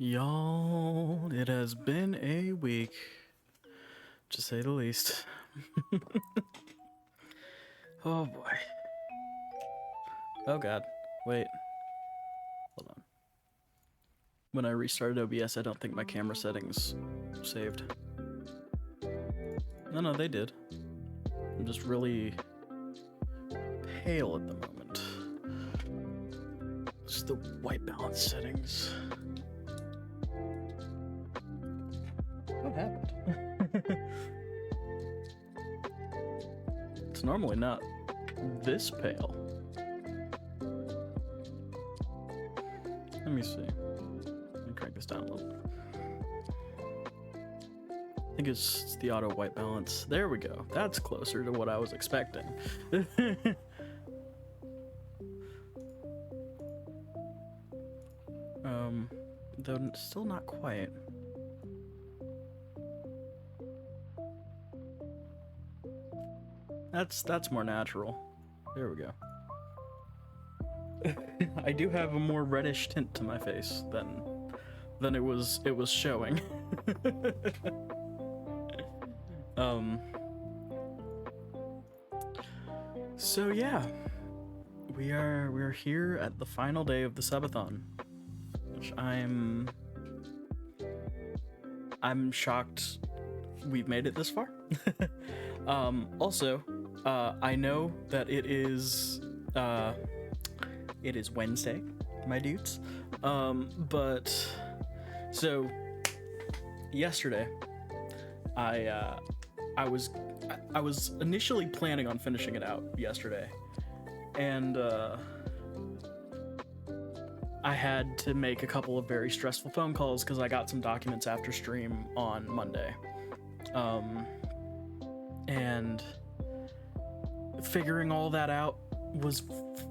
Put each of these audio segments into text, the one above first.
Y'all, it has been a week, to say the least. Oh boy. Oh god. Wait. Hold on. When I restarted OBS, I don't think my camera settings saved. No, they did. I'm just really pale at the moment. It's the white balance settings. What happened? It's normally not this pale. Let me see. Let me crank this down a little. I think it's the auto white balance. There we go. That's closer to what I was expecting. Though still not quite. That's more natural. There we go. I do have a more reddish tint to my face than it was showing. So yeah, we're here at the final day of the Subathon, which I'm shocked we've made it this far. Also, I know that it is Wednesday, my dudes. But so yesterday, I was initially planning on finishing it out yesterday, and I had to make a couple of very stressful phone calls because I got some documents after stream on Monday. And figuring all that out was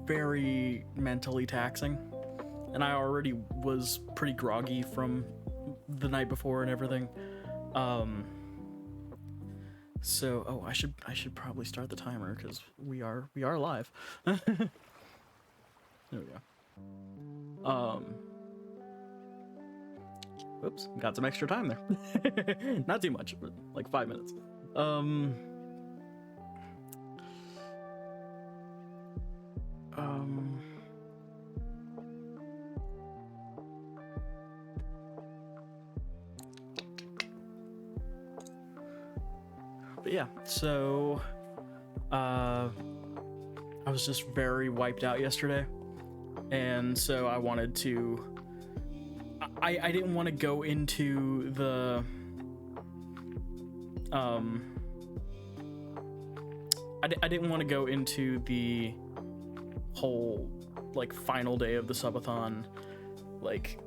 very mentally taxing, and I already was pretty groggy from the night before and everything. So I should probably start the timer because we are live. There we go. Whoops, got some extra time there. Not too much, but like 5 minutes. But yeah, so I was just very wiped out yesterday, and so I wanted to I didn't want to go into the I didn't want to go into the whole like final day of the subathon like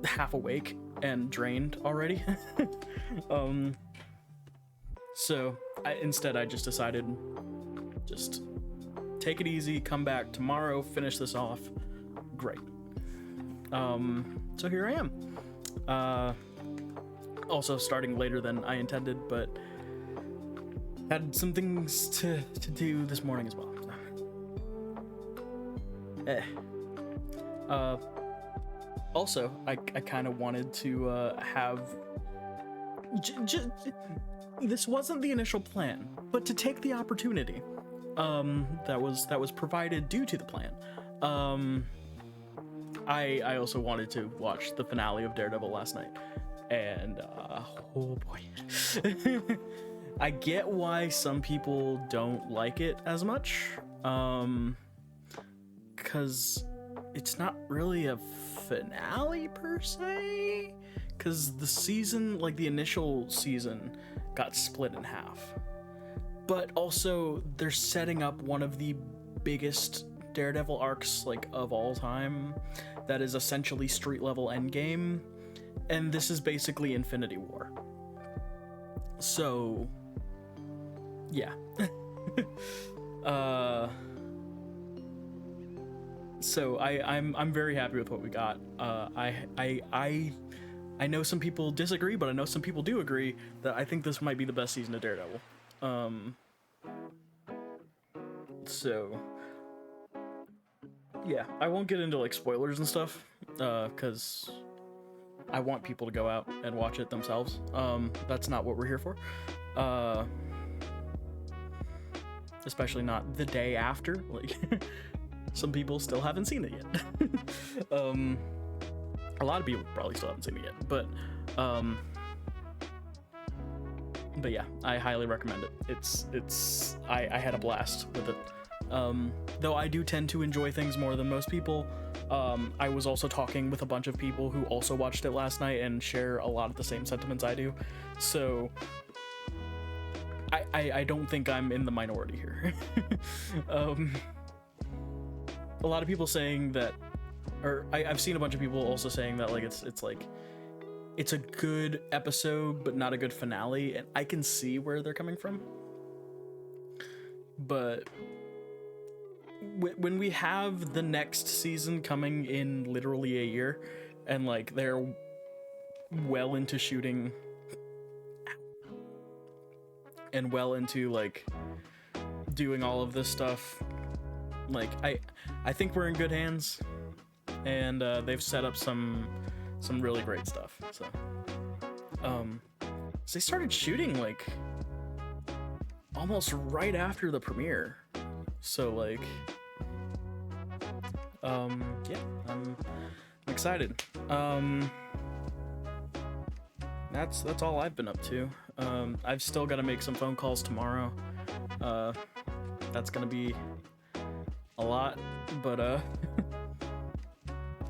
half awake and drained already. So instead I just decided just take it easy, come back tomorrow, finish this off. Great. So here I am. Also starting later than I intended, but had some things to do this morning as well. Also, I kind of wanted to have this wasn't the initial plan, but to take the opportunity that was provided due to the plan. I also wanted to watch the finale of Daredevil last night, and oh boy. I get why some people don't like it as much, because it's not really a finale per se, because the season, like the initial season, got split in half. But also, they're setting up one of the biggest Daredevil arcs like of all time, that is essentially street level endgame, and this is basically Infinity War. So yeah. So I'm very happy with what we got. I know some people disagree, but I know some people do agree that I think this might be the best season of Daredevil. So yeah, I won't get into like spoilers and stuff, because I want people to go out and watch it themselves. That's not what we're here for. Especially not the day after. Like, some people still haven't seen it yet. A lot of people probably still haven't seen it yet, but yeah, I highly recommend it. I had a blast with it. Though I do tend to enjoy things more than most people. I was also talking with a bunch of people who also watched it last night and share a lot of the same sentiments I do. So I don't think I'm in the minority here. A lot of people saying that, or I've seen a bunch of people also saying that like it's like it's a good episode but not a good finale, and I can see where they're coming from. But when we have the next season coming in literally a year, and like they're well into shooting and well into like doing all of this stuff, like I think we're in good hands, and they've set up some really great stuff. So they started shooting like almost right after the premiere, so like yeah, I'm excited. That's all I've been up to. I've still got to make some phone calls tomorrow. That's gonna be a lot, but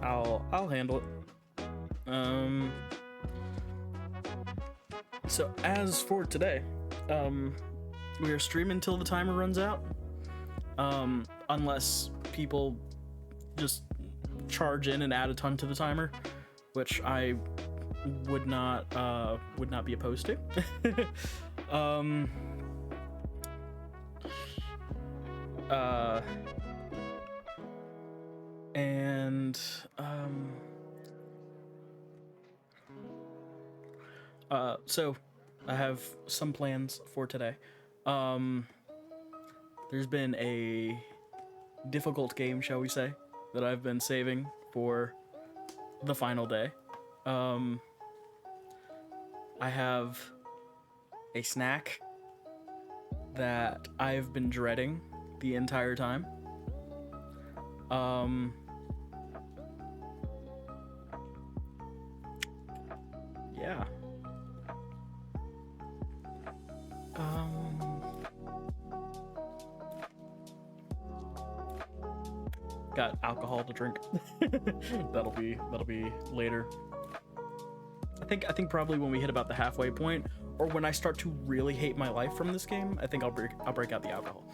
I'll handle it. So as for today, we are streaming till the timer runs out, unless people just charge in and add a ton to the timer, which I would not be opposed to. So I have some plans for today. There's been a difficult game, shall we say, that I've been saving for the final day. I have a snack that I've been dreading the entire time. Yeah. Got alcohol to drink. that'll be later. I think probably when we hit about the halfway point, or when I start to really hate my life from this game, I think I'll break out the alcohol.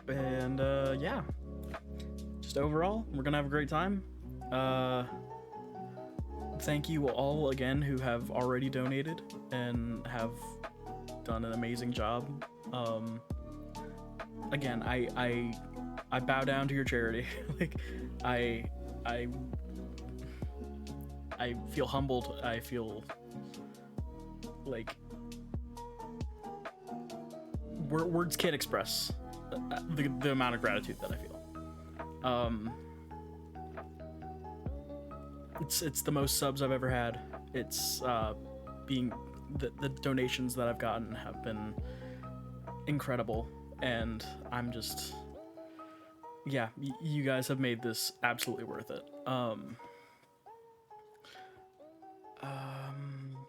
And yeah, just overall, we're gonna have a great time. Thank you all again who have already donated and have done an amazing job. Again, I bow down to your charity. Like, I feel humbled. I feel like words can't express the amount of gratitude that I feel. It's the most subs I've ever had. It's being the donations that I've gotten have been incredible, and I'm just, yeah, you guys have made this absolutely worth it.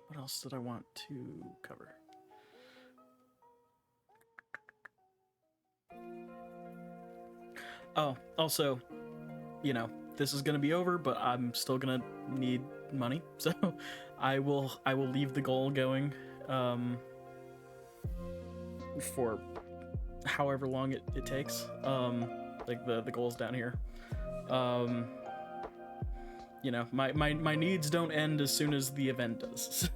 What else did I want to cover? Oh, also, you know, this is gonna be over, but I'm still gonna need money, so I will leave the goal going for however long it takes. Like the goals down here. You know, my needs don't end as soon as the event does.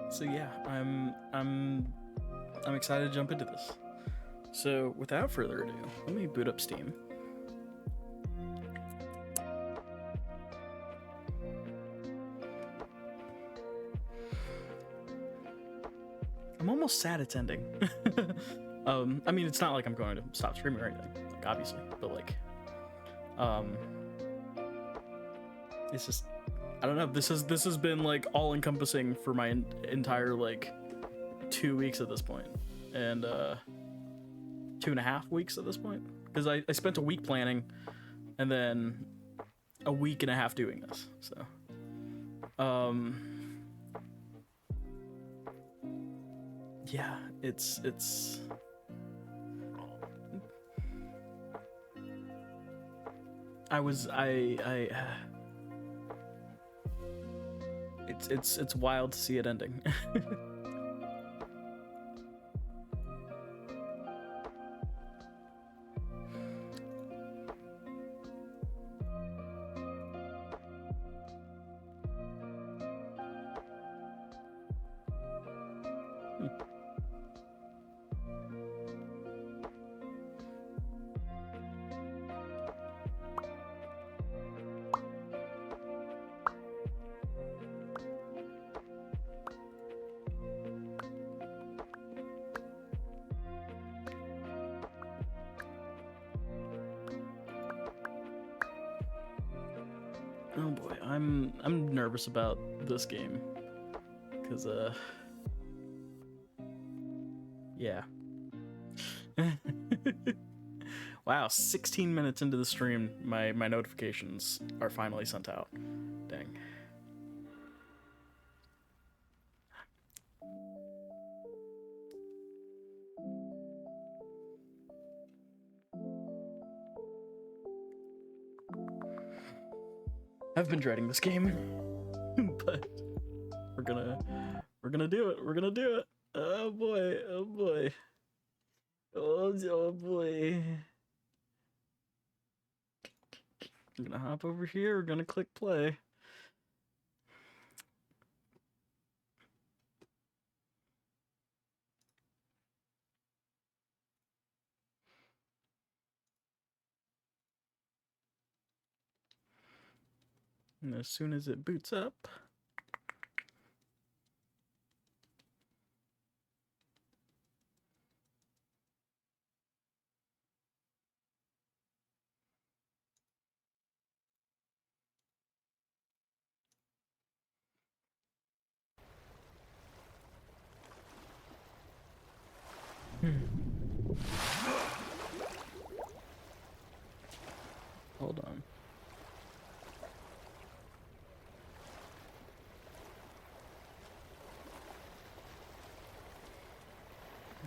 So yeah, I'm excited to jump into this. So without further ado, let me boot up Steam. I'm almost sad it's ending. I mean, it's not like I'm going to stop streaming or anything, like, obviously, but like, it's just, I don't know. This has been like all encompassing for my entire like 2 weeks at this point, and 2.5 weeks at this point, because I spent a week planning, and then a week and a half doing this. So, yeah, it's it's wild to see it ending. Oh boy, I'm nervous about this game, cause yeah. Wow, 16 minutes into the stream, my notifications are finally sent out. Dang. I've been dreading this game, but we're gonna do it. We're gonna do it. Oh boy. Oh boy. Oh boy. I'm gonna hop over here. We're gonna click play. And as soon as it boots up, hold on.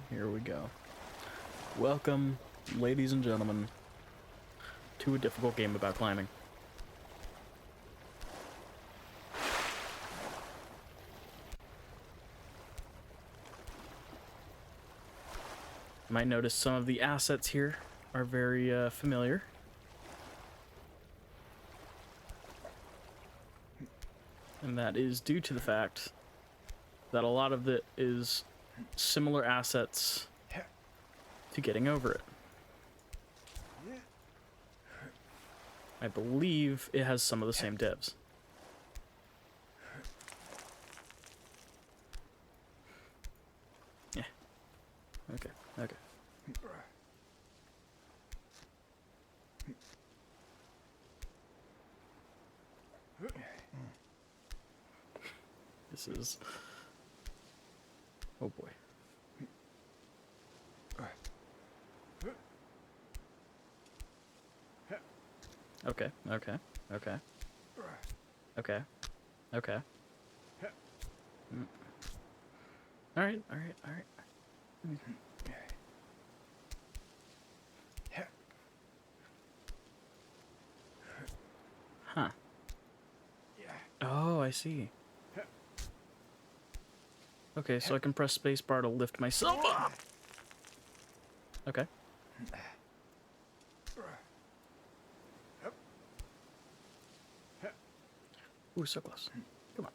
Here we go. Welcome, ladies and gentlemen, to a difficult game about climbing. You might notice some of the assets here are very familiar. And that is due to the fact that a lot of it is similar assets to getting over it. I believe it has some of the same devs. Yeah. Okay. Okay. This is... oh boy. Okay, okay, okay. Okay. Okay. Alright, alright, alright. Huh. Oh, I see. Okay, so I can press spacebar to lift myself up. Okay. Ooh, so close. Come on.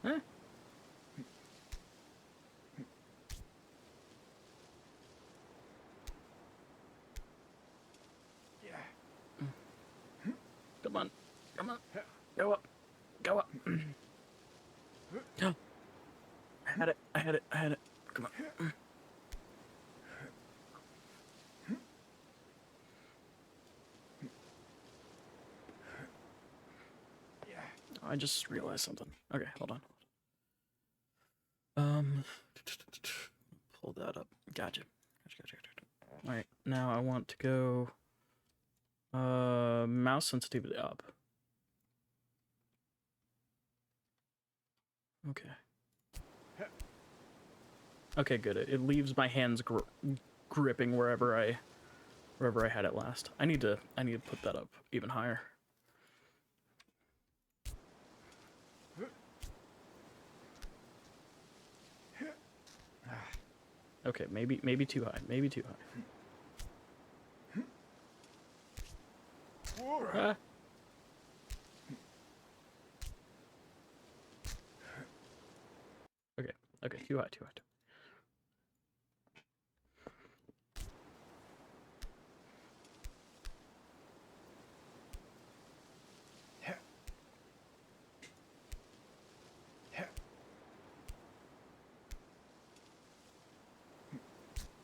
Huh? Come on. Come on. Go up. Go up. I had it. I had it. I had it. Come on. I just realized something. Okay, hold on. Pull that up. Gotcha. All right, now I want to go. Mouse sensitivity up. Okay. Okay, good. It leaves my hands gripping wherever I had it last. I need to put that up even higher. Okay, maybe too high. Maybe too high. Ah. Okay, okay, too high, too high.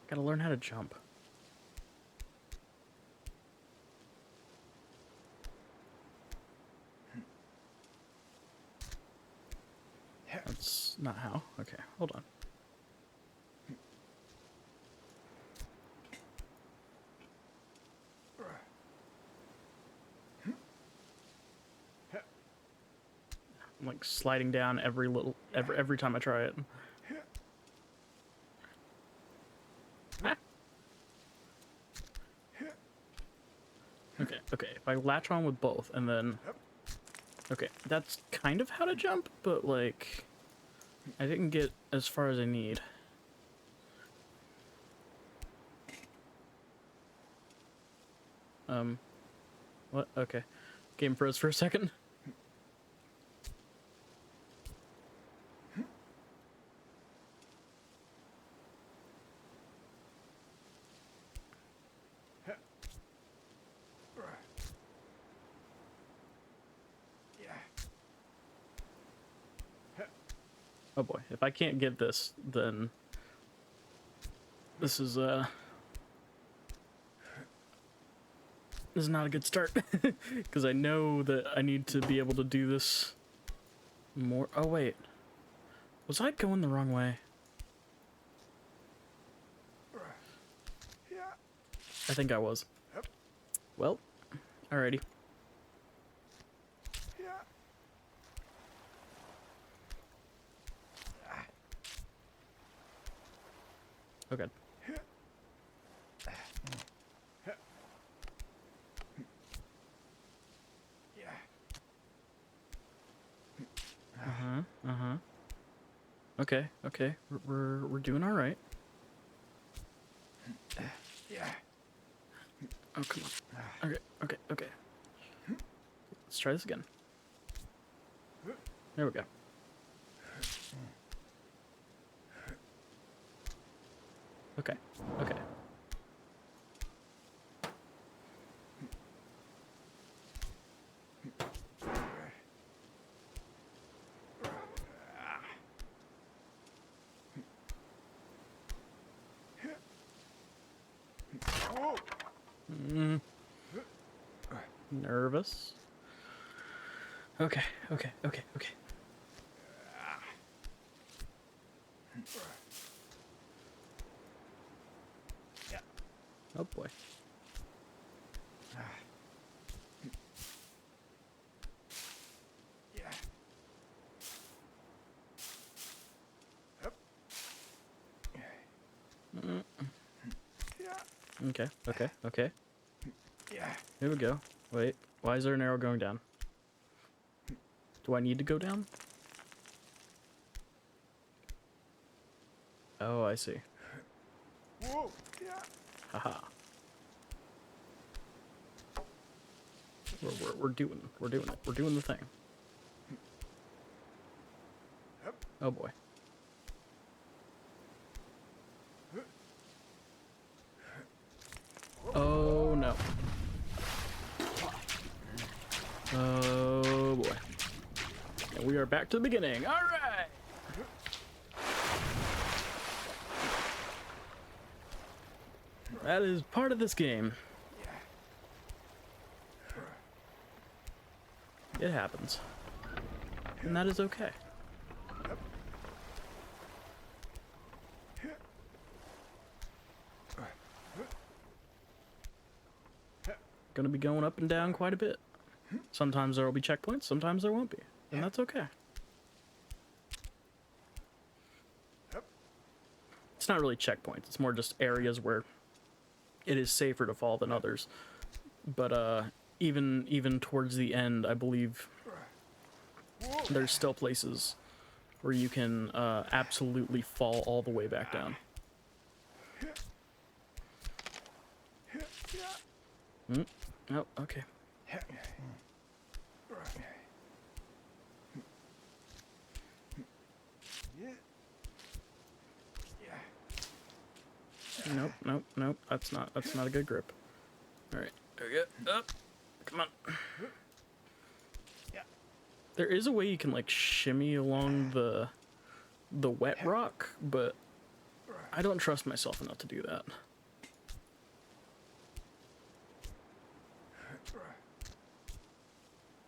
Gotta learn how to jump. That's not how. Okay, hold on. I'm like sliding down every time I try it. Ah. Okay, okay. If I latch on with both and then... Okay, that's kind of how to jump, but like... I didn't get as far as I need. What? Okay. Game froze for a second. Oh boy, if I can't get this, then this is not a good start. Because I know that I need to be able to do this more. Oh wait, was I going the wrong way? I think I was. Well, alrighty. Okay. Okay, okay. We're doing all right. Oh, come on. Okay, okay, okay. Let's try this again. There we go. Okay, okay. Nervous. Okay, okay, okay, okay. Oh boy. Okay, okay, okay. Here we go. Wait, why is there an arrow going down? Do I need to go down? Oh, I see. Haha. We're doing it. We're doing the thing. Oh boy. Oh no. Oh boy. We are back to the beginning. All right. That is part of this game. It happens. And that is okay. Gonna be going up and down quite a bit. Sometimes there will be checkpoints, sometimes there won't be. And that's okay. It's not really checkpoints, it's more just areas where it is safer to fall than others. But even towards the end, I believe there's still places where you can absolutely fall all the way back down. Oh, okay. Nope. That's not a good grip. All right, there we go. Up, come on. There is a way you can like shimmy along the wet rock, but I don't trust myself enough to do that.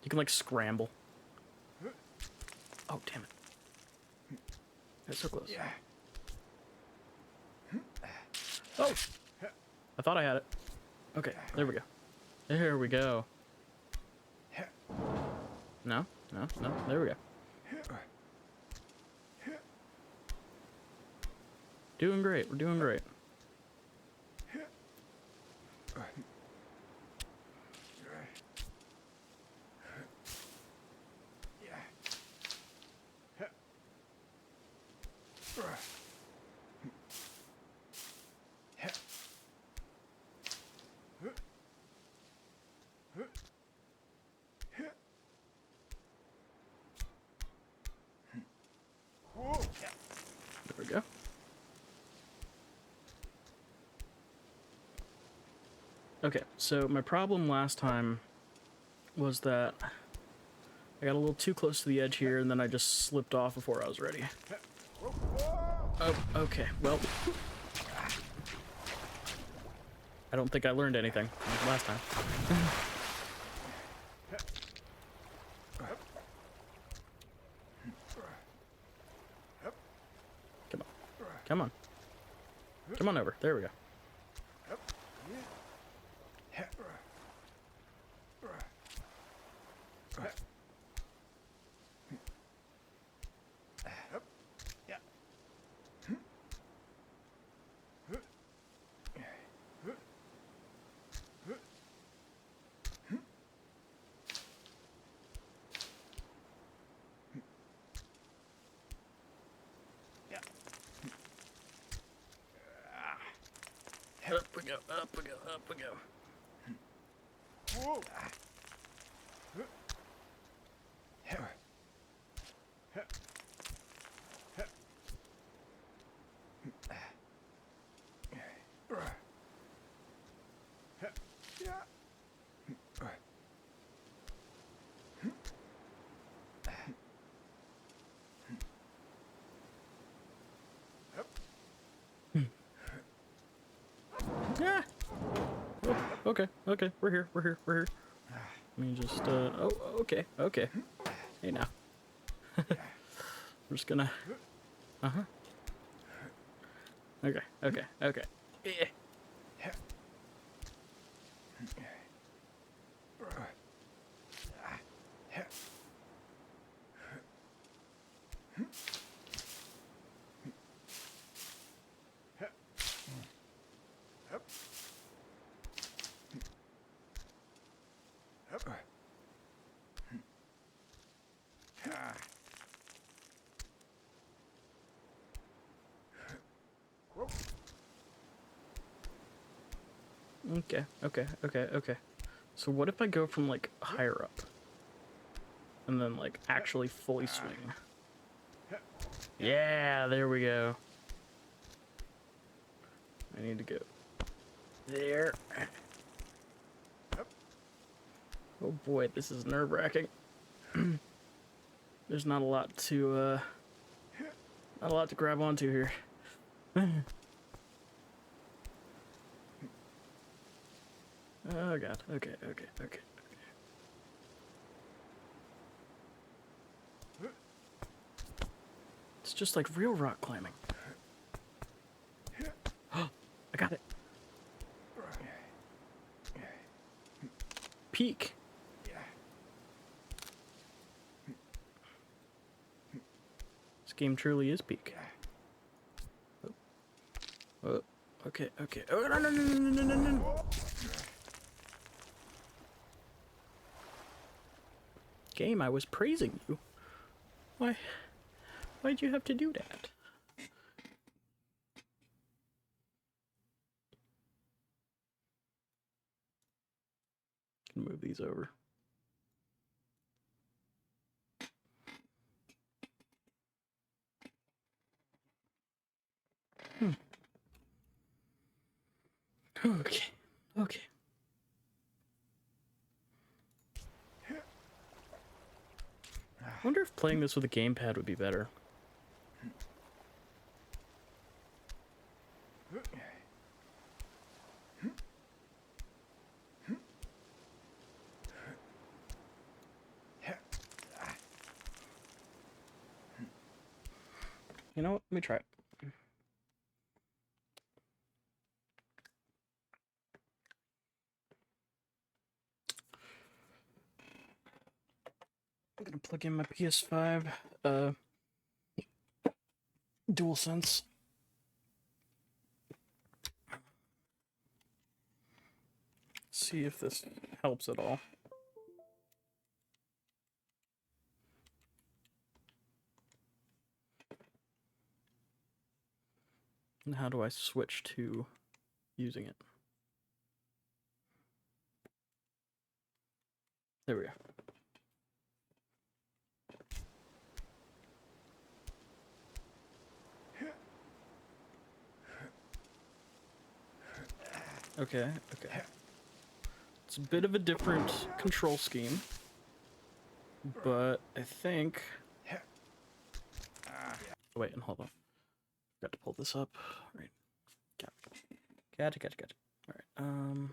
You can like scramble. Oh, damn it. That's so close. Oh! I thought I had it. Okay, there we go. There we go. No, there we go. Doing great, we're doing great. There we go. Okay, so my problem last time was that I got a little too close to the edge here, and then I just slipped off before I was ready. Oh, okay, well. I don't think I learned anything last time. Come on. Come on over. There we go. Up we go, up we go, up we go. Whoa. Yeah. Oh, okay, we're here. Let me just, oh, okay. Hey now. We're just gonna, Okay. Yeah. Okay. So what if I go from like higher up and then like actually fully swing? Yeah, there we go. I need to go there. Oh boy, this is nerve-wracking. There's not a lot to grab onto here. Oh god. Okay. It's just like real rock climbing. I got it. Peak. This game truly is peak. Oh, okay. Oh, no. Game, I was praising you. Why'd you have to do that? Can move these over. Okay. I wonder if playing this with a gamepad would be better. You know what? Let me try it. I'm gonna plug in my PS5 DualSense. See if this helps at all. And how do I switch to using it? There we go. Okay. It's a bit of a different control scheme, but I think... Oh, wait, and hold on. Got to pull this up. Right. Got it. Alright,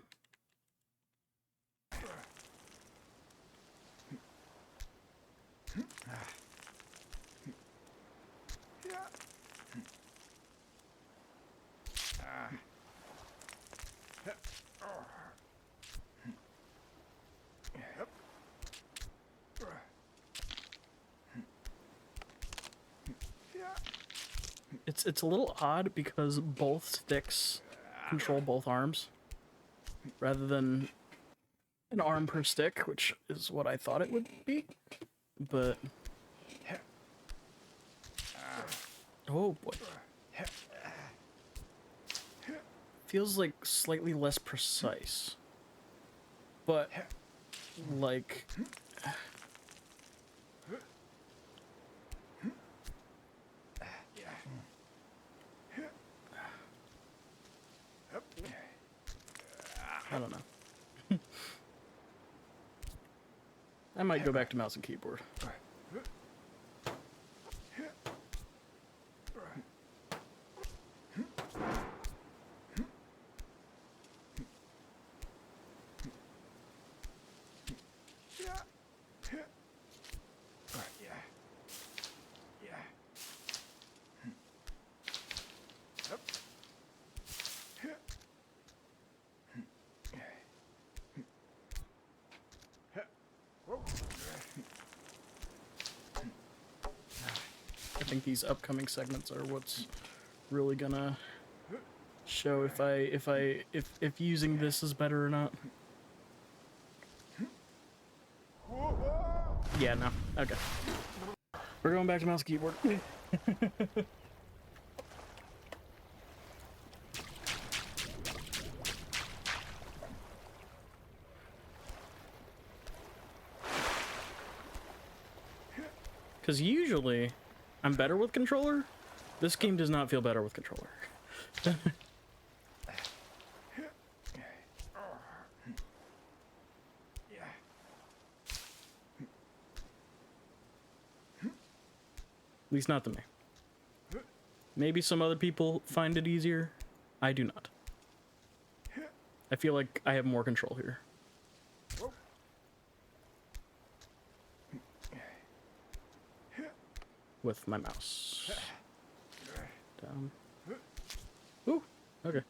It's a little odd because both sticks control both arms, rather than an arm per stick, which is what I thought it would be, but... Oh boy. Feels like slightly less precise, but like... I don't know. I might go back to mouse and keyboard. I think these upcoming segments are what's really gonna show if using this is better or not. Yeah, no. Okay. We're going back to mouse and keyboard. Because usually I'm better with controller. This game does not feel better with controller. least not to me. Maybe some other people find it easier. I do not. I feel like I have more control here. With my mouse. Down. Ooh, okay.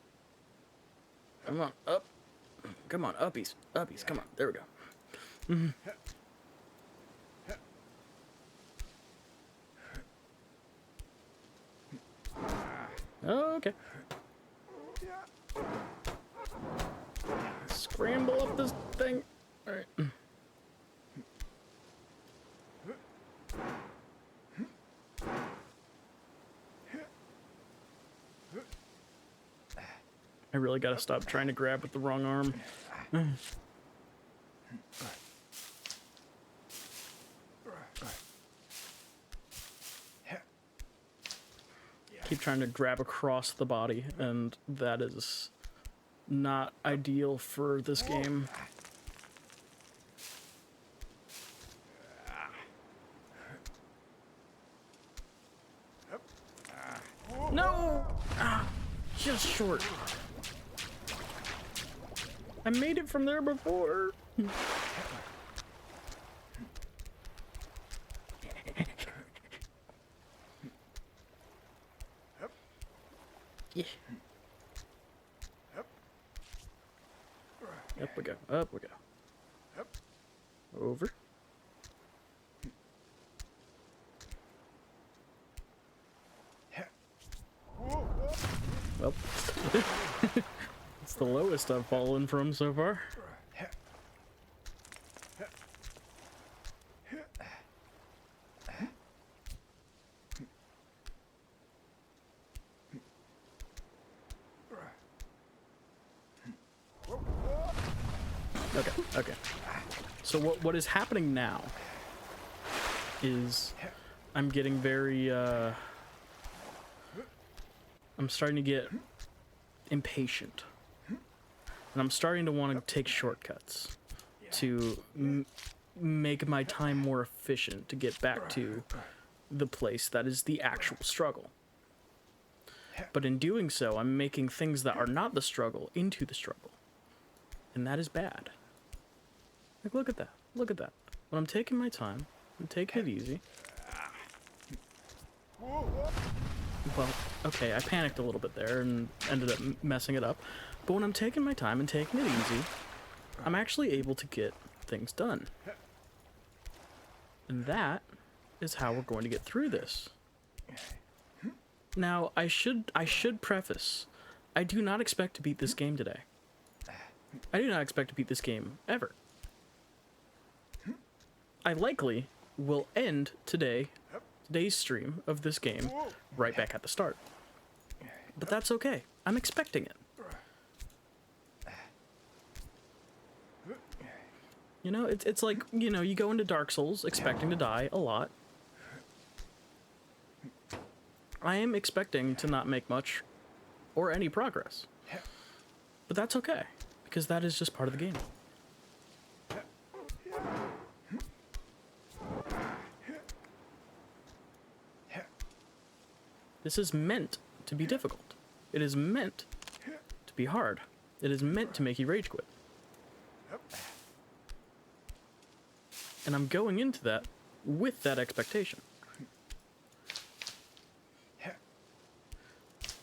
Come on, up. Come on, uppies. Uppies, come on. There we go. Oh, okay. Scramble up this thing. Alright. I really gotta stop trying to grab with the wrong arm. Keep trying to grab across the body, and that is not ideal for this game. No! Ah, just short. I made it from there before. Yeah. Up we go. Up we go. Over. Well, it's the lowest I've fallen from so far. Okay. So what is happening now is I'm getting very I'm starting to get impatient, and I'm starting to want to take shortcuts to make my time more efficient to get back to the place that is the actual struggle. But in doing so, I'm making things that are not the struggle into the struggle, and that is bad. Like, look at that. Look at that. When I'm taking my time, I'm taking it easy. Well, okay, I panicked a little bit there and ended up messing it up. But when I'm taking my time and taking it easy, I'm actually able to get things done. And that is how we're going to get through this. Now, I should preface, I do not expect to beat this game today. I do not expect to beat this game ever. I likely will end today's stream of this game right back at the start. But that's okay. I'm expecting it. You know, it's like, you know, you go into Dark Souls expecting to die a lot. I am expecting to not make much or any progress. But that's okay, because that is just part of the game. This is meant to be difficult. It is meant to be hard. It is meant to make you rage quit. And I'm going into that with that expectation.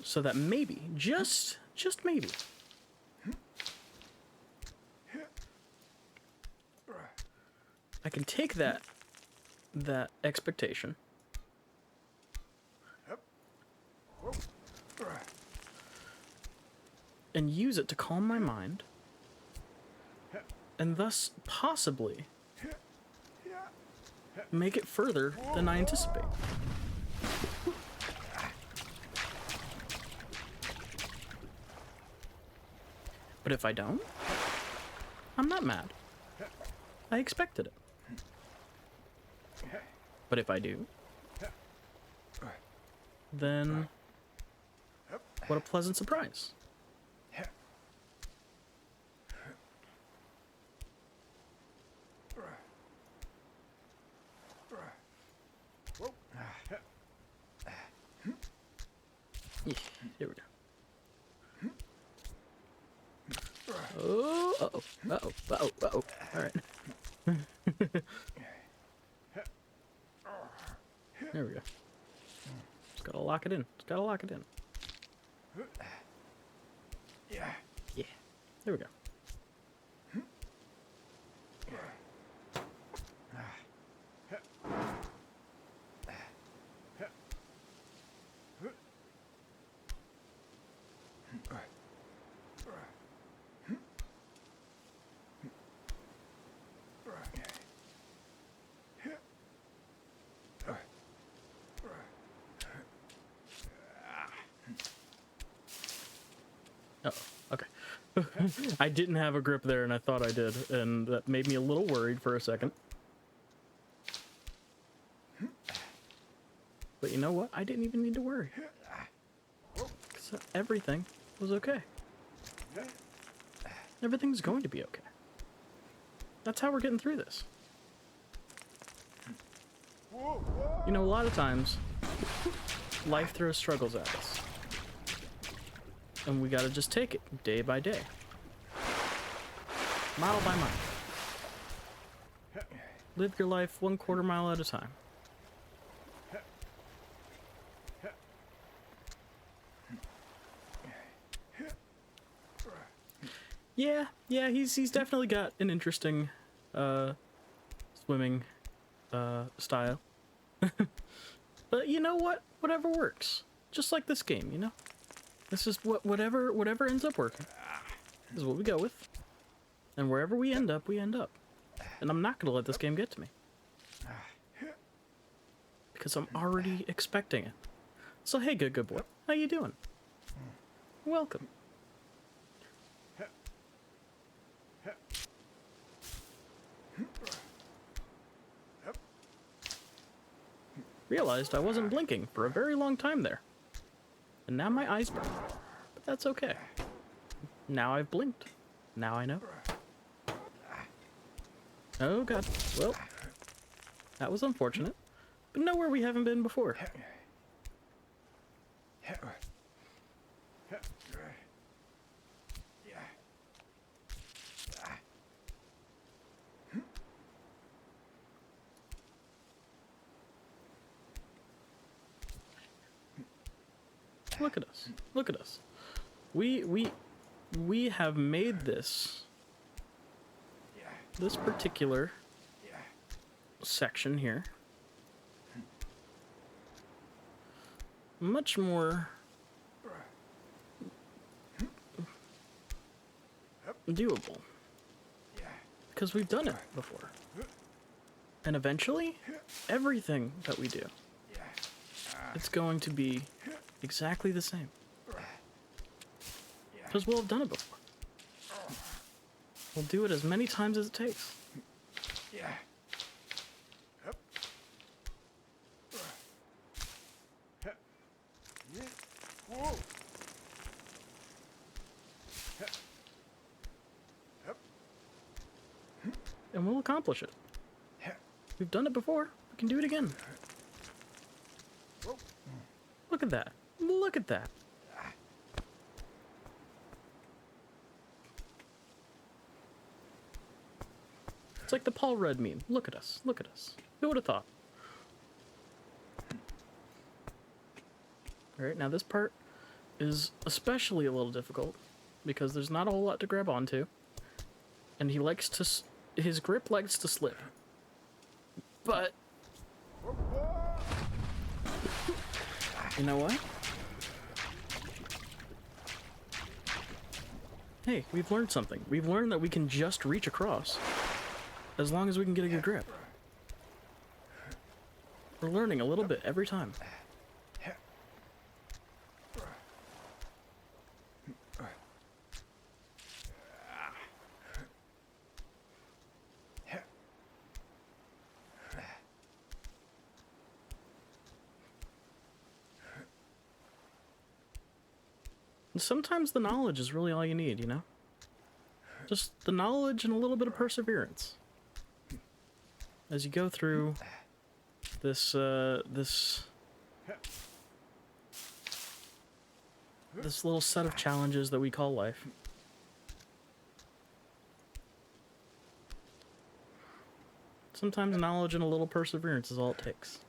So that maybe, just maybe, I can take that expectation and use it to calm my mind, and thus possibly make it further than I anticipate. But if I don't, I'm not mad. I expected it. But if I do, then what a pleasant surprise. Uh-oh, uh-oh, uh-oh. All right. There we go. Just gotta lock it in. Just gotta lock it in. Yeah. Yeah. There we go. Oh, okay. I didn't have a grip there, and I thought I did, and that made me a little worried for a second. But you know what? I didn't even need to worry. 'Cause everything was okay. Everything's going to be okay. That's how we're getting through this. You know, a lot of times, life throws struggles at us. And we gotta just take it day by day. Mile by mile. Live your life 1/4 mile at a time. Yeah, he's definitely got an interesting swimming style. But you know what? Whatever works. Just like this game, you know? This is whatever ends up working is what we go with. And wherever we end up, we end up. And I'm not gonna let this game get to me. Because I'm already expecting it. So hey, good boy. How you doing? Welcome. Realized I wasn't blinking for a very long time there. And now my eyes burn. But that's okay. Now I've blinked. Now I know. Oh god. Well, that was unfortunate. But nowhere we haven't been before. Look at us. Look at us. We have made this particular section here much more doable because we've done it before. And eventually, everything that we do, it's going to be exactly the same. Because we'll have done it before. We'll do it as many times as it takes. And we'll accomplish it. We've done it before. We can do it again. Look at that. Look at that. It's like the Paul Rudd meme. Look at us. Look at us. Who would have thought? Alright, now this part is especially a little difficult because there's not a whole lot to grab onto. And he likes to... his grip likes to slip. But... you know what? Hey, we've learned something. We've learned that we can just reach across as long as we can get a good grip. We're learning a little bit every time. And sometimes the knowledge is really all you need, you know? Just the knowledge and a little bit of perseverance. As you go through this little set of challenges that we call life. Sometimes knowledge and a little perseverance is all it takes.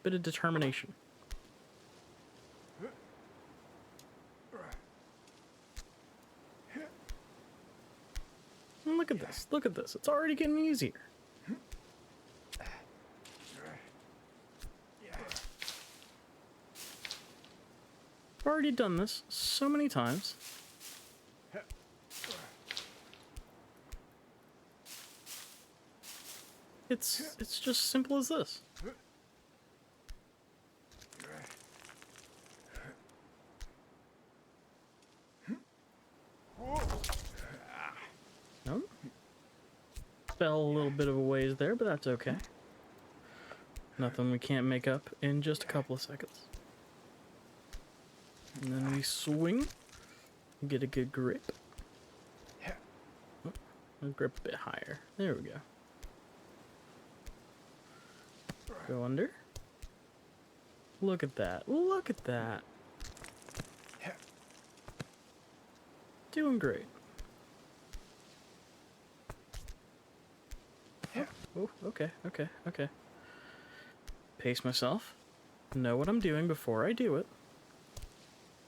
Bit of determination. And look at this. Look at this. It's already getting easier. I've already done this so many times. It's just simple as this. Nope. Fell a little bit of a ways there, but that's okay. Nothing we can't make up in just a couple of seconds. And then we swing, get a good grip. Oh, grip a bit higher. There we go. Go under. Look at that. Look at that. Doing great. Oh, okay, okay, okay. Pace myself. Know what I'm doing before I do it.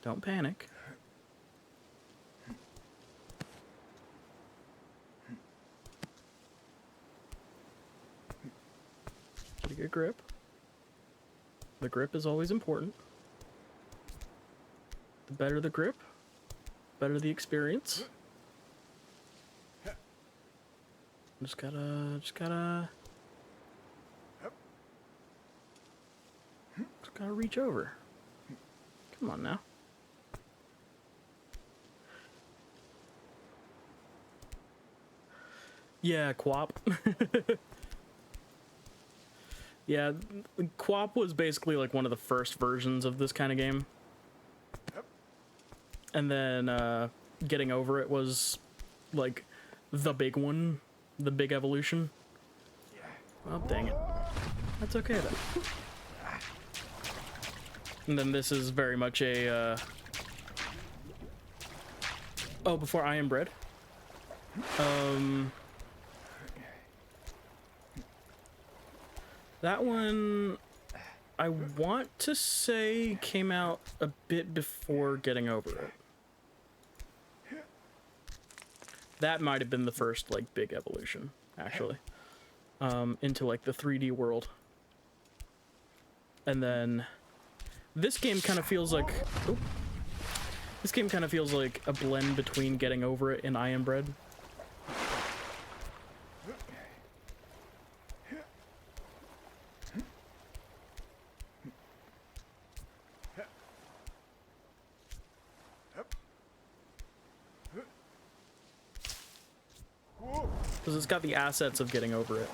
Don't panic. Get a good grip. The grip is always important. The better the grip, better the experience. Just gotta reach over. Come on now. Yeah, Quap. Yeah, Quap was basically like one of the first versions of this kind of game. And then getting over it was like the big one, the big evolution. Oh, dang it. That's okay then. And then this is very much a oh, before I Am Bread. That one, I want to say, came out a bit before Getting Over It. That might have been the first, like, big evolution, actually. Into, like, the 3D world. And then this game kind of feels like... Oh, this game kind of feels like a blend between Getting Over It and I Am Bread. Because it's got the assets of Getting Over It,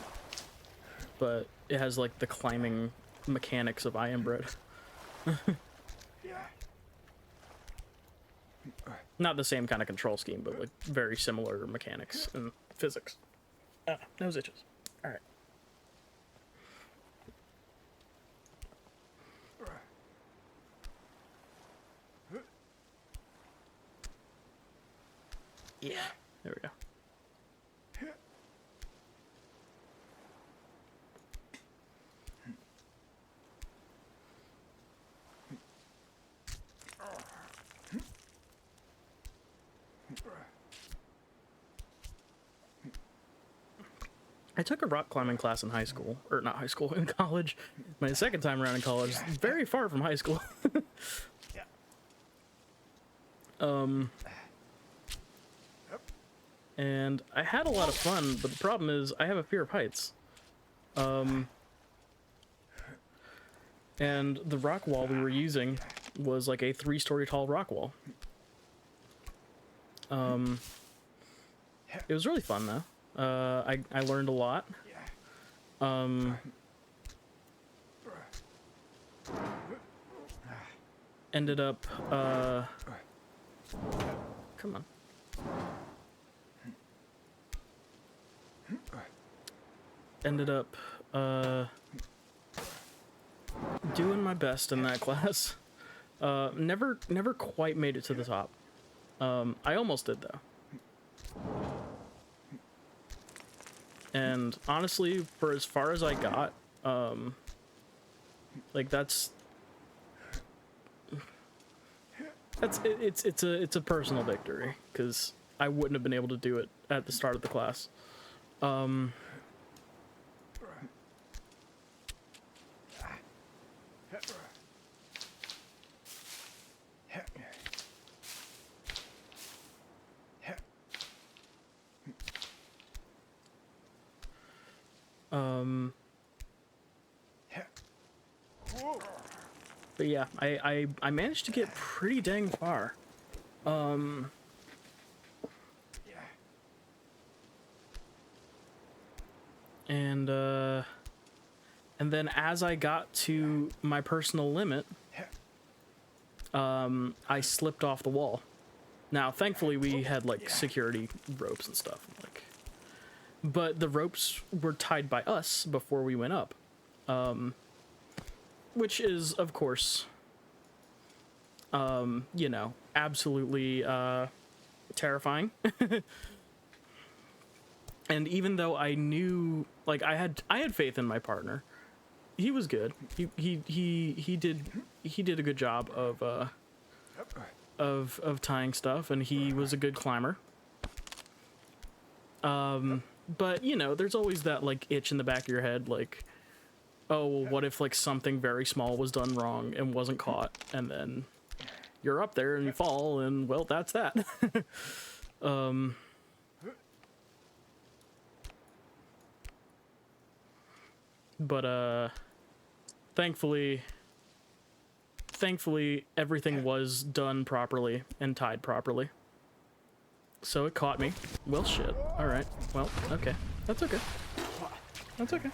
but it has like the climbing mechanics of I Am Bread. Not the same kind of control scheme, but like very similar mechanics and physics. Ah, nose itches. All right. Yeah, there we go. I took a rock climbing class in high school, or not high school, in college. My second time around in college, very far from high school. And I had a lot of fun, but the problem is I have a fear of heights. And the rock wall we were using was like a 3-story tall rock wall. It was really fun though. I learned a lot. Ended up, come on. Ended up, doing my best in that class. Never quite made it to the top. I almost did though. And honestly, for as far as I got, like it's a personal victory, because I wouldn't have been able to do it at the start of the class. But yeah, I managed to get pretty dang far. And then as I got to my personal limit, I slipped off the wall. Now, thankfully, we had like security ropes and stuff, like, but the ropes were tied by us before we went up, which is, of course, you know, absolutely terrifying. And even though I knew, like, I had faith in my partner, he was good. He did a good job of tying stuff, and he was a good climber. But you know, there's always that like itch in the back of your head, like, oh, well, what if like something very small was done wrong and wasn't caught, and then you're up there and you fall, and well, that's that. But thankfully everything was done properly and tied properly. So it caught me. Well, shit. All right. Well, okay. That's okay. That's okay.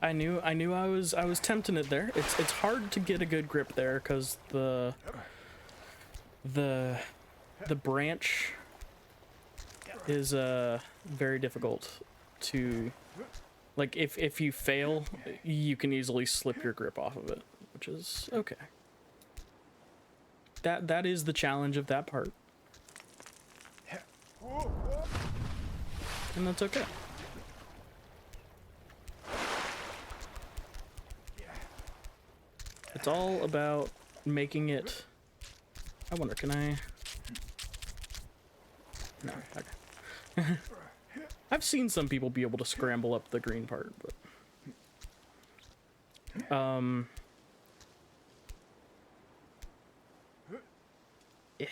I knew I was tempting it there. It's hard to get a good grip there because the branch is very difficult to, like, if you fail, you can easily slip your grip off of it, which is okay. That is the challenge of that part. And that's okay. It's all about making it... I wonder, can I... No, okay. I've seen some people be able to scramble up the green part, but... Yeah.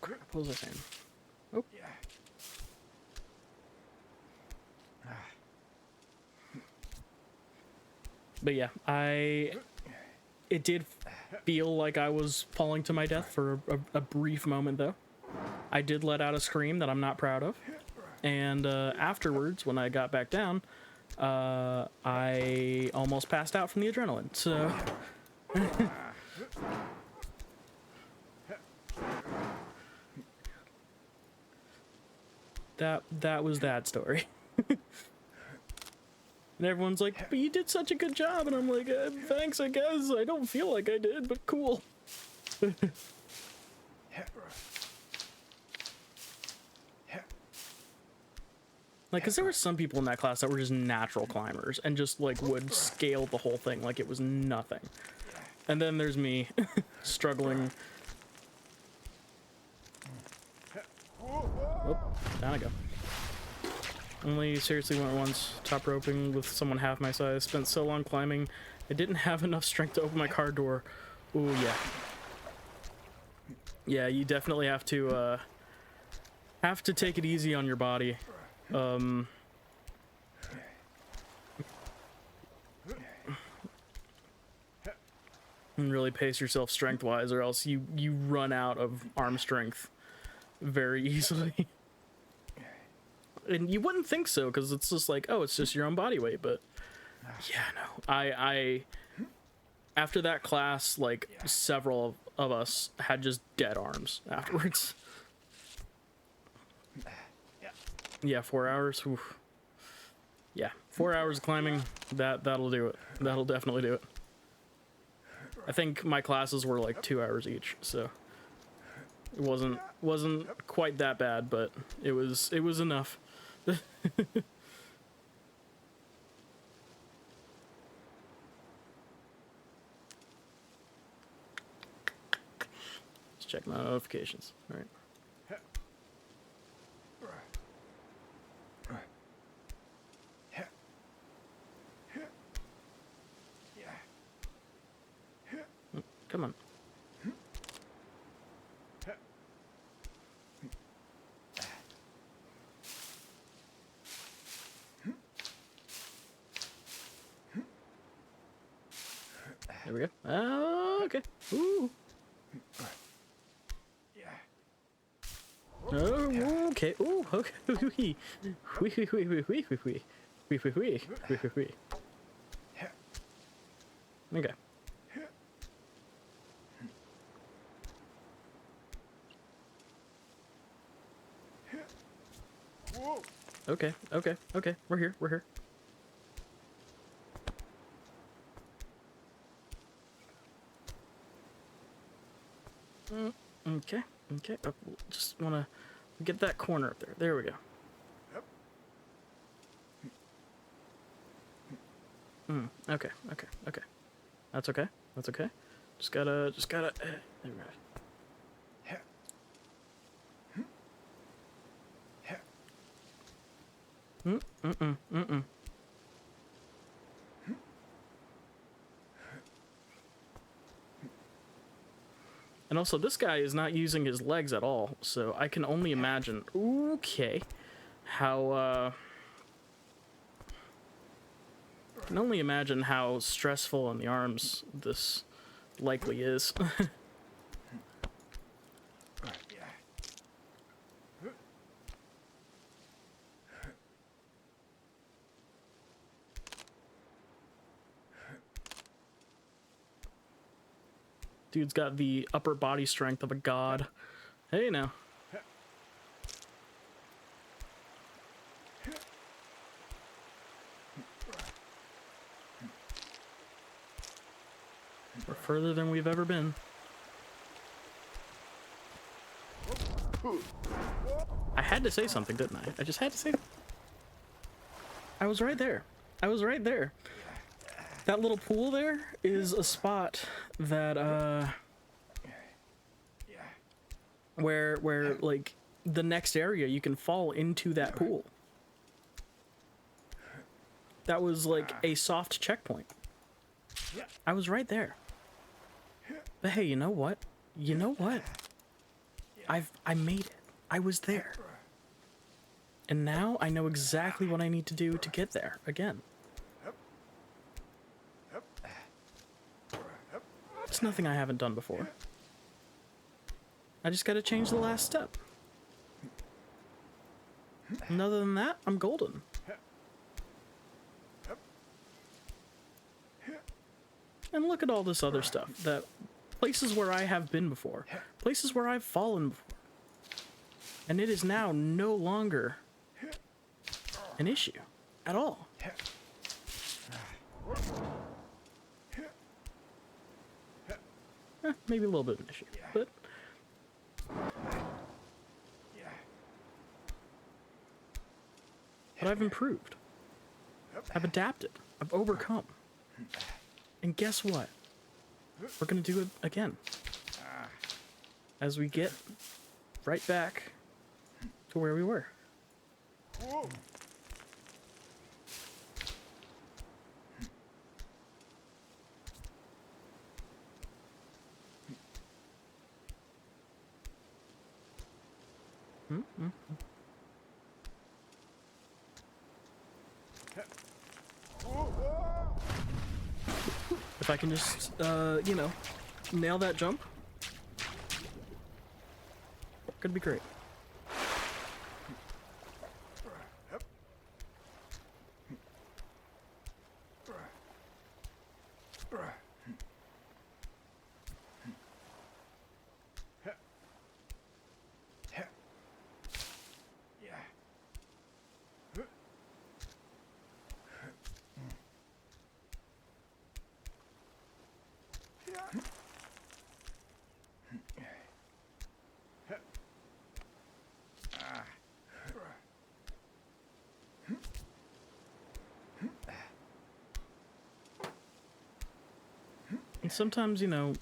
Crap, what was I saying? Oh. But yeah, it did feel like I was falling to my death for a brief moment, though. I did let out a scream that I'm not proud of. And afterwards, when I got back down, I almost passed out from the adrenaline, so... That was that story. And everyone's like, but you did such a good job, and I'm like, thanks, I guess. I don't feel like I did, but cool. Like, because there were some people in that class that were just natural climbers and just, like, would scale the whole thing like it was nothing. And then there's me, struggling. Oh, down I go. Only seriously went once, top roping with someone half my size. Spent so long climbing, I didn't have enough strength to open my car door. Ooh, yeah. Yeah, you definitely have to take it easy on your body. And really pace yourself strength-wise, or else you run out of arm strength very easily. And you wouldn't think so, because it's just like, oh, it's just your own body weight, but yeah, no. I after that class, like, several of us had just dead arms afterwards. Yeah, 4 hours. Oof. Yeah, 4 hours of climbing, that'll do it. That'll definitely do it. I think my classes were like 2 hours each, so it wasn't quite that bad, but it was enough. Let's check my notifications. All right. Come on. There we go. Oh, okay. Ooh. Oh, okay. Ooh, okay. Wee. Wee, wee, wee, wee, wee, wee, wee. Wee, wee, wee. Wee, wee, wee. Okay. Okay, okay, okay. We're here, we're here. Okay, okay. Oh, just wanna get that corner up there. There we go. Okay, okay, okay. That's okay. That's okay. Just gotta. There we go. Mm-mm. And also, this guy is not using his legs at all, so I can only imagine. Okay, how I can only imagine how stressful on the arms this likely is. Dude's got the upper body strength of a god. Hey now. We're further than we've ever been. I had to say something, didn't I? I just had to say. I was right there. I was right there. That little pool there is a spot that, where, like, the next area you can fall into that pool. That was, like, a soft checkpoint. I was right there. But hey, you know what? You know what? I made it. I was there. And now I know exactly what I need to do to get there again. It's nothing I haven't done before. I just gotta change the last step. And other than that, I'm golden. And look at all this other stuff. That places where I have been before. Places where I've fallen before. And it is now no longer an issue at all. Maybe a little bit of an issue, but I've improved. I've adapted. I've overcome. And guess what? We're gonna do it again. As we get right back to where we were. If I can just, you know, nail that jump, could be great. And sometimes, you know,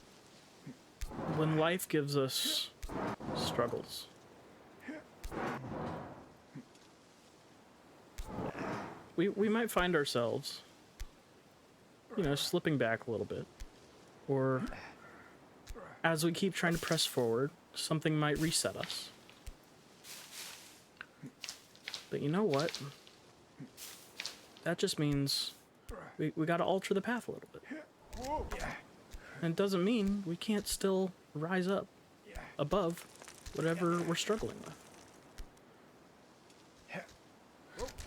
when life gives us struggles, we might find ourselves, you know, slipping back a little bit. Or as we keep trying to press forward, something might reset us. But you know what? That just means we gotta alter the path a little bit. And it doesn't mean we can't still rise up above whatever we're struggling with.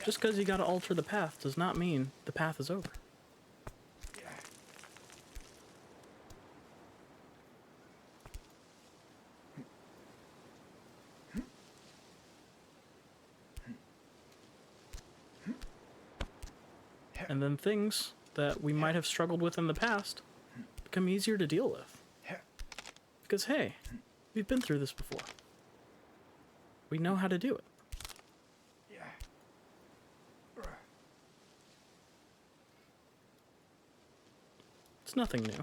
Just because you gotta alter the path does not mean the path is over. And then things that we might have struggled with in the past become easier to deal with. Because, hey, we've been through this before. We know how to do it. It's nothing new.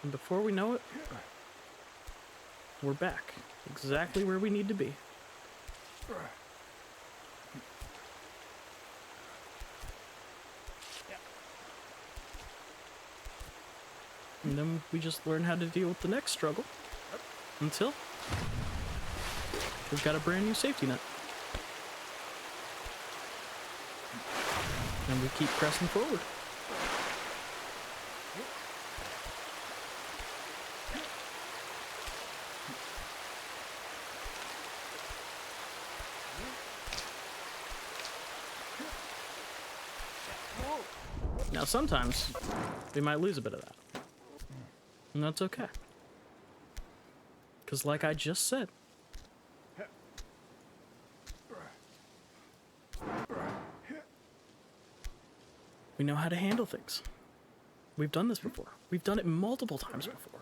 And before we know it, we're back, exactly where we need to be. And then we just learn how to deal with the next struggle until we've got a brand new safety net. And we keep pressing forward. Now sometimes we might lose a bit of that. And that's okay. Because like I just said, we know how to handle things. We've done this before. We've done it multiple times before.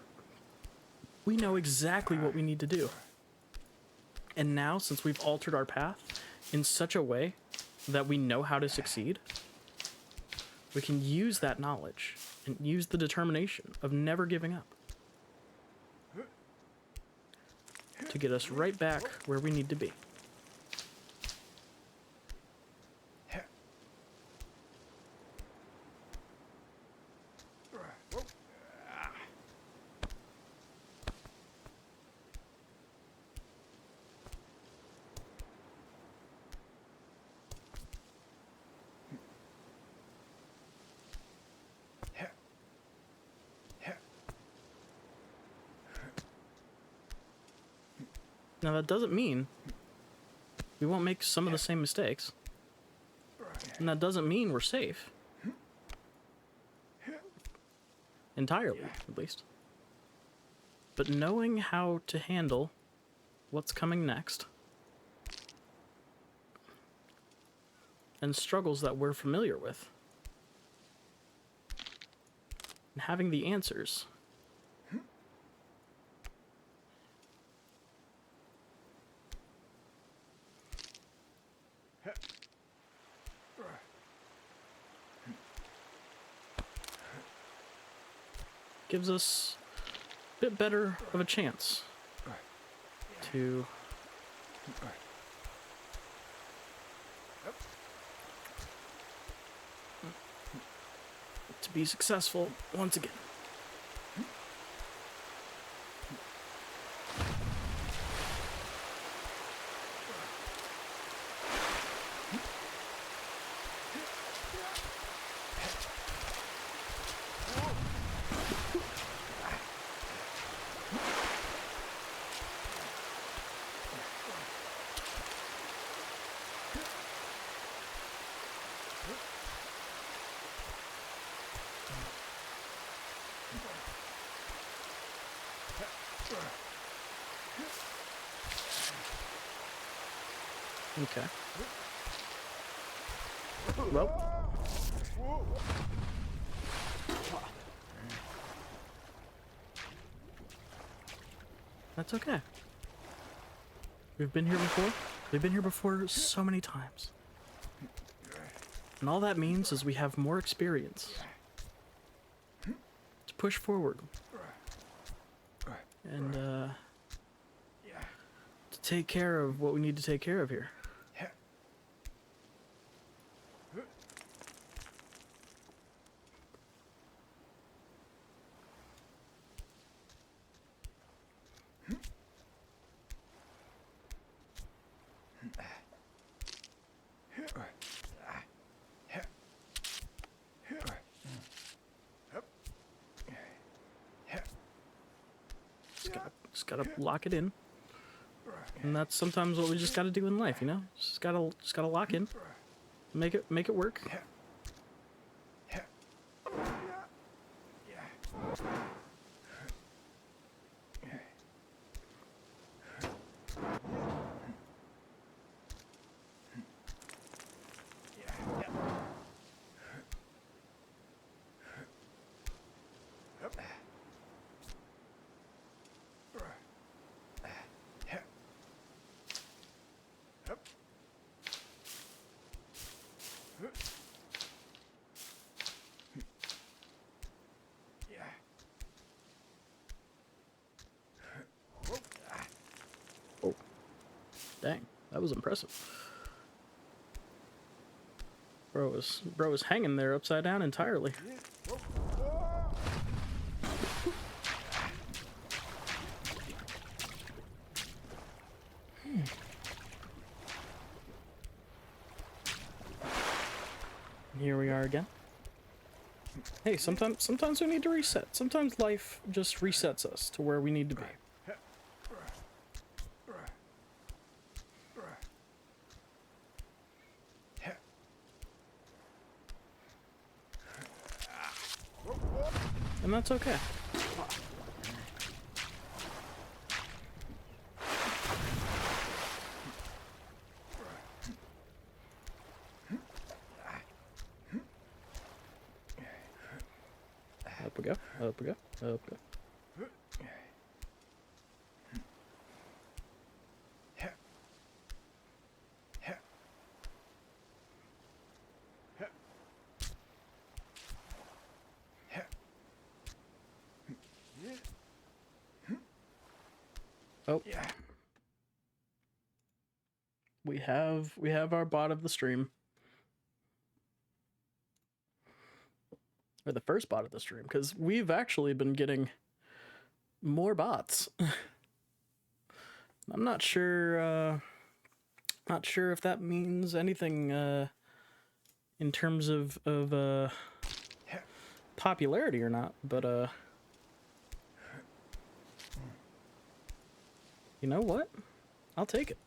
We know exactly what we need to do. And now, since we've altered our path in such a way that we know how to succeed, we can use that knowledge and use the determination of never giving up to get us right back where we need to be. Now that doesn't mean we won't make some of the same mistakes. And that doesn't mean we're safe. Entirely, at least. But knowing how to handle what's coming next and struggles that we're familiar with and having the answers gives us a bit better of a chance to be successful once again. Okay. Well. That's okay. We've been here before. We've been here before so many times. And all that means is we have more experience to push forward. And, to take care of what we need to take care of here. Just gotta lock it in. And that's sometimes what we just gotta do in life, you know? Just gotta lock in. Make it work. Oh, dang, that was impressive. Bro was hanging there upside down entirely. Here we are again. Hey, sometimes we need to reset. Sometimes life just resets us to where we need to be. And that's okay. Up we go, up we go, up we go. Oh. We have our bot of the stream. Or the first bot of the stream, because we've actually been getting more bots. I'm not sure if that means anything in terms of popularity or not, but you know what? I'll take it.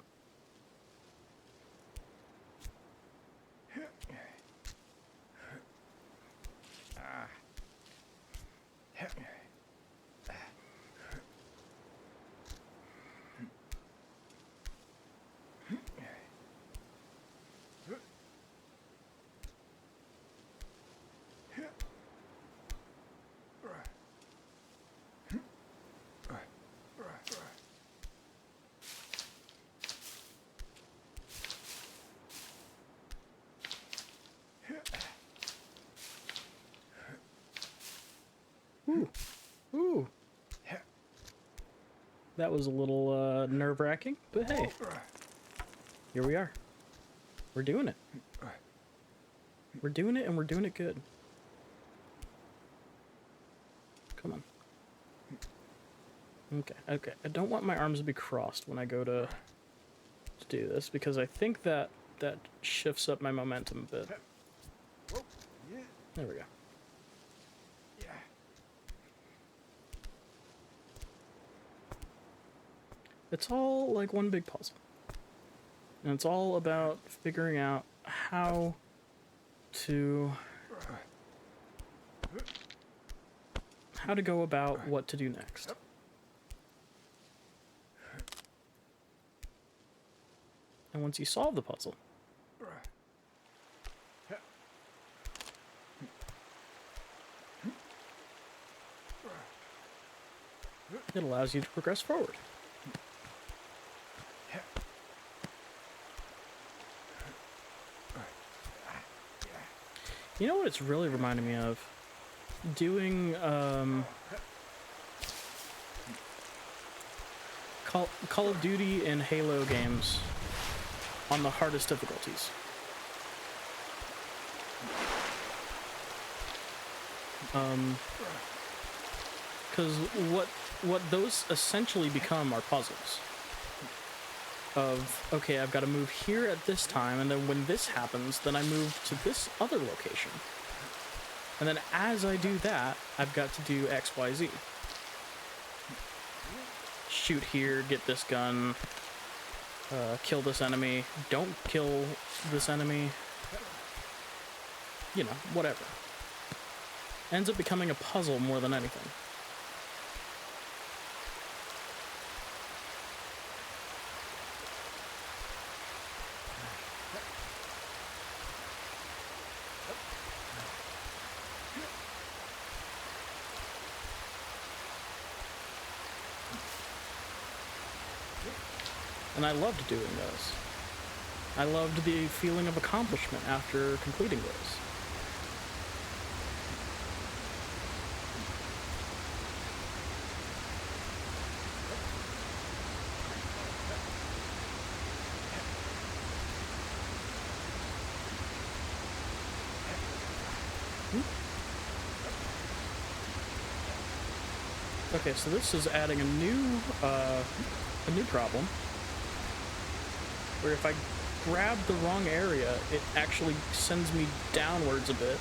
Ooh. Ooh. That was a little nerve-wracking, but hey. Here we are. We're doing it. We're doing it, and we're doing it good. Come on. Okay, okay. I don't want my arms to be crossed when I go to do this, because I think that shifts up my momentum a bit. There we go. It's all like one big puzzle. And it's all about figuring out how to go about what to do next. And once you solve the puzzle, it allows you to progress forward. You know what it's really reminding me of? Doing, Call of Duty and Halo games on the hardest difficulties. Because what those essentially become are puzzles. Of, okay, I've got to move here at this time, and then when this happens, then I move to this other location. And then as I do that, I've got to do X, Y, Z. Shoot here, get this gun, kill this enemy, don't kill this enemy. You know, whatever. Ends up becoming a puzzle more than anything. And I loved doing those. I loved the feeling of accomplishment after completing those. Okay, so this is adding a new problem. Where if I grab the wrong area, it actually sends me downwards a bit,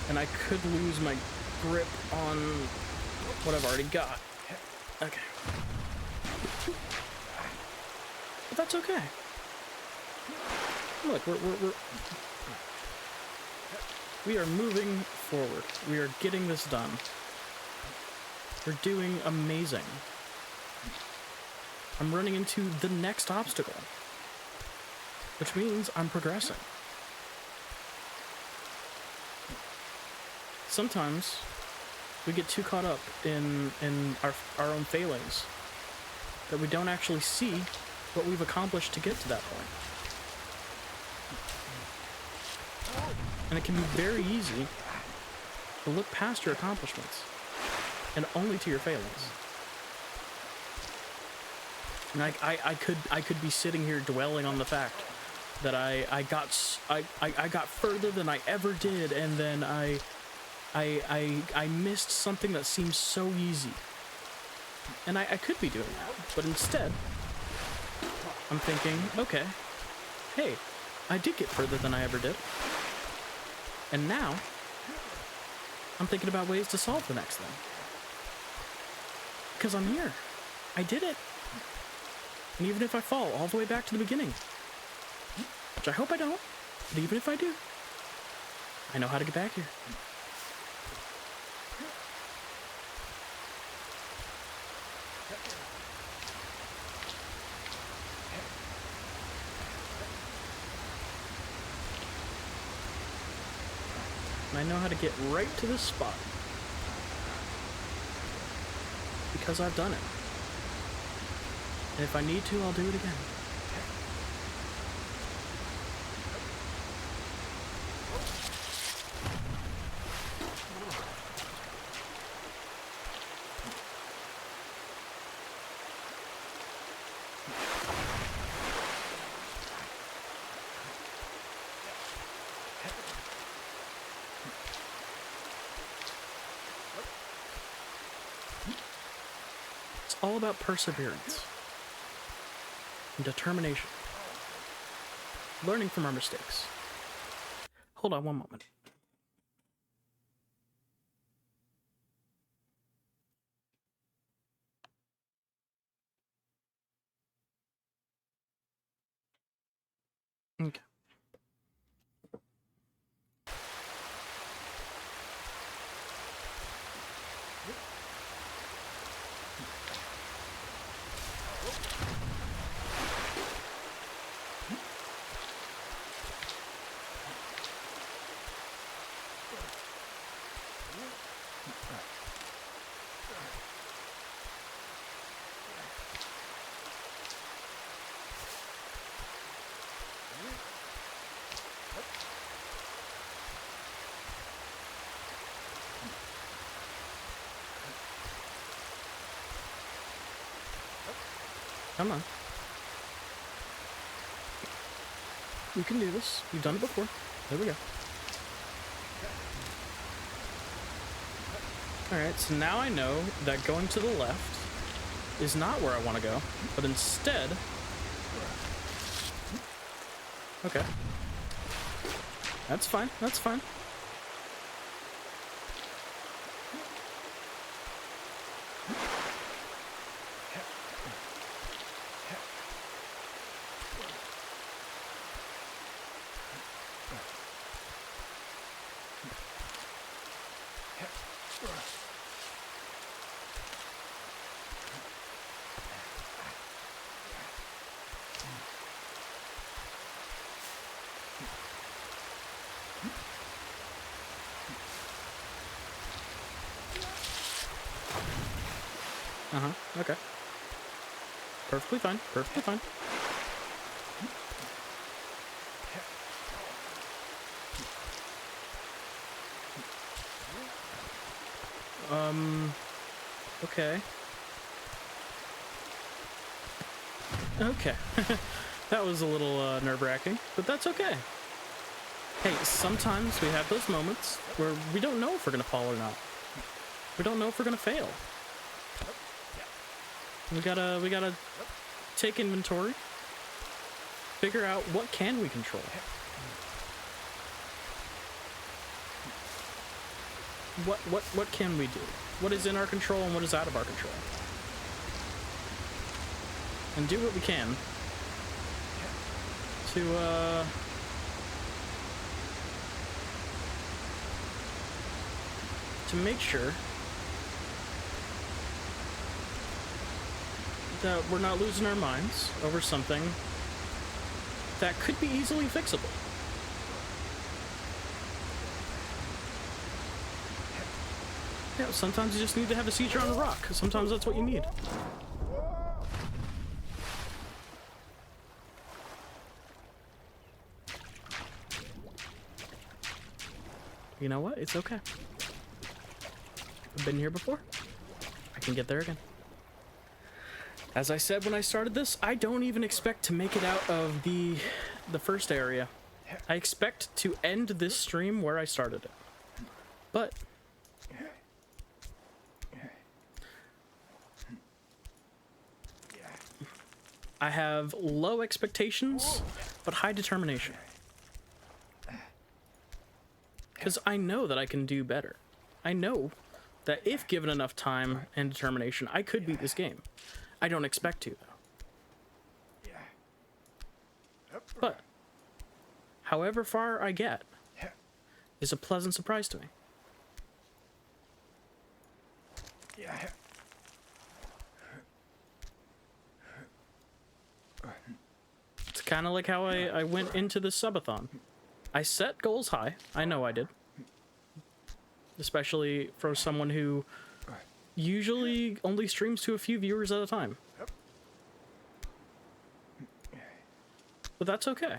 and I could lose my grip on what I've already got. Okay. But that's okay. Look, we are moving forward. We are getting this done. We're doing amazing. I'm running into the next obstacle, which means I'm progressing. Sometimes we get too caught up in our own failings that we don't actually see what we've accomplished to get to that point. And it can be very easy to look past your accomplishments and only to your failings. And I could be sitting here dwelling on the fact that I got further than I ever did, and then I missed something that seems so easy. And I could be doing that, but instead, I'm thinking, okay, hey, I did get further than I ever did. And now, I'm thinking about ways to solve the next thing. Because I'm here. I did it. And even if I fall all the way back to the beginning, which I hope I don't, but even if I do, I know how to get back here. And I know how to get right to this spot. Because I've done it. And if I need to, I'll do it again. It's all about perseverance and determination. Learning from our mistakes. Hold on one moment. Okay. Come on. We can do this. We've done it before. There we go. Alright, so now I know that going to the left is not where I want to go, but instead... Okay. That's fine, that's fine. Okay. Perfectly fine, perfectly fine. Okay. Okay. That was a little nerve-wracking, but that's okay. Hey, sometimes we have those moments where we don't know if we're gonna fall or not. We don't know if we're gonna fail. We gotta take inventory, figure out what can we control. What can we do? What is in our control and what is out of our control? And do what we can to make sure that we're not losing our minds over something that could be easily fixable. Yeah, sometimes you just need to have a seizure on a rock. Sometimes that's what you need. You know what? It's okay. I've been here before. I can get there again. As I said when I started this, I don't even expect to make it out of the first area. I expect to end this stream where I started it. But I have low expectations, but high determination. Because I know that I can do better. I know that if given enough time and determination, I could beat this game. I don't expect to, though. But however far I get is a pleasant surprise to me. It's kind of like how I went into the Subathon. I set goals high. I know I did. Especially for someone who usually only streams to a few viewers at a time. But that's okay.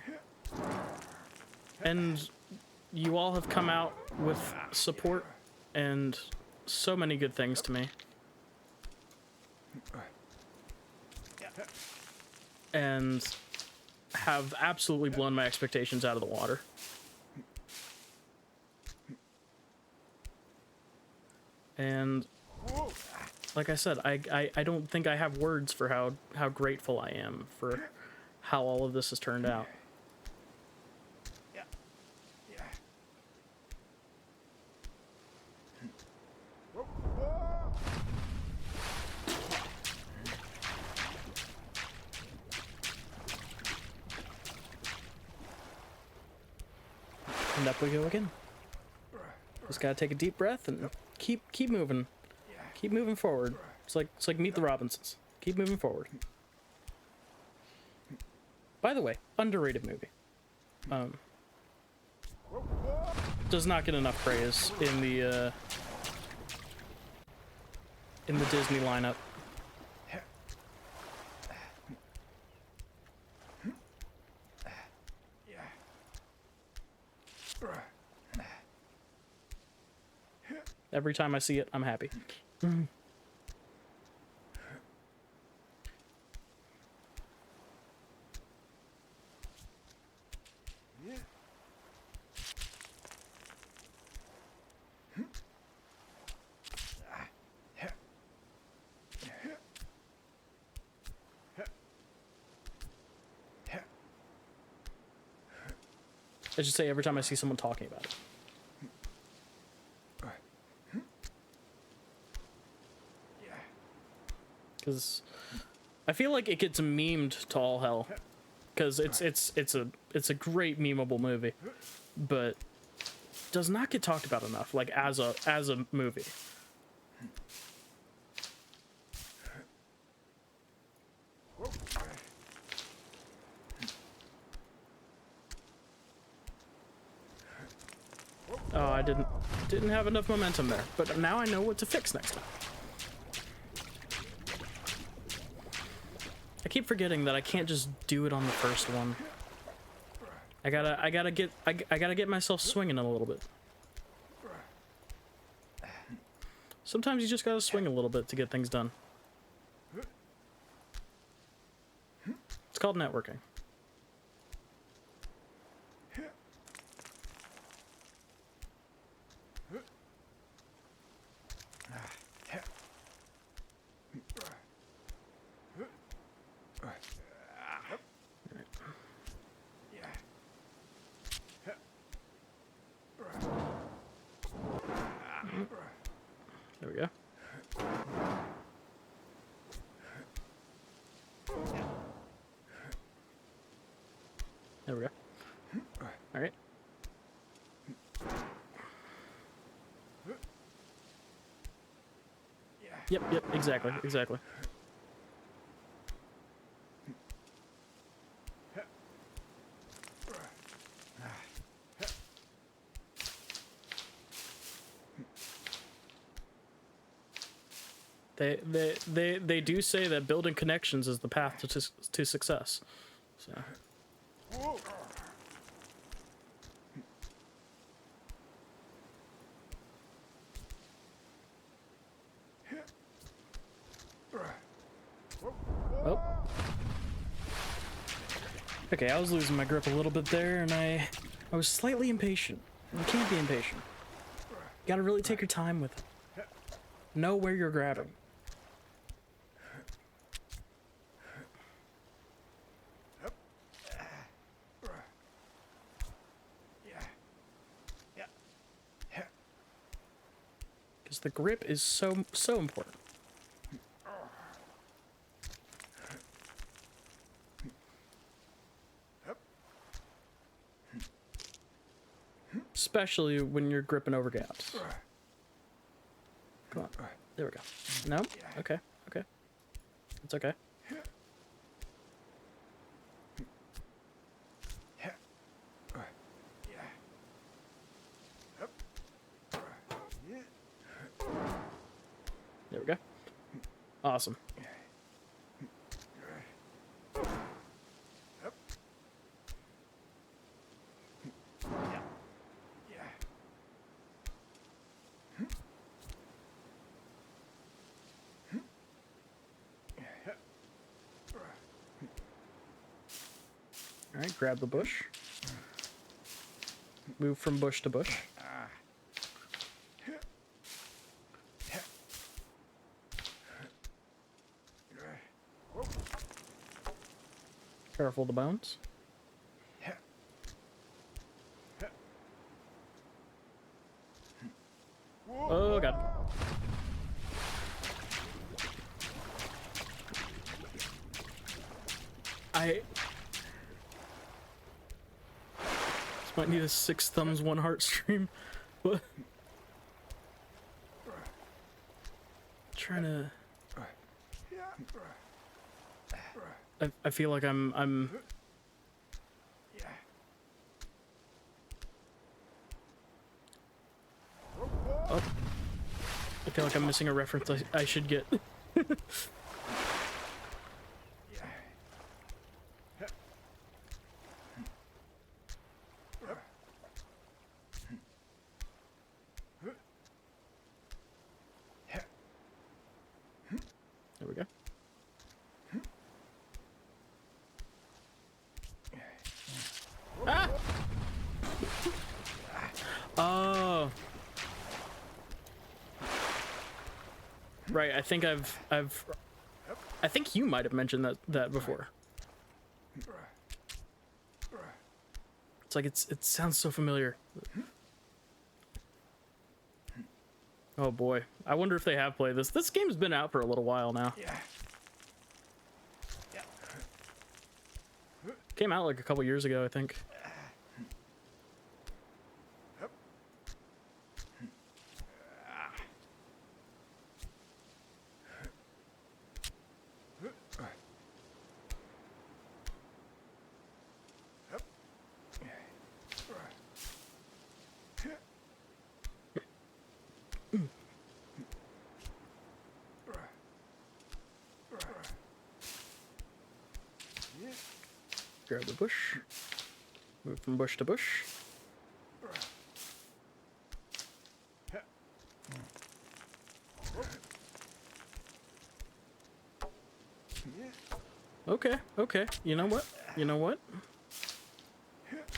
And you all have come out with support and so many good things to me. And have absolutely blown my expectations out of the water. And like I said, I don't think I have words for how grateful I am for how all of this has turned out. And up we go again. Just gotta take a deep breath and keep moving. Keep moving forward. It's like Meet the Robinsons. Keep moving forward. By the way, underrated movie. Does not get enough praise in the Disney lineup. Every time I see it, I'm happy. I should say every time I see someone talking about it. Because I feel like it gets memed to all hell. Because it's a great memeable movie, but does not get talked about enough. Like as a movie. Oh, I didn't have enough momentum there, but now I know what to fix next time. I keep forgetting that I can't just do it on the first one. I gotta get myself swinging a little bit. Sometimes you just gotta swing a little bit to get things done. It's called networking. There we go. There we go. All right. Yep, exactly. They do say that building connections is the path to success. So. Oh. Okay, I was losing my grip a little bit there, and I was slightly impatient. You can't be impatient. You gotta really take your time with it. Know where you're grabbing. Because the grip is so important. Especially when you're gripping over gaps. Come on. There we go. No? Okay. It's okay. There we go. Awesome. All right, grab the bush. Move from bush to bush. Careful of the bones. Oh god. This might need a 6 thumbs 1 heart stream. What? Trying to. I feel like I'm. Oh. I feel like I'm missing a reference I should get. There we go. Ah! Oh. Right, I think I think you might have mentioned that before. It's like it sounds so familiar. Oh boy, I wonder if they have played this. This game's been out for a little while now. Yeah. Came out like a couple years ago, I think. Grab the bush. Move from bush to bush. Okay, okay. You know what? You know what?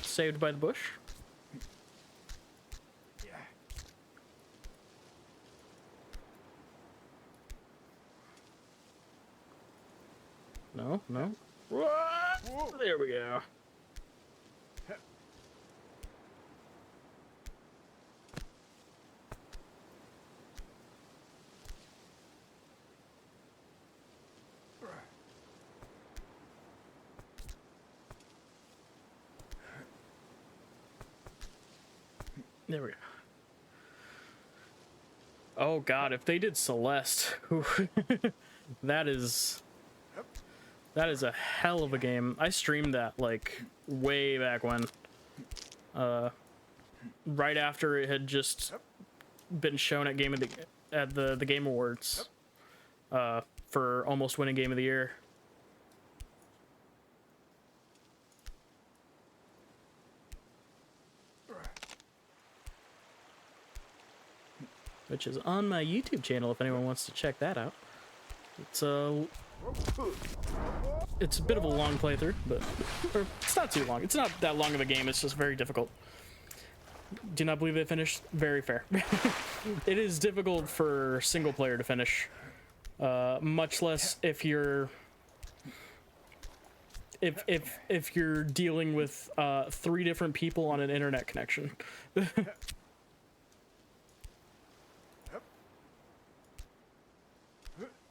Saved by the bush. No, no. There we go. There we go. Oh god, if they did Celeste, that is a hell of a game. I streamed that like way back when, right after it had just been shown at the Game Awards, for almost winning Game of the Year. Which is on my YouTube channel if anyone wants to check that out. It's a bit of a long playthrough, but it's not too long. It's not that long of a game, it's just very difficult. Do not believe they finished? Very fair. It is difficult for single player to finish. Much less if you're if you're dealing with 3 different people on an internet connection.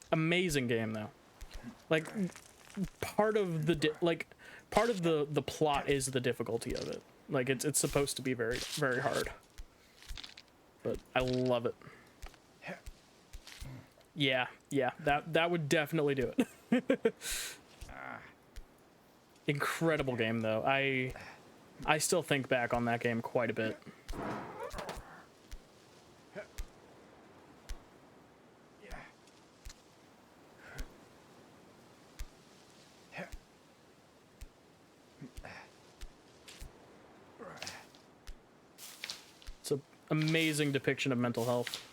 Amazing game though. Like part of the plot is the difficulty of it. Like it's supposed to be very very hard. But I love it. Yeah, that would definitely do it. Incredible game though. I still think back on that game quite a bit. It's an amazing depiction of mental health.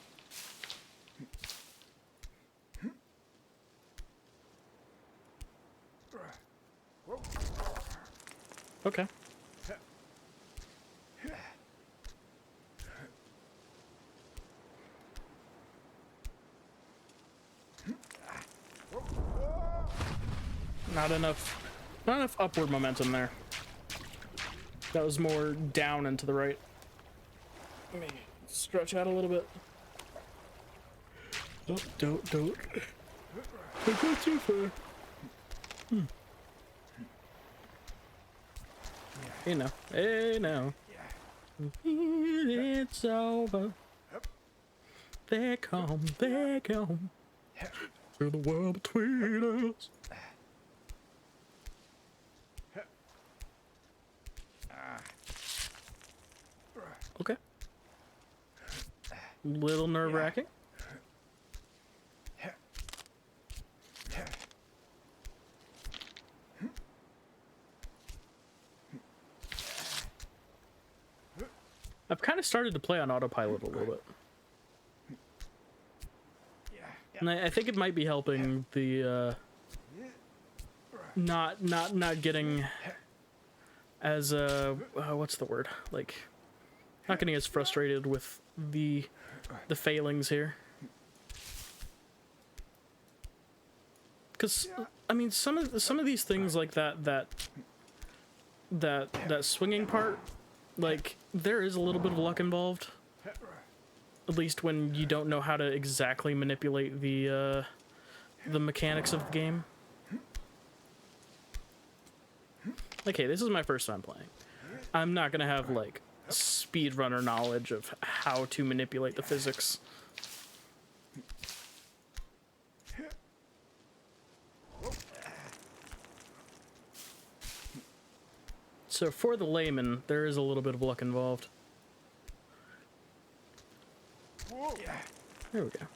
Okay. Not enough upward momentum there. That was more down and to the right. Let me stretch out a little bit. Oh, don't go too far. Hey now, hey now. It's over. They come through the world between us. Okay. Little nerve-wracking. I've kind of started to play on autopilot a little bit. And I think it might be helping the not getting as what's the word? Like not getting as frustrated with the failings here. Cuz I mean some of these things like that that swinging part, like, there is a little bit of luck involved. At least when you don't know how to exactly manipulate the mechanics of the game. Okay, this is my first time playing. I'm not gonna have, like, speedrunner knowledge of how to manipulate the physics. So for the layman, there is a little bit of luck involved. There we go.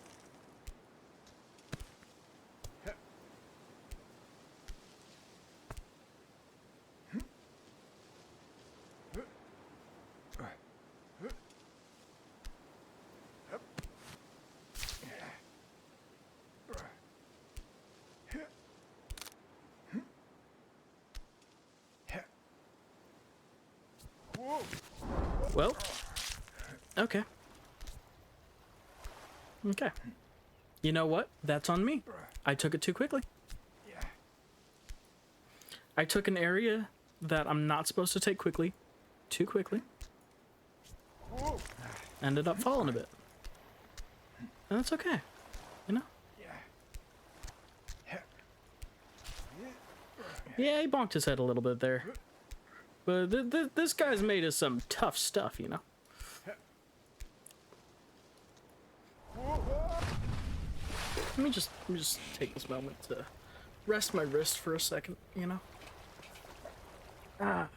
Well, okay. Okay. You know what? That's on me. I took it too quickly. I took an area that I'm not supposed to take quickly, too quickly. Ended up falling a bit. And that's okay. You know? Yeah, he bonked his head a little bit there. But this guy's made us some tough stuff, you know? Let me just take this moment to rest my wrist for a second, you know? Ah.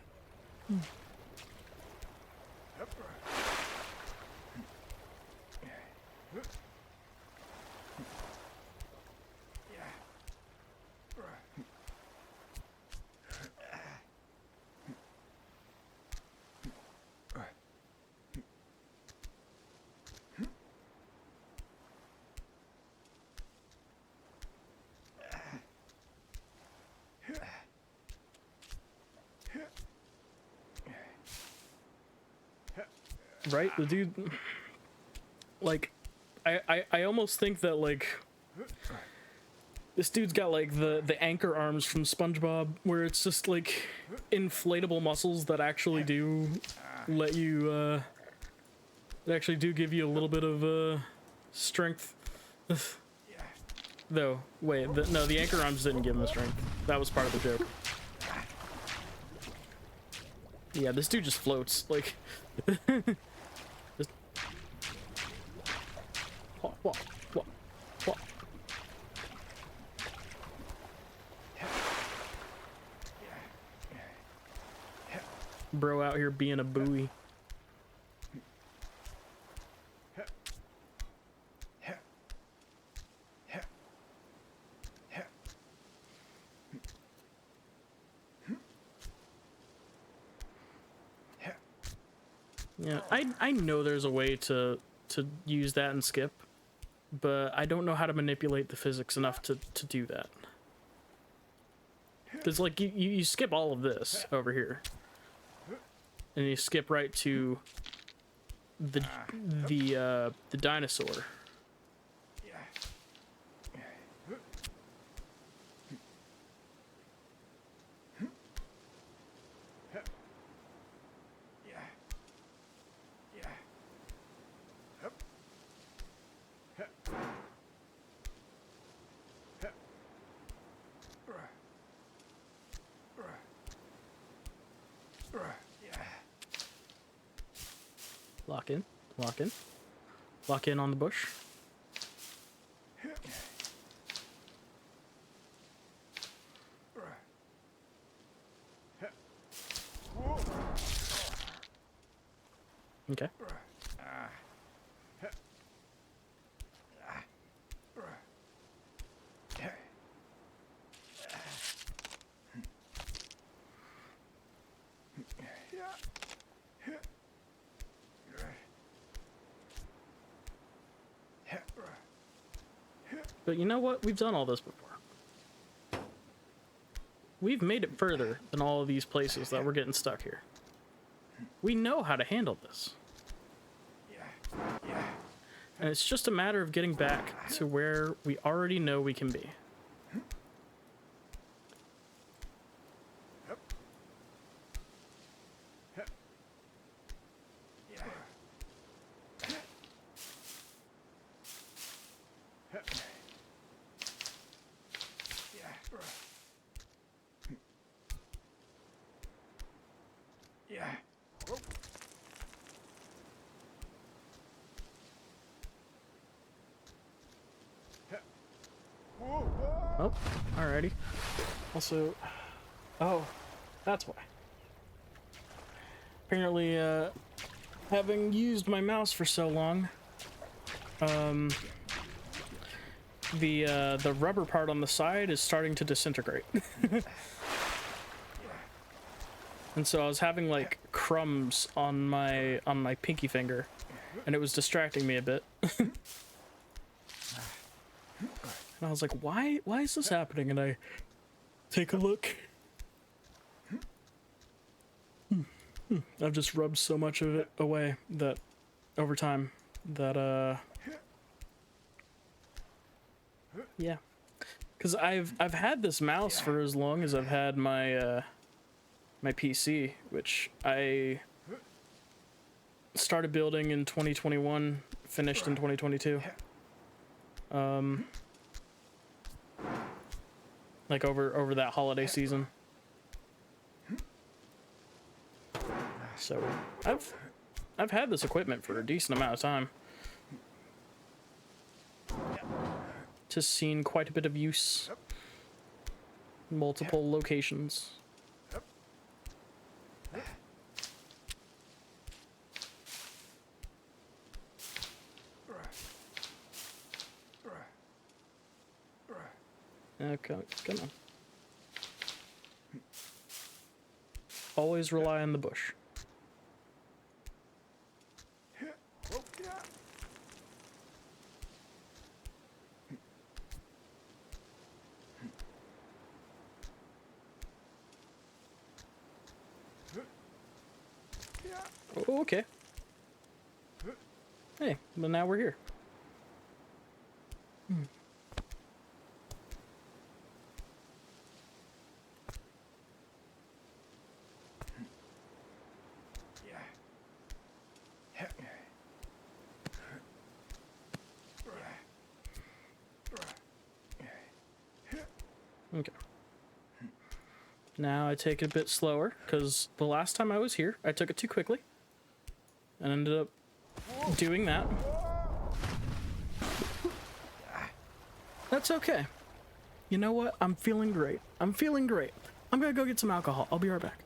Right? The dude, like, I almost think that, like, this dude's got, like, the anchor arms from SpongeBob, where it's just, like, inflatable muscles that actually do let you, that actually do give you a little bit of, strength. Though, wait, no, the anchor arms didn't give him the strength. That was part of the joke. Yeah, this dude just floats, like... What? Bro out here being a buoy. Yeah, I know there's a way to use that and skip, but I don't know how to manipulate the physics enough to do that. Because, like, you skip all of this over here, and you skip right to the dinosaur. Lock in, lock in, lock in on the bush. Okay. But you know what? We've done all this before. We've made it further than all of these places that we're getting stuck here. We know how to handle this. And it's just a matter of getting back to where we already know we can be. Oh, alrighty. Also, oh, that's why. Apparently, having used my mouse for so long, the rubber part on the side is starting to disintegrate. And so I was having like crumbs on my pinky finger, and it was distracting me a bit. And I was like, why is this happening? And I take a look. I've just rubbed so much of it away that over time that yeah, because I've had this mouse for as long as I've had my my PC, which I started building in 2021, finished in 2022. Like over that holiday season. So I've had this equipment for a decent amount of time. Just seen quite a bit of use. Multiple locations. Okay, come on. Always rely on the bush. Oh, okay. Hey, but now we're here. Okay. Now I take it a bit slower, because the last time I was here, I took it too quickly. And ended up doing that. That's okay. You know what? I'm feeling great. I'm feeling great. I'm gonna go get some alcohol. I'll be right back.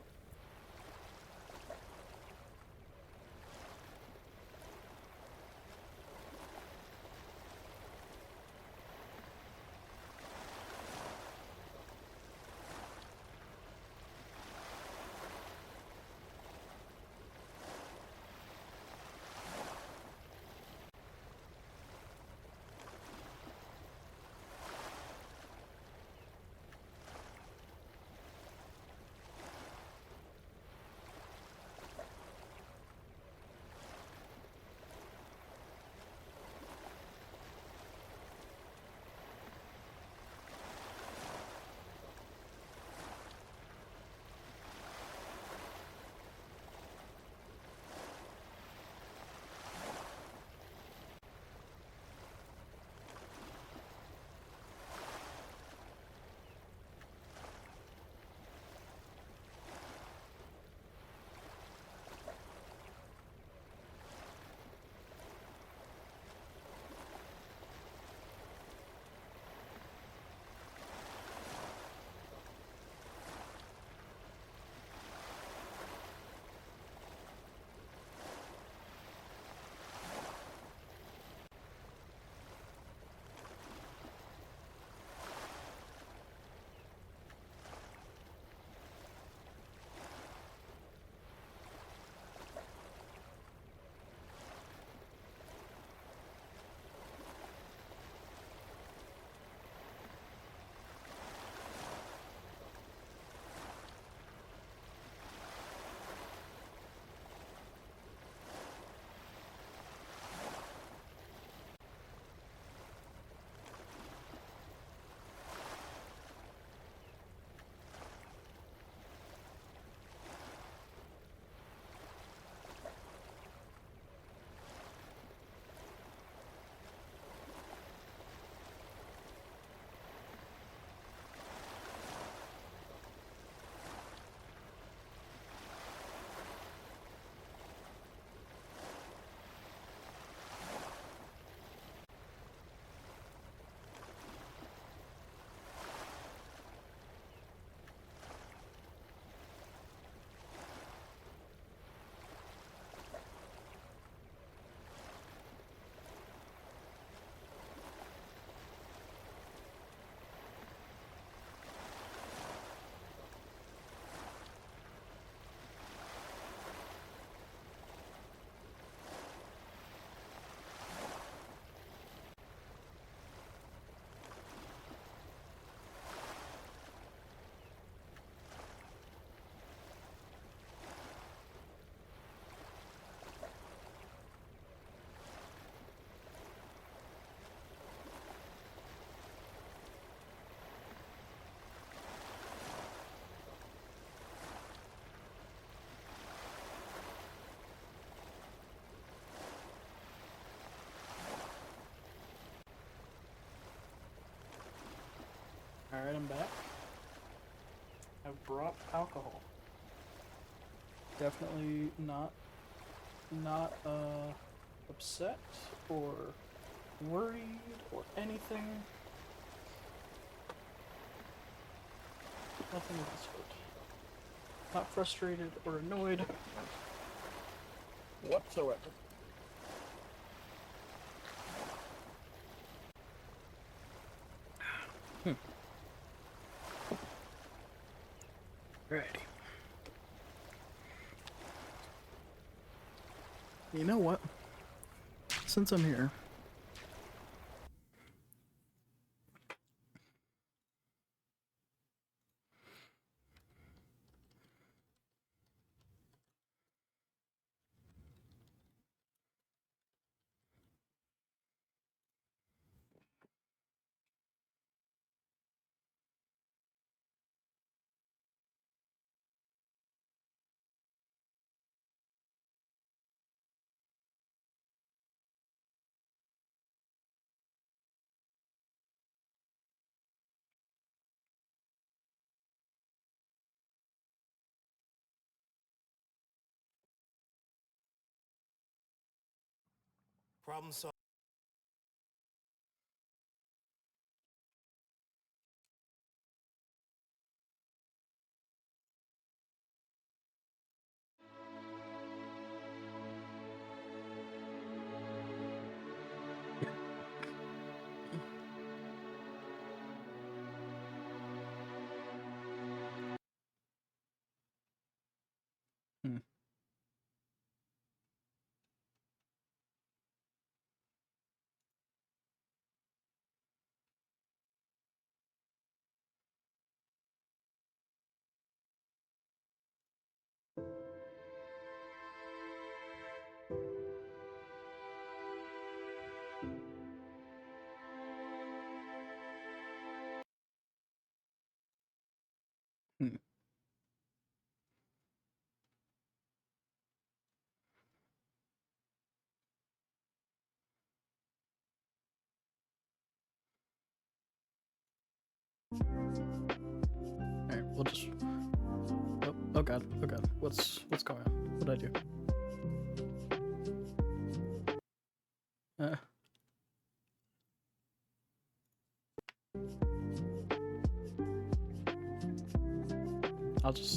Alright, I'm back. I've brought alcohol. Definitely not upset or worried or anything. Nothing of the sort. Not frustrated or annoyed whatsoever. Alrighty. You know what? Since I'm here, Problem solved. alright, we'll just. Oh god, oh god. What's going on? What'd I do?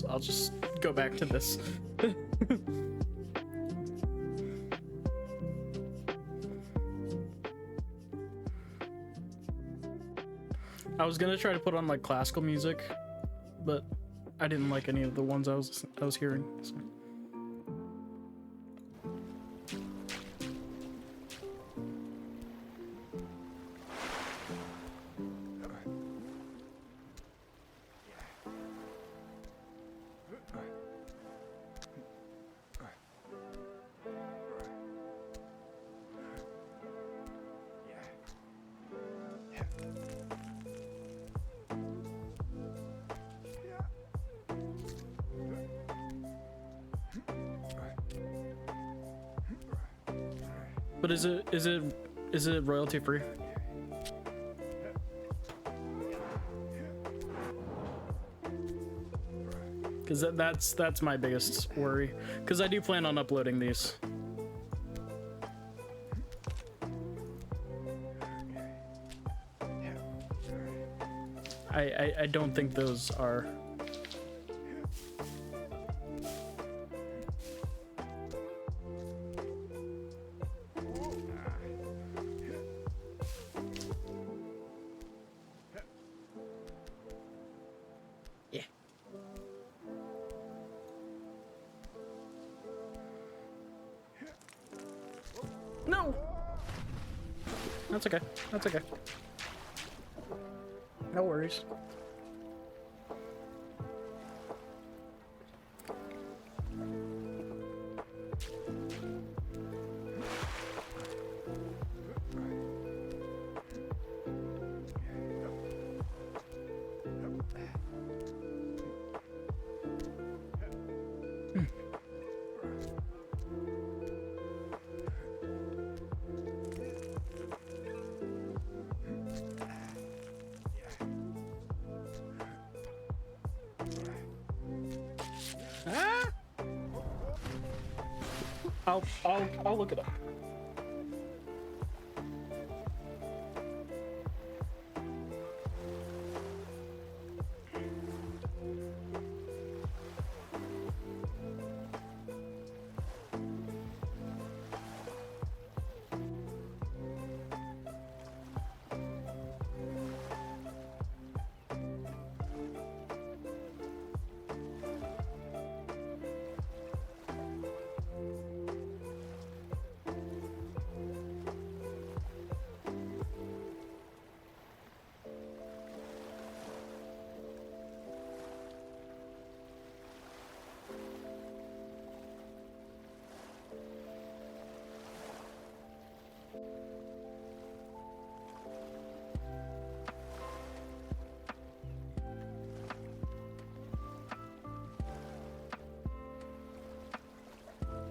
I'll just go back to this. I was gonna try to put on like classical music, but I didn't like any of the ones I was hearing. So. But is it royalty free? Because that's my biggest worry. Because I do plan on uploading these. I don't think those are. Yeah. No. That's okay. That's okay. No worries. I'll look it up.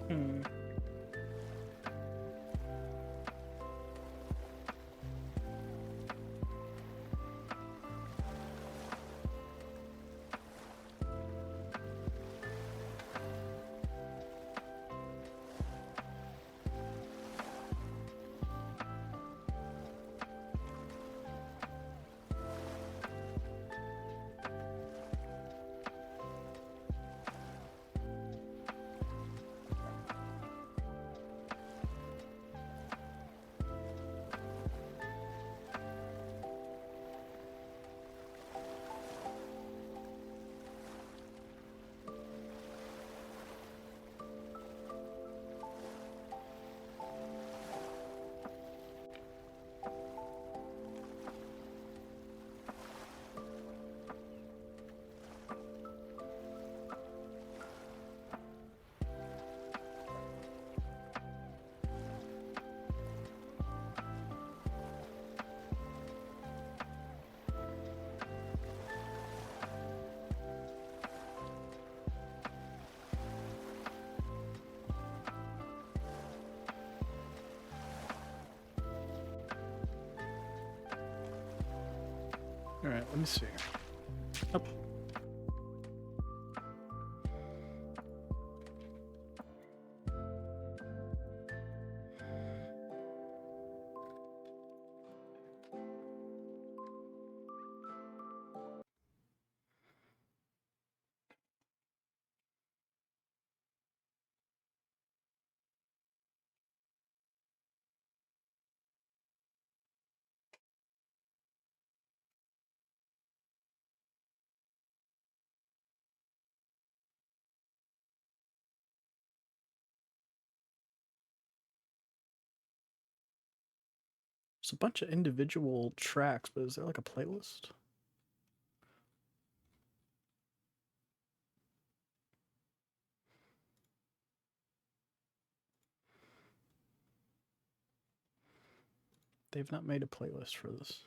Hmm. All right, let me see. Oh. There's a bunch of individual tracks, but is there like a playlist? They've not made a playlist for this.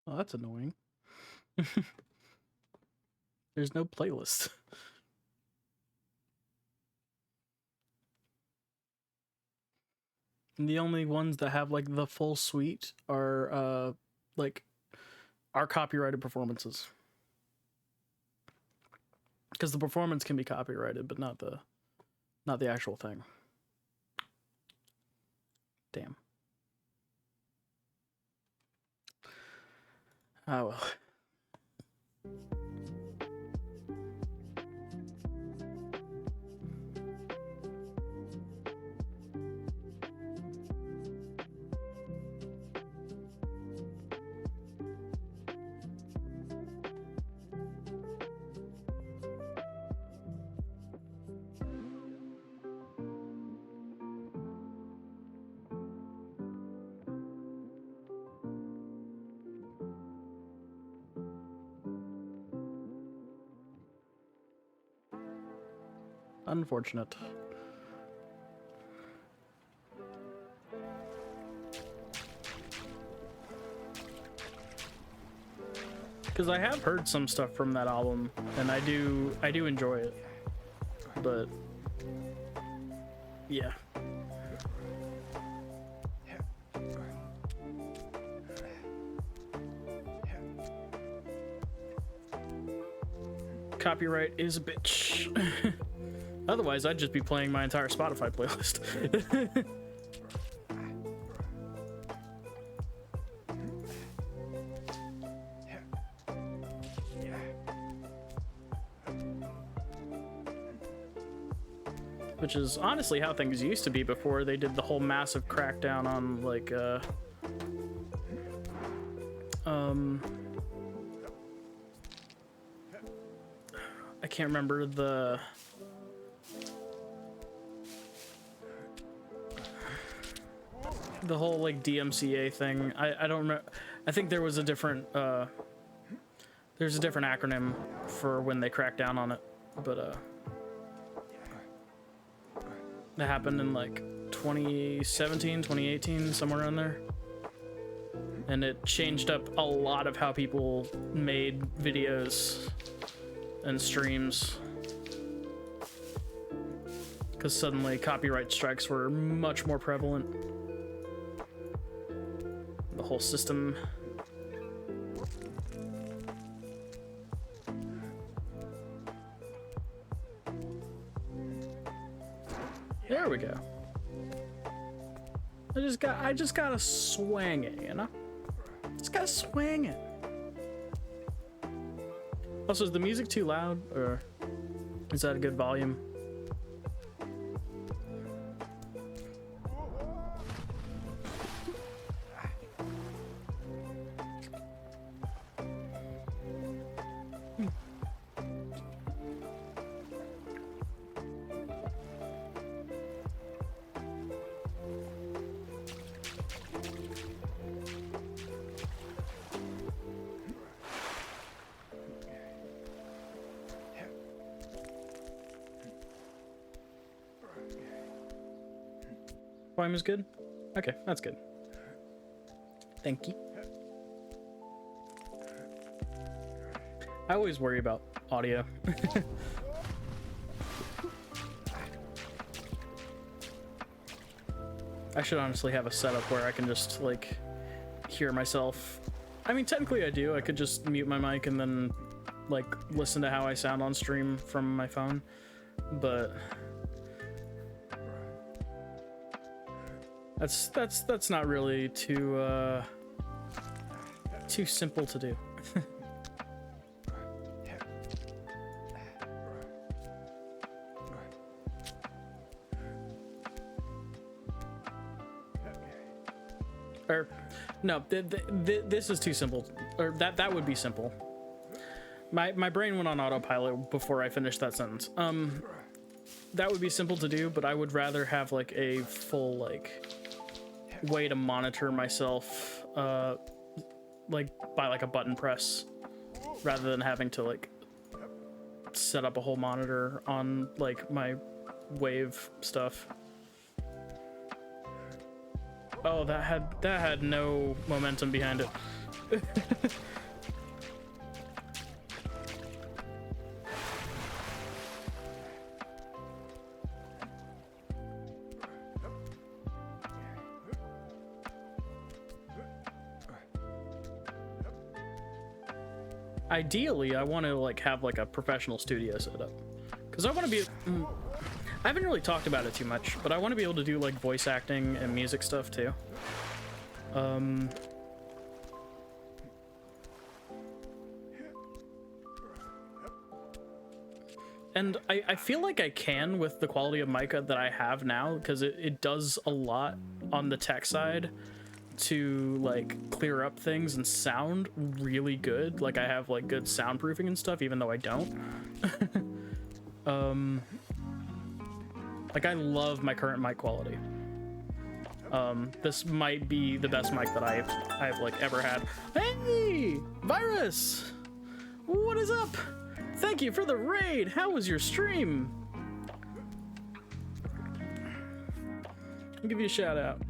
Oh, that's annoying. There's no playlist. And the only ones that have like the full suite are like our copyrighted performances. Because the performance can be copyrighted, but not the actual thing. Damn. Oh well. Unfortunate. Because I have heard some stuff from that album, and I do enjoy it, but yeah. Copyright is a bitch. Otherwise, I'd just be playing my entire Spotify playlist. Which is honestly how things used to be before they did the whole massive crackdown on, like, I can't remember the whole, like, DMCA thing. I don't remember. I think there was a different, there's a different acronym for when they cracked down on it, but, that happened in, like, 2017, 2018, somewhere around there. And it changed up a lot of how people made videos and streams. Because suddenly copyright strikes were much more prevalent. The whole system. There we go. I just gotta swing it, you know? Just gotta swing it. Also, is the music too loud, or is that a good volume? Volume is good? Okay, that's good. Thank you. I always worry about audio. I should honestly have a setup where I can just, like, hear myself. I mean, technically I do. I could just mute my mic and then, like, listen to how I sound on stream from my phone. But that's not really too simple to do. Or no, this is too simple. Or that would be simple. My brain went on autopilot before I finished that sentence. That would be simple to do, but I would rather have, like, a full, like, way to monitor myself, like, by, like, a button press, rather than having to, like, set up a whole monitor on, like, my wave stuff. Oh, that had no momentum behind it. Ideally, I want to, like, have, like, a professional studio set up, because I want to be. I haven't really talked about it too much, but I want to be able to do, like, voice acting and music stuff too. And I feel like I can with the quality of mic that I have now, because it does a lot on the tech side to, like, clear up things and sound really good. Like, I have, like, good soundproofing and stuff, even though I don't. Like, I love my current mic quality. This might be the best mic that I've like, ever had. Hey, Virus! What is up? Thank you for the raid. How was your stream? give you a shout out.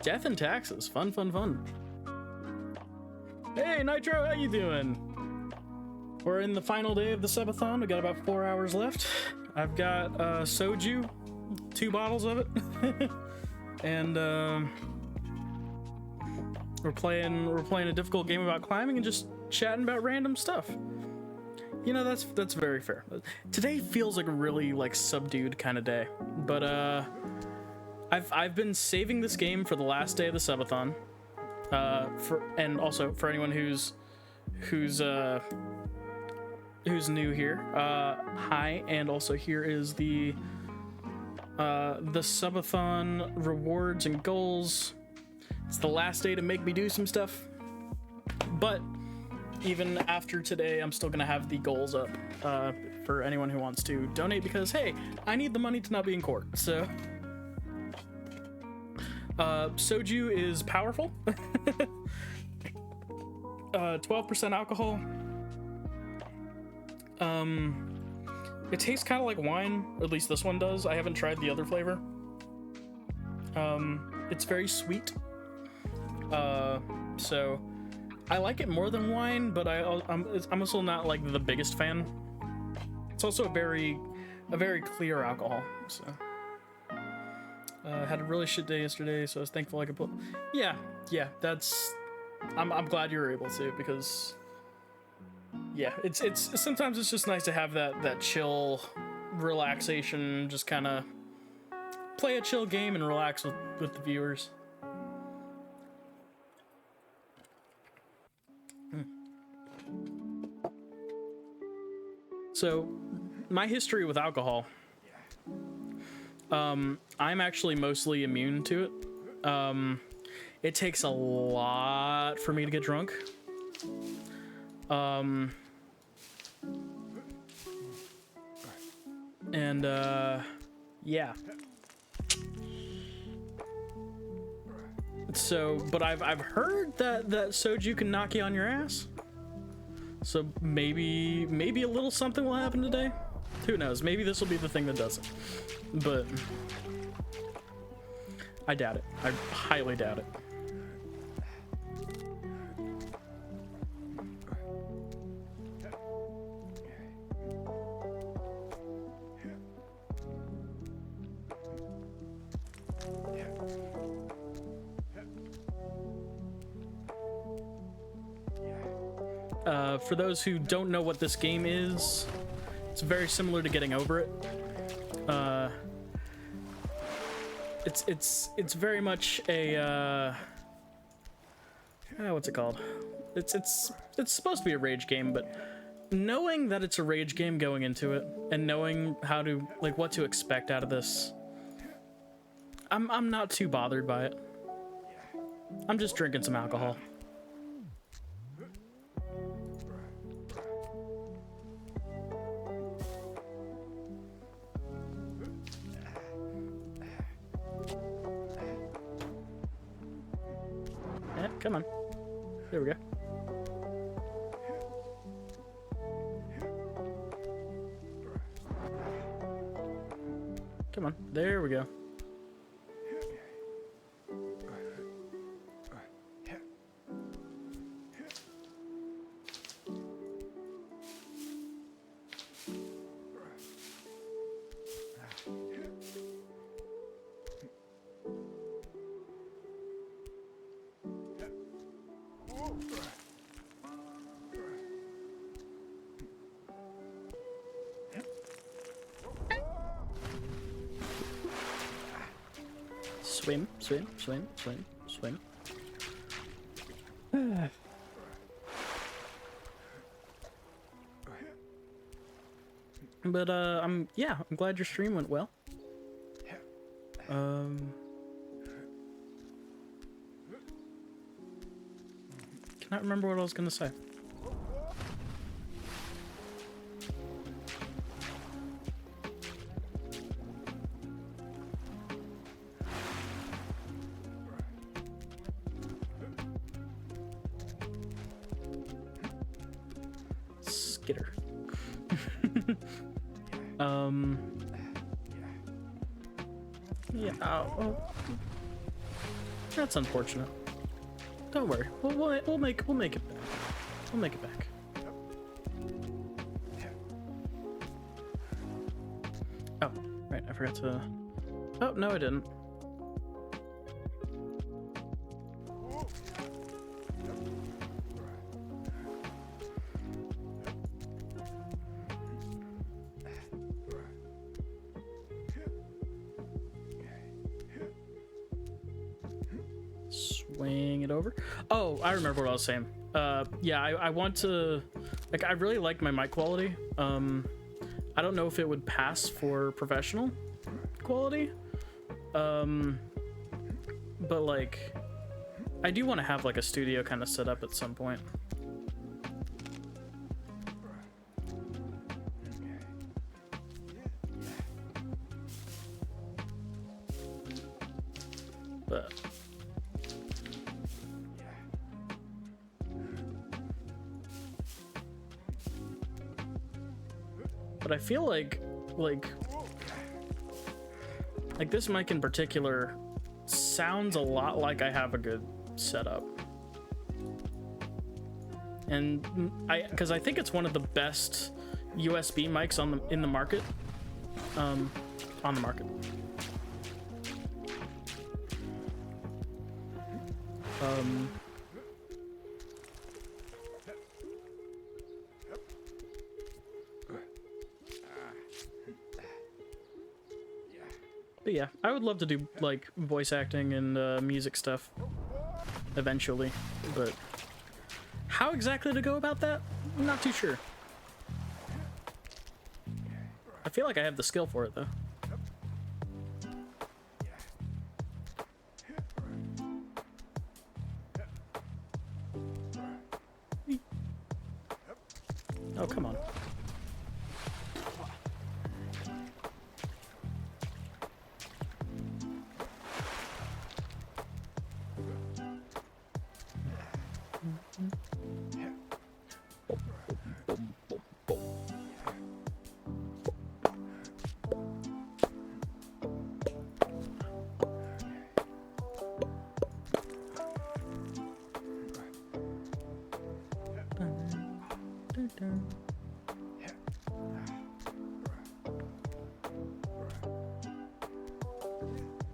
Death and taxes. Fun, fun, fun. Hey, Nitro, how you doing? We're in the final day of the Subathon. We got about 4 hours left. I've got soju, 2 bottles of it. And we're playing a difficult game about climbing and just chatting about random stuff. You know, that's very fair. Today feels like a really subdued kind of day, but I've been saving this game for the last day of the Subathon. And also for anyone who's new here, hi, and also here is the Subathon rewards and goals. It's the last day to make me do some stuff, but even after today, I'm still gonna have the goals up for anyone who wants to donate, because hey, I need the money to not be in court. So soju is powerful. 12% alcohol. It tastes kind of like wine, or at least this one does. I haven't tried the other flavor. It's very sweet. So I like it more than wine, but I'm also not the biggest fan. It's also a very clear alcohol. So had a really shit day yesterday, so I was thankful I could put. Yeah. That's. I'm glad you were able to, because. Yeah, it's sometimes it's just nice to have that chill relaxation, just kind of play a chill game and relax with the viewers. So, my history with alcohol, I'm actually mostly immune to it. It takes a lot for me to get drunk. Yeah. So, but I've heard that soju can knock you on your ass. So maybe a little something will happen today. Who knows? Maybe this will be the thing that does it. But I doubt it. I highly doubt it. For those who don't know what this game is, it's very similar to Getting Over It. It's very much a what's it called? It's supposed to be a rage game, but knowing that it's a rage game going into it and knowing how to what to expect out of this, I'm not too bothered by it. I'm just drinking some alcohol. Come on. There we go. Come on. There we go. Swim, swim, swim, swim, swim. But I'm glad your stream went well. Cannot remember what I was gonna say. Skitter. Yeah. Oh, that's unfortunate. Don't worry. We'll make it back. We'll make it back. Oh, right. I forgot to. Oh no, I didn't. Swing it over. Oh, I remember what I was saying. Yeah, I want to, like, I really like my mic quality. I don't know if it would pass for professional quality. But like, I do want to have like a studio kind of set up at some point. But I feel like this mic in particular sounds a lot like I have a good setup. And because I think it's one of the best USB mics in the market. On the market. But yeah, I would love to do like voice acting and music stuff eventually, but how exactly to go about that? I'm not too sure. I feel like I have the skill for it though. Oh, come on.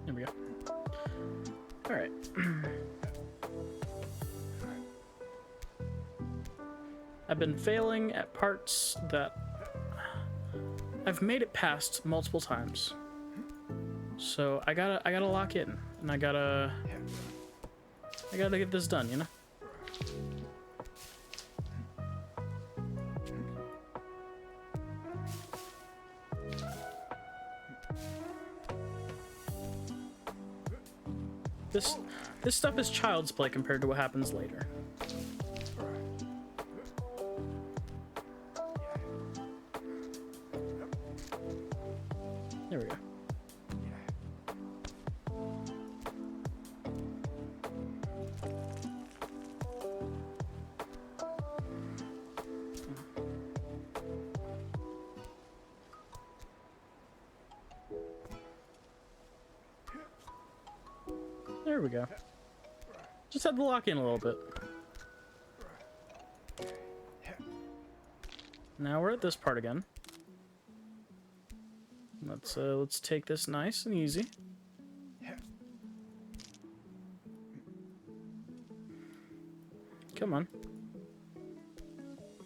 There we go. All right. I've been failing at parts that I've made it past multiple times. So I gotta lock in, and I gotta get this done, you know? This stuff is child's play compared to what happens later. There we go. There we go. Just had to lock in a little bit. Now we're at this part again. Let's take this nice and easy. Come on.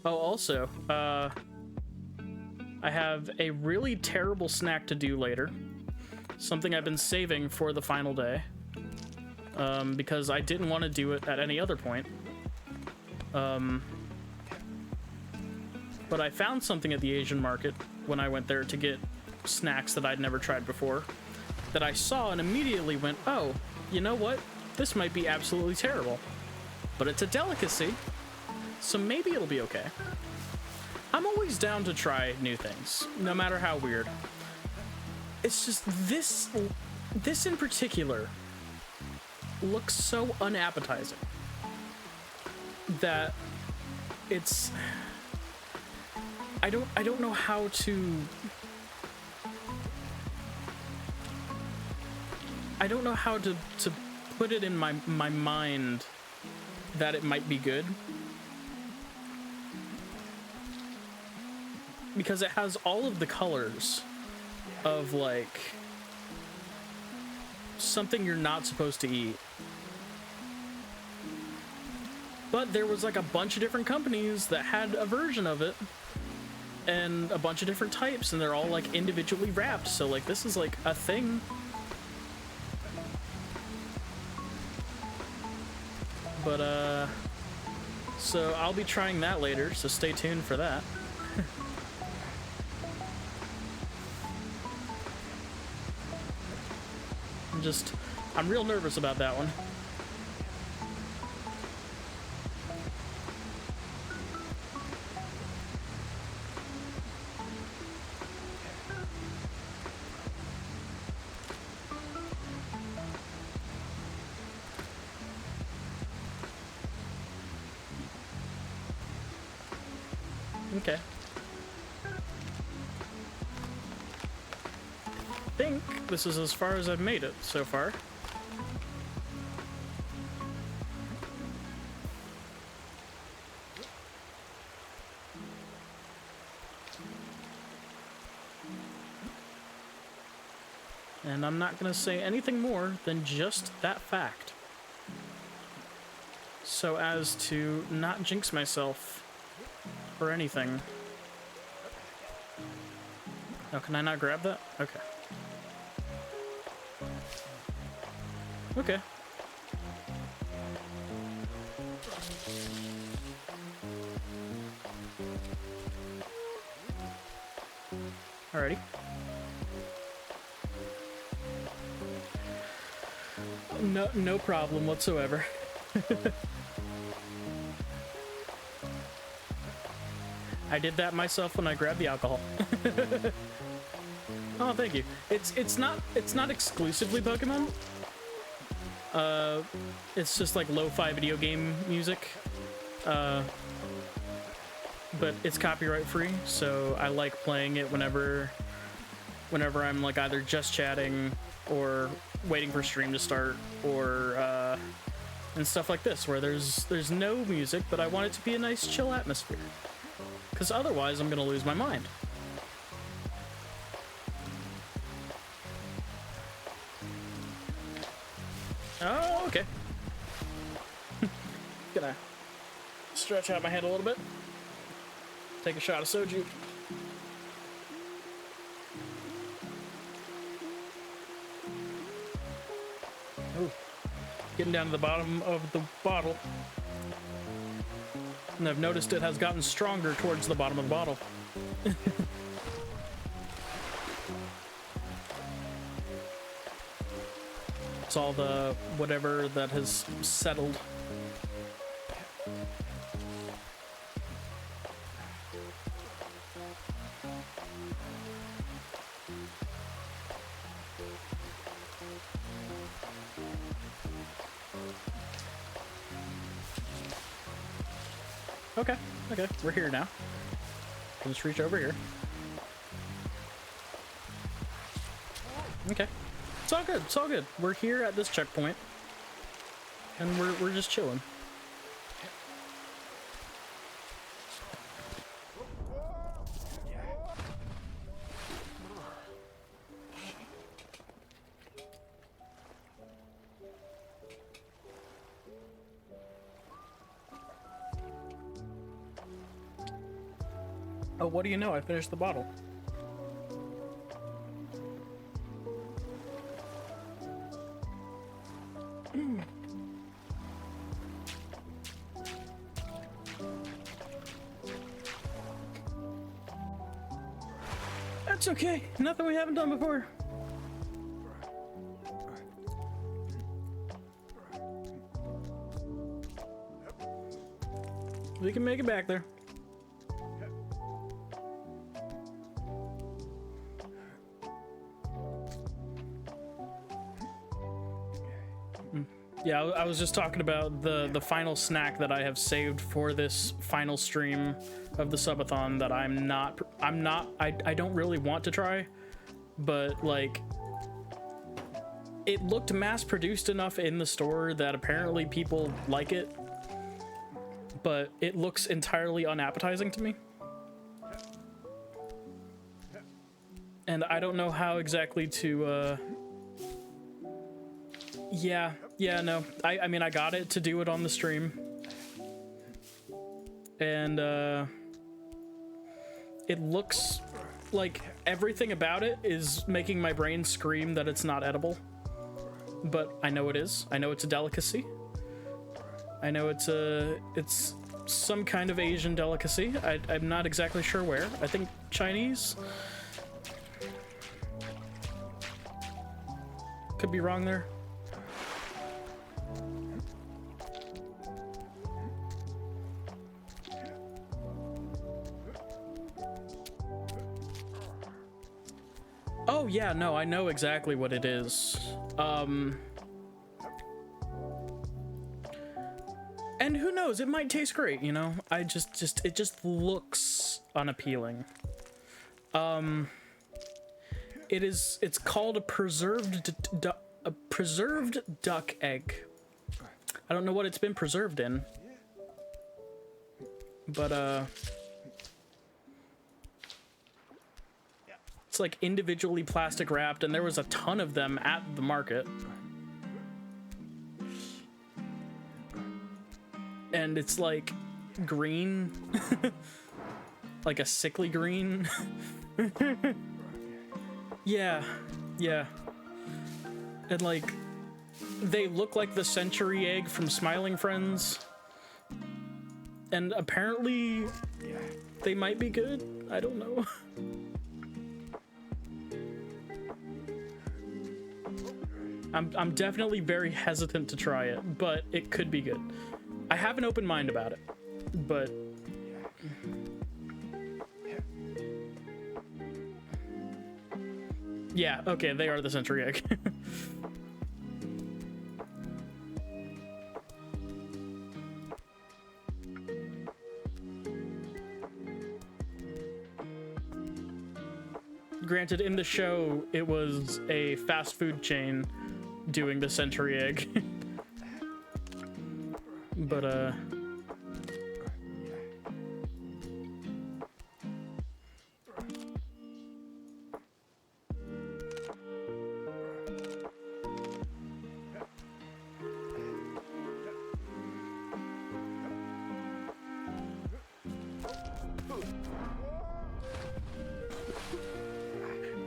Oh, also, I have a really terrible snack to do later. Something I've been saving for the final day. Because I didn't want to do it at any other point. But I found something at the Asian market when I went there to get snacks that I'd never tried before, that I saw and immediately went, oh, you know what? This might be absolutely terrible. But it's a delicacy, so maybe it'll be okay. I'm always down to try new things, no matter how weird. It's just this in particular looks so unappetizing that it's I don't know how to I don't know how to put it in my mind that it might be good. Because it has all of the colors of, like, something you're not supposed to eat. But there was, like, a bunch of different companies that had a version of it. And a bunch of different types, and they're all, like, individually wrapped. So, like, this is, like, a thing. But, so I'll be trying that later, so stay tuned for that. I'm real nervous about that one. Okay. I think this is as far as I've made it so far. And I'm not going to say anything more than just that fact, so as to not jinx myself or anything. Oh, can I not grab that? Okay. Okay. Alrighty. No problem whatsoever. I did that myself when I grabbed the alcohol. Oh, thank you. It's not exclusively Pokemon. It's just like lo-fi video game music. But it's copyright free, so I like playing it whenever I'm like either just chatting or waiting for stream to start, or and stuff like this where there's no music, but I want it to be a nice chill atmosphere, because otherwise I'm gonna lose my mind. Oh, okay. Gonna stretch out my head a little bit. Take a shot of soju. Ooh. Getting down to the bottom of the bottle. And I've noticed it has gotten stronger towards the bottom of the bottle. It's all the whatever that has settled. Okay, we're here now. Let's reach over here. Okay. It's all good, it's all good. We're here at this checkpoint. And we're just chilling. Oh, what do you know? I finished the bottle. That's okay. Nothing we haven't done before. We can make it back there. Yeah, I was just talking about the final snack that I have saved for this final stream of the Subathon that I don't really want to try, but like it looked mass-produced enough in the store that apparently people like it, but it looks entirely unappetizing to me. And I don't know how exactly to, yeah, no. I mean, I got it to do it on the stream. And, it looks like everything about it is making my brain scream that it's not edible. But I know it is. I know it's a delicacy. I know it's some kind of Asian delicacy. I'm not exactly sure where. I think Chinese. Could be wrong there. Oh yeah, no, I know exactly what it is. And who knows, it might taste great, you know? It just looks unappealing. It's called a preserved duck egg. I don't know what it's been preserved in. But it's like individually plastic wrapped, and there was a ton of them at the market. And it's like green, like a sickly green. Yeah. And like, they look like the century egg from Smiling Friends. And apparently they might be good. I don't know. I'm definitely very hesitant to try it, but it could be good. I have an open mind about it, but yeah, okay, they are the century egg. Granted, in the show, it was a fast food chain doing the century egg. But,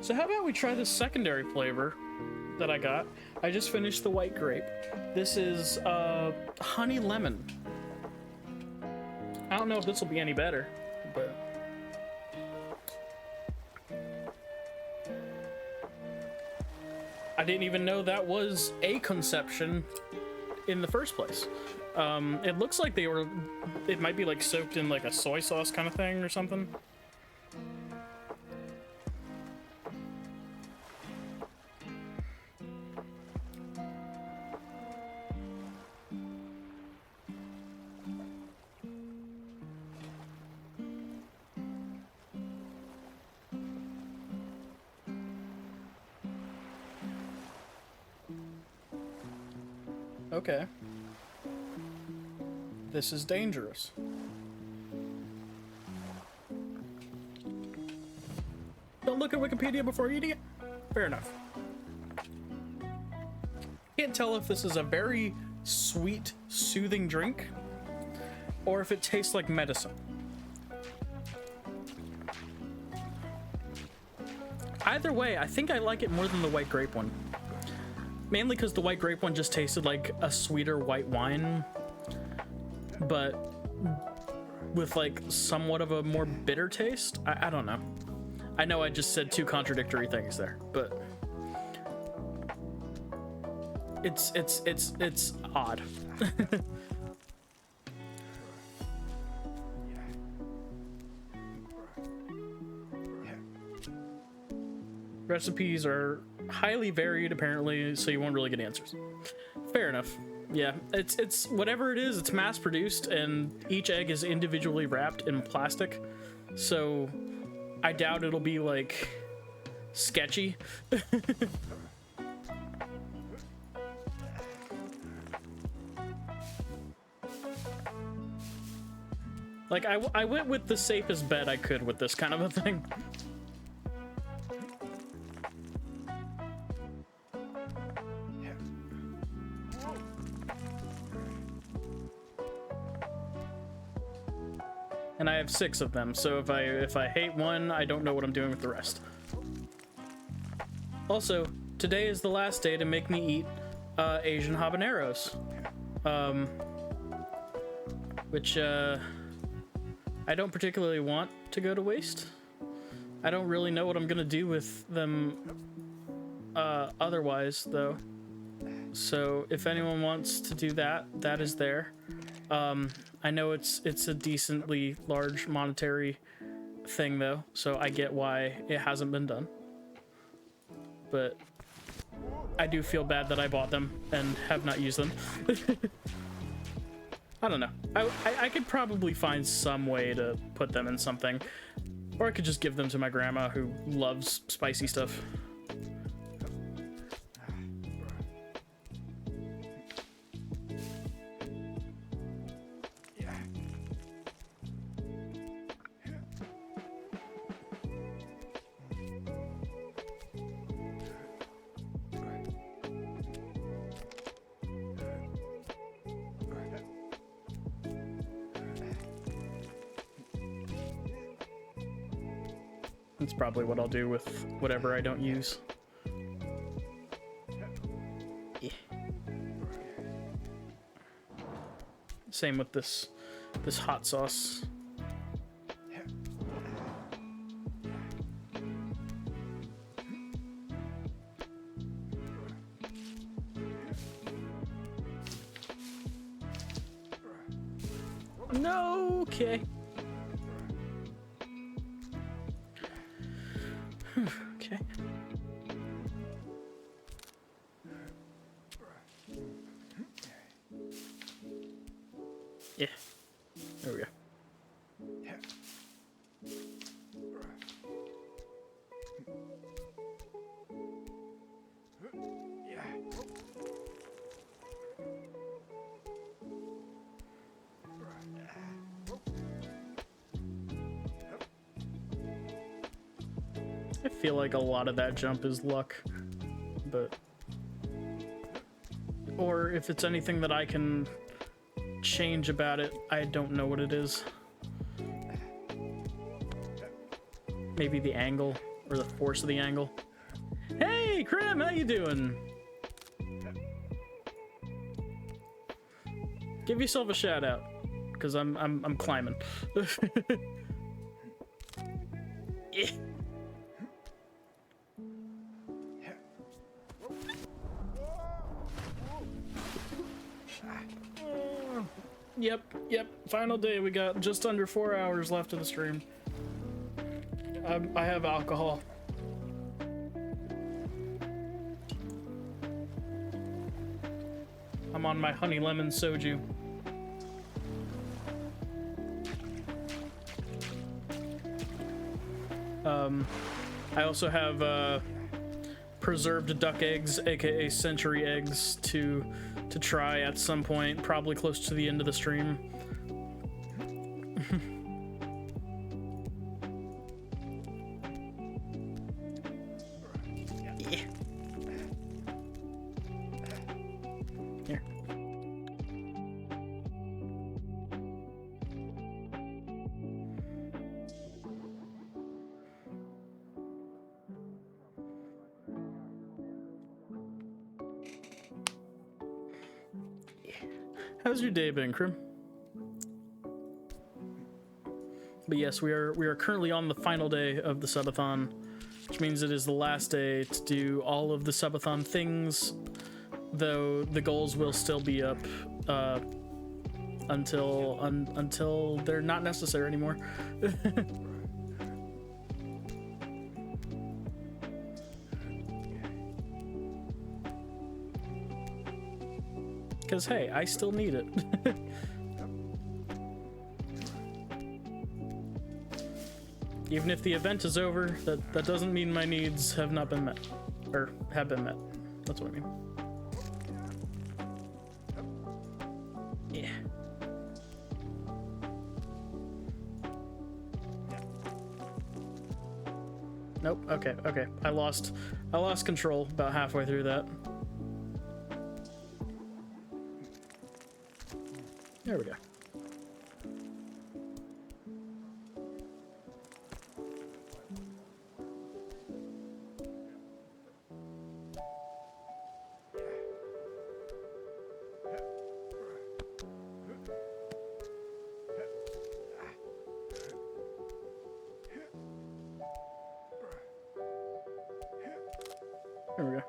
so how about we try this secondary flavor that I got? I just finished the white grape. This is honey lemon. I don't know if this will be any better, but I didn't even know that was a conception in the first place. It looks like it might be like soaked in like a soy sauce kind of thing or something. Okay. This is dangerous. Don't look at Wikipedia before eating it? Fair enough. Can't tell if this is a very sweet, soothing drink, or if it tastes like medicine. Either way, I think I like it more than the white grape one. Mainly because the white grape one just tasted like a sweeter white wine, but with like somewhat of a more bitter taste. I don't know. I know I just said two contradictory things there, but it's odd. Recipes are highly varied, apparently, so you won't really get answers. Fair enough. Yeah, it's whatever it is, it's mass produced, and each egg is individually wrapped in plastic, so I doubt it'll be like sketchy. Like, I went with the safest bet I could with this kind of a thing. And I have 6 of them, so if I hate one, I don't know what I'm doing with the rest. Also, today is the last day to make me eat Asian habaneros. Which I don't particularly want to go to waste. I don't really know what I'm gonna do with them otherwise, though. So if anyone wants to do that, that is there. I know it's a decently large monetary thing, though, so I get why it hasn't been done. But I do feel bad that I bought them and have not used them. I don't know. I could probably find some way to put them in something. Or I could just give them to my grandma, who loves spicy stuff. That's probably what I'll do with whatever I don't use. Yeah. Same with this hot sauce. No, okay. Okay. Yeah. There we go. I feel like a lot of that jump is luck, but... Or if it's anything that I can change about it, I don't know what it is. Maybe the angle, or the force of the angle. Hey, Krim, how you doing? Give yourself a shout out, because I'm climbing. Yeah. Yep, final day. We got just under 4 hours left of the stream. I have alcohol. I'm on my honey lemon soju. I also have preserved duck eggs, aka century eggs, to try at some point, probably close to the end of the stream. Yeah. Here. How's your day been, Krim? But yes, we are currently on the final day of the Subathon, which means it is the last day to do all of the Subathon things, though the goals will still be up until they're not necessary anymore. Because, hey, I still need it. Even if the event is over, that doesn't mean my needs have not been met. Or have been met. That's what I mean. Yeah. Nope. Okay. Okay. I lost control about halfway through that. There we go. There we go.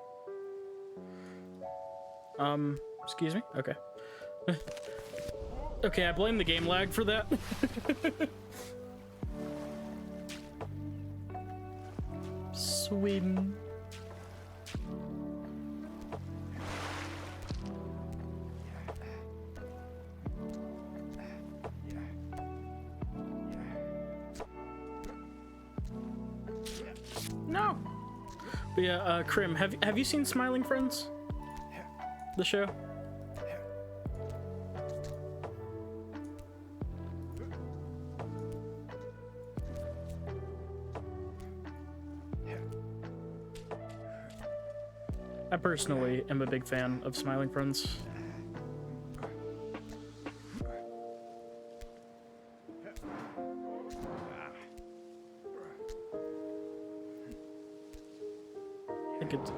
Excuse me? Okay. Okay, I blame the game lag for that. Sweden. No. But yeah, Krim, have you seen Smiling Friends? The show? I personally am a big fan of Smiling Friends.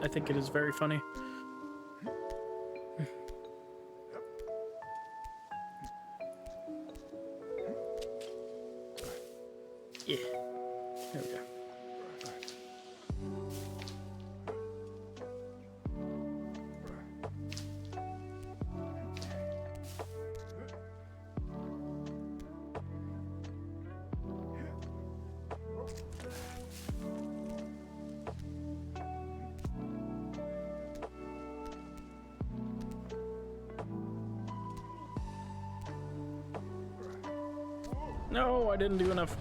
I think it is very funny. Yeah. There we go. No, I didn't do enough.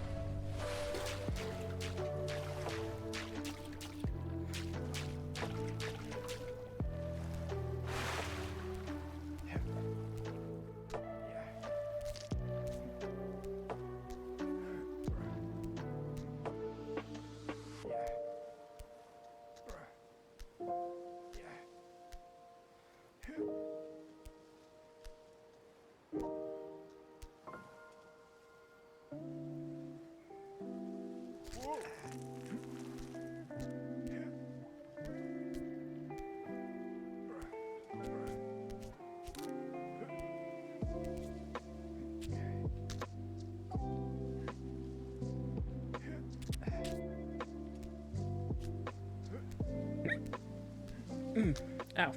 Ow.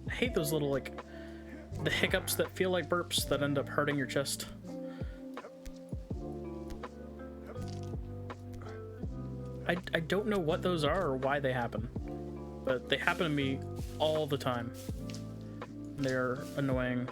I hate those little, like, the hiccups that feel like burps that end up hurting your chest. I don't know what those are or why they happen, but they happen to me all the time. They're annoying.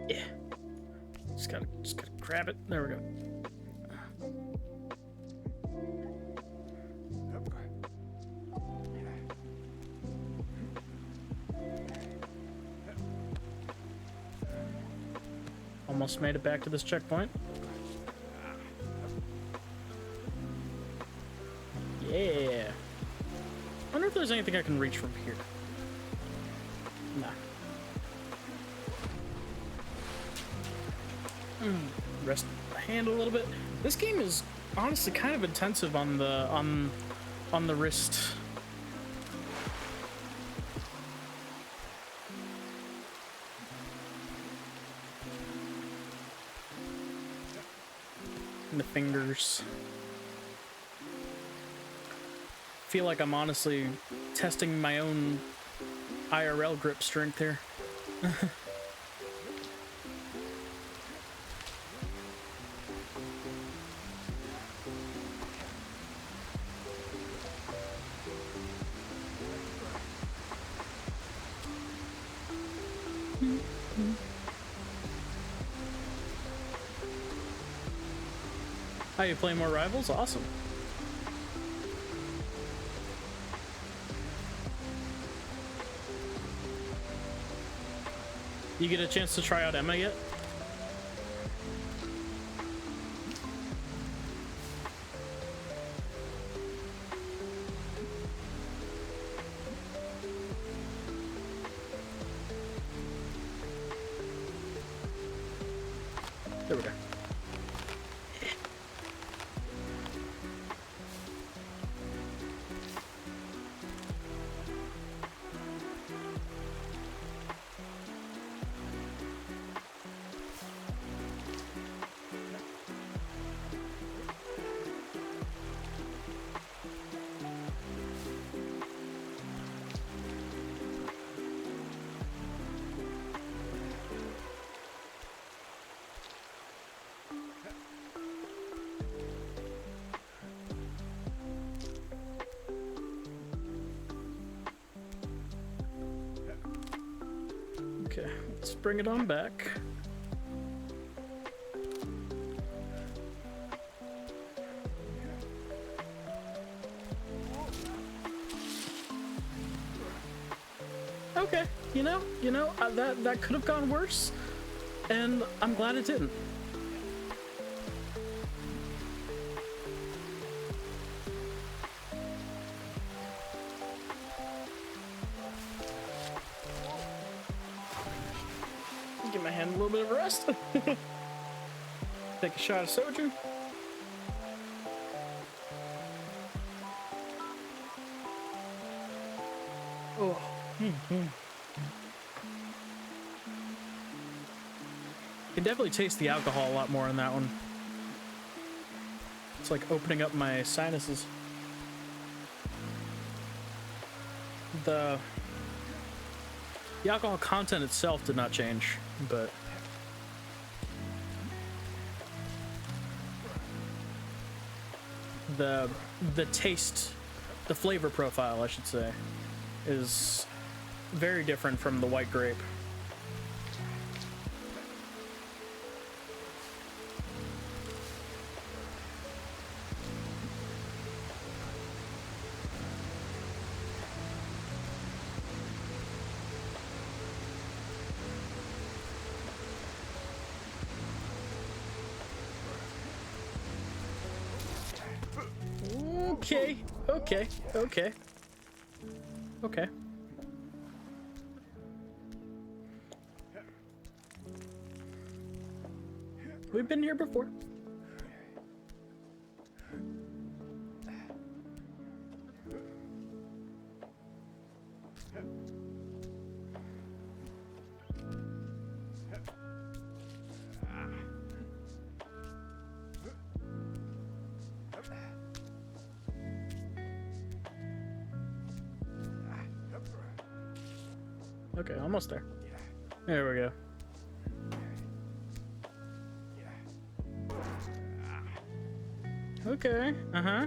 Yeah. Just gotta grab it. There we go. Almost made it back to this checkpoint. Yeah. I wonder if there's anything I can reach from here. Nah. Rest the hand a little bit. This game is honestly kind of intensive on the wrist. And the fingers. feel like I'm honestly testing my own IRL grip strength here. How you play more Rivals? Awesome. You get a chance to try out Emma yet? There we go. Okay, let's bring it on back. Okay, you know, that could have gone worse, and I'm glad it didn't. Give my hand a little bit of a rest. Take a shot of soju. Oh. Can definitely taste the alcohol a lot more in that one. It's like opening up my sinuses. The alcohol content itself did not change, but the taste, the flavor profile, I should say, is very different from the white grape. Okay. We've been here before. Okay, almost there. There we go. Okay, uh-huh.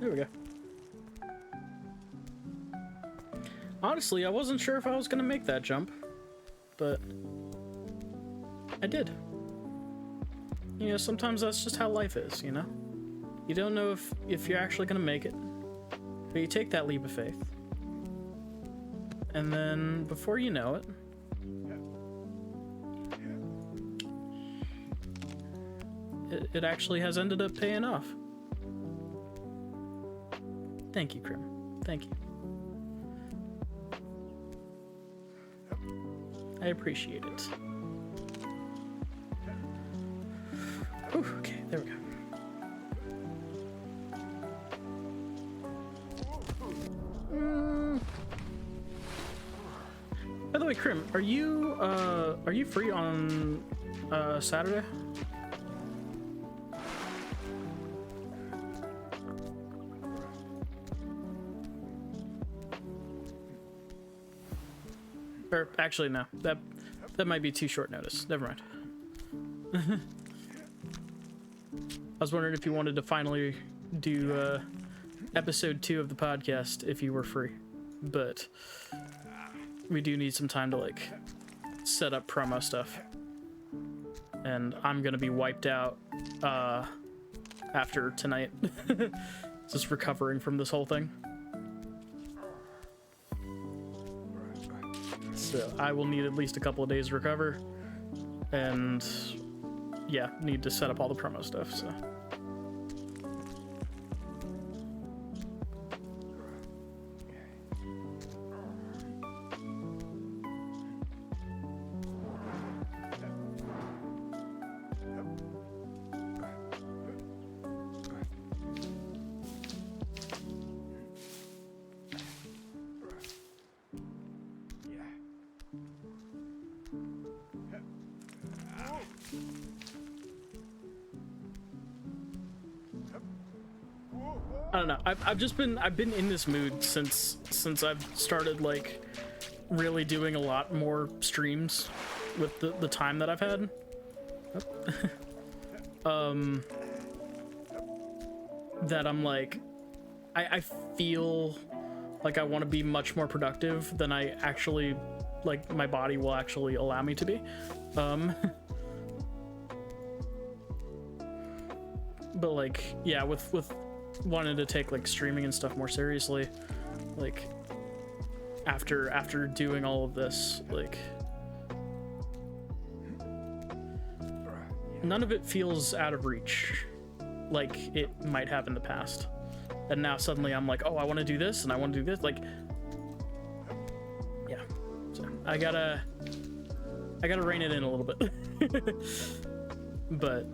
There we go. Honestly, I wasn't sure if I was gonna make that jump, but I did. You know, sometimes that's just how life is, you know? You don't know if you're actually gonna make it, but you take that leap of faith. And then, before you know it, it actually has ended up paying off. Thank you, Krim. Thank you. I appreciate it. Ooh, okay, there we go. By the way, Krim, are you free on Saturday? Or actually, no. That might be too short notice. Never mind. I was wondering if you wanted to finally do episode 2 of the podcast if you were free, but we do need some time to like set up promo stuff, and I'm gonna be wiped out after tonight. Just recovering from this whole thing. So I will need at least a couple of days to recover, and yeah, need to set up all the promo stuff, so. I don't know. I've been in this mood since I've started like really doing a lot more streams with the time that I've had. That I'm like, I feel like I want to be much more productive than I actually, like, my body will actually allow me to be. But like, yeah, with wanted to take like streaming and stuff more seriously, like after doing all of this, like none of it feels out of reach like it might have in the past. And now suddenly I'm like, oh, I want to do this and I want to do this, like, yeah. So I gotta rein it in a little bit. But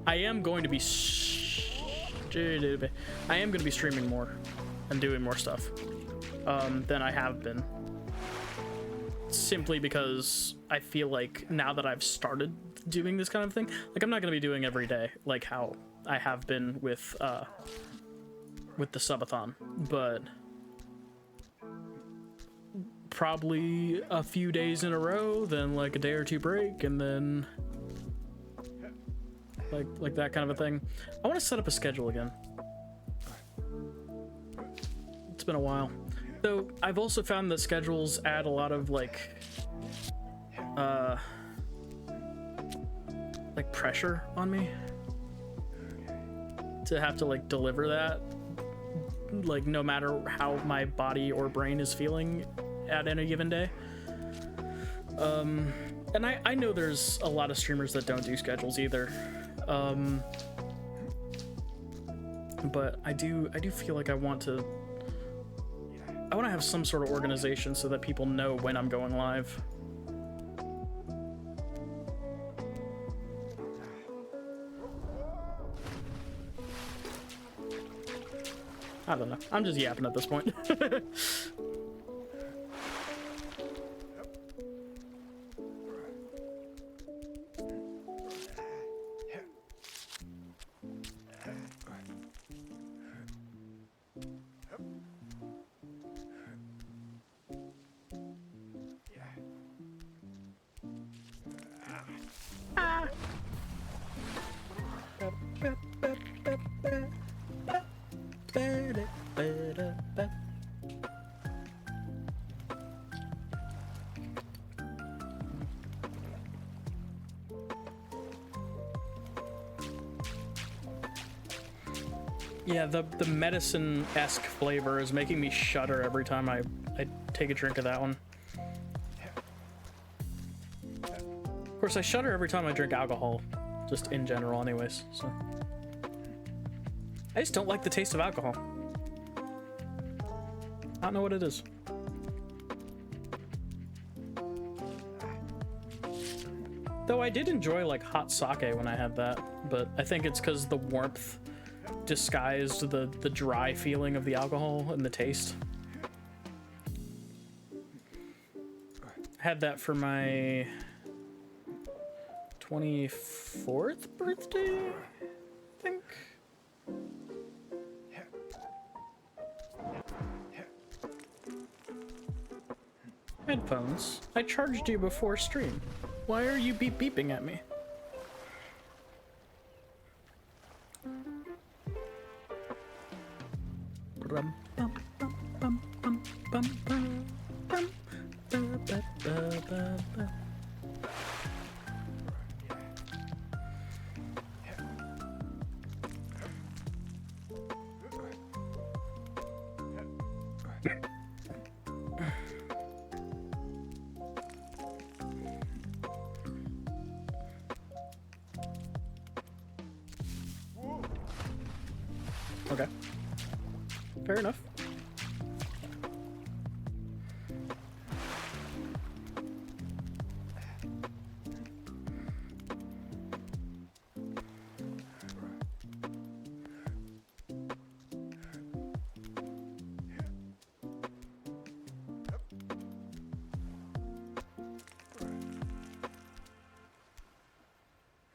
I am going to be streaming more and doing more stuff than I have been, simply because I feel like now that I've started doing this kind of thing, like I'm not going to be doing every day like how I have been with the Subathon, but probably a few days in a row, then like a day or two break, and then like that kind of a thing. I want to set up a schedule again. It's been a while. Though I've also found that schedules add a lot of like pressure on me to have to like deliver that, like no matter how my body or brain is feeling at any given day. And I know there's a lot of streamers that don't do schedules either. But I do feel like I want to have some sort of organization so that people know when I'm going live. I don't know. I'm just yapping at this point. Yeah, the medicine-esque flavor is making me shudder every time I take a drink of that one. Of course, I shudder every time I drink alcohol, just in general anyways, so. I just don't like the taste of alcohol. I don't know what it is. Though I did enjoy like hot sake when I had that, but I think it's because the warmth disguised the dry feeling of the alcohol and the taste. Had that for my 24th birthday, I think. Headphones. I charged you before stream. Why are you beeping at me? Okay. Fair enough.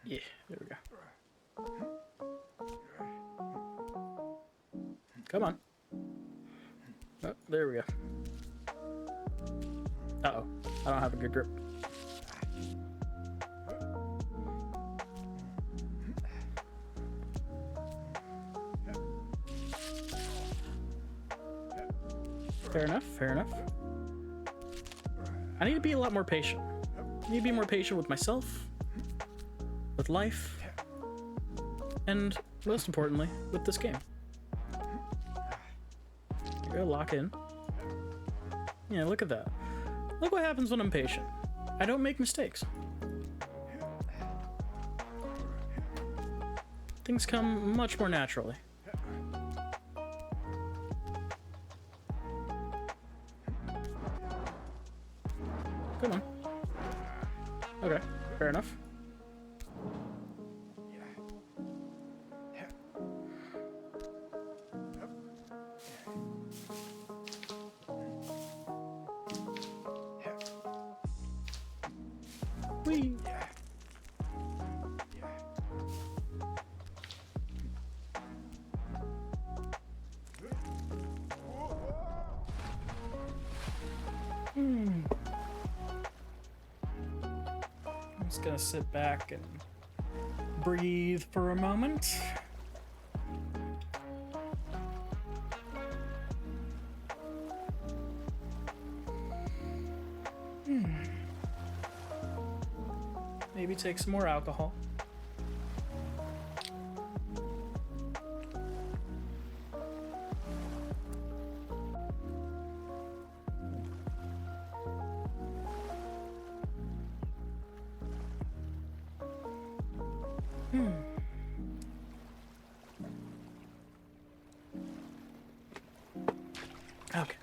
Yeah, there we go. Come on. Oh, there we go. Uh-oh. I don't have a good grip. Fair enough, fair enough. I need to be a lot more patient. I need to be more patient with myself, with life, and most importantly, with this game. Go lock in. Yeah, look at that. Look what happens when I'm patient. I don't make mistakes. Things come much more naturally. Come on. Okay, fair enough. Whee! I'm just gonna sit back and breathe for a moment. Maybe take some more alcohol. Okay.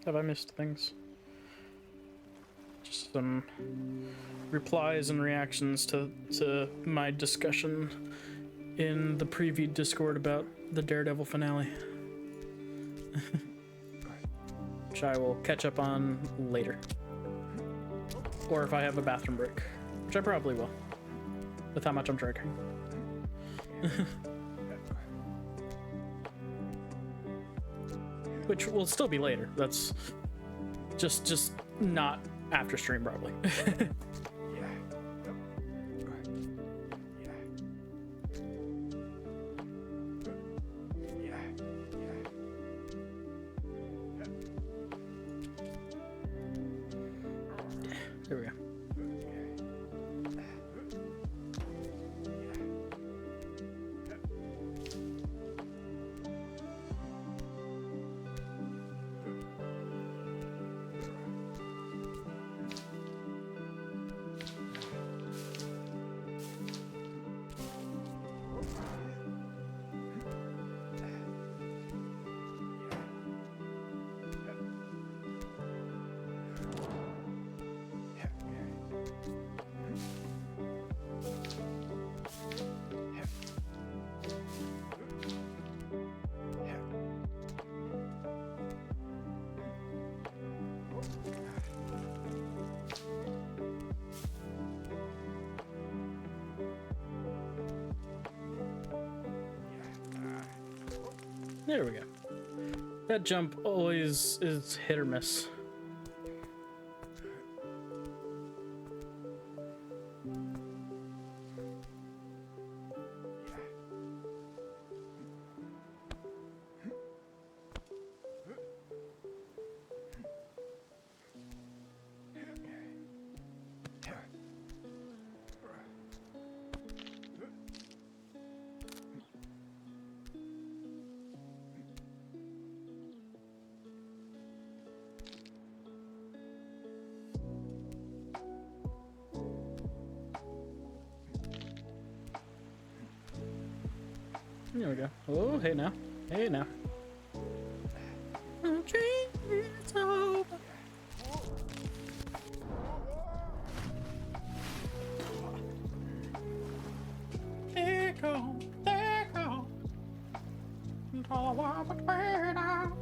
Have I missed things? Just some replies and reactions to my discussion in the preview Discord about the Daredevil finale. Which I will catch up on later. Or if I have a bathroom break. Which I probably will. With how much I'm drinking. Which will still be later. That's just not after stream probably. There we go. There we go. That jump always is hit or miss. There we go. Oh, hey now. Hey now. Okay, it's over. There go, there go. All the way down.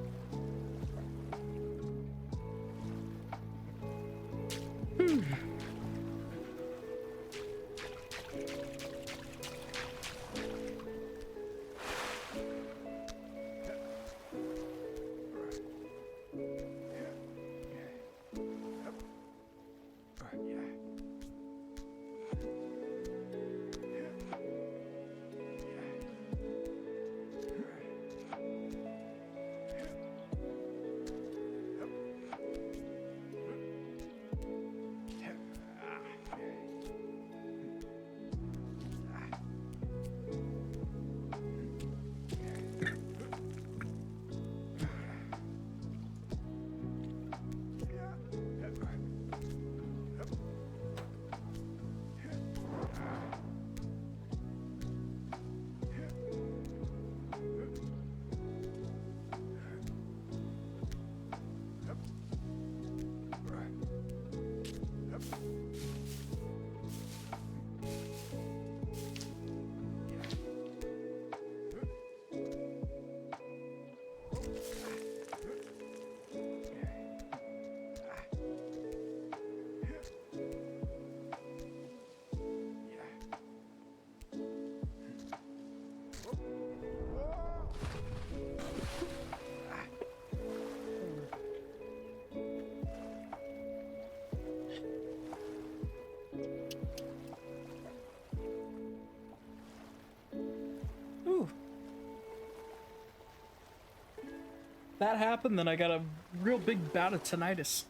That happened, then I got a real big bout of tinnitus.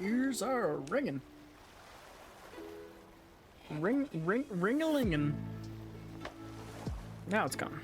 Ears are ringing. Ring-a-lingin'. Now it's gone.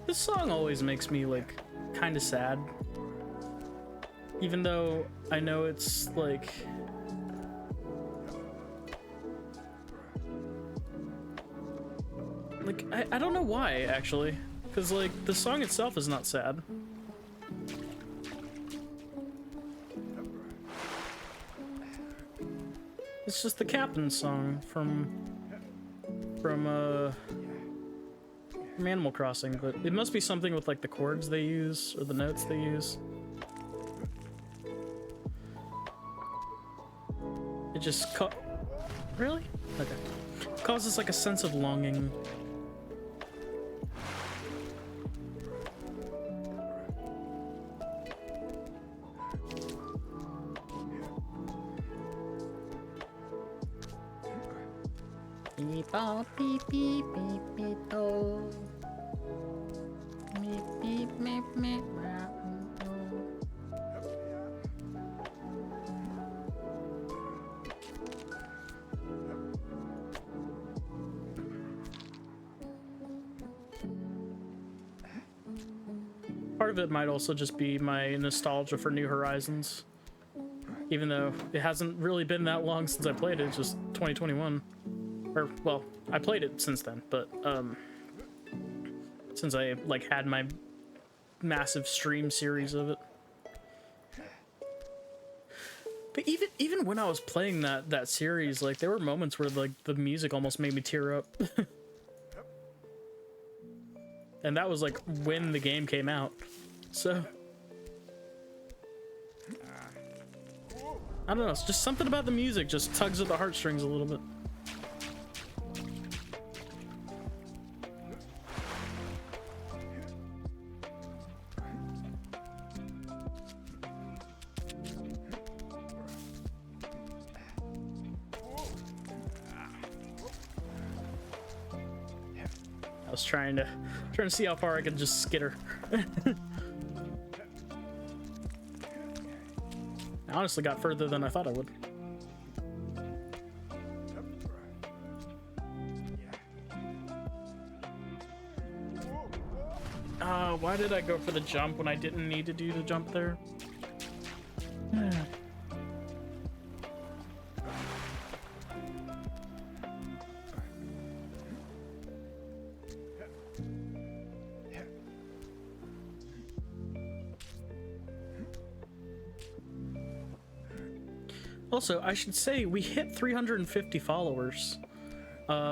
This song always makes me, like, kind of sad. Even though I know it's, like... I don't know why, actually. Because, like, the song itself is not sad. It's just the captain's song from Animal Crossing, but it must be something with like the chords they use or the notes they use. It just really? Okay. Causes like a sense of longing. Beep beep beep beep beep oh. Beep beep beep beep. Part of it might also just be my nostalgia for New Horizons. Even though it hasn't really been that long since I played it, it's just 2021. Or, well, I played it since then, but, since I, like, had my massive stream series of it. But even when I was playing that series, like there were moments where like the music almost made me tear up. And that was like when the game came out. So I don't know, it's just something about the music just tugs at the heartstrings a little bit. I was trying to see how far I could just skitter. I honestly got further than I thought I would. Why did I go for the jump when I didn't need to do the jump there? Also, I should say we hit 350 followers,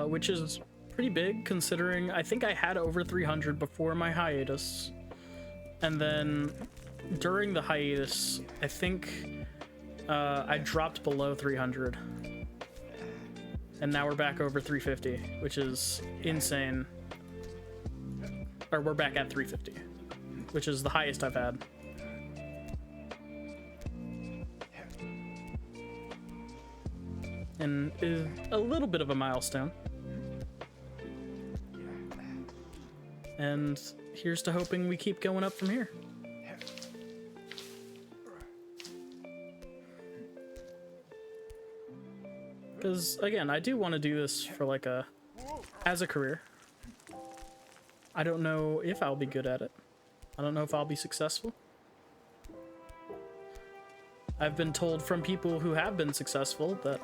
which is pretty big considering I think I had over 300 before my hiatus. And then during the hiatus, I think I dropped below 300. And now we're back over 350, which is insane. Or we're back at 350, which is the highest I've had. And is a little bit of a milestone. And here's to hoping we keep going up from here. Because again, I do want to do this for like as a career. I don't know if I'll be good at it. I don't know if I'll be successful. I've been told from people who have been successful that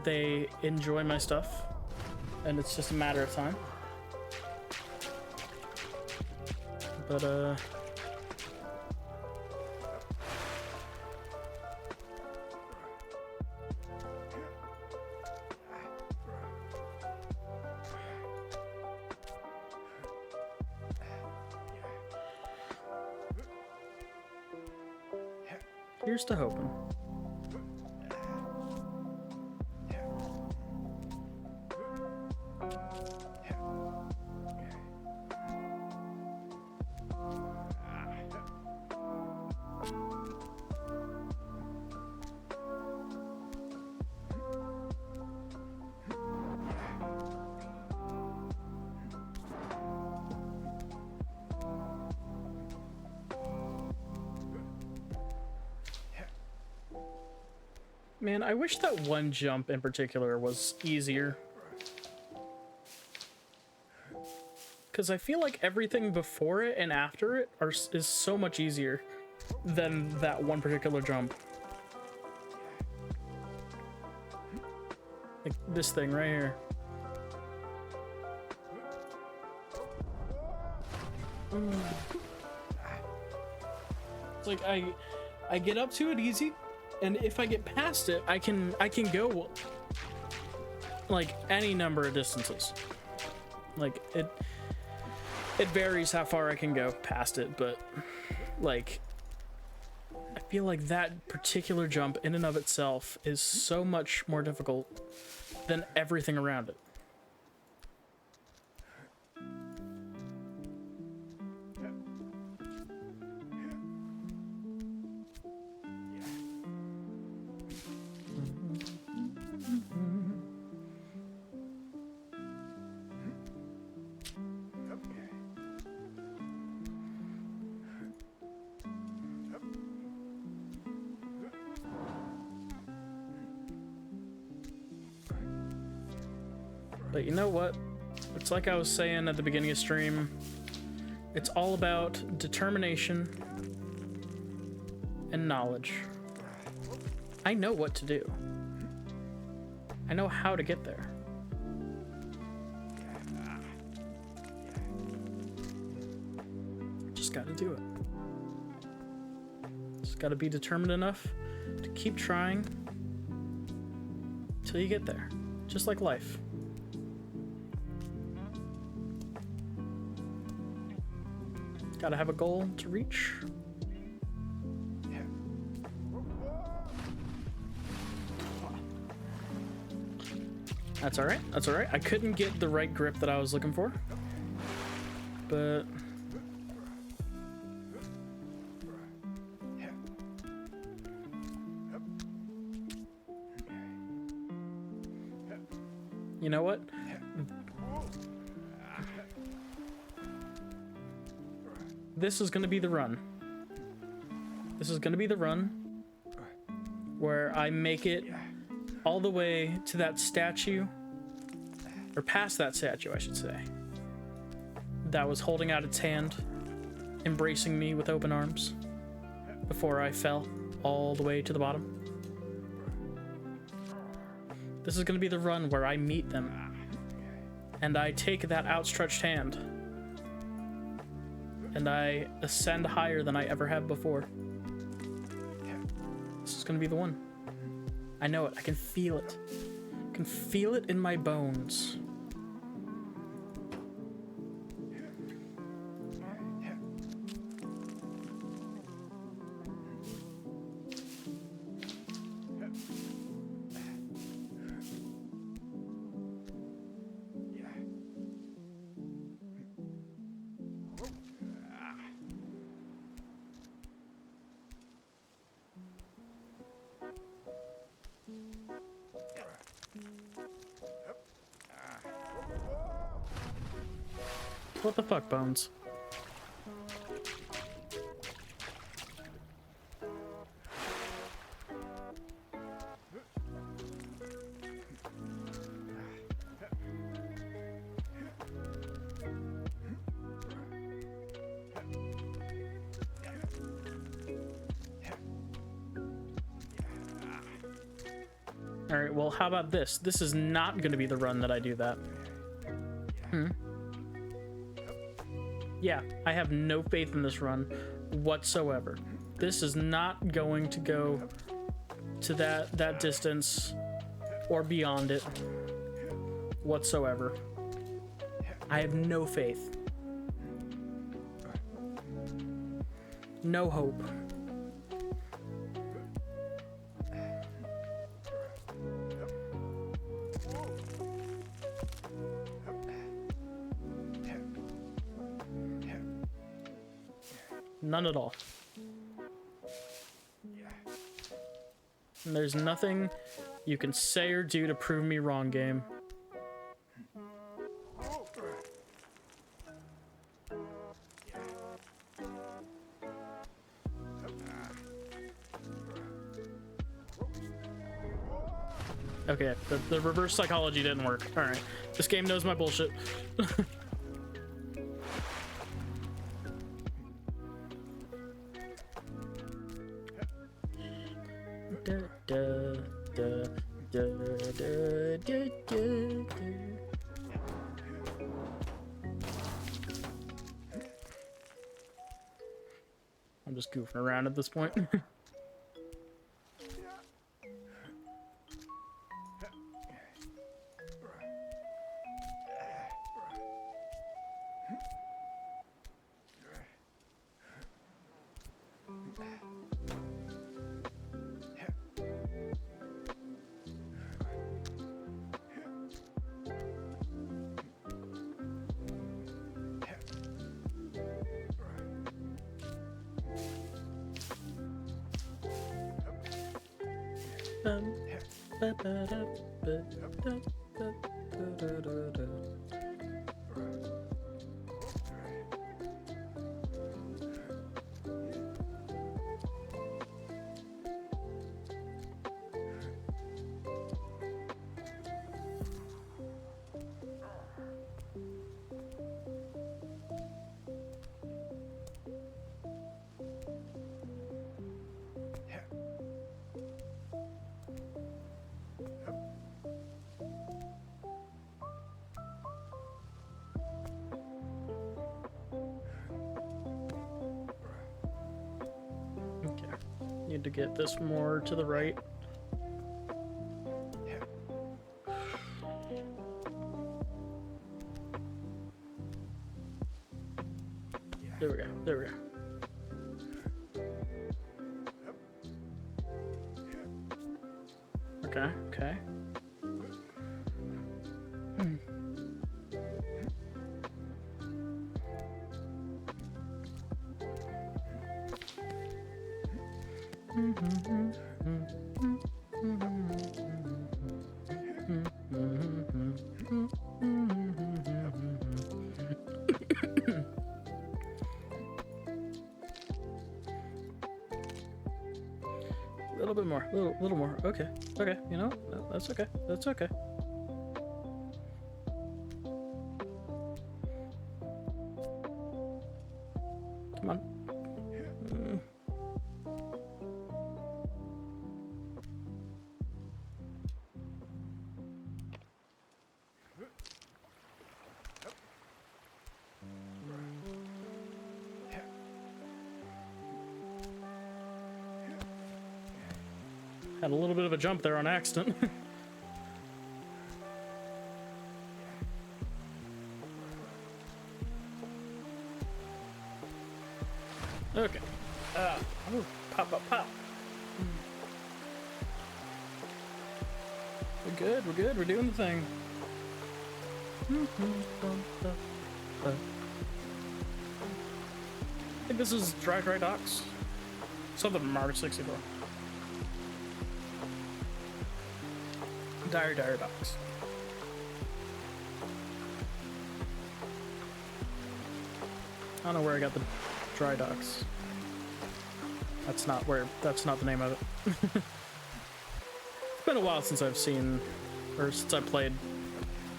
they enjoy my stuff and it's just a matter of time. But here's to hoping. Man, I wish that one jump in particular was easier. Because I feel like everything before it and after it is so much easier than that one particular jump. Like this thing right here. It's like I get up to it easy. And if I get past it, I can go like any number of distances. Like it varies how far I can go past it, but like I feel like that particular jump in and of itself is so much more difficult than everything around it. But you know what? It's like I was saying at the beginning of stream. It's all about determination and knowledge. I know what to do. I know how to get there. Just gotta do it. Just gotta be determined enough to keep trying till you get there, just like life. Gotta have a goal to reach. That's alright, that's alright. I couldn't get the right grip that I was looking for, but you know what? This is gonna be the run. This is gonna be the run where I make it all the way to that statue, or past that statue, I should say, that was holding out its hand, embracing me with open arms, before I fell all the way to the bottom. This is gonna be the run where I meet them, and I take that outstretched hand, and I ascend higher than I ever have before. This is gonna be the one. I know it. I can feel it. I can feel it in my bones. What the fuck, Bones? Alright, well, how about this? This is not going to be the run that I do that. Yeah, I have no faith in this run whatsoever. This is not going to go to that distance or beyond it whatsoever. I have no faith. No hope. None at all. And there's nothing you can say or do to prove me wrong, game. Okay, the reverse psychology didn't work. Alright, this game knows my bullshit. I'm just goofing around at this point. Need to get this more to the right. There we go. There we go. Okay, okay. A little bit more, little more. Okay, okay. You know, no, that's okay. That's okay. Come on. Had a little bit of a jump there on accident. Okay. Ooh, pop, pop, pop. We're good, we're good, we're doing the thing. I think this is dry docks. Something from Mario 64. Dire docks. I don't know where I got the dry docks. That's not the name of it. It's been a while since I've seen, or since I played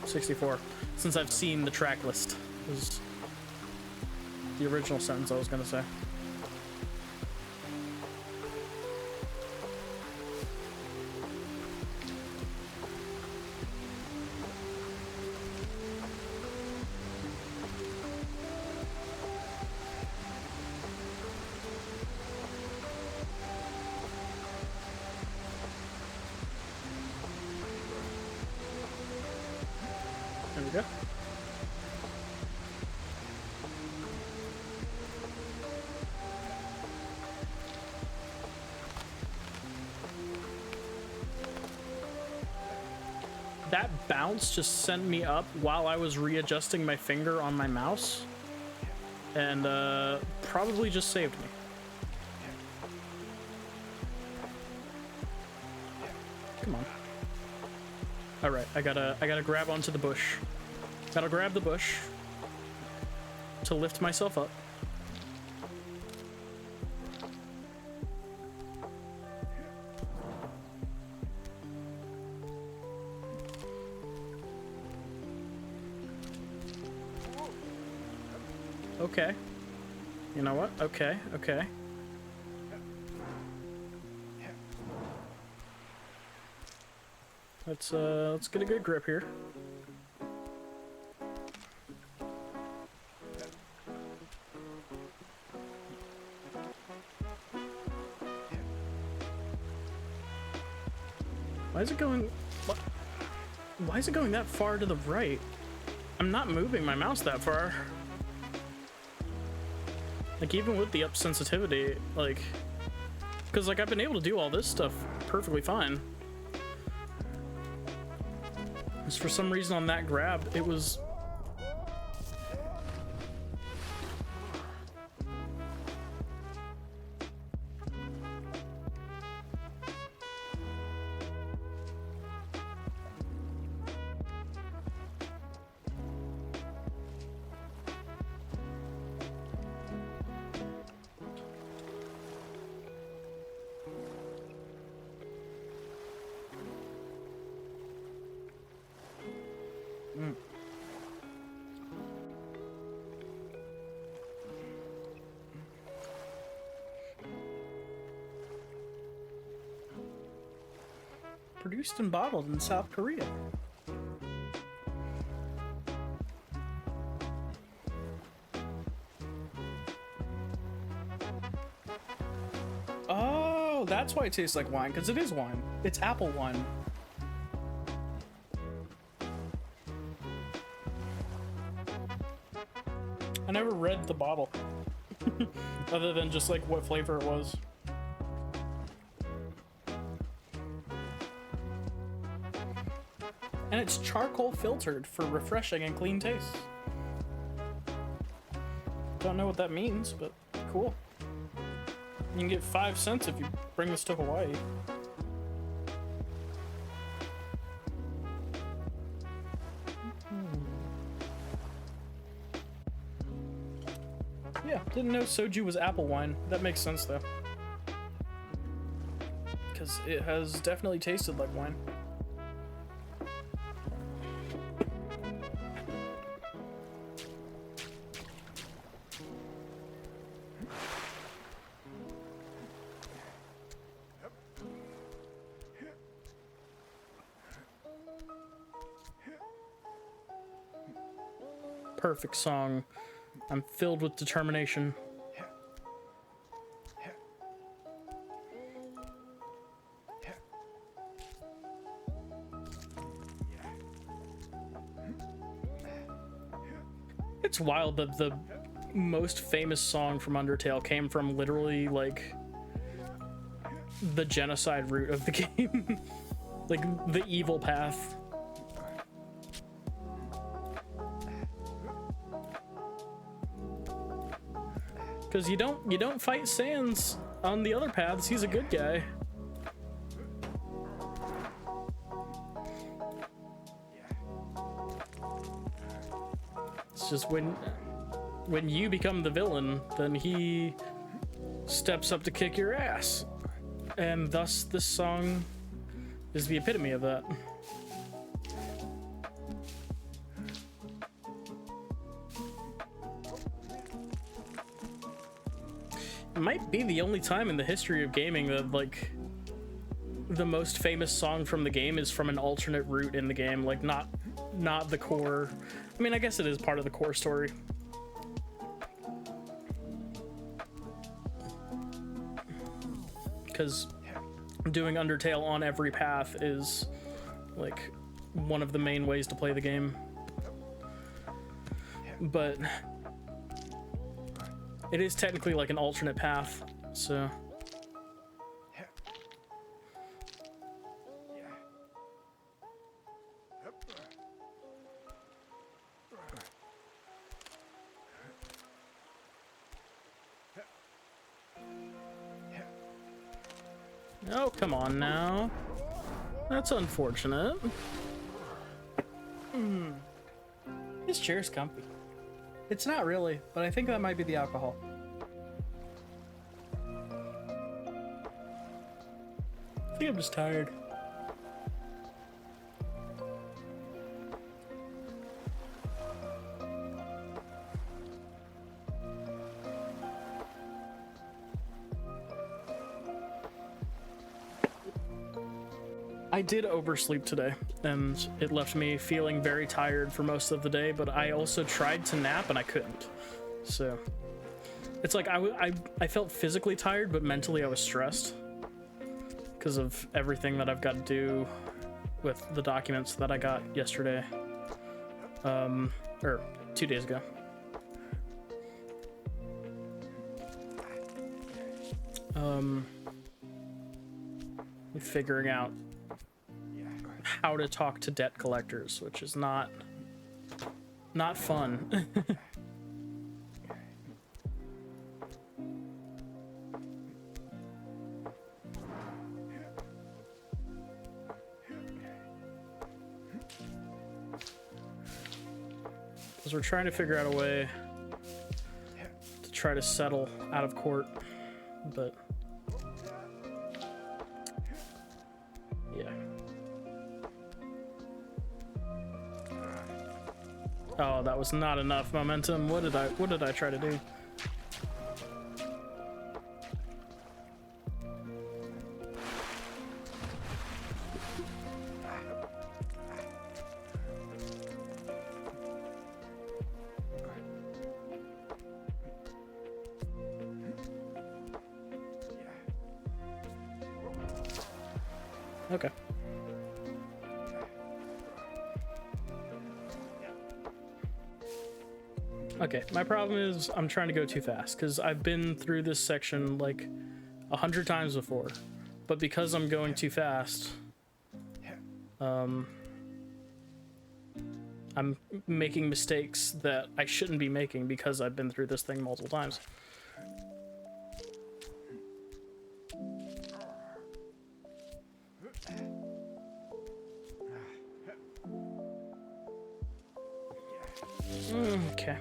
64. Since I've seen the track list. Is the original sentence I was gonna say. There we go. That bounce just sent me up while I was readjusting my finger on my mouse, and probably just saved me. Come on. All right, I gotta grab onto the bush. Gotta grab the bush to lift myself up. Okay. You know what? Okay, okay. Let's get a good grip here. Why is it going... Why is it going that far to the right? I'm not moving my mouse that far. Like, even with the up sensitivity, like... Because, like, I've been able to do all this stuff perfectly fine. Just for some reason on that grab, it was... Produced and bottled in South Korea. Oh, Oh, that's why it tastes like wine, because it is wine. It's apple wine. I never read the bottle. Other than just like what flavor it was. And it's charcoal filtered for refreshing and clean taste. Don't know what that means, but cool. You can get 5 cents if you bring this to Hawaii. Yeah, didn't know soju was apple wine. That makes sense though. Because it has definitely tasted like wine. Perfect song. I'm filled with determination. It's wild that the most famous song from Undertale came from literally like the genocide route of the game. Like the evil path. Because you don't fight Sans on the other paths. He's a good guy. It's just when you become the villain, then he steps up to kick your ass. And thus this song is the epitome of that. It might be the only time in the history of gaming that, like, the most famous song from the game is from an alternate route in the game, like, not the core. I mean, I guess it is part of the core story. Because doing Undertale on every path is, like, one of the main ways to play the game. But it is technically like an alternate path, so. Oh, come on now. That's unfortunate. This chair's comfy. It's not really, but I think that might be the alcohol. I think I'm just tired. I did oversleep today, and it left me feeling very tired for most of the day, but I also tried to nap and I couldn't. So it's like I felt physically tired, but mentally I was stressed because of everything that I've got to do with the documents that I got yesterday, or 2 days ago. Figuring out how to talk to debt collectors, which is not fun. Because we're trying to figure out a way to try to settle out of court, but yeah. Oh, that was not enough momentum. What did I try to do? Okay. Okay, my problem is I'm trying to go too fast, because I've been through this section like 100 times before, but because I'm going too fast, I'm making mistakes that I shouldn't be making because I've been through this thing multiple times. Okay.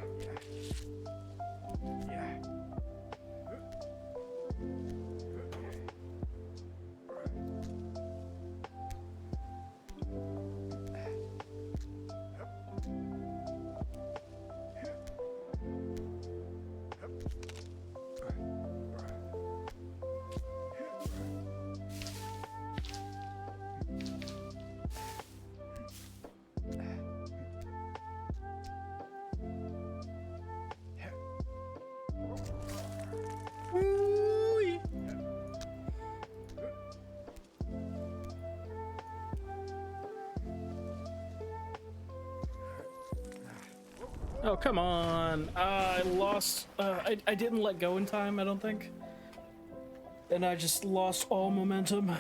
Oh, come on. I lost. I didn't let go in time, I don't think. And I just lost all momentum.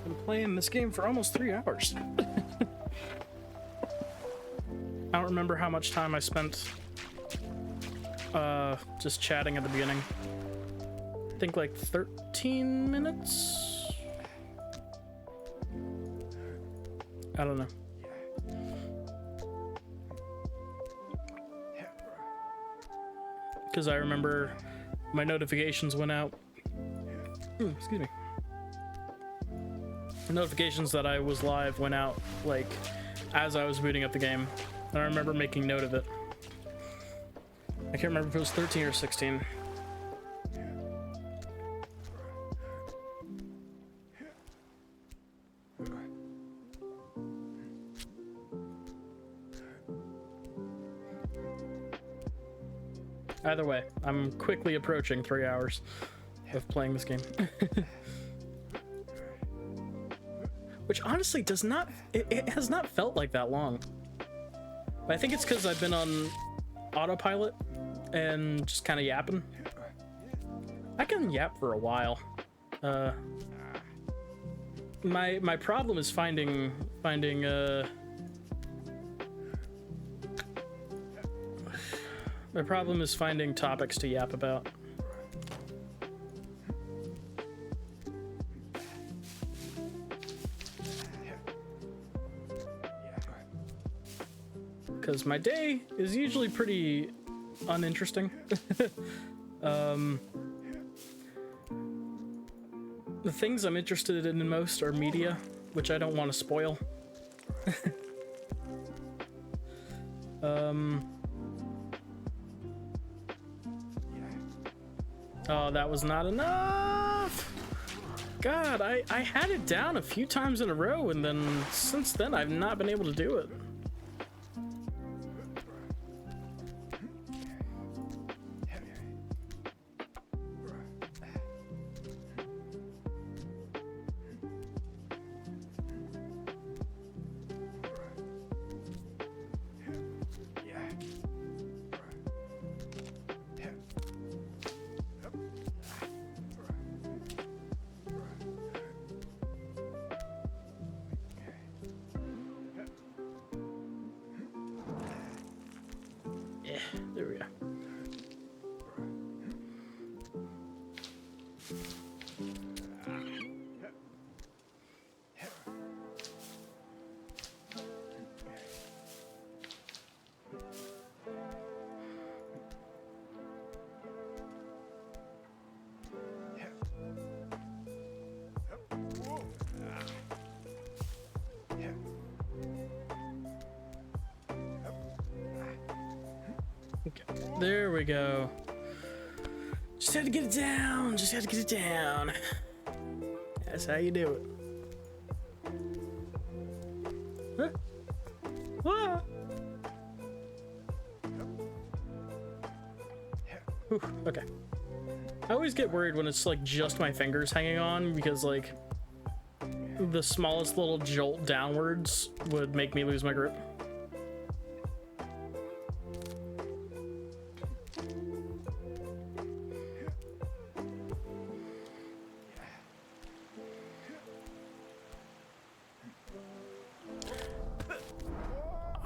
Been playing this game for almost 3 hours. I don't remember how much time I spent just chatting at the beginning. I think like 13 minutes? I don't know. Because I remember my notifications went out. Ooh, excuse me. The notifications that I was live went out like as I was booting up the game. And I remember making note of it. I can't remember if it was 13 or 16. Either way, I'm quickly approaching 3 hours of playing this game. Which honestly does not, it has not felt like that long. But I think it's because I've been on autopilot and just kind of yapping. I can yap for a while. My problem is finding my problem is finding topics to yap about. Because my day is usually pretty uninteresting. The things I'm interested in most are media, which I don't want to spoil. Oh, that was not enough! God, I had it down a few times in a row, and then since then I've not been able to do it. There we go. There we go. Just had to get it down. Just had to get it down. That's how you do it. Huh? Ah! Whew, okay. I always get worried when it's like just my fingers hanging on, because like the smallest little jolt downwards would make me lose my grip.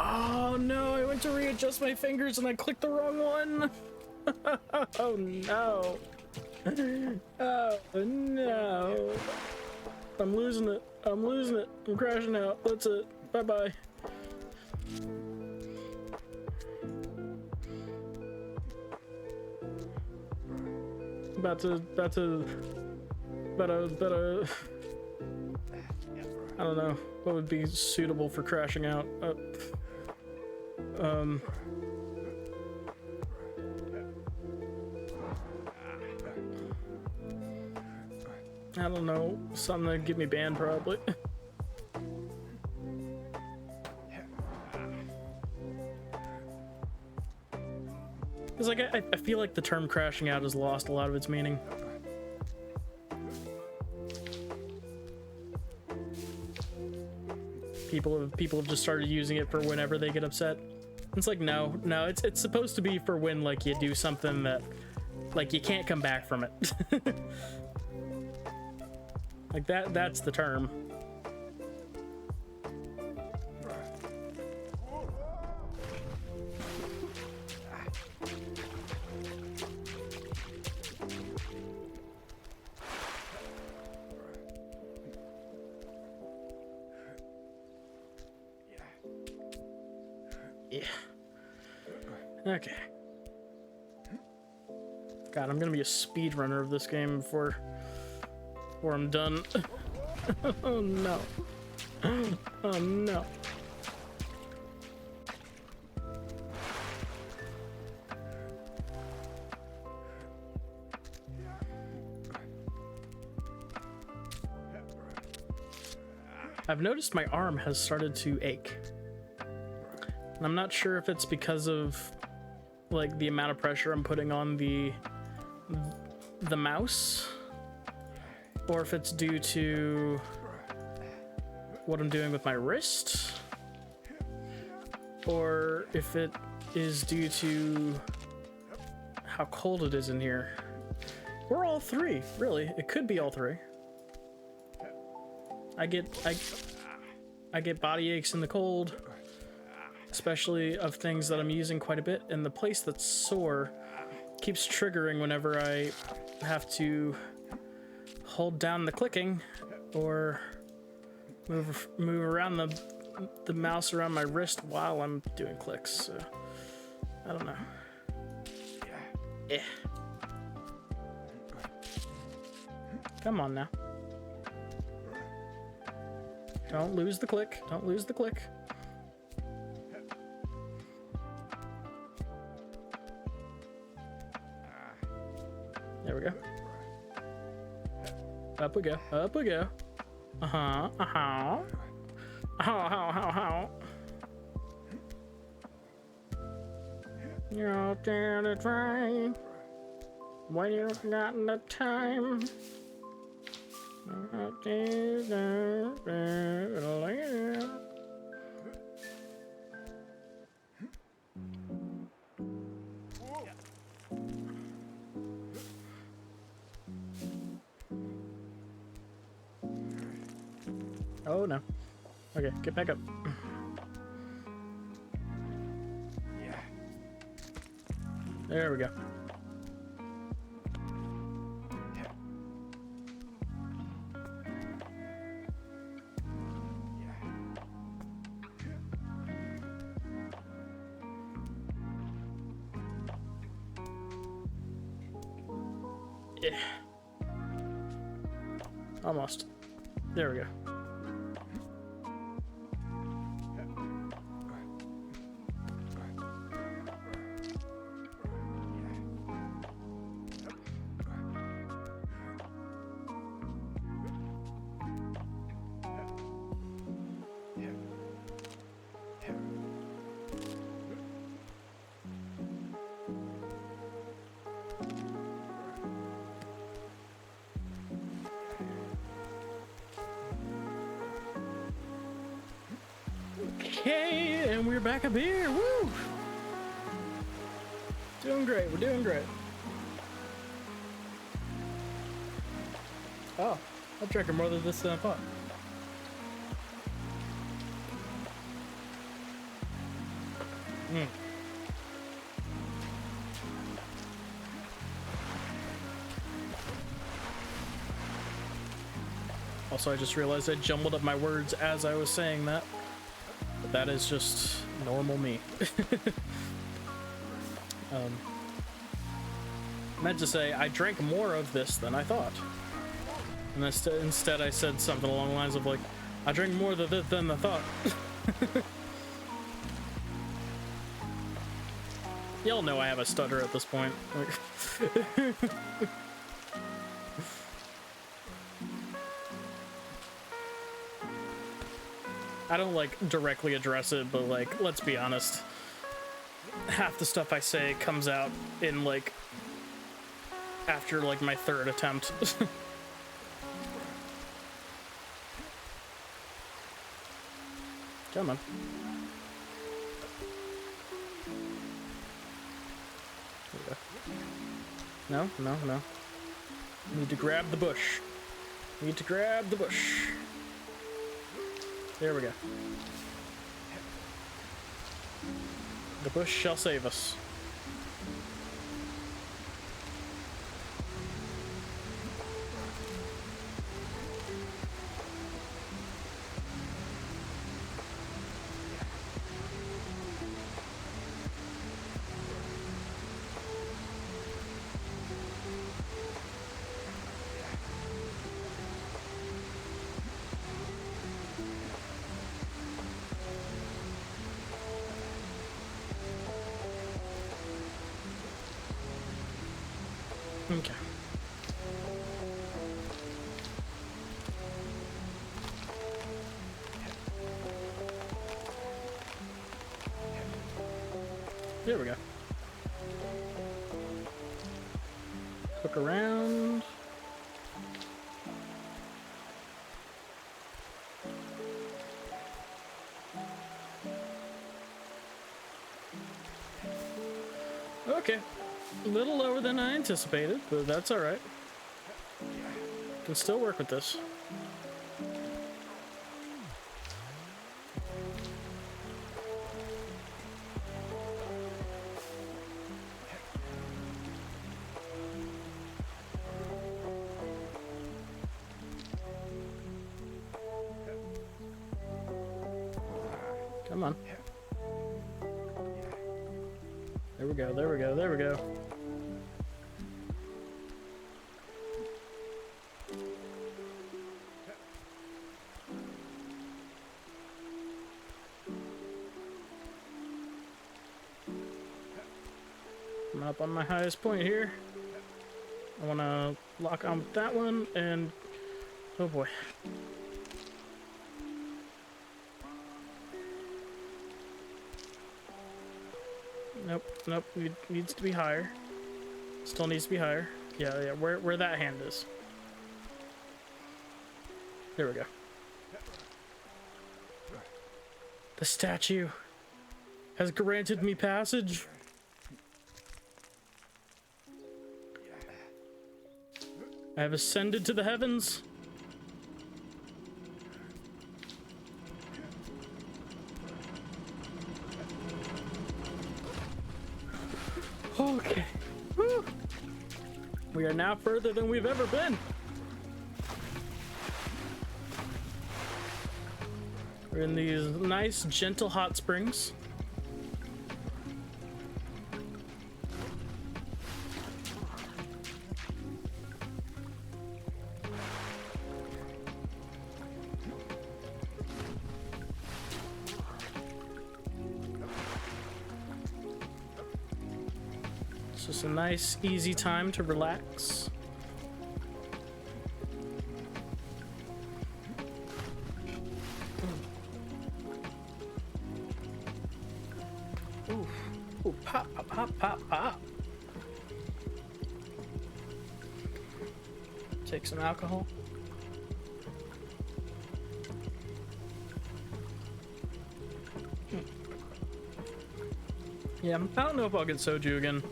Oh no, I went to readjust my fingers and I clicked the wrong one. Oh no. Oh no. I'm losing it. I'm losing it. I'm crashing out. That's it. Bye-bye. Better. I don't know what would be suitable for crashing out. I don't know, something that'd get me banned probably. Cause like I feel like the term crashing out has lost a lot of its meaning. People have just started using it for whenever they get upset. It's like no, it's supposed to be for when like you do something that like you can't come back from it. Like that's the term. Yeah. Okay. God, I'm gonna be a speedrunner of this game before I'm done. Oh no. Oh no. I've noticed my arm has started to ache. And I'm not sure if it's because of like the amount of pressure I'm putting on the mouse, or if it's due to what I'm doing with my wrist, or if it is due to how cold it is in here. Or all three, really. It could be all three. I get body aches in the cold, especially of things that I'm using quite a bit, and the place that's sore keeps triggering whenever I have to hold down the clicking or move around the mouse around my wrist while I'm doing clicks. So I don't know. Yeah. Come on now. Don't lose the click. Don't lose the click. There we go. Up we go. Up we go. Uh-huh. Uh-huh. How. You're out there to try when you've got the time. Out there. Oh no. Okay, get back up. Yeah. There we go. Yeah. Almost. There we go. Okay, and we're back up here. Woo! Doing great. We're doing great. Oh, I drank more than this than I thought. Also, I just realized I jumbled up my words as I was saying that. But that is just normal me. Meant to say, I drank more of this than I thought. And instead I said something along the lines of like, I drank more than I thought. Y'all know I have a stutter at this point. Like I don't like directly address it, but like, let's be honest. Half the stuff I say comes out in like after like my third attempt. Come on. No, no, no. Need to grab the bush. Need to grab the bush. There we go. The bush shall save us. Okay. There we go. Look around. Okay. A little lower than I anticipated, but that's all right. Can still work with this. Come on. There we go, there we go, there we go. I'm up on my highest point here. I want to lock on with that one, and oh boy. Nope, nope, it needs to be higher. Still needs to be higher. Yeah, yeah, where that hand is. There we go. The statue has granted me passage. I have ascended to the heavens. Okay. Woo. We are now further than we've ever been. We're in these nice, gentle hot springs. It's just a nice, easy time to relax. Ooh, ooh, pop, pop, pop, pop, pop. Take some alcohol. Yeah, I don't know if I'll get soju again.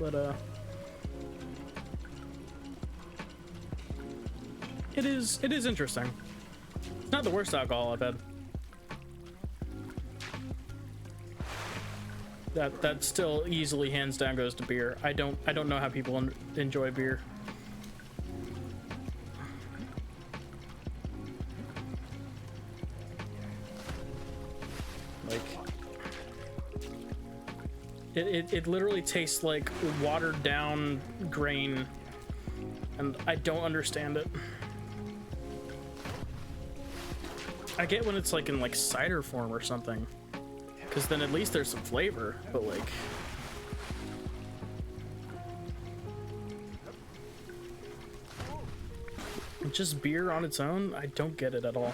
But, it is interesting. It's not the worst alcohol I've had. That still easily hands down goes to beer. I don't know how people enjoy beer. Like it literally tastes like watered down grain, and I don't understand it. I get when it's like in like cider form or something, because then at least there's some flavor, but like just beer on its own, I don't get it at all.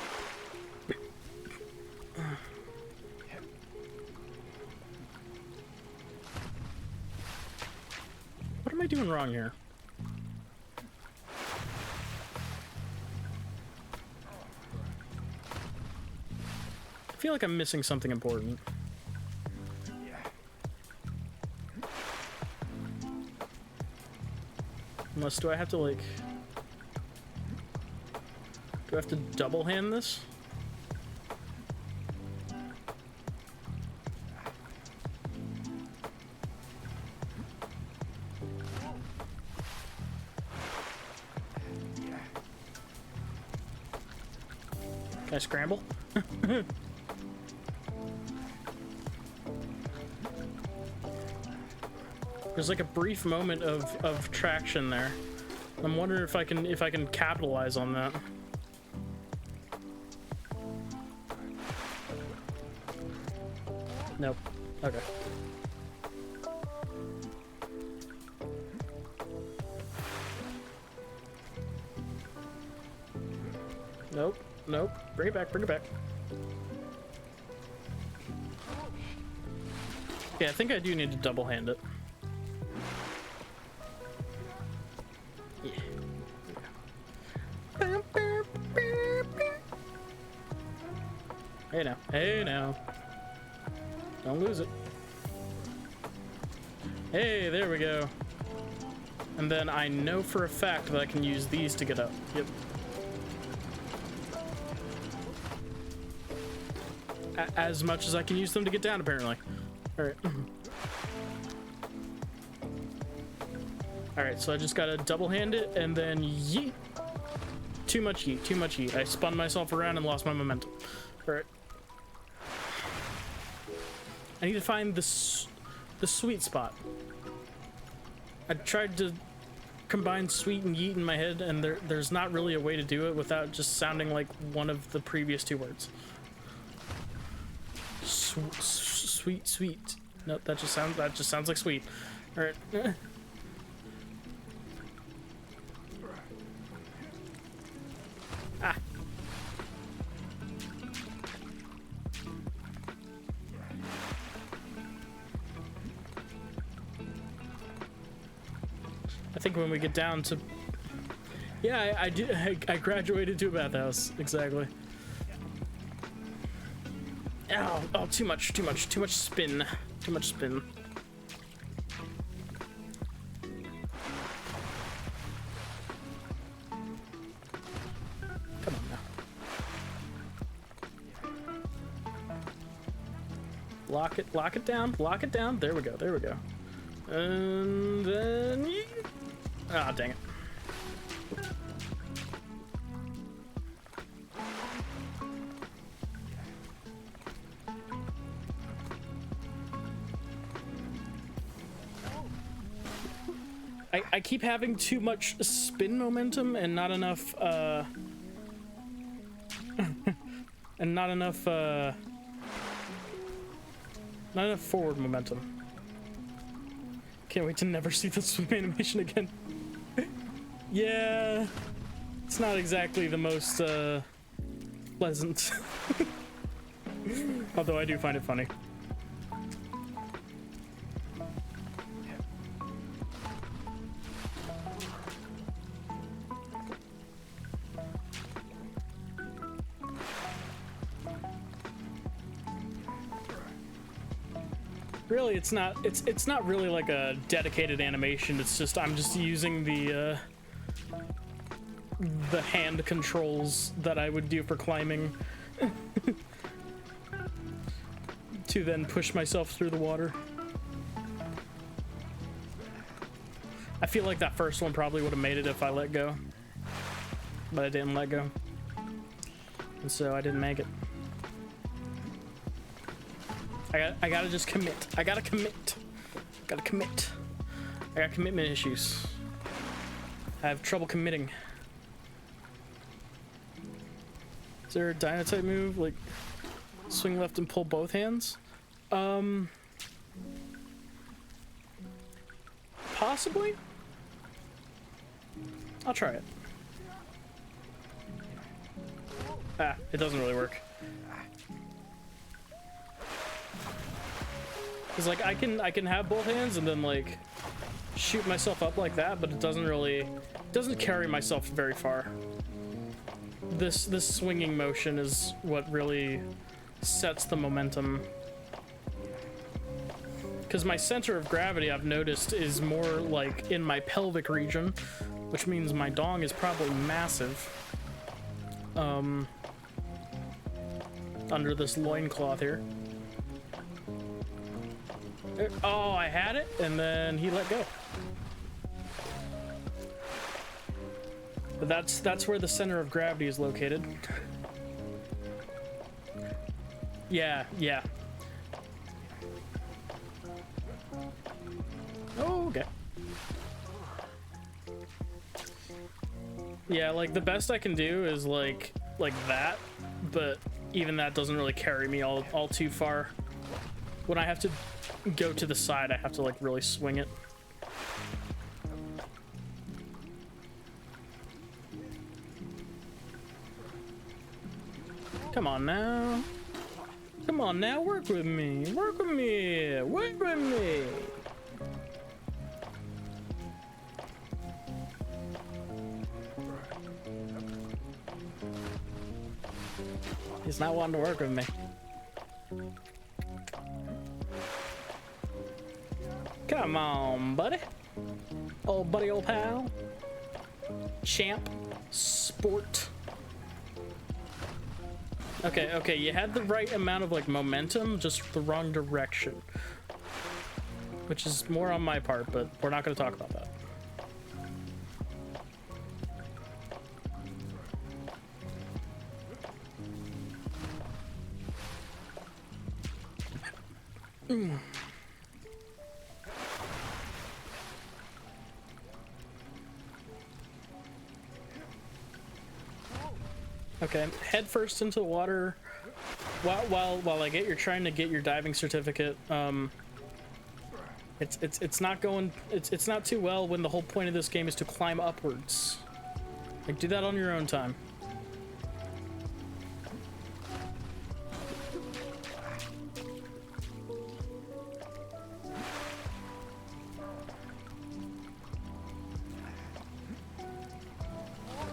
What am I doing wrong here? I feel like I'm missing something important. Unless, do I have to like... Do I have to double hand this? Can I scramble? There's like a brief moment of traction there. I'm wondering if I can capitalize on that. Nope. Okay. Nope. Nope. Bring it back. Bring it back. Yeah, I think I do need to double hand it. Yeah. Hey now. Hey now. Don't lose it. Hey, there we go. And then I know for a fact that I can use these to get up. Yep. As much as I can use them to get down, apparently. Alright. Alright, so I just gotta double hand it and then yeet. Too much yeet, too much yeet. I spun myself around and lost my momentum. Alright. I need to find the sweet spot. I tried to combine sweet and yeet in my head, and there's not really a way to do it without just sounding like one of the previous two words. Sweet, sweet. Nope, that just sounds like sweet. All right. Ah. I think when we get down to, yeah, I graduated to a bathhouse, exactly. Oh, too much spin. Too much spin. Come on now. Lock it down, lock it down. There we go, there we go. And then, ah, dang it. I keep having too much spin momentum and not enough, not enough forward momentum. Can't wait to never see the swim animation again. Yeah, it's not exactly the most, pleasant. Although I do find it funny. Really, it's not. It's not really like a dedicated animation. It's just I'm just using the hand controls that I would do for climbing to then push myself through the water. I feel like that first one probably would have made it if I let go, but I didn't let go, and so I didn't make it. I gotta just commit. I gotta commit. I got commitment issues. I have trouble committing. Is there a Dino type move like swing left and pull both hands? Possibly. I'll try it. Ah, it doesn't really work. Cause like I can have both hands and then like shoot myself up like that, but it doesn't carry myself very far. This swinging motion is what really sets the momentum. Because my center of gravity, I've noticed, is more like in my pelvic region, which means my dong is probably massive. Under this loincloth here. Oh, I had it, and then he let go. But that's where the center of gravity is located. Yeah. Oh, okay. Yeah, like the best I can do is like that, but even that doesn't really carry me all too far. When I have to go to the side, I have to like really swing it. Come on now. Come on now, work with me. Work with me. Work with me. He's not wanting to work with me. Come on, buddy. Old buddy, old pal. Champ. Sport. Okay, you had the right amount of like momentum, just the wrong direction. Which is more on my part, but we're not gonna talk about that. Okay, head first into the water. While you're trying to get your diving certificate, it's not going. It's not too well when the whole point of this game is to climb upwards. Like, do that on your own time.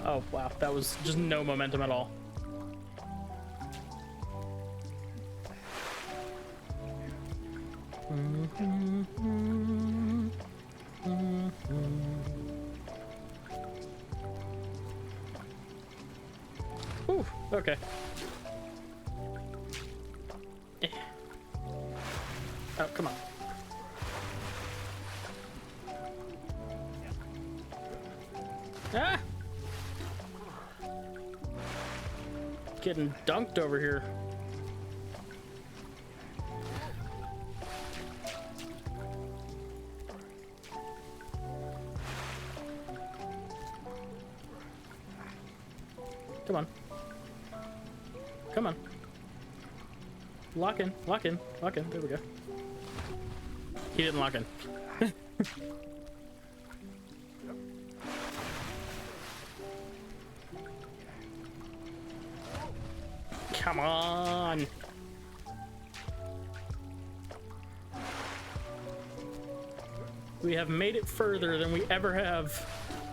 Oh, wow. That was just no momentum at all. Ooh, okay. Oh, come on. Ah! Getting dunked over here. Come on. Come on. Lock in, lock in, lock in. There we go. He didn't lock in. Come on. We have made it further than we ever have,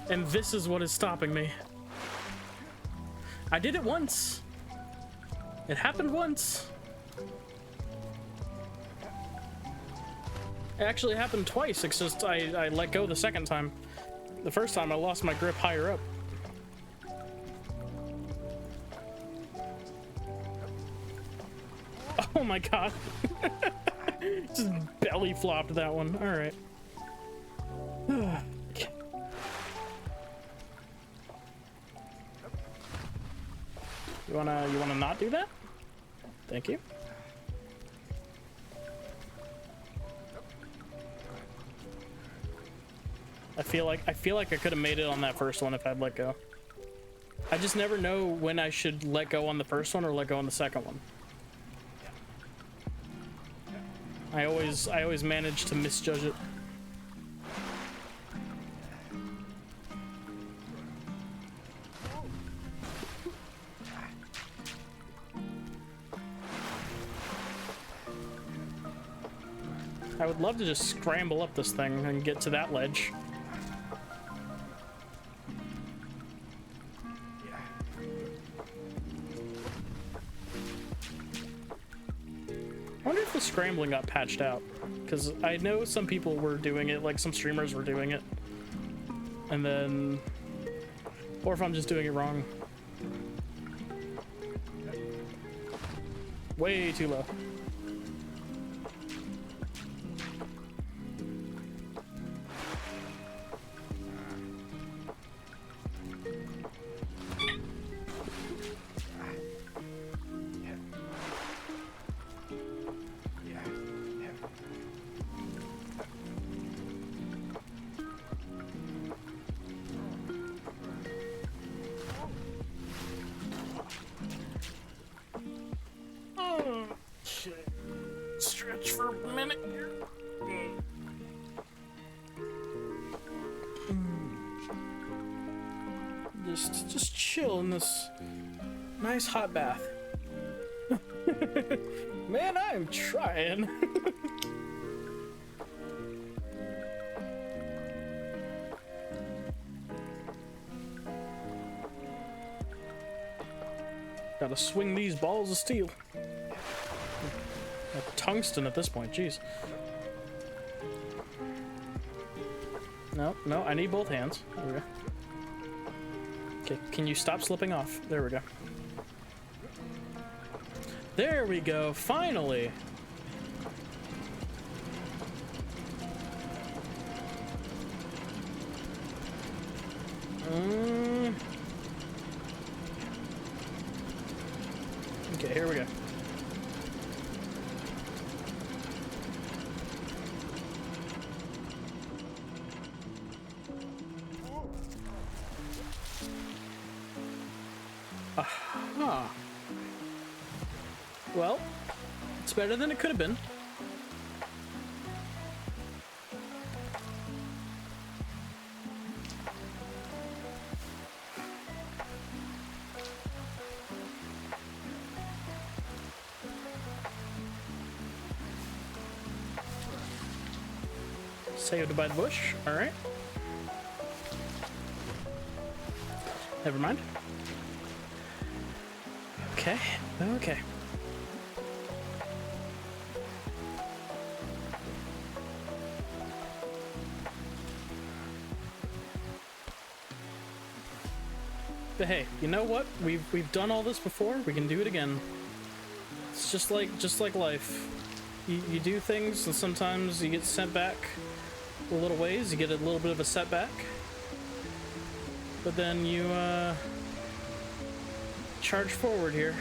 and this is what is stopping me. I did it once. It happened once. It actually happened twice. It's just I let go the second time. The first time I lost my grip higher up. Oh my god. Just belly flopped that one. Alright. You wanna not do that? Thank you. I feel like I could have made it on that first one if I'd let go. I just never know when I should let go on the first one or let go on the second one. I always manage to misjudge it. I would love to just scramble up this thing and get to that ledge. I wonder if the scrambling got patched out, because I know some people were doing it, like some streamers were doing it, and then, or if I'm just doing it wrong. Way too low. Stretch for a minute here. Just chill in this nice hot bath. Man, I'm trying. Gotta swing these balls of steel. Tungsten at this point, jeez. No, I need both hands. There we go. Okay, can you stop slipping off? There we go. There we go, finally! Okay, here we go. Aha. Well, it's better than it could have been. Saved by the bush, alright. Never mind. Okay, okay. But hey, you know what? We've done all this before. We can do it again. It's just like life. You do things, and sometimes you get sent back a little ways. You get a little bit of a setback, but then you charge forward here.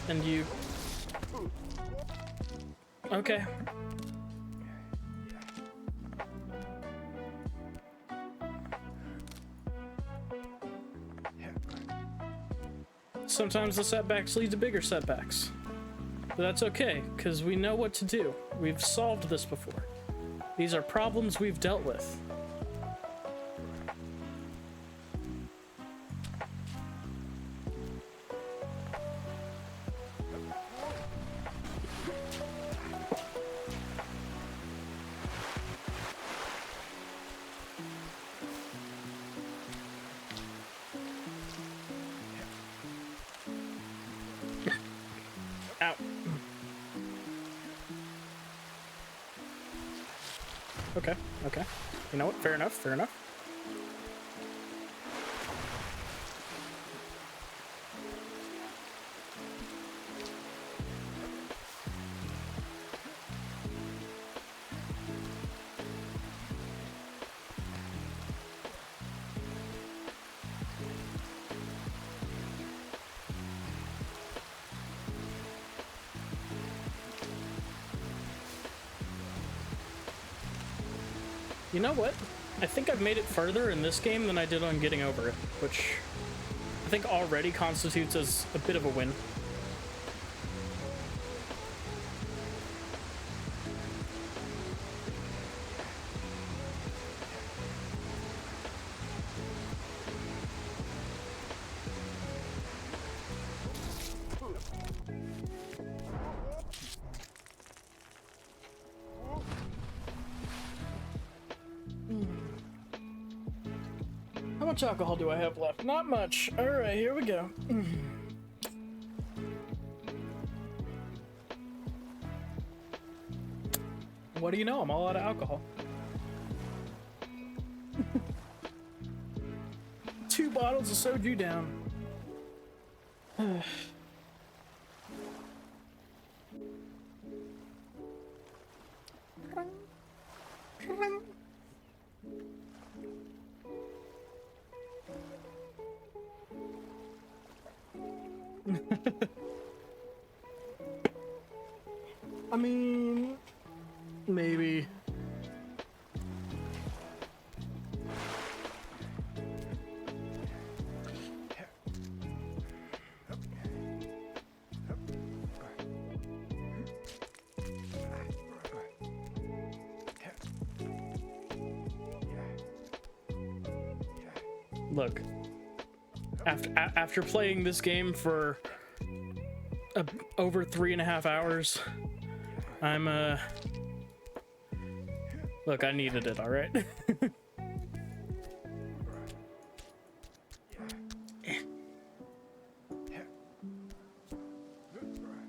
And you... Okay. Sometimes the setbacks lead to bigger setbacks. But that's okay, because we know what to do. We've solved this before. These are problems we've dealt with. Ow. Okay, okay. You know what? Fair enough, fair enough. You know what? I think I've made it further in this game than I did on Getting Over It, which I think already constitutes as a bit of a win. How much alcohol do I have left? Not much. Alright, here we go. What do you know? I'm all out of alcohol. 2 bottles of soju down. I mean, maybe. Look, after playing this game for over 3.5 hours, I'm look, I needed it, all right?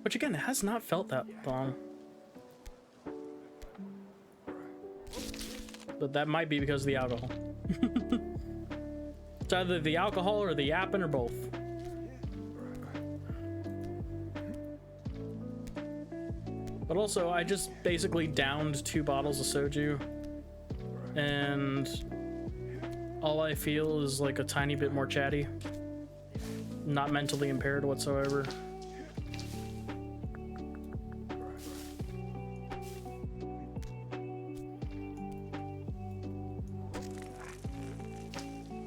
Which again, it has not felt that long. But that might be because of the alcohol. It's either the alcohol or the yapping or both. But also, I just basically downed 2 bottles of soju, and all I feel is like a tiny bit more chatty. Not mentally impaired whatsoever.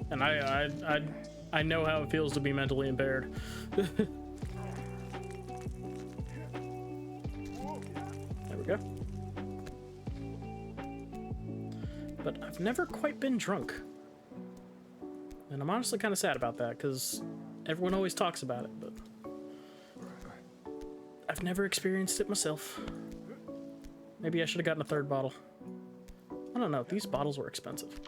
And I know how it feels to be mentally impaired. There we go. But I've never quite been drunk. And I'm honestly kind of sad about that, because everyone always talks about it, but I've never experienced it myself. Maybe I should have gotten a 3rd bottle. I don't know, these bottles were expensive.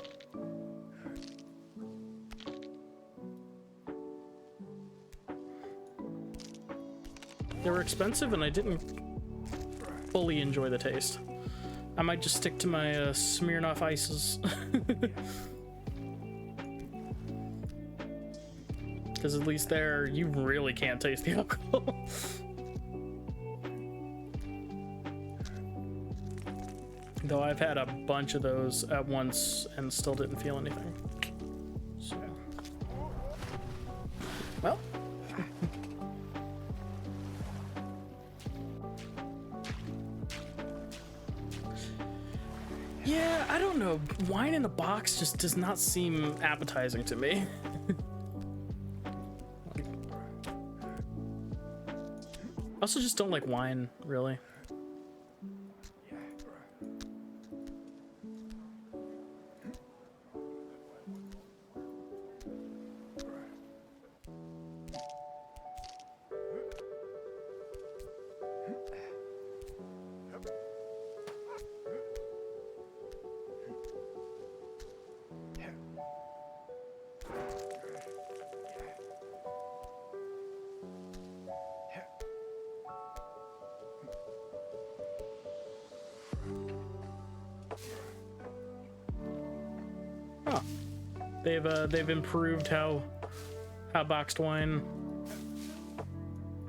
They were expensive and I didn't fully enjoy the taste. I might just stick to my Smirnoff Ices. Because at least there, you really can't taste the alcohol. Though I've had a bunch of those at once and still didn't feel anything. So. Well. Yeah, I don't know. Wine in a box just does not seem appetizing to me. I also just don't like wine, really. They've improved how boxed wine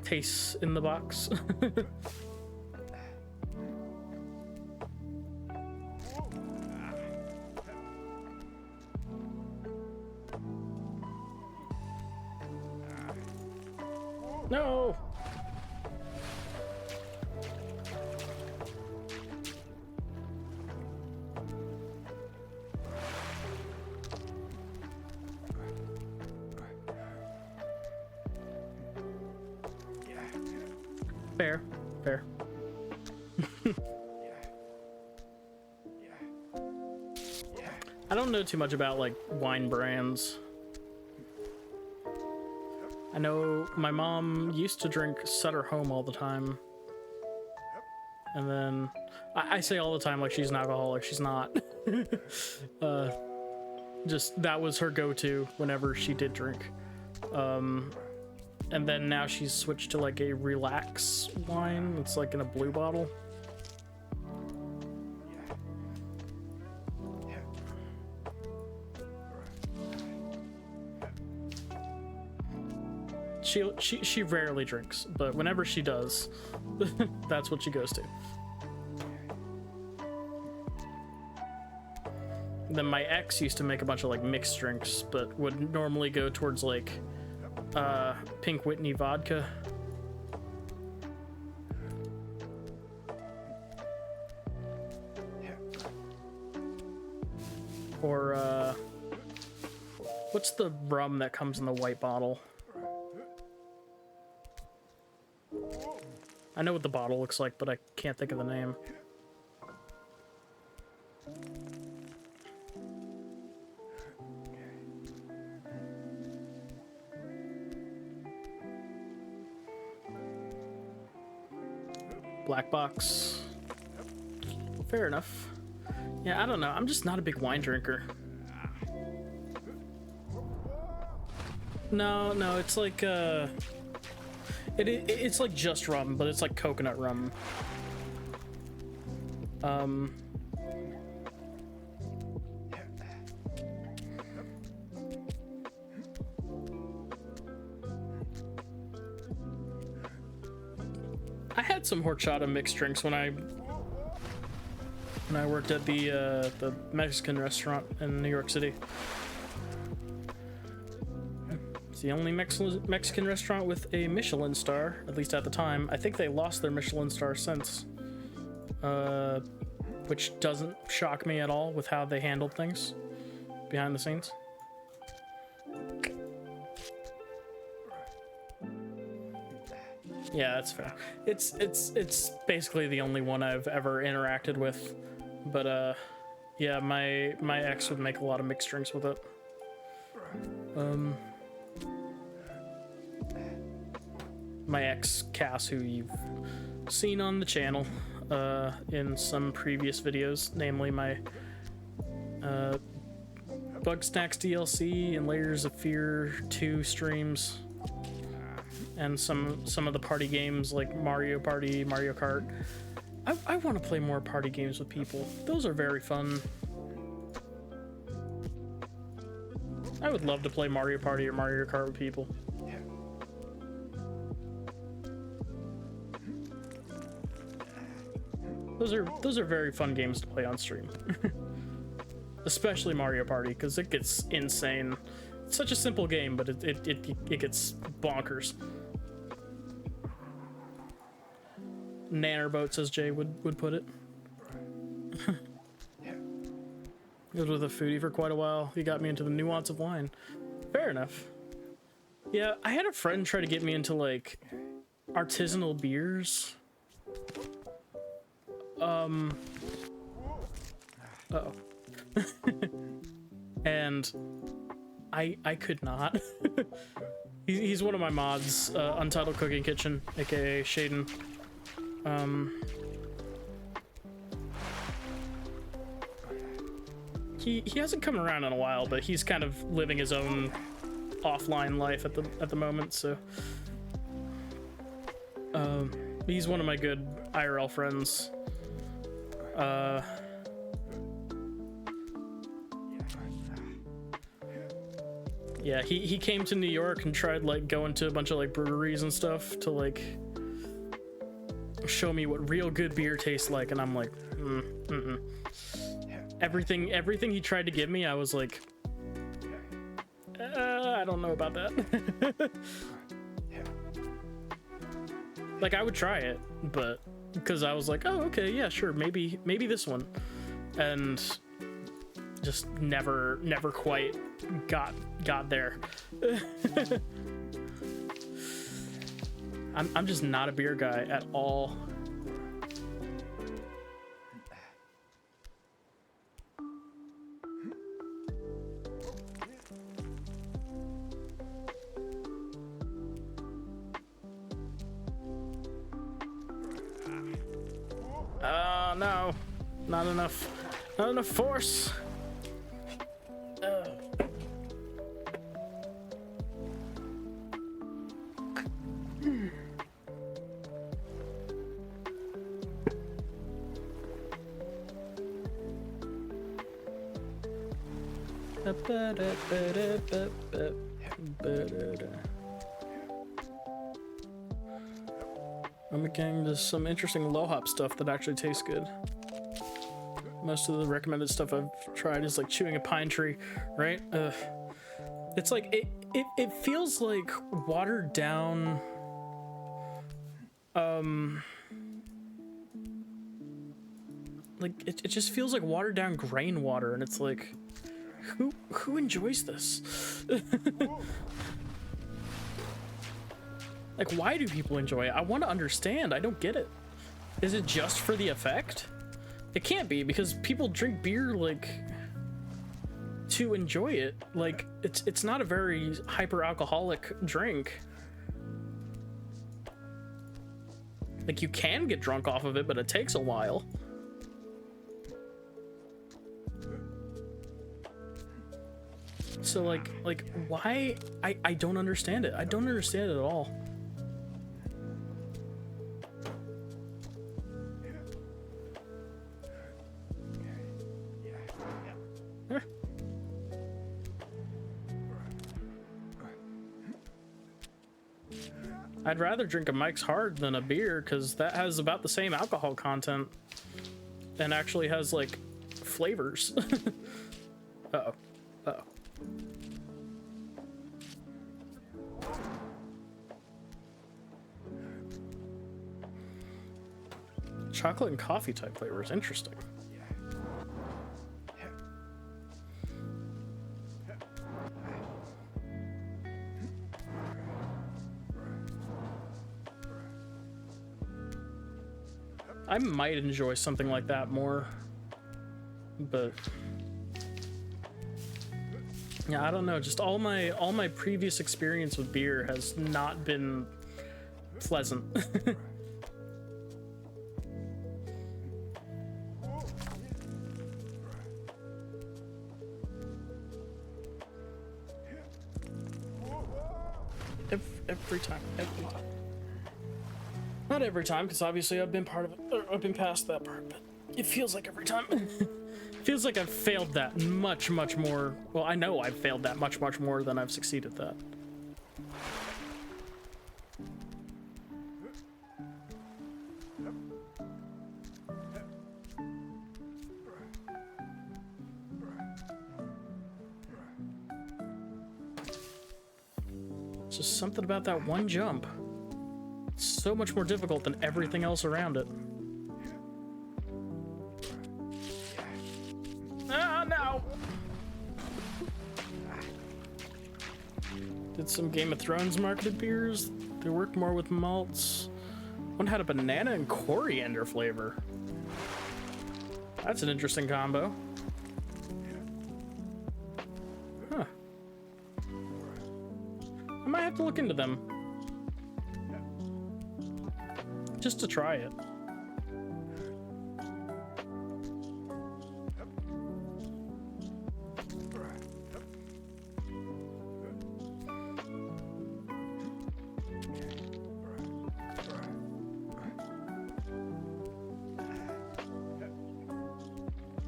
tastes in the box. No. Fair, fair. I don't know too much about like wine brands. I know my mom used to drink Sutter Home all the time. And then I say all the time like she's an alcoholic. She's not. Just that was her go-to whenever she did drink. And then now she's switched to like a relax wine. It's like in a blue bottle. She rarely drinks, but whenever she does, that's what she goes to. Then my ex used to make a bunch of like mixed drinks, but would normally go towards like Pink Whitney vodka. Or what's the rum that comes in the white bottle? I know what the bottle looks like, but I can't think of the name. Black box. Fair enough. Yeah, I don't know. I'm just not a big wine drinker. No, it's like it's like just rum, but it's like coconut rum. I had some horchata mixed drinks when I worked at the Mexican restaurant in New York City. It's the only Mexican restaurant with a Michelin star, at least at the time. I think they lost their Michelin star since, which doesn't shock me at all with how they handled things behind the scenes. Yeah, that's fair. It's basically the only one I've ever interacted with, but yeah, my ex would make a lot of mixed drinks with it. My ex Cass, who you've seen on the channel in some previous videos, namely my Bug Snacks DLC and Layers of Fear 2 streams, and some of the party games like Mario Party, Mario Kart. I want to play more party games with people. Those are very fun. I would love to play Mario Party or Mario Kart with people. Those are very fun games to play on stream. Especially Mario Party, because it gets insane. It's such a simple game, but it gets bonkers. Nannerboats, as Jay would put it. I was with a foodie for quite a while. He got me into the nuance of wine. Fair enough. Yeah, I had a friend try to get me into like artisanal beers. Uh-oh. And I could not. He's one of my mods, Untitled Cooking Kitchen, aka Shaden. He hasn't come around in a while, but he's kind of living his own offline life at the moment, so he's one of my good IRL friends. Yeah, he came to New York and tried like going to a bunch of like breweries and stuff to like show me what real good beer tastes like, and I'm like, everything he tried to give me, I was like, I don't know about that. Like, I would try it, but because I was like, oh, okay, yeah, sure, maybe this one, and just never quite got there. I'm just not a beer guy at all. No, not enough force. I'm getting to some interesting low hop stuff that actually tastes good. Most of the recommended stuff I've tried is like chewing a pine tree, right? It's like it feels like watered down. Like it just feels like watered down grain water, and it's like, who enjoys this? Like, why do people enjoy it? I want to understand. I don't get it. Is it just for the effect? It can't be, because people drink beer like to enjoy it. Like, it's not a very hyper alcoholic drink. Like, you can get drunk off of it, but it takes a while. So like why? I don't understand it. I don't understand it at all. I'd rather drink a Mike's Hard than a beer, because that has about the same alcohol content and actually has like flavors. Uh-oh. Uh-oh. Chocolate and coffee type flavors, interesting. I might enjoy something like that more, but yeah, I don't know. Just all my previous experience with beer has not been pleasant. Every time. Not every time, because obviously I've been part of it, or I've been past that part, but it feels like every time. It feels like I've failed that much more. Well, I know I've failed that much more than I've succeeded that. It's just something about that one jump. It's so much more difficult than everything else around it. Ah, no! Did some Game of Thrones marketed beers. They worked more with malts. One had a banana and coriander flavor. That's an interesting combo. Huh. I might have to look into them. Just to try it.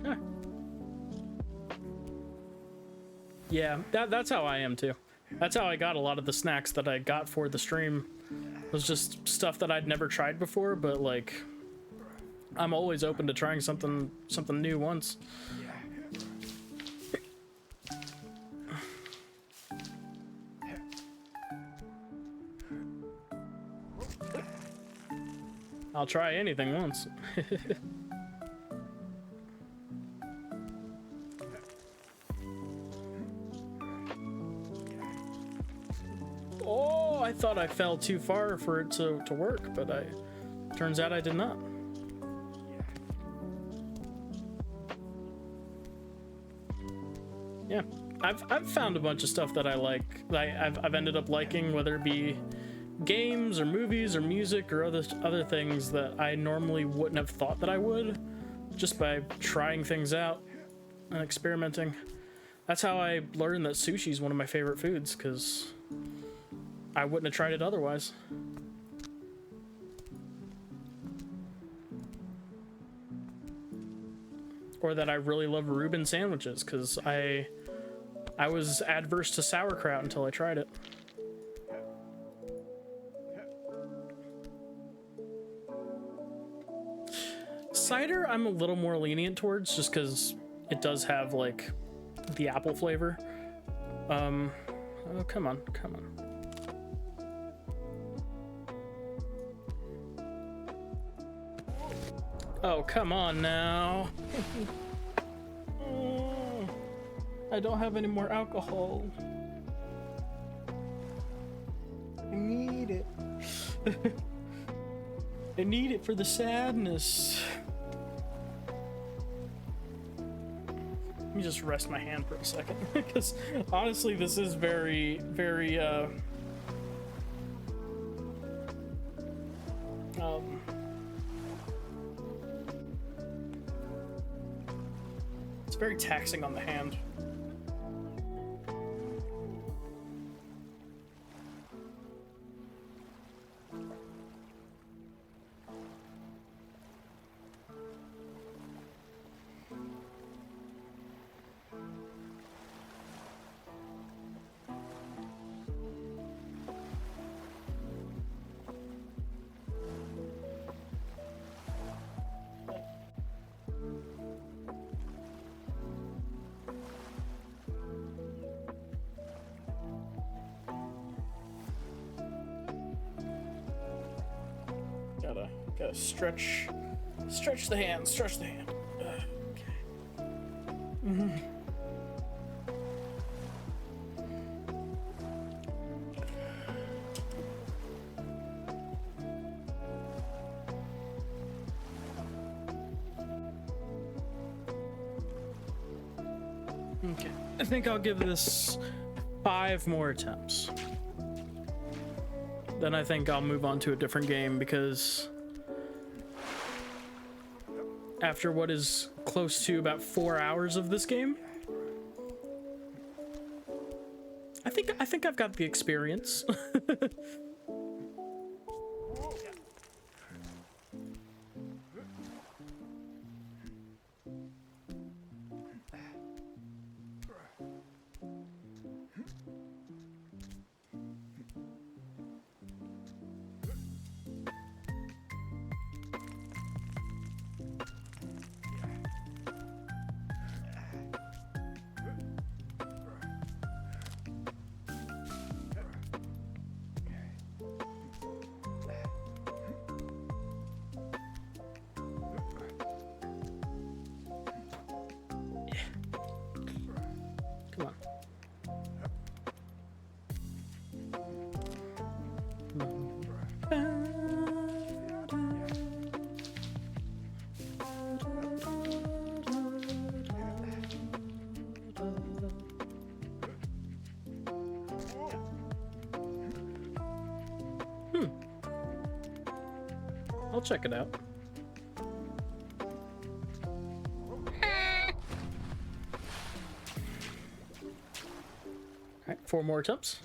Huh. Yeah, that's how I am too. That's how I got a lot of the snacks that I got for the stream. It was just stuff that I'd never tried before, but like I'm always open to trying something new once. I'll try anything once. Oh, I thought I fell too far for it to work, but turns out I did not. Yeah, I've found a bunch of stuff that I like. I've ended up liking, whether it be games or movies or music or other things that I normally wouldn't have thought that I would, just by trying things out and experimenting. That's how I learned that sushi is one of my favorite foods, because I wouldn't have tried it otherwise. Or that I really love Reuben sandwiches, because I was adverse to sauerkraut until I tried it. Cider, I'm a little more lenient towards, just because it does have like the apple flavor. Oh, come on. Oh, come on now. Oh, I don't have any more alcohol. I need it. I need it for the sadness. Let me just rest my hand for a second, because honestly, this is very, very, it's very taxing on the hand. Gotta stretch the hand, stretch the hand. Okay. Okay, I think I'll give this 5 more attempts. Then I think I'll move on to a different game, because after what is close to about 4 hours of this game, I think I've got the experience. Come on. I'll check it out. Alright, 4 more attempts.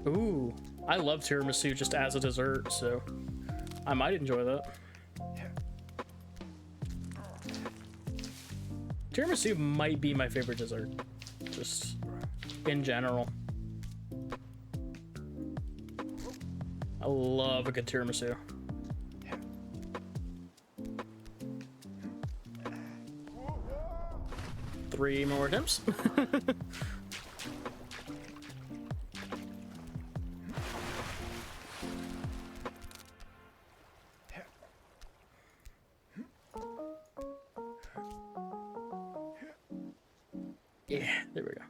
Ooh, I love tiramisu just as a dessert, so I might enjoy that. Tiramisu might be my favorite dessert, just in general. I love a good tiramisu. Three more attempts. Yeah, there we go.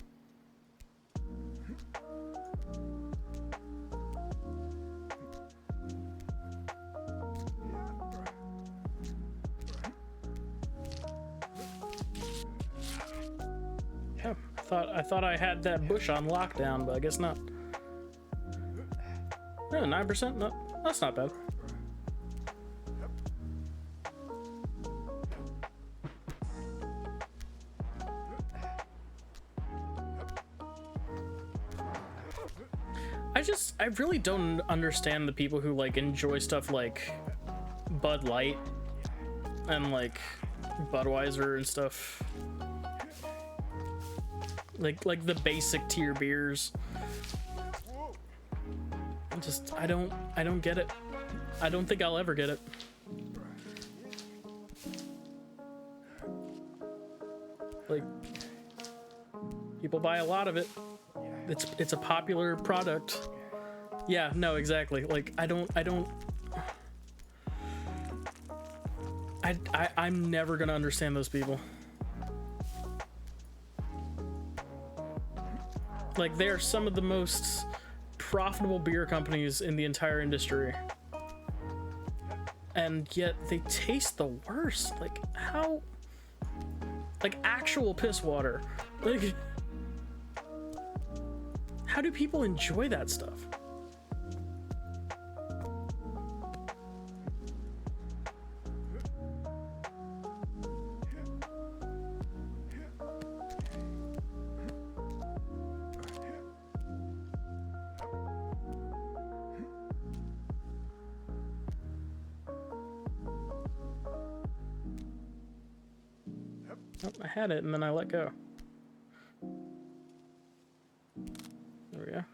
Yeah, I thought I had that bush on lockdown, but I guess not. Yeah, 9%? No, that's not bad. I really don't understand the people who like enjoy stuff like Bud Light and like Budweiser and stuff. Like the basic tier beers. I don't get it. I don't think I'll ever get it. Like, people buy a lot of it. It's a popular product. Yeah, no, exactly. Like, I'm never gonna understand those people. Like, they are some of the most profitable beer companies in the entire industry. And yet they taste the worst. Like, how? Like, actual piss water. Like, how do people enjoy that stuff? Oh, I had it and then I let go. There we go.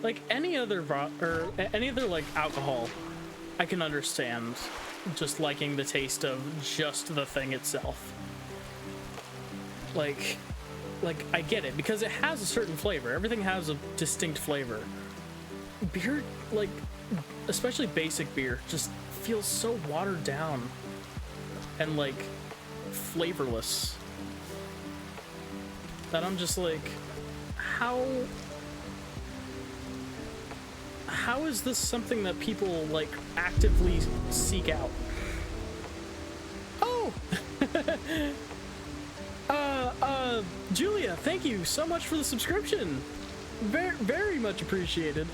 Like any other like alcohol, I can understand just liking the taste of just the thing itself. Like I get it because it has a certain flavor. Everything has a distinct flavor. Beer, like especially basic beer, just feels so watered down and like flavorless that I'm just like, how is this something that people like actively seek out? Oh, Julia, thank you so much for the subscription. Very, very much appreciated.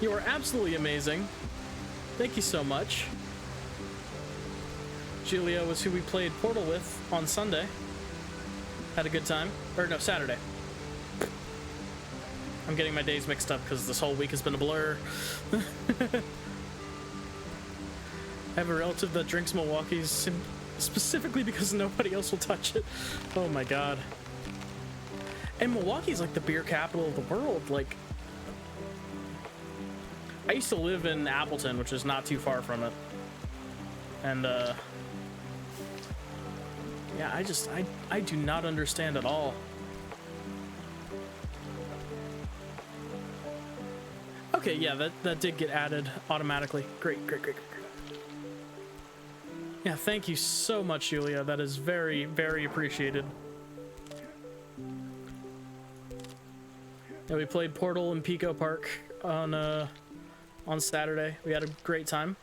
You are absolutely amazing. Thank you so much. Julia was who we played Portal with on Sunday. Had a good time. Or no, Saturday. I'm getting my days mixed up because this whole week has been a blur. I have a relative that drinks Milwaukee's specifically because nobody else will touch it. Oh my god. And Milwaukee's like the beer capital of the world. Like, I used to live in Appleton, which is not too far from it. And yeah, I do not understand at all Okay, yeah, that did get added automatically. Great, great, great, great. Yeah, thank you so much, Julia. That is very, very appreciated. Yeah, we played Portal in Pico Park on Saturday. We had a great time.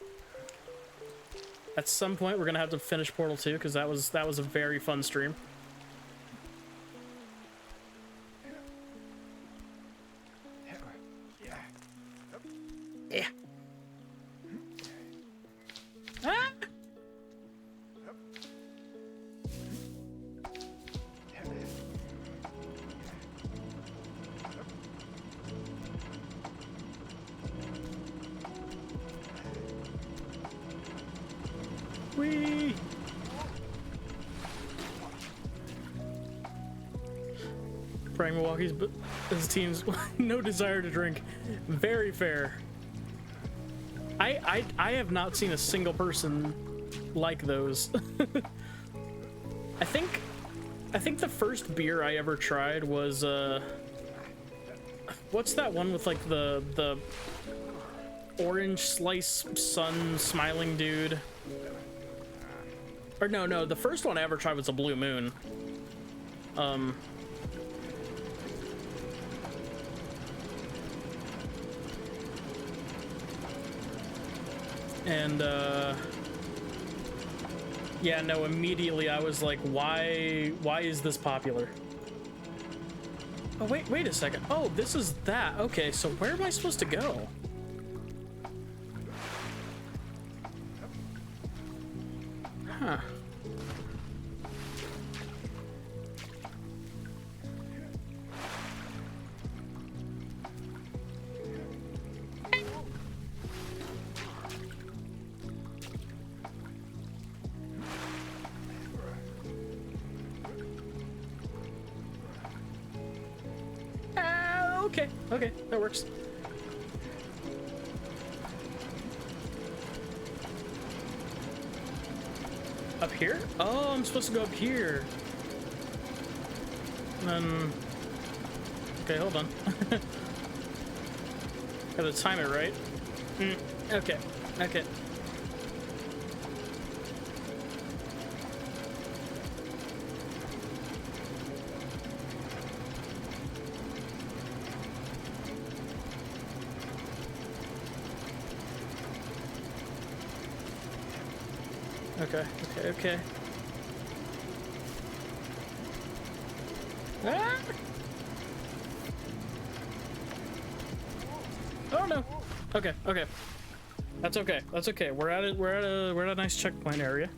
At some point, we're gonna have to finish Portal 2 because that was a very fun stream. Yeah. Ah! Whee! Praying Milwaukee's but his team's no desire to drink. Very fair. I have not seen a single person like those. I think the first beer I ever tried was what's that one with like the orange slice sun smiling dude? Or no, the first one I ever tried was a Blue Moon. And yeah, no, immediately I was like, why is this popular? Oh, wait a second. Oh, this is that. Okay, so where am I supposed to go? Huh. Okay, that works. Up here? Oh, I'm supposed to go up here. And then... Okay, hold on. Gotta time it right. Okay. Okay. Ah! Oh no. Okay. That's okay. We're at a nice checkpoint area.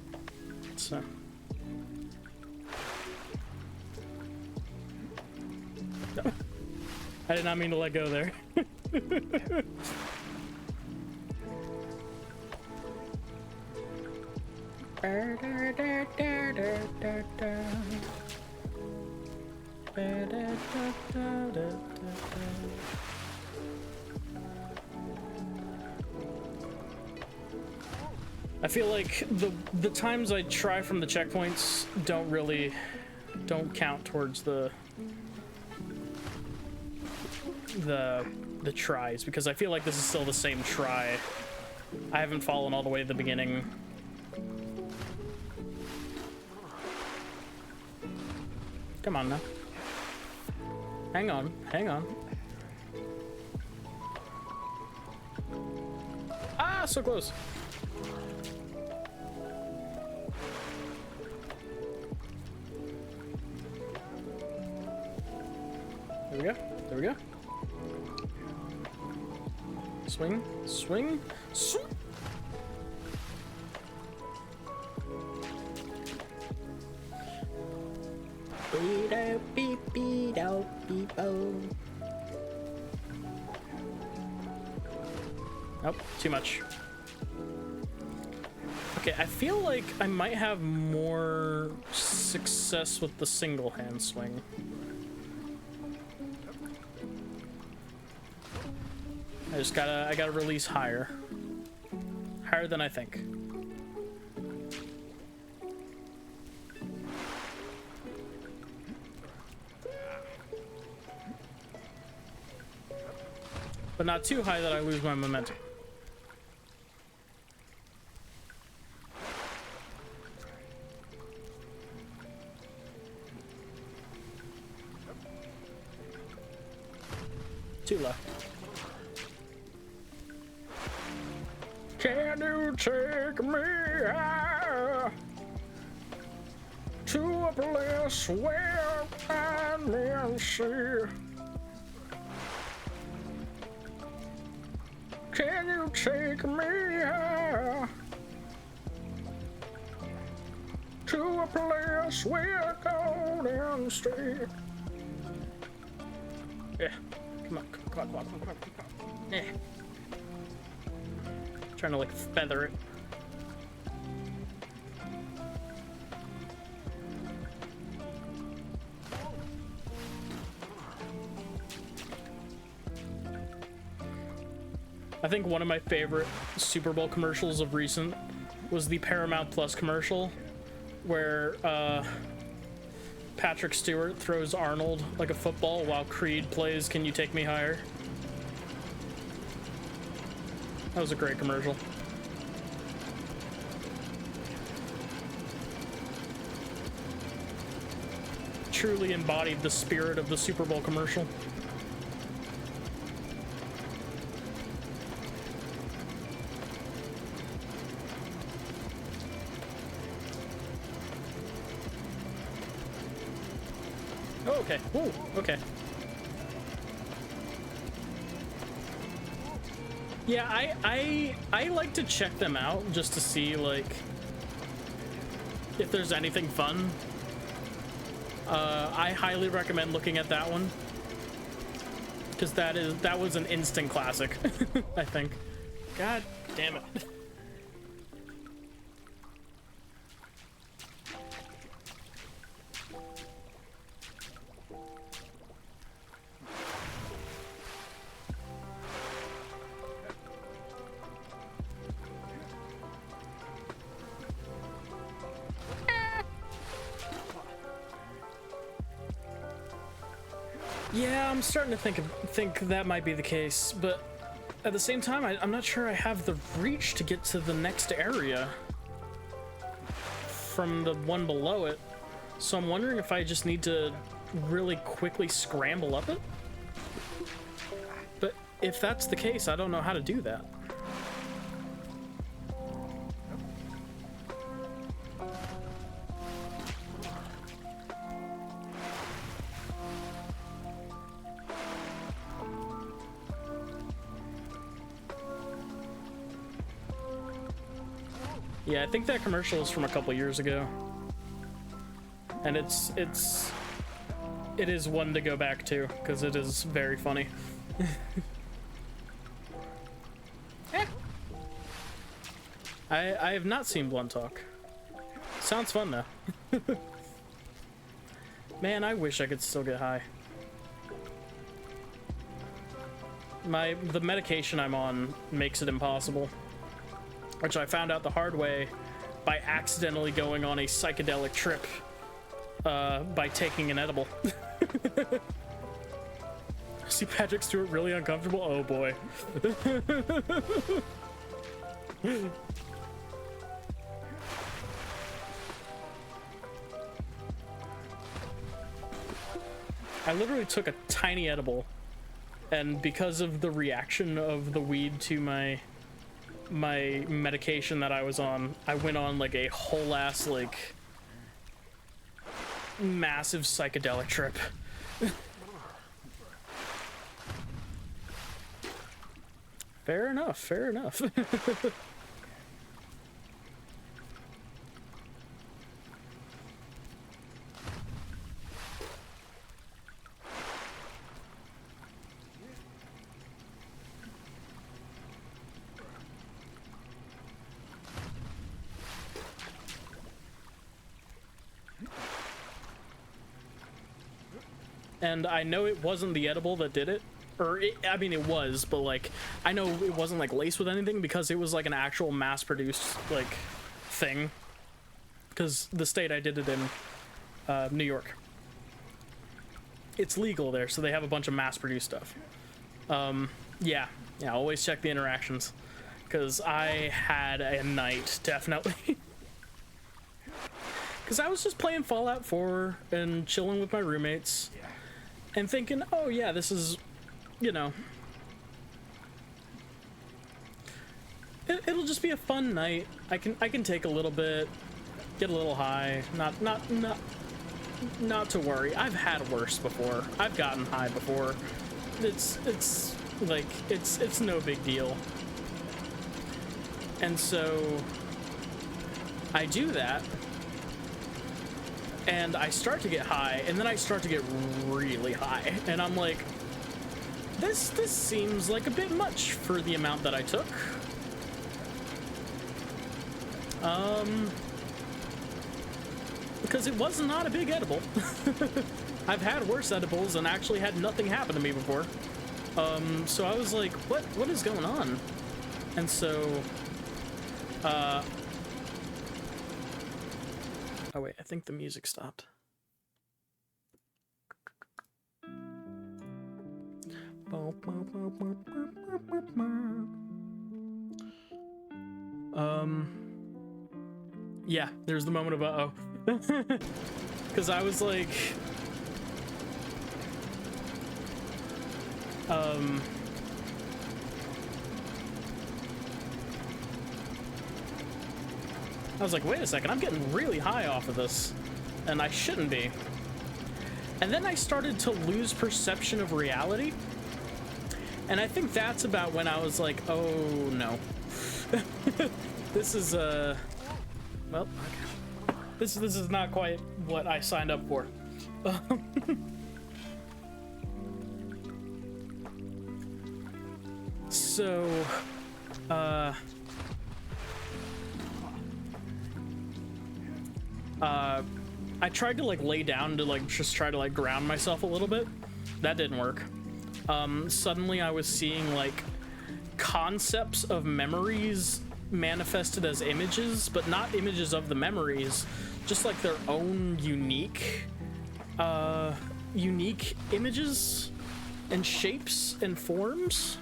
So. I did not mean to let go there. I feel like the times I try from the checkpoints don't count towards the tries, because I feel like this is still the same try. I haven't fallen all the way to the beginning. Come on now. Hang on. Ah, so close. There we go. Swing. Nope, too much. Okay, I feel like I might have more success with the single hand swing. I gotta release higher. Higher than I think. but not too high that I lose my momentum. Two left. Can you take me higher to a place where I can see? Can you take me higher to a place where I can stay? Yeah. Come on, come on. Yeah. Trying to like feather it. I think one of my favorite Super Bowl commercials of recent was the Paramount Plus commercial where Patrick Stewart throws Arnold like a football while Creed plays Can You Take Me Higher? That was a great commercial. Truly embodied the spirit of the Super Bowl commercial. Oh, okay. Ooh, okay. Yeah, I like to check them out just to see like if there's anything fun. I highly recommend looking at that one because that was an instant classic. I think. God damn it. Yeah, I'm starting to think that might be the case, but at the same time, I'm not sure I have the reach to get to the next area from the one below it. So I'm wondering if I just need to really quickly scramble up it. But if that's the case, I don't know how to do that. Yeah, I think that commercial is from a couple years ago. And it is one to go back to, because it is very funny. I have not seen Blunt Talk. Sounds fun, though. Man, I wish I could still get high. The medication I'm on makes it impossible. Which I found out the hard way by accidentally going on a psychedelic trip by taking an edible. See Patrick Stewart really uncomfortable? Oh boy. I literally took a tiny edible, and because of the reaction of the weed to my medication that I was on, I went on like a whole ass like massive psychedelic trip. Fair enough, fair enough. And I know it wasn't the edible that did it. I mean, it was, but like, I know it wasn't like laced with anything because it was like an actual mass-produced like thing. Because the state I did it in, New York, it's legal there, so they have a bunch of mass-produced stuff. Yeah, always check the interactions. Because I had a night, definitely. Because I was just playing Fallout 4 and chilling with my roommates. Yeah. And thinking, oh yeah, this is, you know... It'll just be a fun night. I can take a little bit, get a little high. Not to worry. I've had worse before. I've gotten high before. It's like it's no big deal. And so I do that, and I start to get high, and then I start to get really high, and I'm like, this seems like a bit much for the amount that I took. Because it was not a big edible. I've had worse edibles and actually had nothing happen to me before. So I was like, what is going on? And so, oh wait, I think the music stopped. Yeah, there's the moment of uh-oh. Because I was like, wait a second, I'm getting really high off of this, and I shouldn't be. And then I started to lose perception of reality, and I think that's about when I was like, oh no. This is, well, okay. This is not quite what I signed up for. So, I tried to like lay down to like just try to like ground myself a little bit. That didn't work. Suddenly I was seeing like concepts of memories manifested as images, but not images of the memories, just like their own unique images and shapes and forms.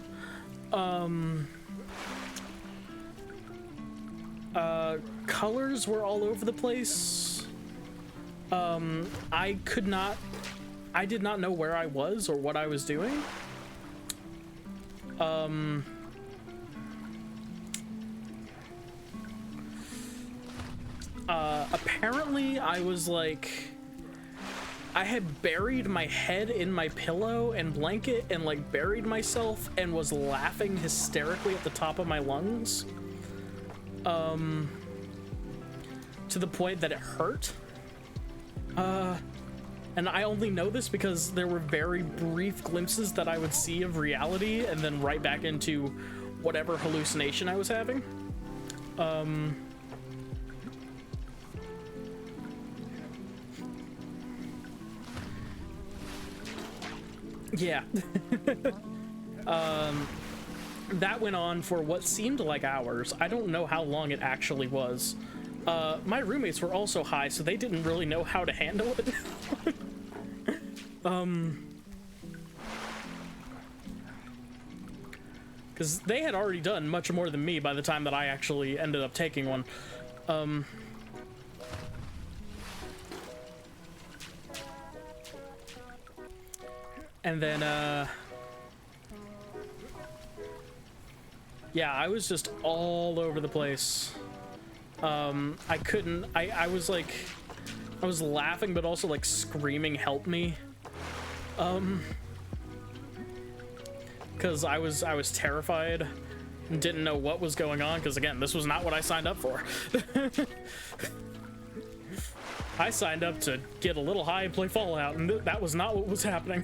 Colors were all over the place. I did not know where I was or what I was doing. Apparently I was like, I had buried my head in my pillow and blanket and like buried myself and was laughing hysterically at the top of my lungs. To the point that it hurt. And I only know this because there were very brief glimpses that I would see of reality and then right back into whatever hallucination I was having. Yeah. That went on for what seemed like hours. I don't know how long it actually was. My roommates were also high, so they didn't really know how to handle it. Because they had already done much more than me by the time that I actually ended up taking one. And then, yeah, I was just all over the place. I couldn't, I was like, I was laughing, but also like screaming, help me. Cause I was terrified and didn't know what was going on. Cause again, this was not what I signed up for. I signed up to get a little high and play Fallout, and that was not what was happening.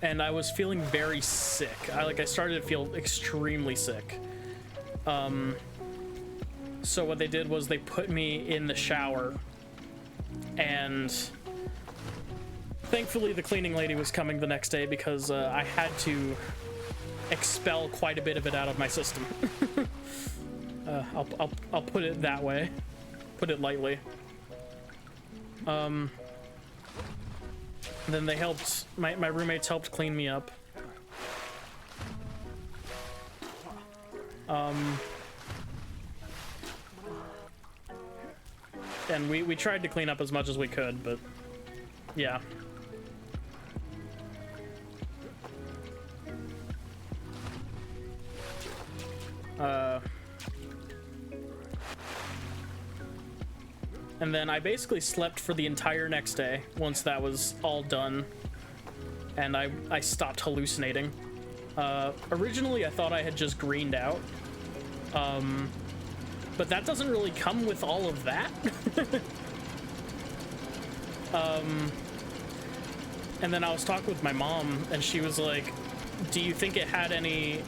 And I was feeling very sick. I started to feel extremely sick. So what they did was they put me in the shower, and thankfully the cleaning lady was coming the next day because I had to expel quite a bit of it out of my system. I'll put it that way, put it lightly. Then they helped, my roommates helped clean me up. And we tried to clean up as much as we could, but yeah. And then I basically slept for the entire next day once that was all done, and I stopped hallucinating. Originally I thought I had just greened out, but that doesn't really come with all of that. And then I was talking with my mom, and she was like, do you think it had any,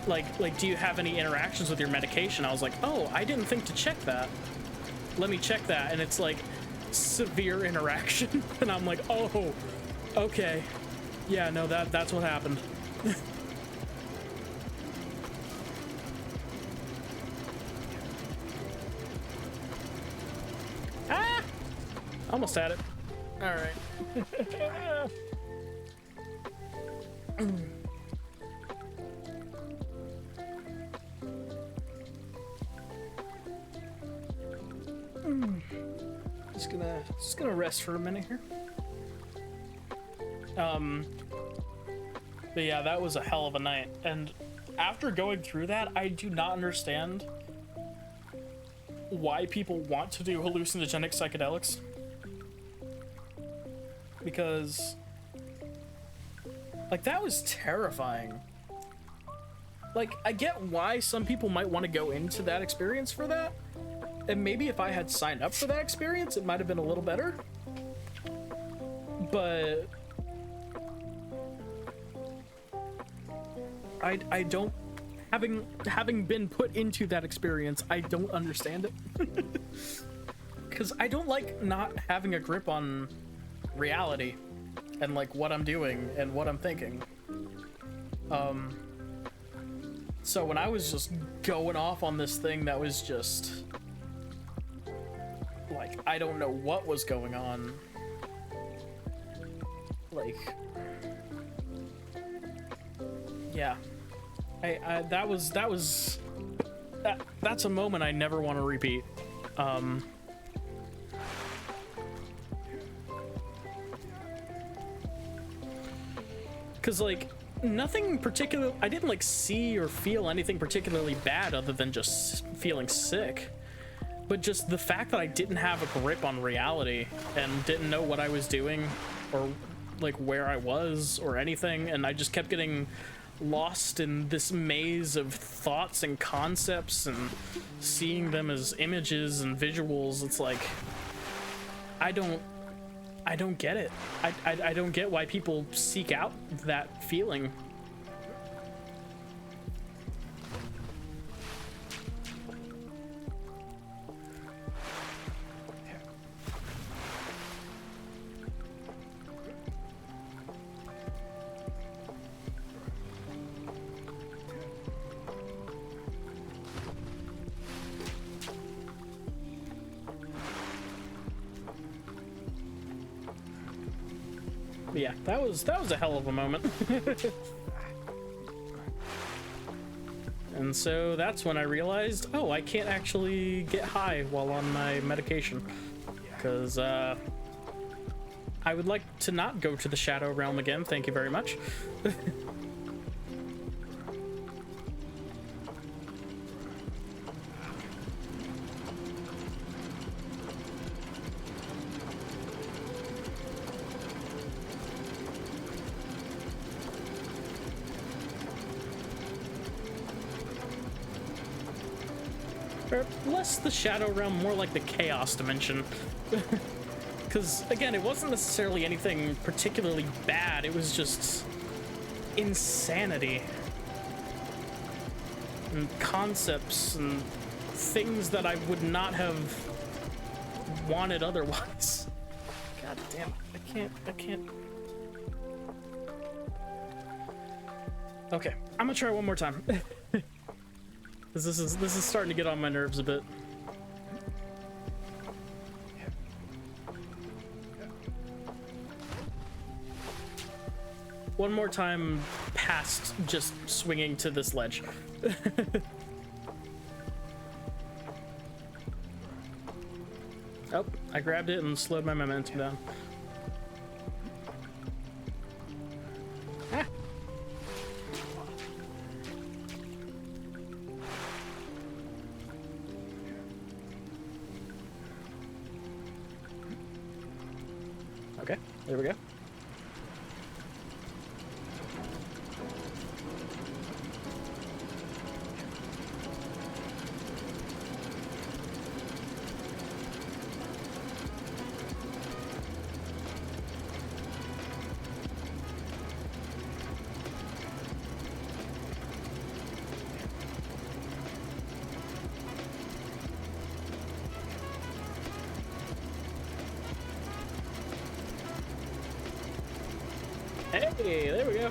like do you have any interactions with your medication? I was like, oh, I didn't think to check that. Let me check that. And it's like severe interaction. And I'm like, oh, okay. Yeah, no, that's what happened. Ah! Almost had it. All right. Just gonna rest for a minute here. But yeah, that was a hell of a night. And after going through that, I do not understand why people want to do hallucinogenic psychedelics. Because, like, that was terrifying. Like, I get why some people might want to go into that experience for that. And maybe if I had signed up for that experience, it might have been a little better. But I don't, having been put into that experience, I don't understand it. Because I don't like not having a grip on reality and like what I'm doing and what I'm thinking. So when I was just going off on this thing that was just like, I don't know what was going on. Like, yeah, that's a moment I never want to repeat. Cause like nothing particular, I didn't like see or feel anything particularly bad other than just feeling sick. But just the fact that I didn't have a grip on reality and didn't know what I was doing or like where I was or anything, and I just kept getting lost in this maze of thoughts and concepts and seeing them as images and visuals. It's like, I don't get it. I don't get why people seek out that feeling. Yeah, that was a hell of a moment. And so that's when I realized, oh, I can't actually get high while on my medication. Because I would like to not go to the Shadow Realm again, thank you very much. Or less the Shadow Realm, more like the Chaos Dimension. Because, again, it wasn't necessarily anything particularly bad, it was just insanity. And concepts and things that I would not have wanted otherwise. God damn it, I can't. Okay, I'm gonna try one more time. This is starting to get on my nerves a bit. one more time past just swinging to this ledge. Oh, I grabbed it and slowed my momentum down. Ah. Okay, there we go. Hey, there we go.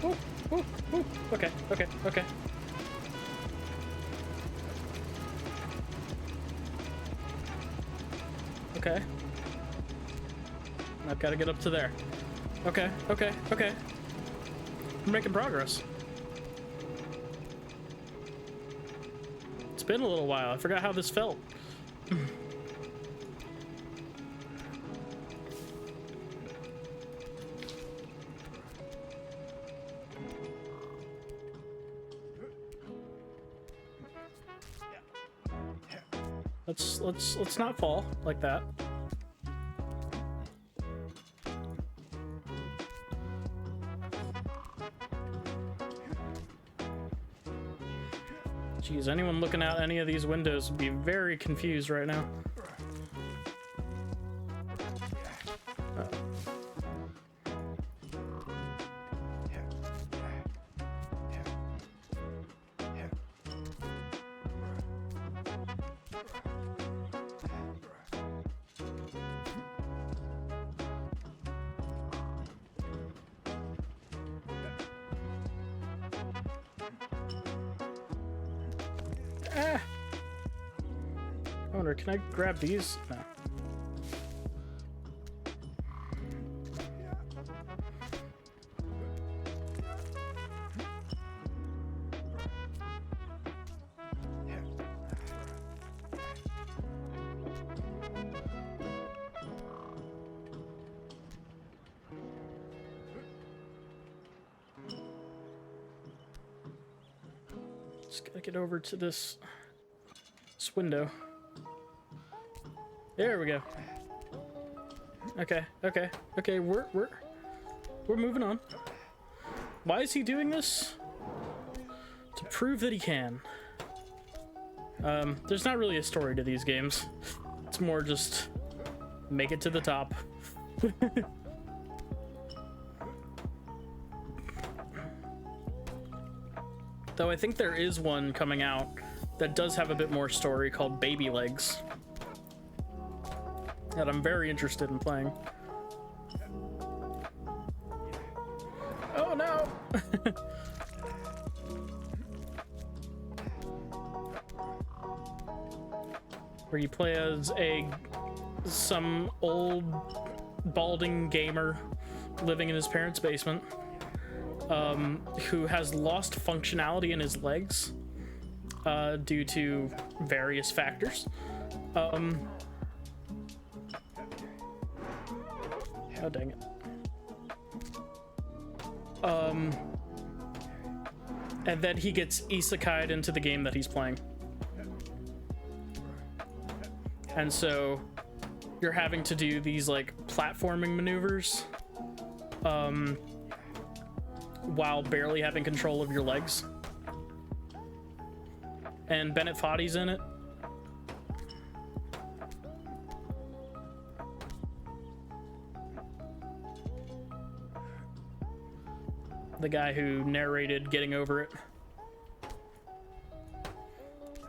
Ooh, ooh, ooh. Okay, okay, okay. Okay. I've got to get up to there. Okay, okay, okay. We're making progress. It's been a little while. I forgot how this felt. Let's not fall like that. Geez, anyone looking out any of these windows would be very confused right now. Ah! I wonder, can I grab these? No. Just gotta get over to this window. There we go. Okay, okay, okay. We're moving on. Why is he doing this? To prove that he can. There's not really a story to these games. It's more just make it to the top. Though I think there is one coming out that does have a bit more story called Baby Legs that I'm very interested in playing. Oh no! Where you play as some old balding gamer living in his parents' basement, who has lost functionality in his legs due to various factors. Oh, dang it. And then he gets isekai'd into the game that he's playing. And so you're having to do these like platforming maneuvers while barely having control of your legs. And Bennett Foddy's in it. The guy who narrated Getting Over It.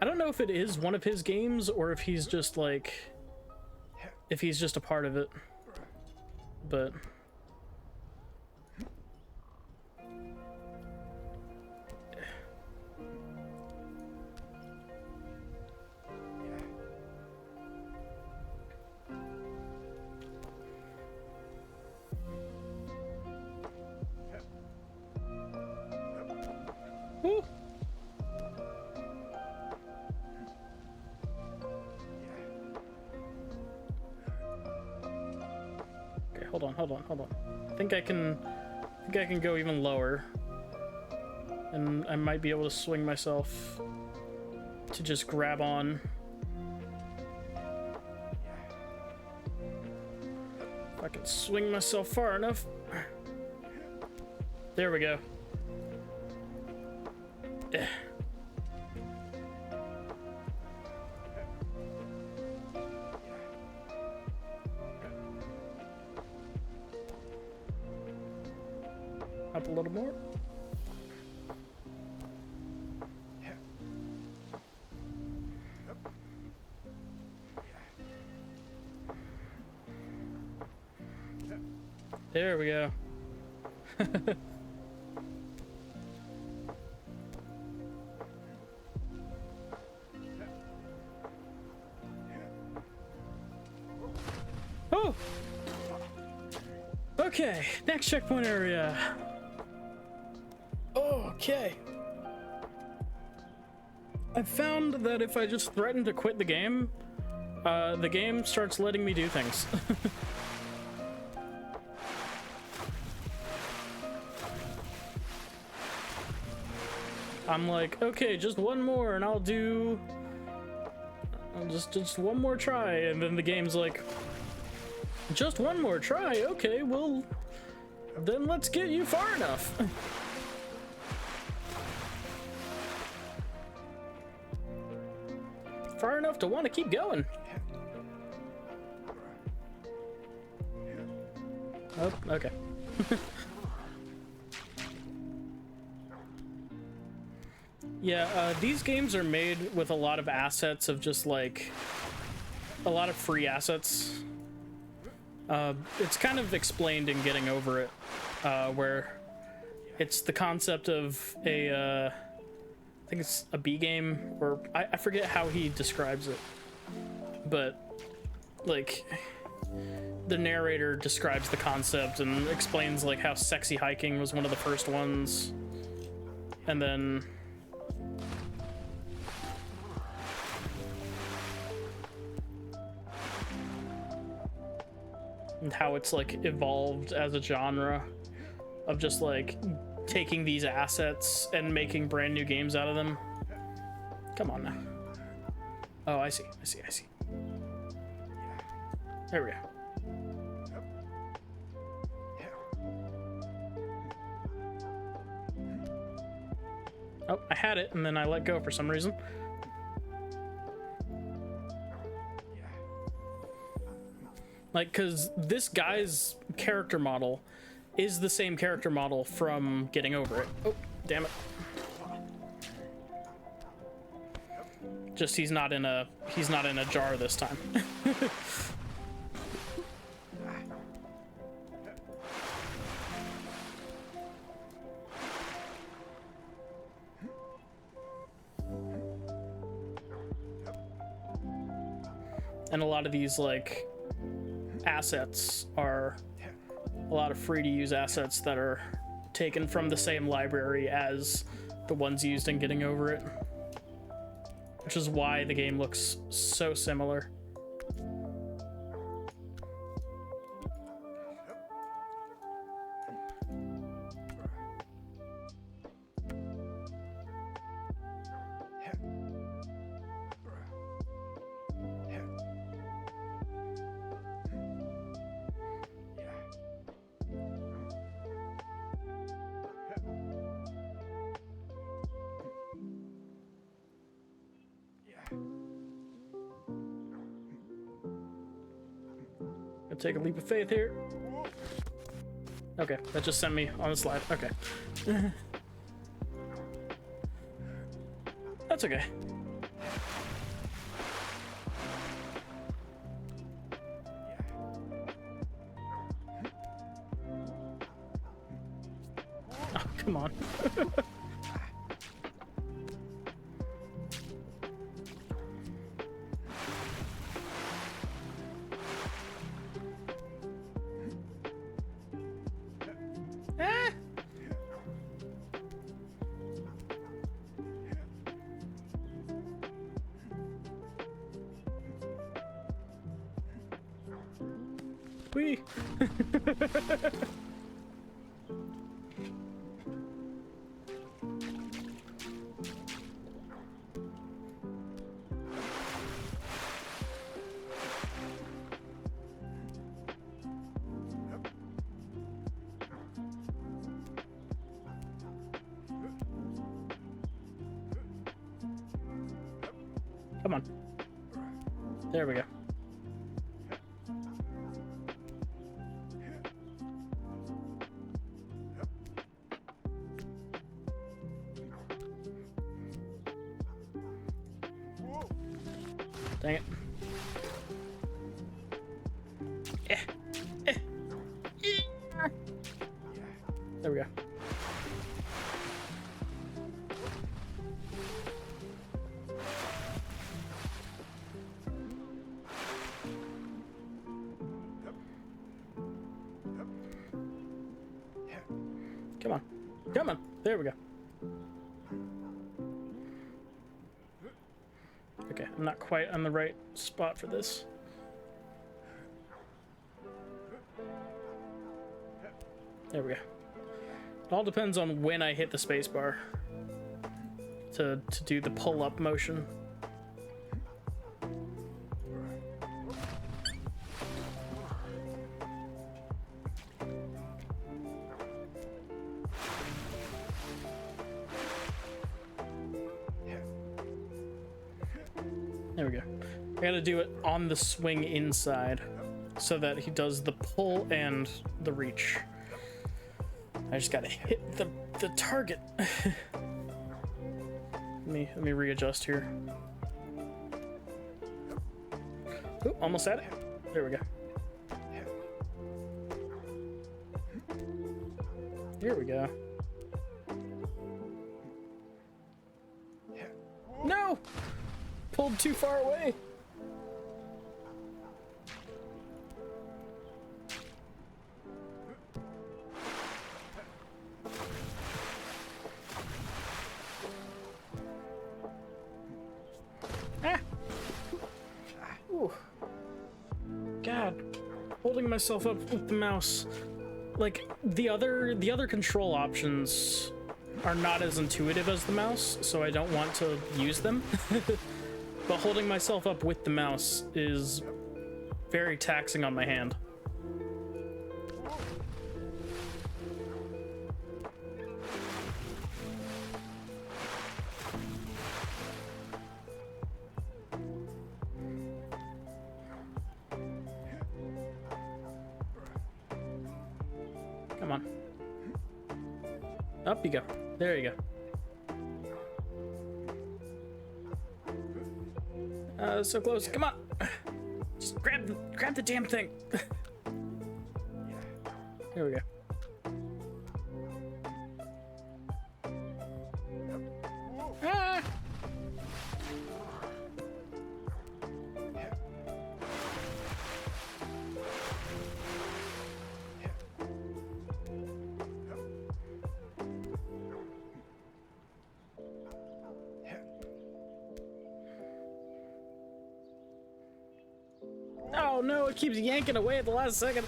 I don't know if it is one of his games or if he's just like, if he's just a part of it, but Woo. Okay, hold on. I think I can go even lower. And I might be able to swing myself to just grab on. If I can swing myself far enough. There we go. Up a little more. There we go. Oh! Okay, next checkpoint area. Okay. I found that if I just threaten to quit the game starts letting me do things. I'm like, okay, just one more and I'll just one more try, and then the game's like, just one more try, okay, well, then let's get you far enough. Far enough to want to keep going. Oh, okay. Yeah, these games are made with a lot of assets of just like a lot of free assets. It's kind of explained in Getting Over It, where it's the concept of I think it's a B game, or I forget how he describes it, but like the narrator describes the concept and explains like how sexy hiking was one of the first ones, and then and how it's like evolved as a genre of just like taking these assets and making brand new games out of them. Come on now. Oh, I see. There we go. Oh, I had it and then I let go for some reason. Like, cause this guy's character model is the same character model from Getting Over It. Oh, damn it. Just he's not in a jar this time. And a lot of these like assets are a lot of free to use assets that are taken from the same library as the ones used in Getting Over It, which is why the game looks so similar. Take a leap of faith here. Okay, that just sent me on the slide. Okay. That's okay. Oh, come on. Whee! Come on. There we go. Dang it. There we go. Come on. Come on. There we go. Okay, I'm not quite on the right spot for this. There we go. It all depends on when I hit the spacebar to do the pull-up motion. There we go. I gotta do it on the swing inside so that he does the pull and the reach. I just gotta hit the target. Let me readjust here. Ooh, almost at it. There we go. Here we go. No! Pulled too far away. Ah! Ooh. God, holding myself up with the mouse. Like the other control options are not as intuitive as the mouse, so I don't want to use them. But holding myself up with the mouse is very taxing on my hand. Come on. Up you go. There you go. So close. Come on. Just grab the damn thing. Here we go. Ah! Oh no, it keeps yanking away at the last second.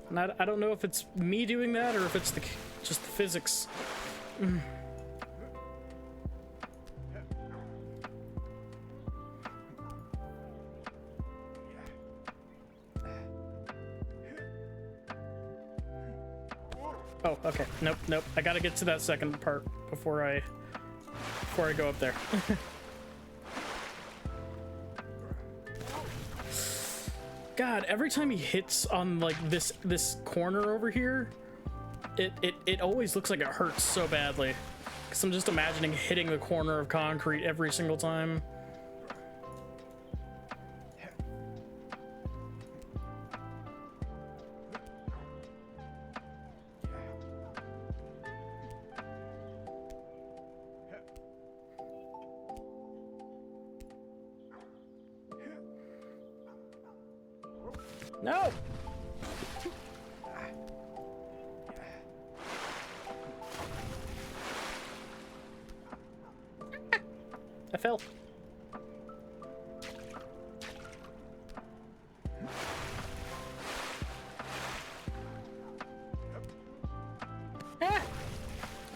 And I don't know if it's me doing that or if it's just the physics. Oh, okay. Nope. I gotta get to that second part before I go up there. God, every time he hits on like this corner over here, it always looks like it hurts so badly. Because I'm just imagining hitting the corner of concrete every single time. No! I fell.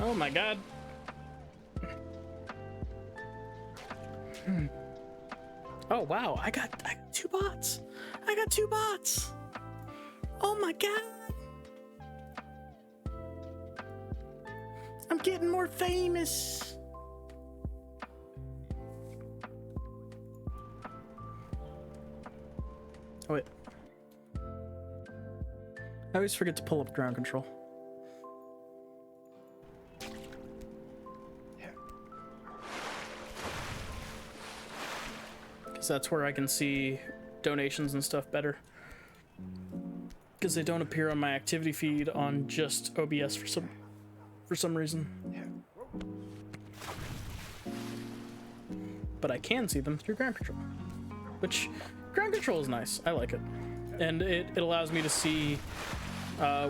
Oh my god. Oh wow, I got 2 bots. I got 2 bots. Oh my god. I'm getting more famous. Oh wait. I always forget to pull up ground control. Because that's where I can see donations and stuff better. Because they don't appear on my activity feed on just OBS for some reason. But I can see them through ground control. Which, ground control is nice. I like it. And it allows me to see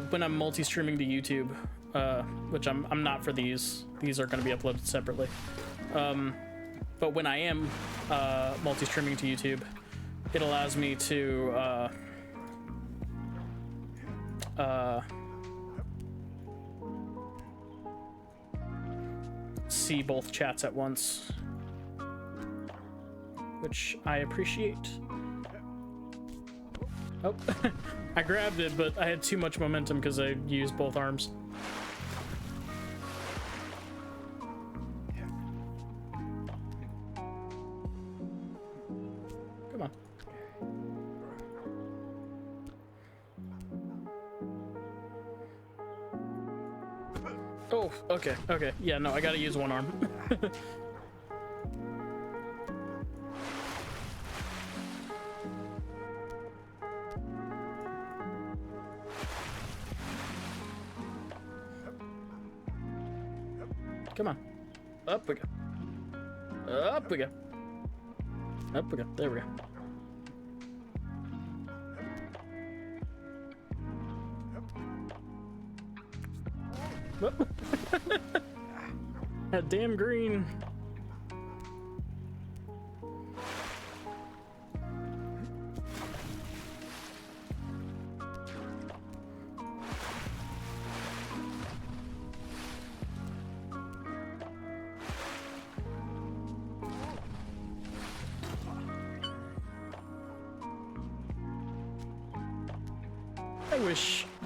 when I'm multi-streaming to YouTube, which I'm not for these. These are going to be uploaded separately. But when I am multi-streaming to YouTube, it allows me to see both chats at once, which I appreciate. Oh, I grabbed it, but I had too much momentum because I used both arms. Come on. Oh, okay, okay. Yeah, no, I gotta use one arm. Come on. Up we go. Up we go. Up we go. There we go. Whoop. That damn green.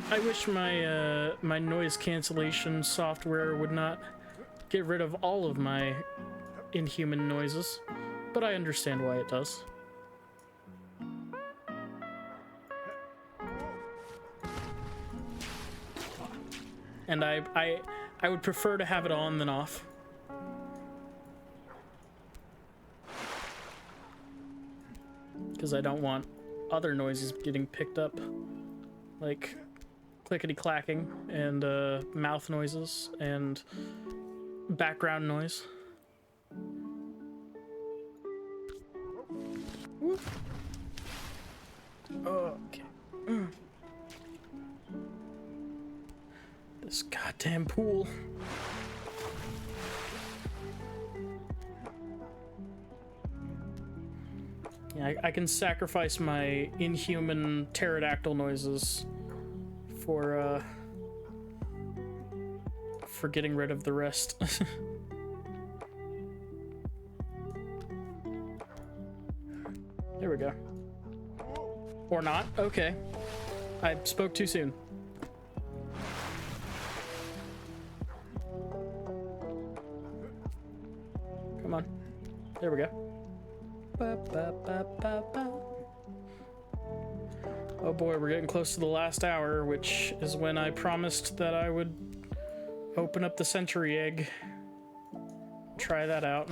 I wish my my noise cancellation software would not get rid of all of my inhuman noises, but I understand why it does. And I would prefer to have it on than off. Because I don't want other noises getting picked up, like clickety clacking and mouth noises and background noise. Whoop. Okay. This goddamn pool. Yeah, I can sacrifice my inhuman pterodactyl noises for getting rid of the rest. There we go. Or not. Okay. I spoke too soon. Come on. There we go. Ba, ba, ba, ba, ba. Oh boy, we're getting close to the last hour, which is when I promised that I would open up the century egg. Try that out.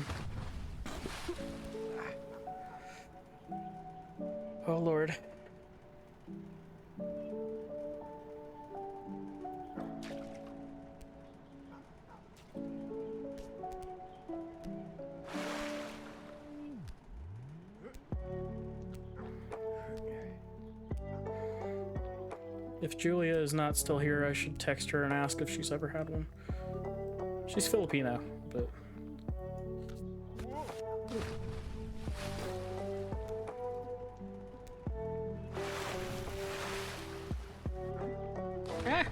Oh Lord. If Julia is not still here, I should text her and ask if she's ever had one. She's Filipino, but... Ah!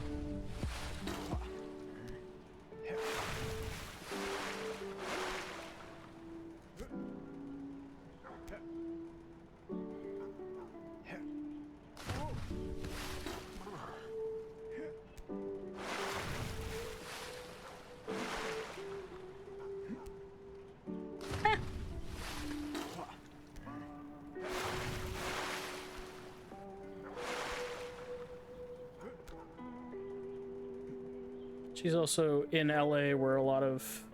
She's also in LA, where a lot of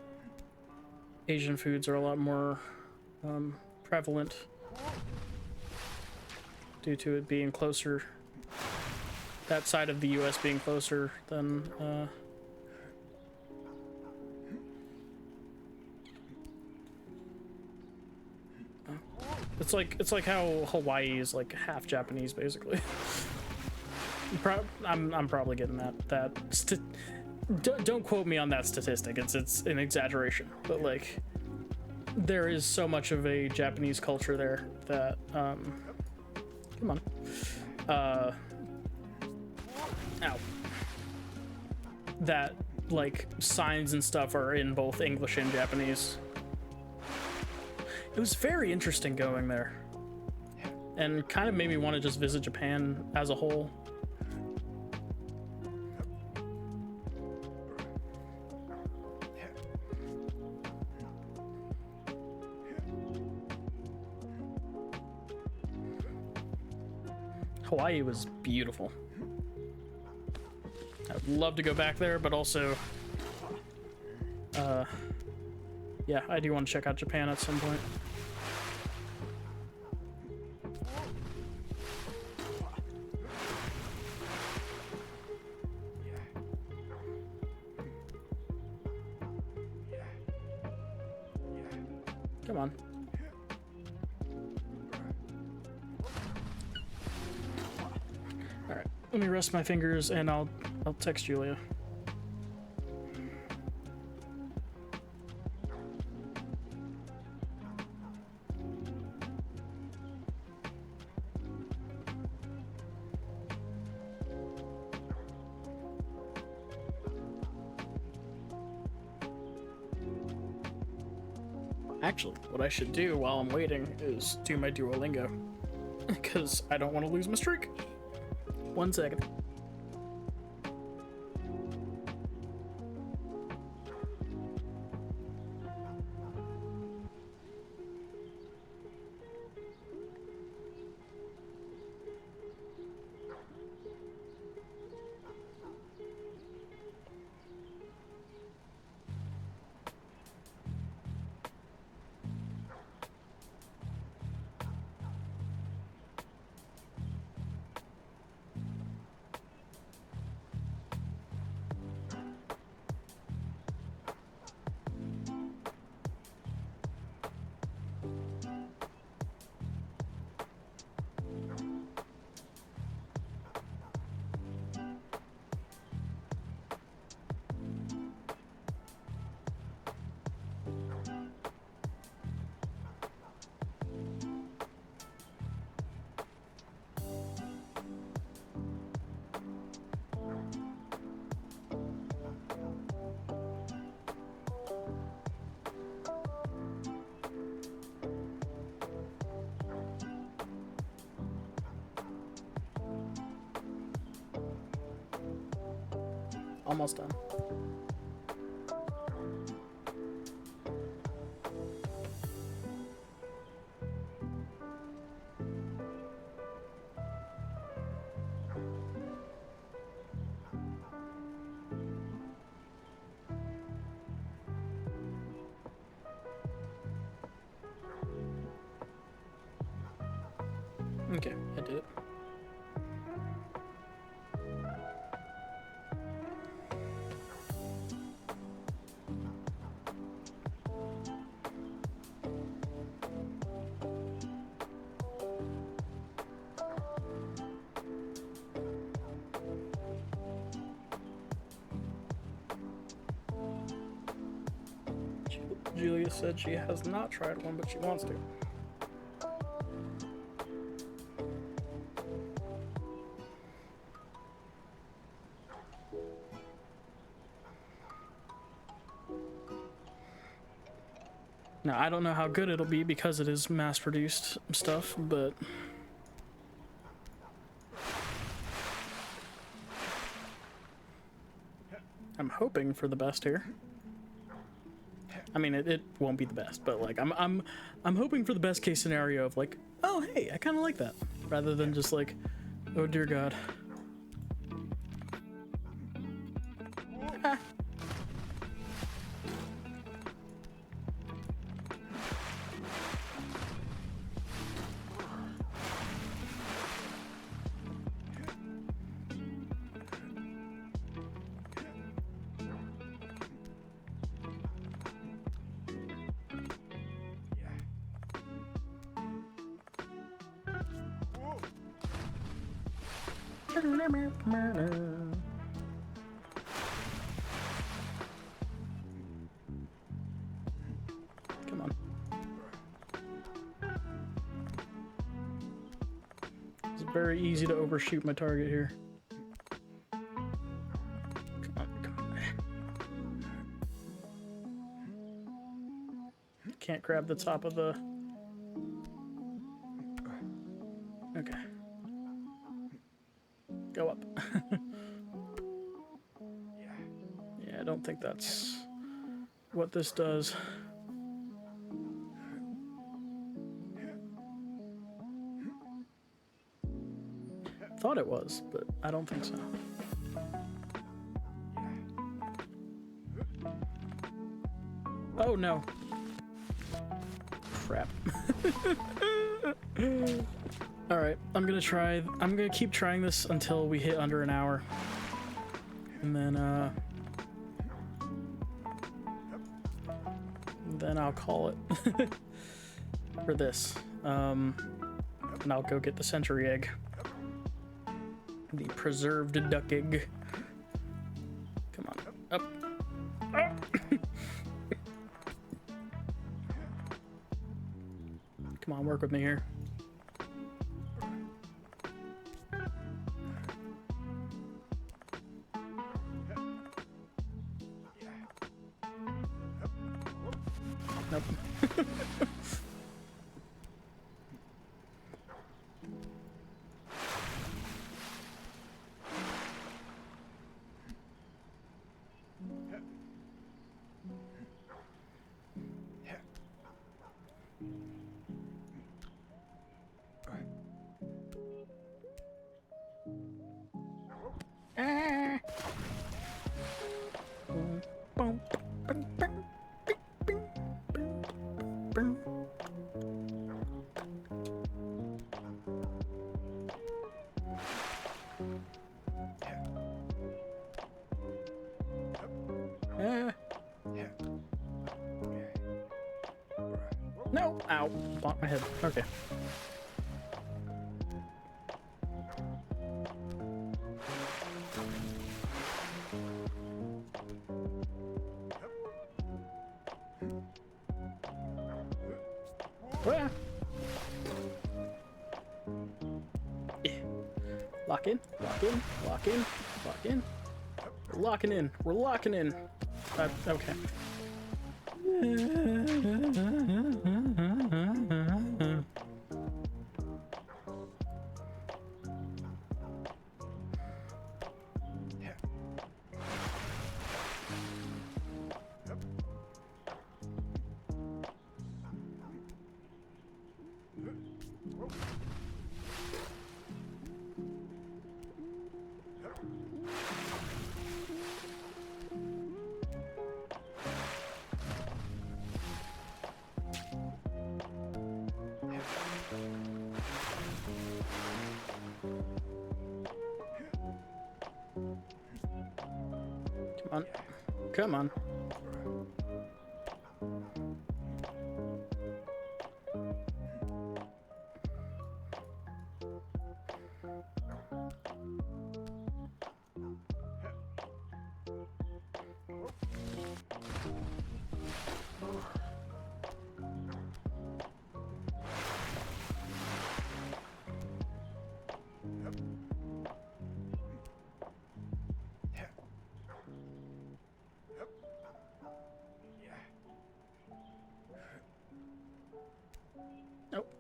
Asian foods are a lot more prevalent due to it being closer, that side of the US being closer than it's like how Hawaii is like half Japanese, basically. I'm probably getting that don't quote me on that statistic. It's an exaggeration, but like there is so much of a Japanese culture there that come on, ow, that like signs and stuff are in both English and Japanese. It was very interesting going there, and kind of made me want to just visit Japan as a whole. Hawaii was beautiful. I'd love to go back there, but also, yeah, I do want to check out Japan at some point. Come on. All right, let me rest my fingers and I'll text Julia. Actually, what I should do while I'm waiting is do my Duolingo, because I don't want to lose my streak. 1 second. Almost done. Okay, I did it. Julia said she has not tried one, but she wants to. Now, I don't know how good it'll be because it is mass-produced stuff, but I'm hoping for the best here. I mean, it won't be the best, but like I'm hoping for the best case scenario of like, oh hey, I kind of like that, rather than just like, oh dear God. Come on. It's very easy to overshoot my target here. Come on, come on. Can't grab the top of the... Okay. Go up. Yeah, I don't think that's what this does. Thought it was, but I don't think so. Oh no. Crap. Alright, I'm gonna keep trying this until we hit under an hour. And then I'll call it for this. And I'll go get the century egg. The preserved duck egg. Come on, up. Up. Come on, work with me here. Nope. No! Ow. Bonk my head. Okay. Ah. Yeah. Lock in, lock in, lock in, lock in. We're locking in. We're locking in. Okay. Come on. Come on.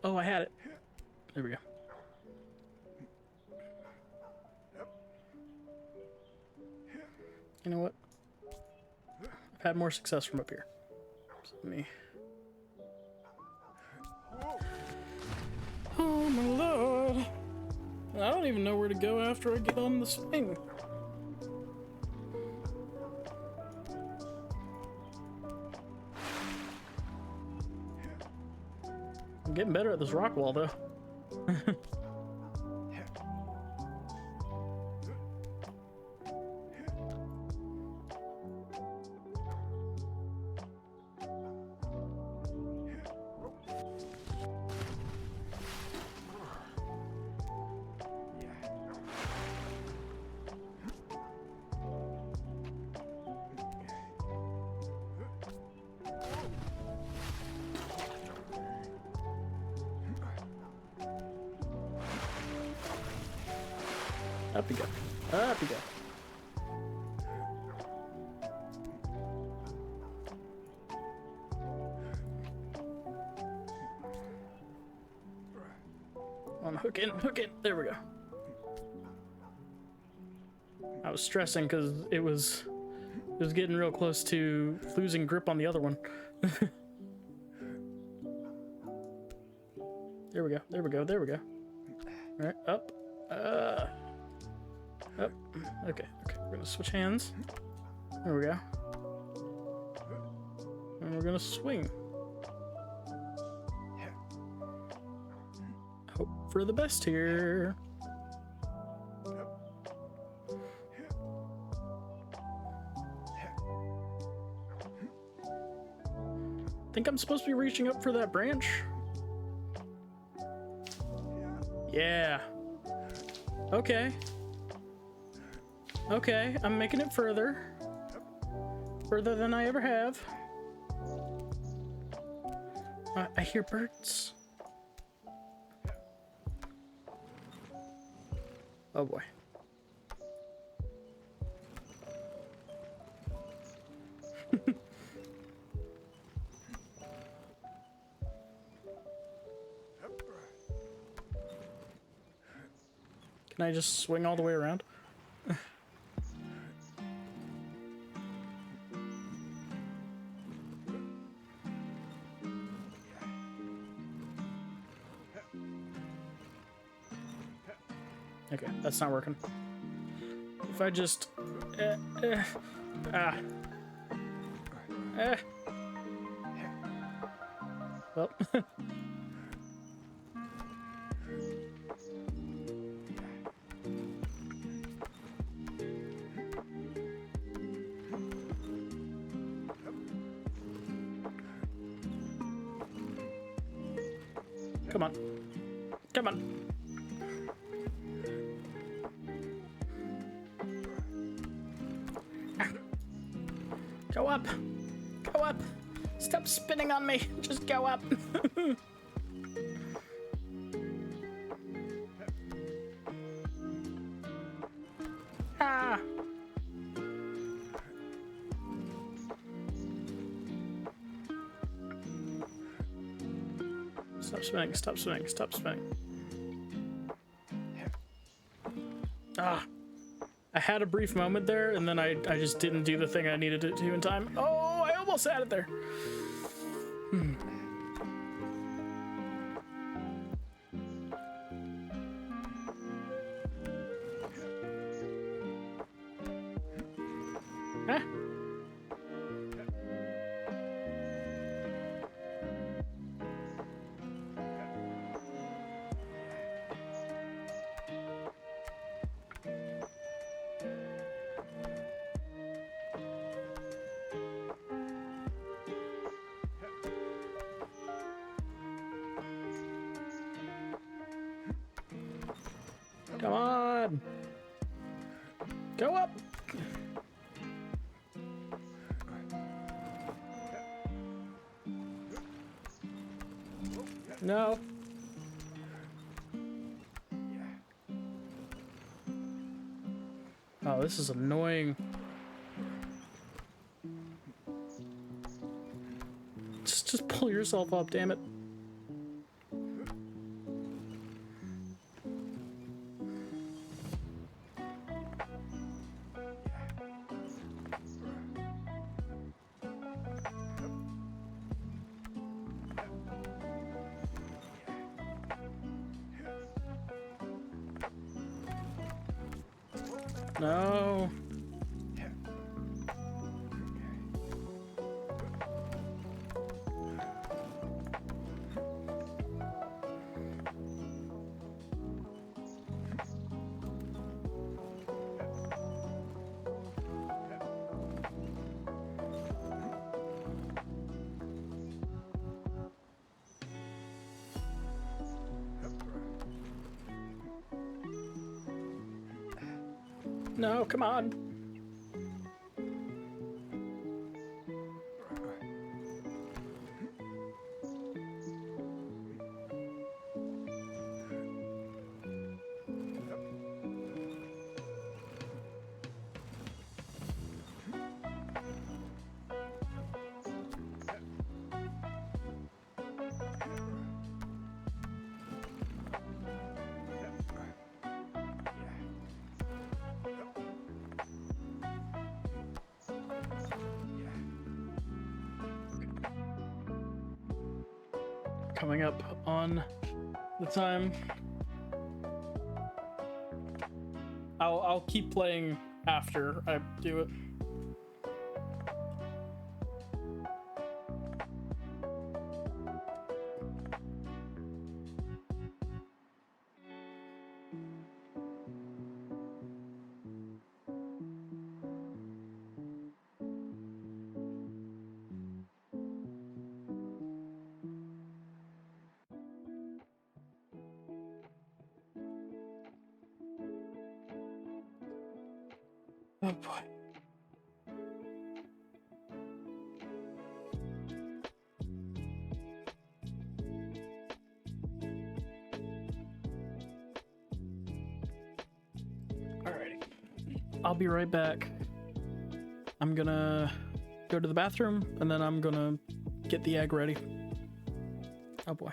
Oh, I had it. There we go. You know what? I've had more success from up here. So let me... Oh my lord! I don't even know where to go after I get on the swing. I'm getting better at this rock wall, though. Up you go. Up you go. On hook in, hook in. There we go. I was stressing because it was getting real close to losing grip on the other one. There we go. There we go. There we go. All right, up. Up. Okay. Okay. We're gonna switch hands. There we go. And we're gonna swing. Hope for the best here. Think I'm supposed to be reaching up for that branch? Yeah. Okay. Okay, I'm making it further. Further than I ever have. I hear birds. Oh boy. Can I just swing all the way around? Okay, that's not working. If I just... Well... Come on. Come on. Go up. Go up. Stop spinning on me. Just go up. Ah. Stop spinning, stop spinning, stop spinning. Ah. I had a brief moment there, and then I just didn't do the thing I needed to do in time. Oh, I almost had it there. Huh? Come on! Go up! No. Oh, this is annoying. Just pull yourself up, damn it. No. No, come on. coming up on the time. I'll keep playing after I do it. Oh boy. Alrighty. I'll be right back. I'm gonna go to the bathroom and then I'm gonna get the egg ready. Oh boy.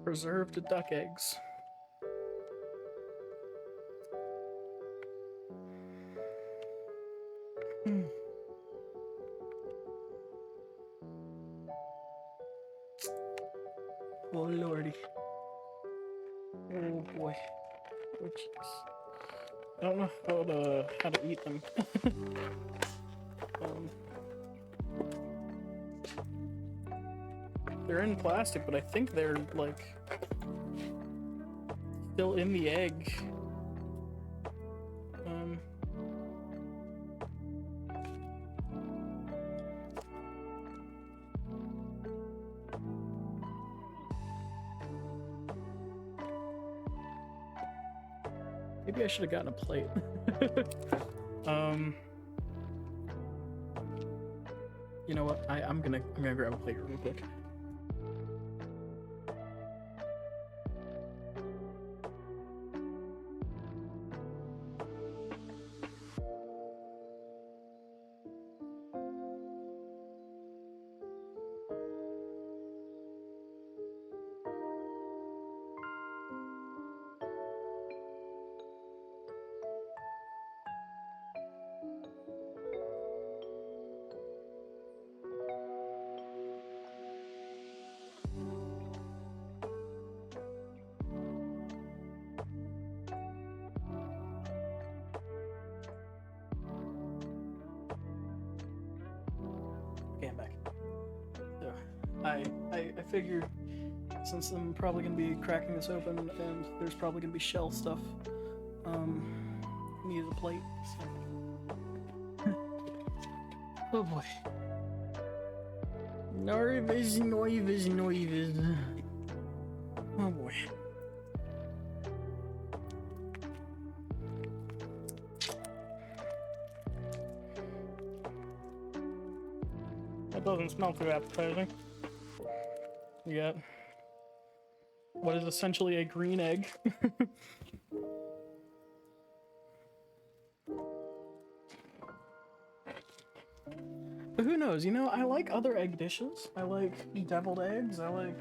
Preserved duck eggs. Oh lordy. Oh boy. Oh jeez. I don't know how to eat them. They're in plastic, but I think they're like still in the egg. Maybe I should have gotten a plate. You know what? I'm gonna grab a plate real quick. Okay, I'm back. So, I figured since I'm probably gonna be cracking this open and there's probably gonna be shell stuff, needed a plate. So. Oh boy. Nervous. Oh boy. That doesn't smell too appetizing. We got what is essentially a green egg. But who knows, you know, I like other egg dishes. I like deviled eggs, I like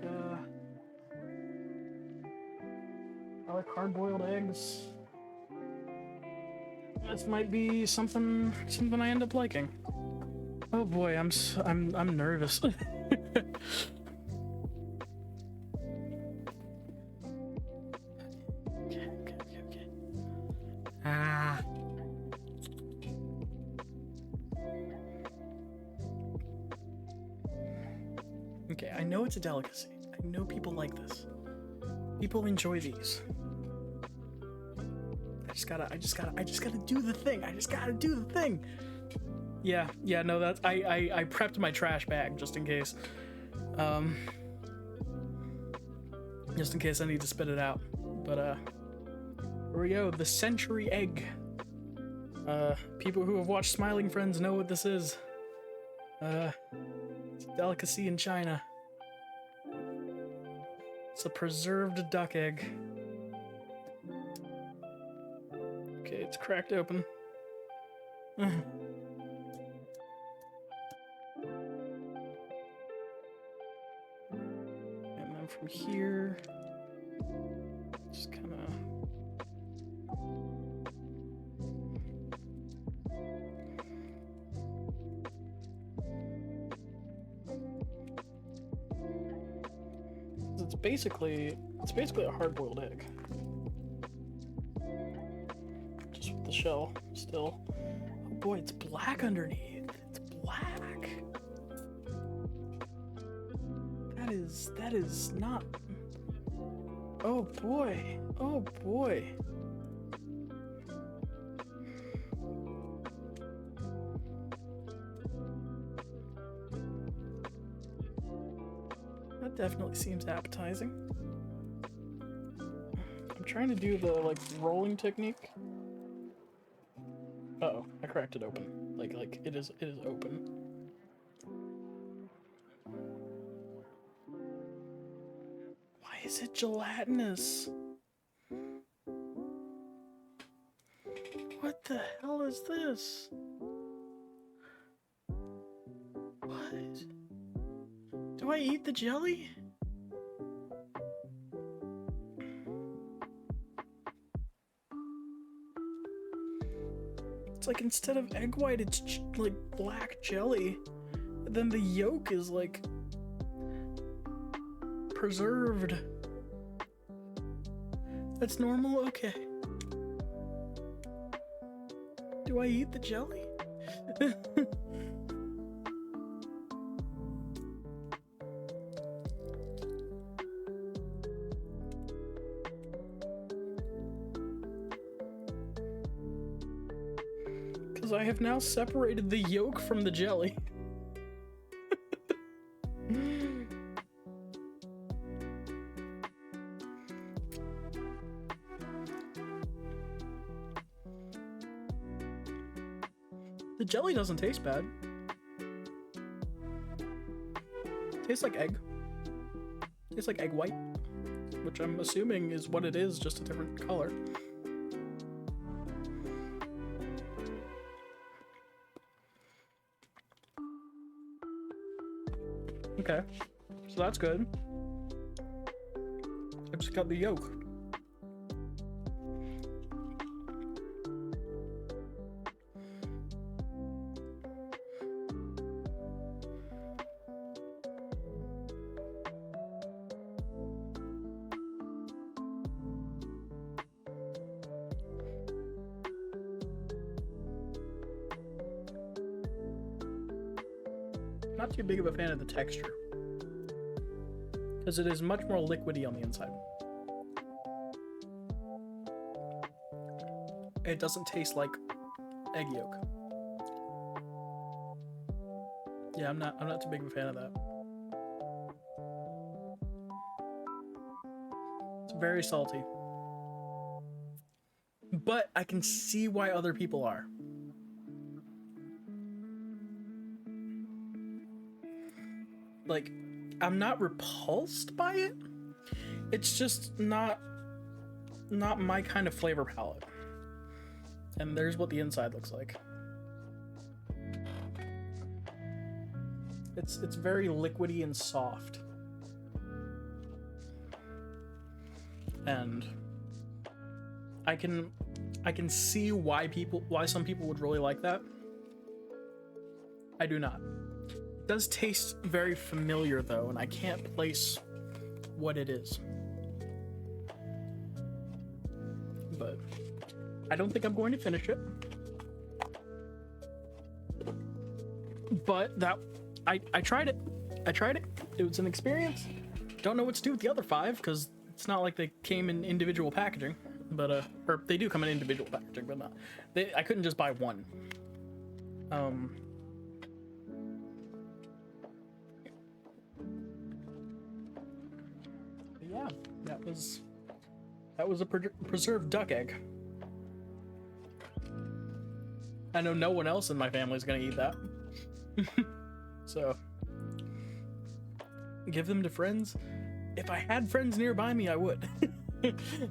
hard-boiled eggs. This might be something I end up liking. Oh boy, I'm nervous. Okay. Ah. Okay, I know it's a delicacy. I know people like this. People enjoy these. I just gotta do the thing. I just gotta do the thing. Yeah, no, that's I prepped my trash bag just in case. Just in case I need to spit it out. But here we go, the century egg. People who have watched Smiling Friends know what this is. It's a delicacy in China. It's a preserved duck egg. Okay, it's cracked open. And then from here, just kind of... It's basically a hard-boiled egg. Just with the shell still. Oh boy, it's black underneath. It's black. That is not... Oh boy. Oh boy. That definitely seems appetizing. I'm trying to do the, like, rolling technique. Uh-oh, I cracked it open. Like, it is open. Why is it gelatinous? What the hell is this? What? Do I eat the jelly? It's like instead of egg white, it's like black jelly. And then the yolk is like preserved. That's normal? Okay. Do I eat the jelly? Because I have now separated the yolk from the jelly. The jelly doesn't taste bad. Tastes like egg. Tastes like egg white, which I'm assuming is what it is, just a different color. Okay, so that's good. I just got the yolk. Not too big of a fan of the texture, because it is much more liquidy on the inside. It doesn't taste like egg yolk. Yeah, I'm not too big of a fan of that. It's very salty. But I can see why other people are. Like, I'm not repulsed by it. It's just not my kind of flavor palette. And there's what the inside looks like. It's very liquidy and soft. And I can see why some people would really like that. I do not. It does taste very familiar though, and I can't place what it is. But I don't think I'm going to finish it. But I tried it. It was an experience. Don't know what to do with the other 5 because it's not like they came in individual packaging. But or they do come in individual packaging, but not. I couldn't just buy one. Yeah, that was a preserved duck egg. I know no one else in my family is gonna eat that. So give them to friends. If I had friends nearby me, I would.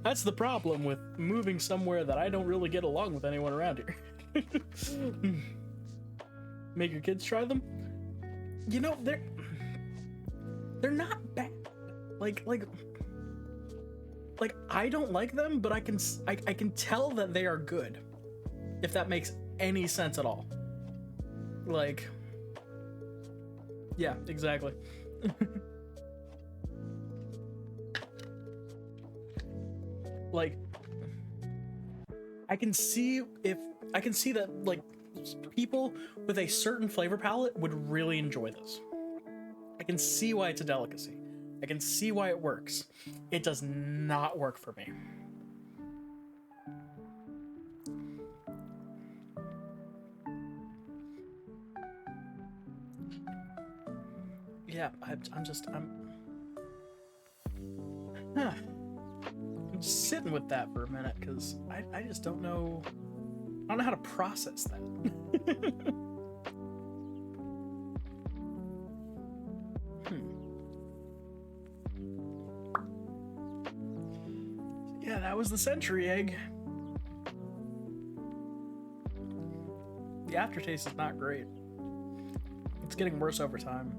That's the problem with moving somewhere that I don't really get along with anyone around here. Make your kids try them. You know, they're not bad. Like I don't like them, but I can tell that they are good. If that makes any sense at all. Like, yeah, exactly. Like, I can see that like people with a certain flavor palette would really enjoy this. I can see why it's a delicacy. I can see why it works. It does not work for me. Yeah, I'm just sitting with that for a minute because I just don't know. I don't know how to process that. Yeah, that was the century egg. The aftertaste is not great. It's getting worse over time.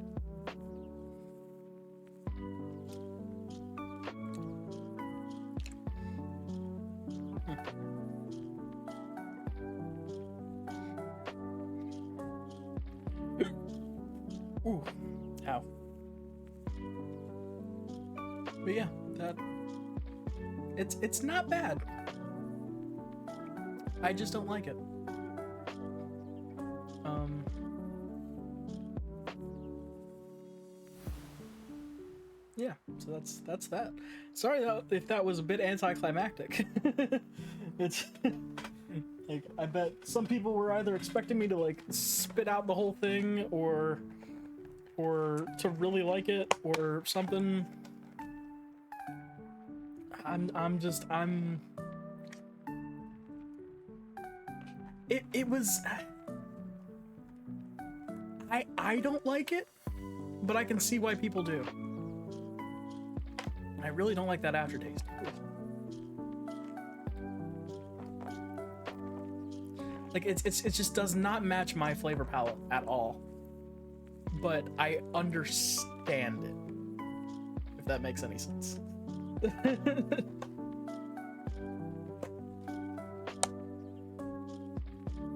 Ooh, ow. But yeah, that it's not bad. I just don't like it. Yeah, so that's that. Sorry if that was a bit anticlimactic. It's like, I bet some people were either expecting me to like spit out the whole thing or to really like it or something. It was, I don't like it, but I can see why people do. I really don't like that aftertaste. Like, it just does not match my flavor palette at all. But I understand it, if that makes any sense.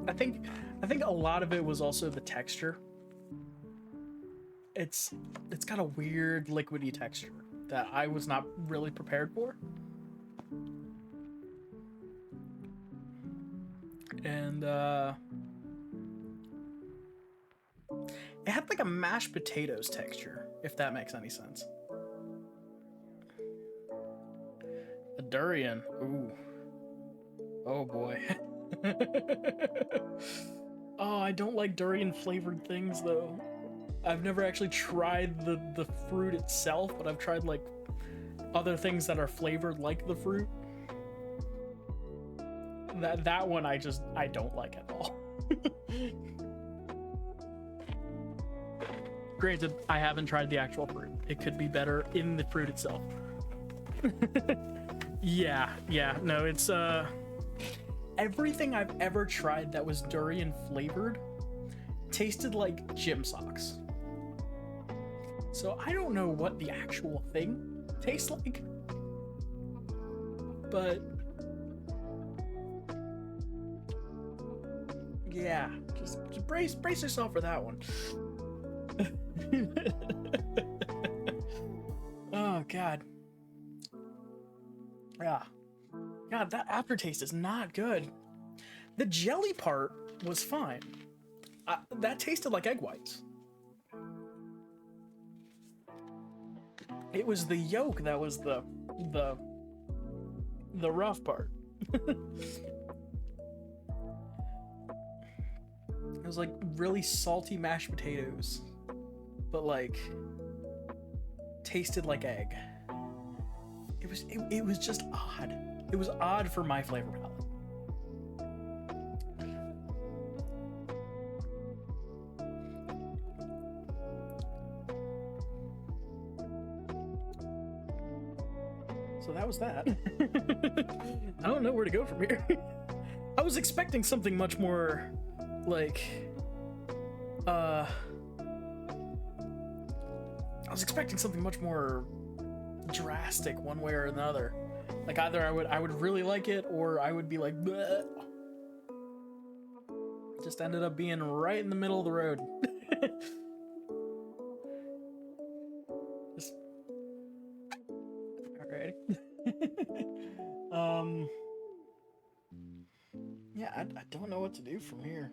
I think a lot of it was also the texture. It's got a weird liquidy texture that I was not really prepared for. And it had like a mashed potatoes texture, if that makes any sense. A durian. Ooh. Oh boy. Oh, I don't like durian flavored things though. I've never actually tried the fruit itself, but I've tried like other things that are flavored like the fruit. That one I don't like at all. Granted, I haven't tried the actual fruit. It could be better in the fruit itself. Yeah, no, it's everything I've ever tried that was durian flavored tasted like gym socks. So I don't know what the actual thing tastes like, but yeah, just brace yourself for that one. Oh god. Yeah. God, that aftertaste is not good. The jelly part was fine. That tasted like egg whites. It was the yolk that was the rough part. It was like really salty mashed potatoes, but like tasted like egg. It was just odd. It was odd for my flavor palette. So that was that. I don't know where to go from here. I was expecting something much more like I was expecting something much more drastic one way or another. Like either I would really like it or I would be like bleh. Just ended up being right in the middle of the road. Just alrighty. Yeah, I don't know what to do from here.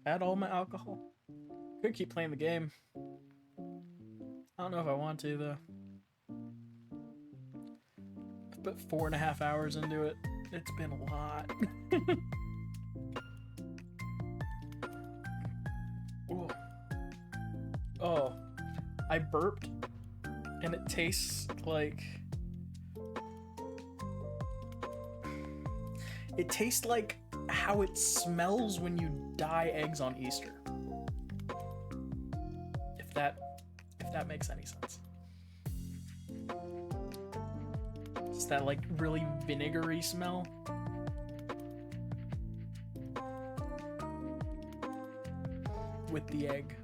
Add all my alcohol. Could keep playing the game. I don't know if I want to though. I've put 4.5 hours into it. It's been a lot. Oh, I burped and it tastes like how it smells when you dye eggs on Easter. If that makes any sense. It's that like really vinegary smell. With the egg.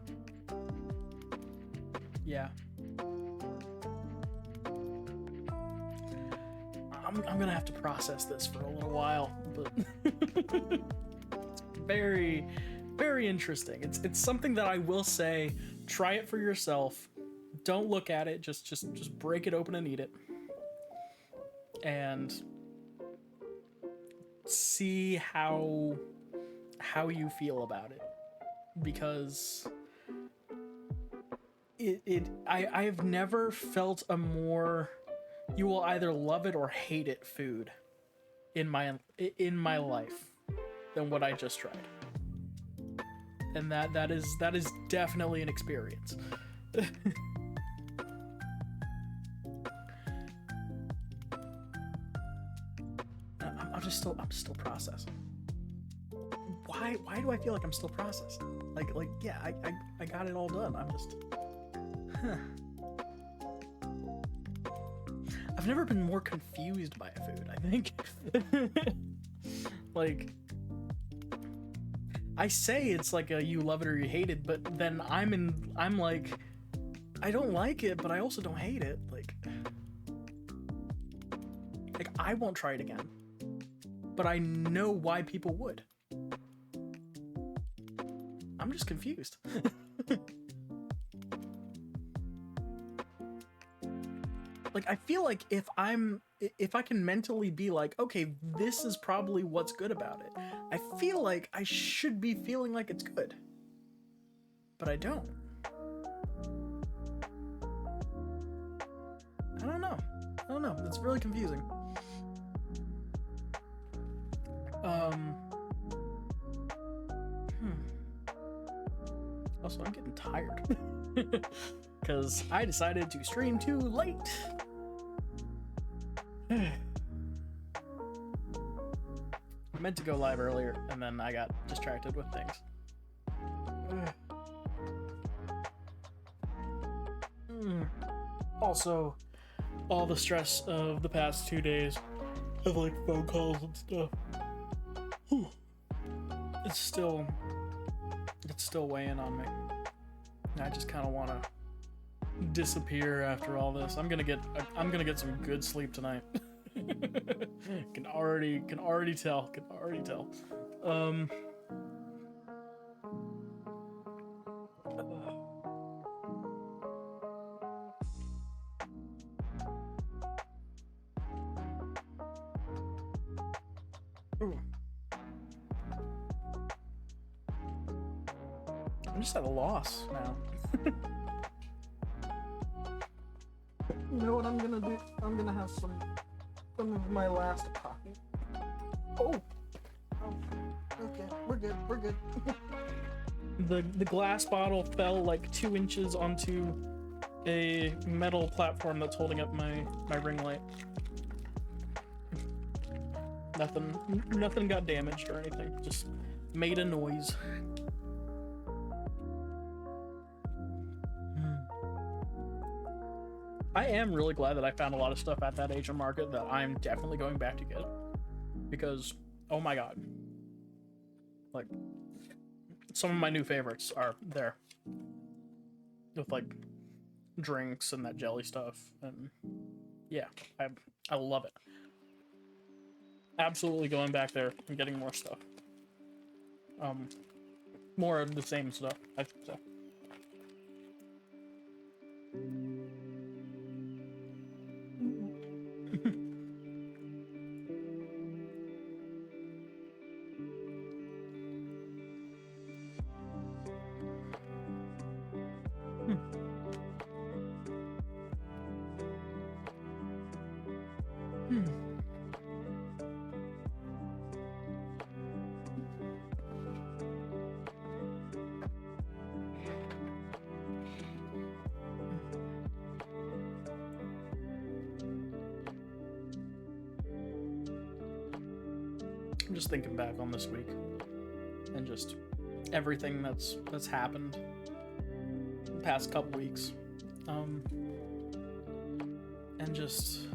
Yeah. I'm gonna have to process this for a little while, but it's very, very interesting. It's something that I will say, try it for yourself. Don't look at it. Just break it open and eat it, and see how you feel about it, because I have never felt a more you will either love it or hate it food in my life than what I just tried. And that is definitely an experience. I'm still processing. Why do I feel like I'm still processing? Like yeah, I got it all done. I'm just I've never been more confused by a food, I think. Like, I say it's like a you love it or you hate it, but then I'm like, I don't like it, but I also don't hate it. Like I won't try it again, but I know why people would. I'm just confused. Like, I feel like if I can mentally be like, okay, this is probably what's good about it, I feel like I should be feeling like it's good. But I don't. I don't know. It's really confusing. Also, I'm getting tired. Because I decided to stream too late. I meant to go live earlier, and then I got distracted with things. Also, all the stress of the past 2 days of like phone calls and stuff. It's still weighing on me. I just kind of want to disappear after all this. I'm gonna get some good sleep tonight. can already tell. I'm just at a loss now. You know what I'm gonna do? I'm gonna have some of my last coffee. Oh, okay, we're good. The glass bottle fell like 2 inches onto a metal platform that's holding up my ring light. Nothing got damaged or anything. Just made a noise. I am really glad that I found a lot of stuff at that Asian market that I'm definitely going back to get, because oh my god, like some of my new favorites are there with like drinks and that jelly stuff, and yeah, I love it. Absolutely going back there and getting more stuff. More of the same stuff, I should say. I'm just thinking back on this week and just everything that's happened the past couple weeks, and just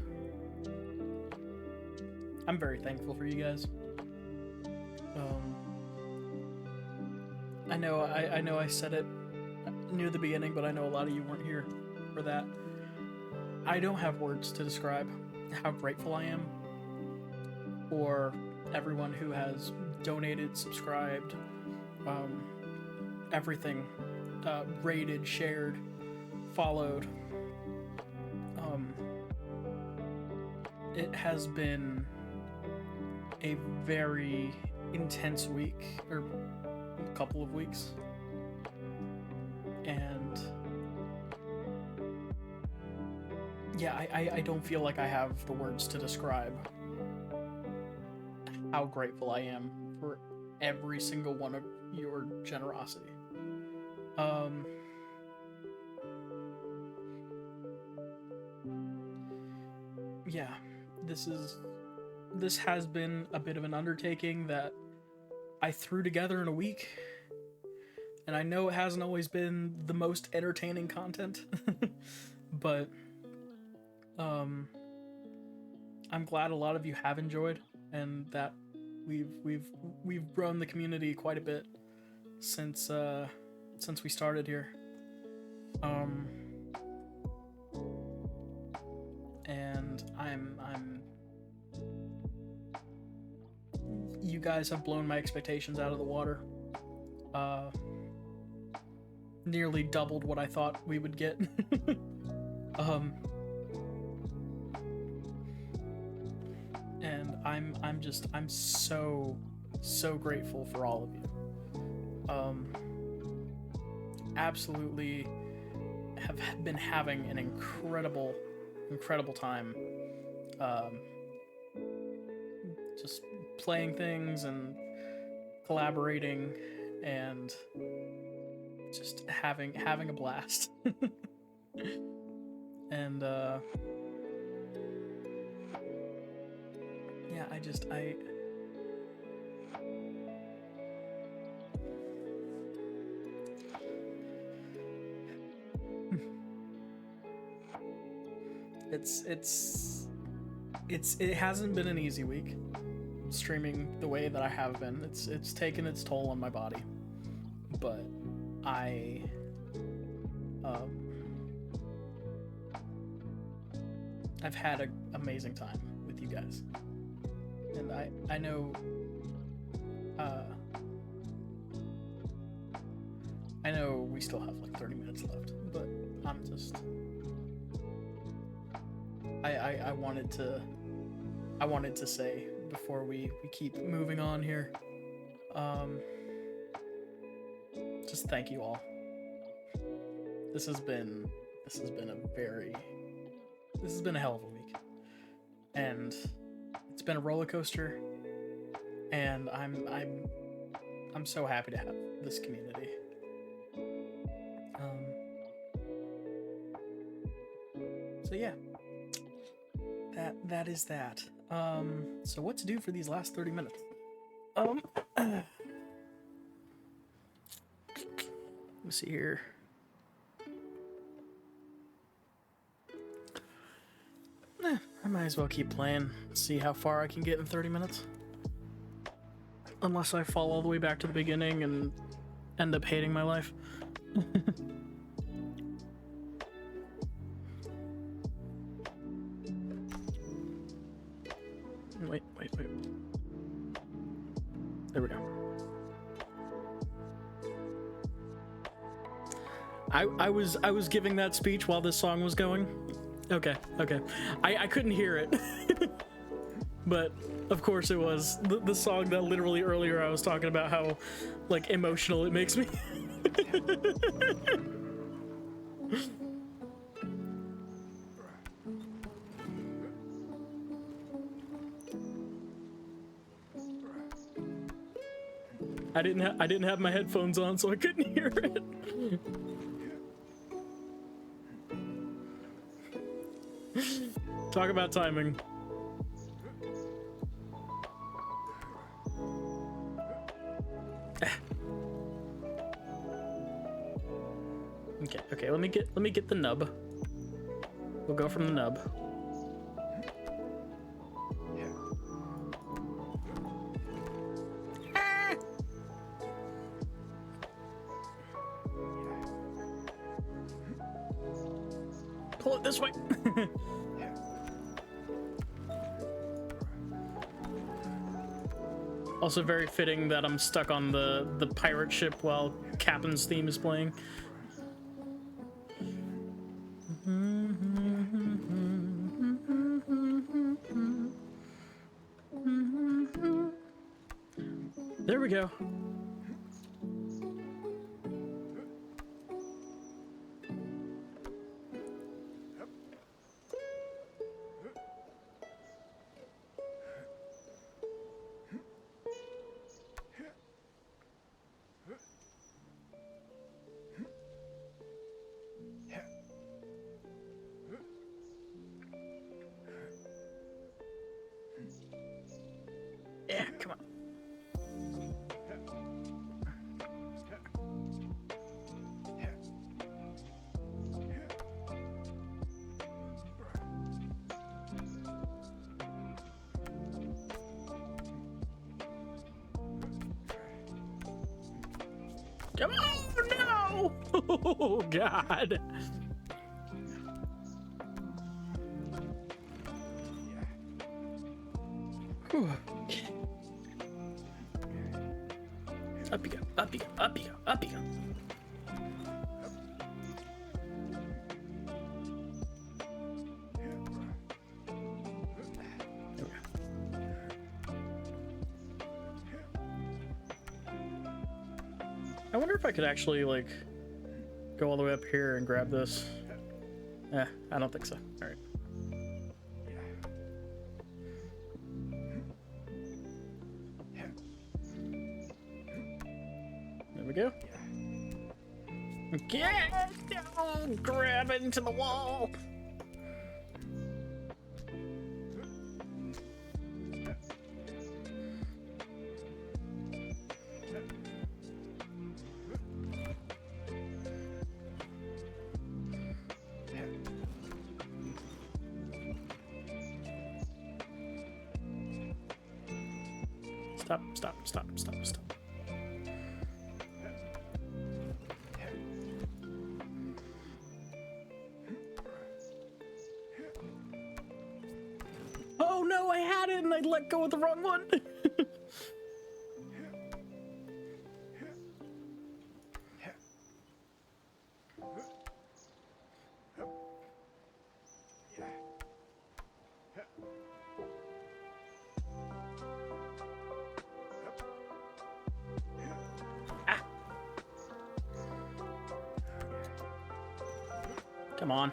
I'm very thankful for you guys. I know I said it near the beginning, but I know a lot of you weren't here for that. I don't have words to describe how grateful I am for everyone who has donated, subscribed, everything rated, shared, followed. It has been a very intense week, or a couple of weeks, and yeah, I don't feel like I have the words to describe how grateful I am for every single one of your generosity. Yeah, this has been a bit of an undertaking that I threw together in a week, and I know it hasn't always been the most entertaining content, but I'm glad a lot of you have enjoyed, and that we've grown the community quite a bit since we started here. And I'm you guys have blown my expectations out of the water. Nearly doubled what I thought we would get. And I'm so grateful for all of you. Absolutely have been having an incredible time. Just playing things and collaborating and just having a blast. And yeah, I it hasn't been an easy week streaming the way that I have been. It's taken its toll on my body, but I've had an amazing time with you guys, and I know we still have like 30 minutes left, but I'm just I wanted to say before we keep moving on here, just thank you all. This has been a hell of a week, and it's been a roller coaster, and I'm so happy to have this community. So yeah, that is that. So what to do for these last 30 minutes? Let me see here. I might as well keep playing, see how far I can get in 30 minutes. Unless I fall all the way back to the beginning and end up hating my life. Wait. There we go. I was giving that speech while this song was going. Okay. I couldn't hear it. But of course it was the song that literally earlier I was talking about how like emotional it makes me. I didn't have my headphones on, so I couldn't hear it. Talk about timing. Okay, let me get the nub. We'll go from the nub. Pull it this way. Also very fitting that I'm stuck on the pirate ship while Captain's theme is playing. There we go. Yeah, come on. Come on, no! Oh, God. Whew. Up you go, up you go, up you go, up you go. There we go. I wonder if I could actually, like, go all the way up here and grab this. I don't think so. All right. There we go. Get down! Grab into the wall! Stop, stop, stop, stop, stop. Oh no, I had it and I let go of the wrong one. Come on.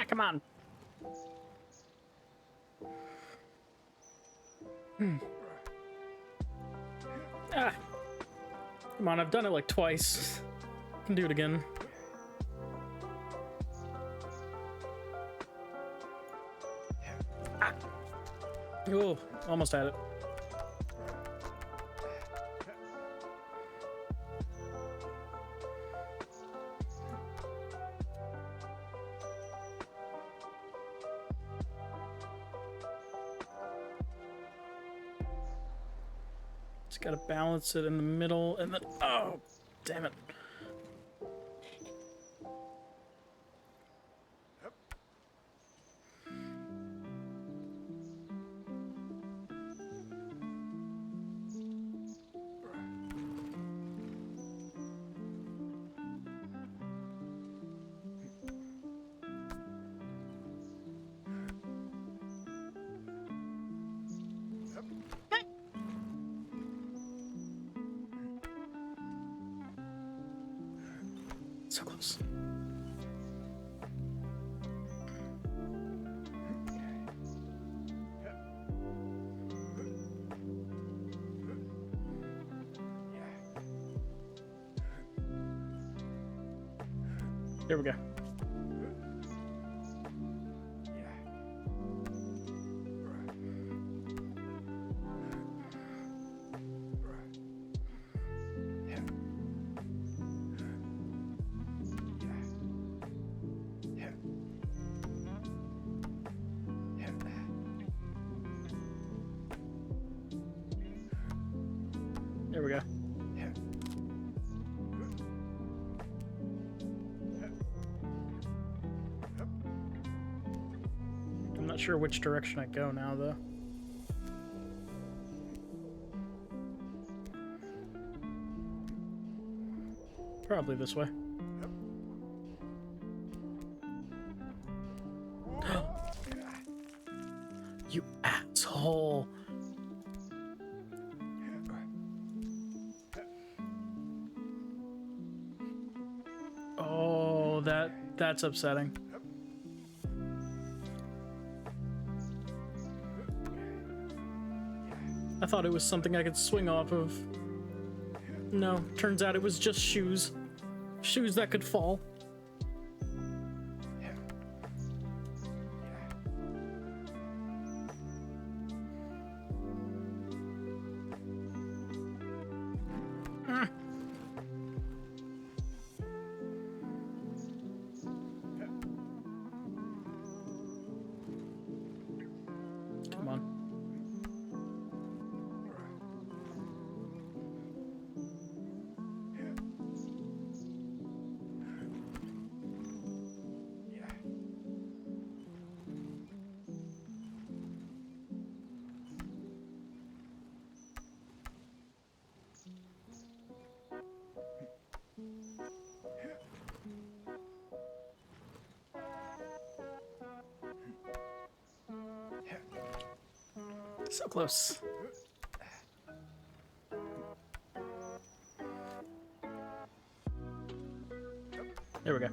Come on. Come on, I've done it like twice. I can do it again. Oh, almost had it. Just gotta balance it in the middle and then, oh, damn it. So close. There we go. There we go. I'm not sure which direction I go now, though. Probably this way. You asshole! Oh, that's upsetting. I thought it was something I could swing off of. No, turns out it was just shoes. Shoes that could fall. Come on. So close. There we go.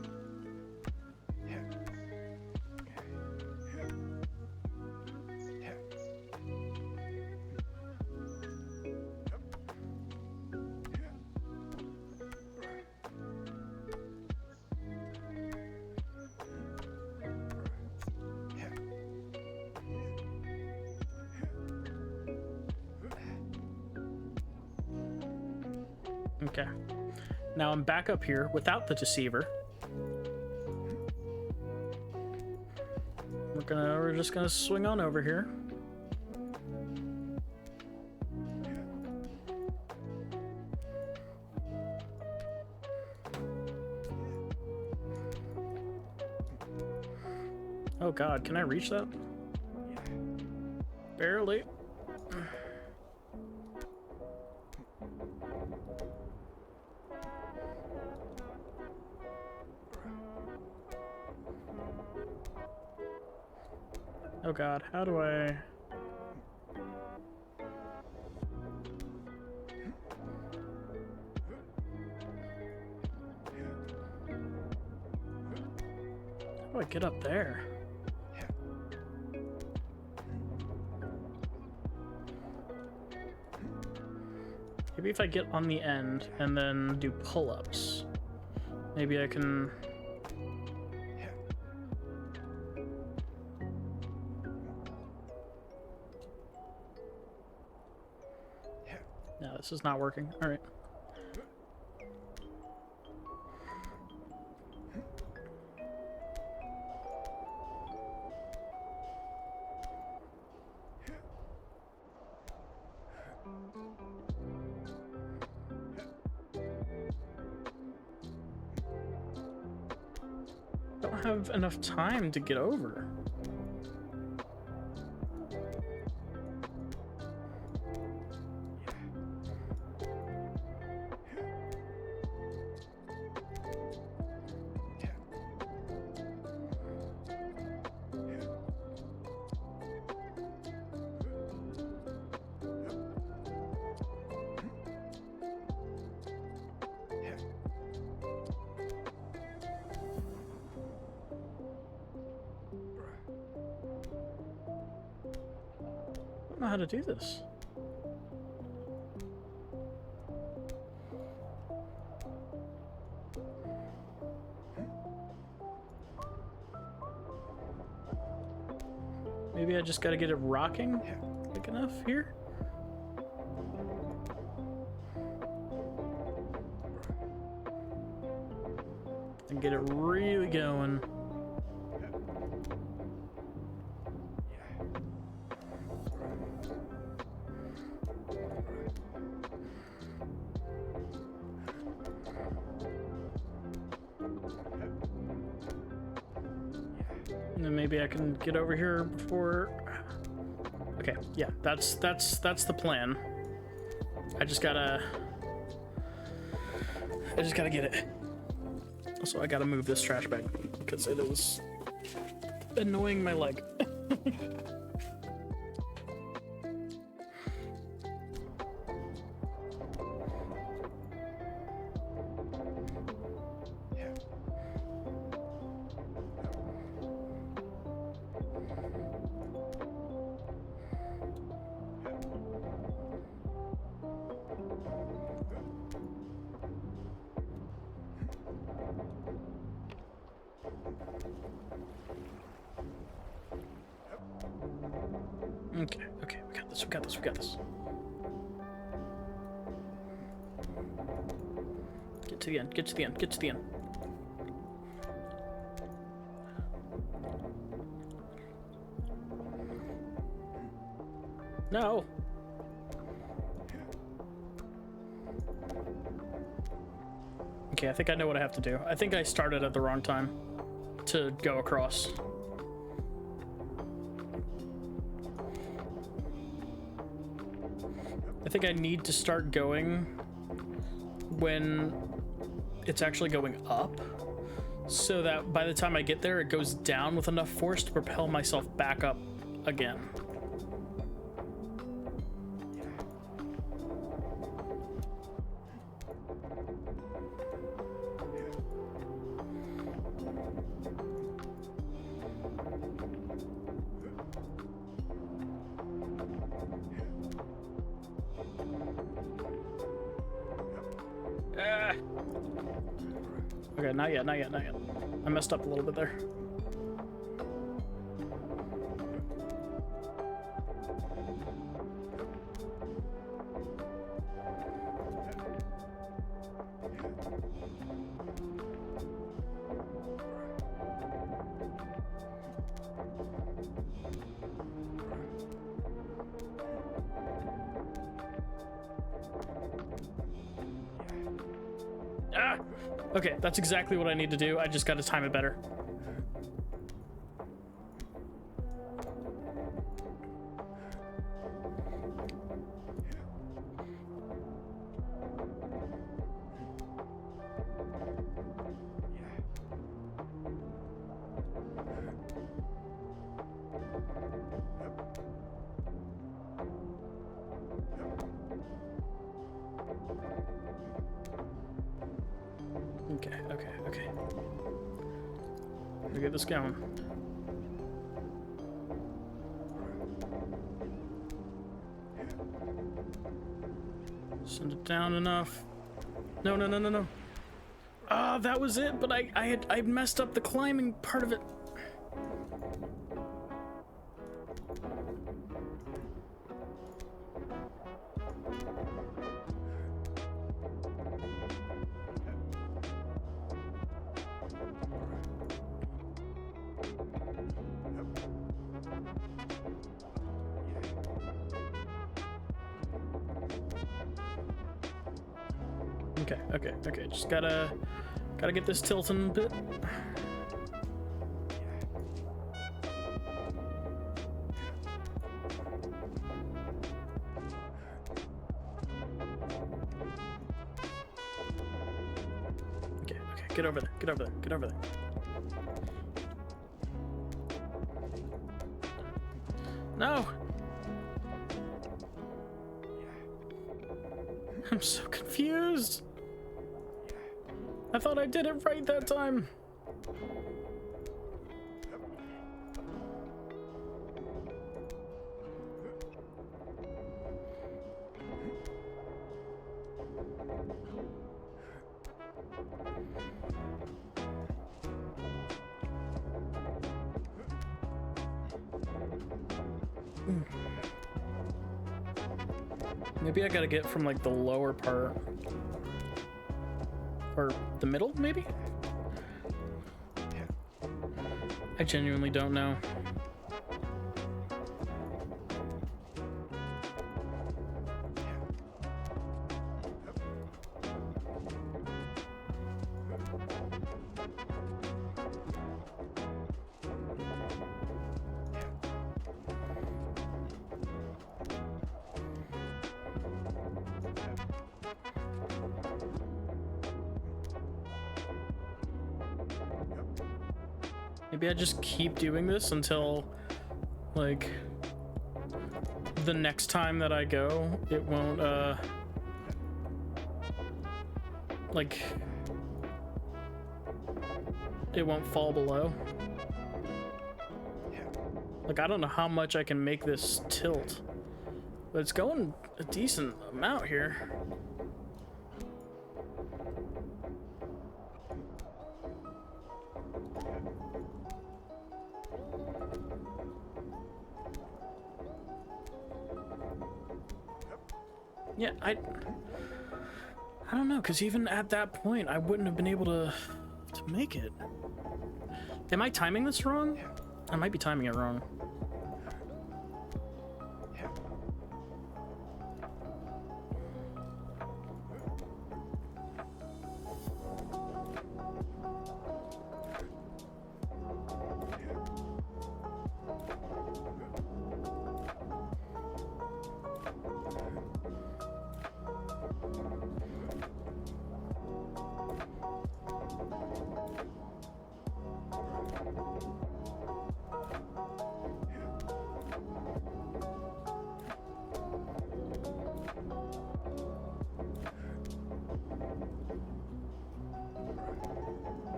Okay. Now I'm back up here without the deceiver. We're just gonna swing on over here. Oh god, can I reach that? Barely. Oh god, how do I... How do I get up there? Maybe if I get on the end and then do pull-ups, maybe I can... No, this is not working. All right. Don't have enough time to get over. know how to do this. Maybe I just gotta get it rocking quick enough here. And get it really going. And then maybe I can get over here before. Okay, yeah, that's the plan. I just gotta get it. Also, I gotta move this trash bag because it is annoying my leg. Okay, we got this. Get to the end. No! Okay, I think I know what I have to do. I think I started at the wrong time to go across. I think I need to start going when it's actually going up, so that by the time I get there, it goes down with enough force to propel myself back up again. Okay, not yet. I messed up a little bit there. Okay, that's exactly what I need to do. I just gotta time it better. Okay. Let me get this going. Send it down enough. No. Ah, that was it, but I messed up the climbing part of it. Okay, just gotta get this tilting a bit. Okay, get over there. No! I'm so confused. I thought I did it right that time. Maybe I gotta get from like the lower part. Or the middle, maybe? I genuinely don't know. Maybe I just keep doing this until, like, the next time that I go, it won't, like, it won't fall below. Like, I don't know how much I can make this tilt, but it's going a decent amount here. Yeah, I don't know, because even at that point, I wouldn't have been able to make it. Am I timing this wrong? I might be timing it wrong.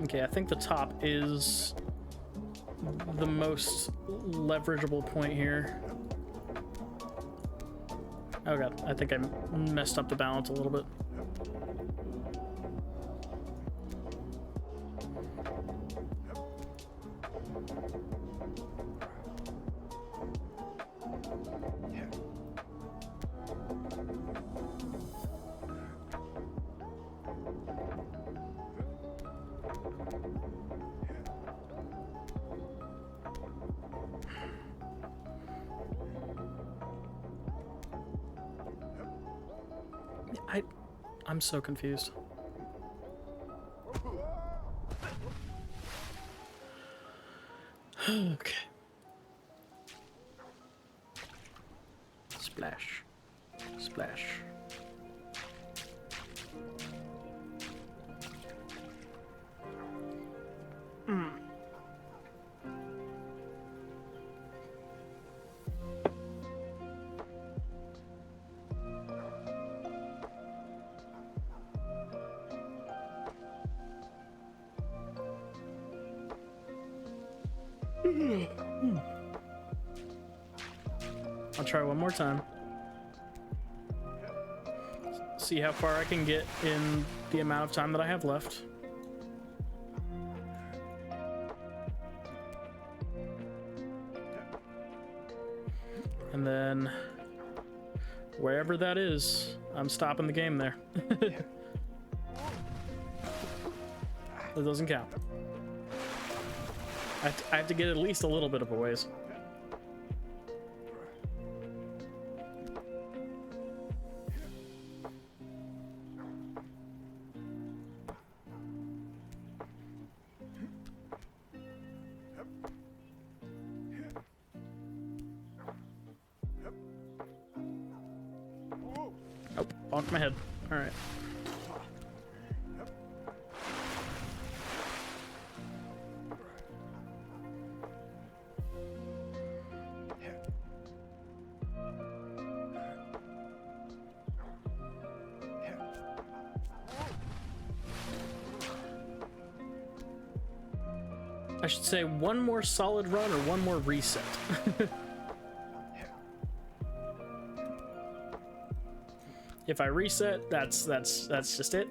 Okay, I think the top is the most leverageable point here. Oh god, I think I messed up the balance a little bit. I'm so confused. Okay. Splash. Splash. I'll try one more time. See how far I can get in the amount of time that I have left. And then wherever that is, I'm stopping the game there. That doesn't count. I have to get at least a little bit of a ways. Oh, bonked my head. All right. I should say one more solid run or one more reset. If I reset, that's just it.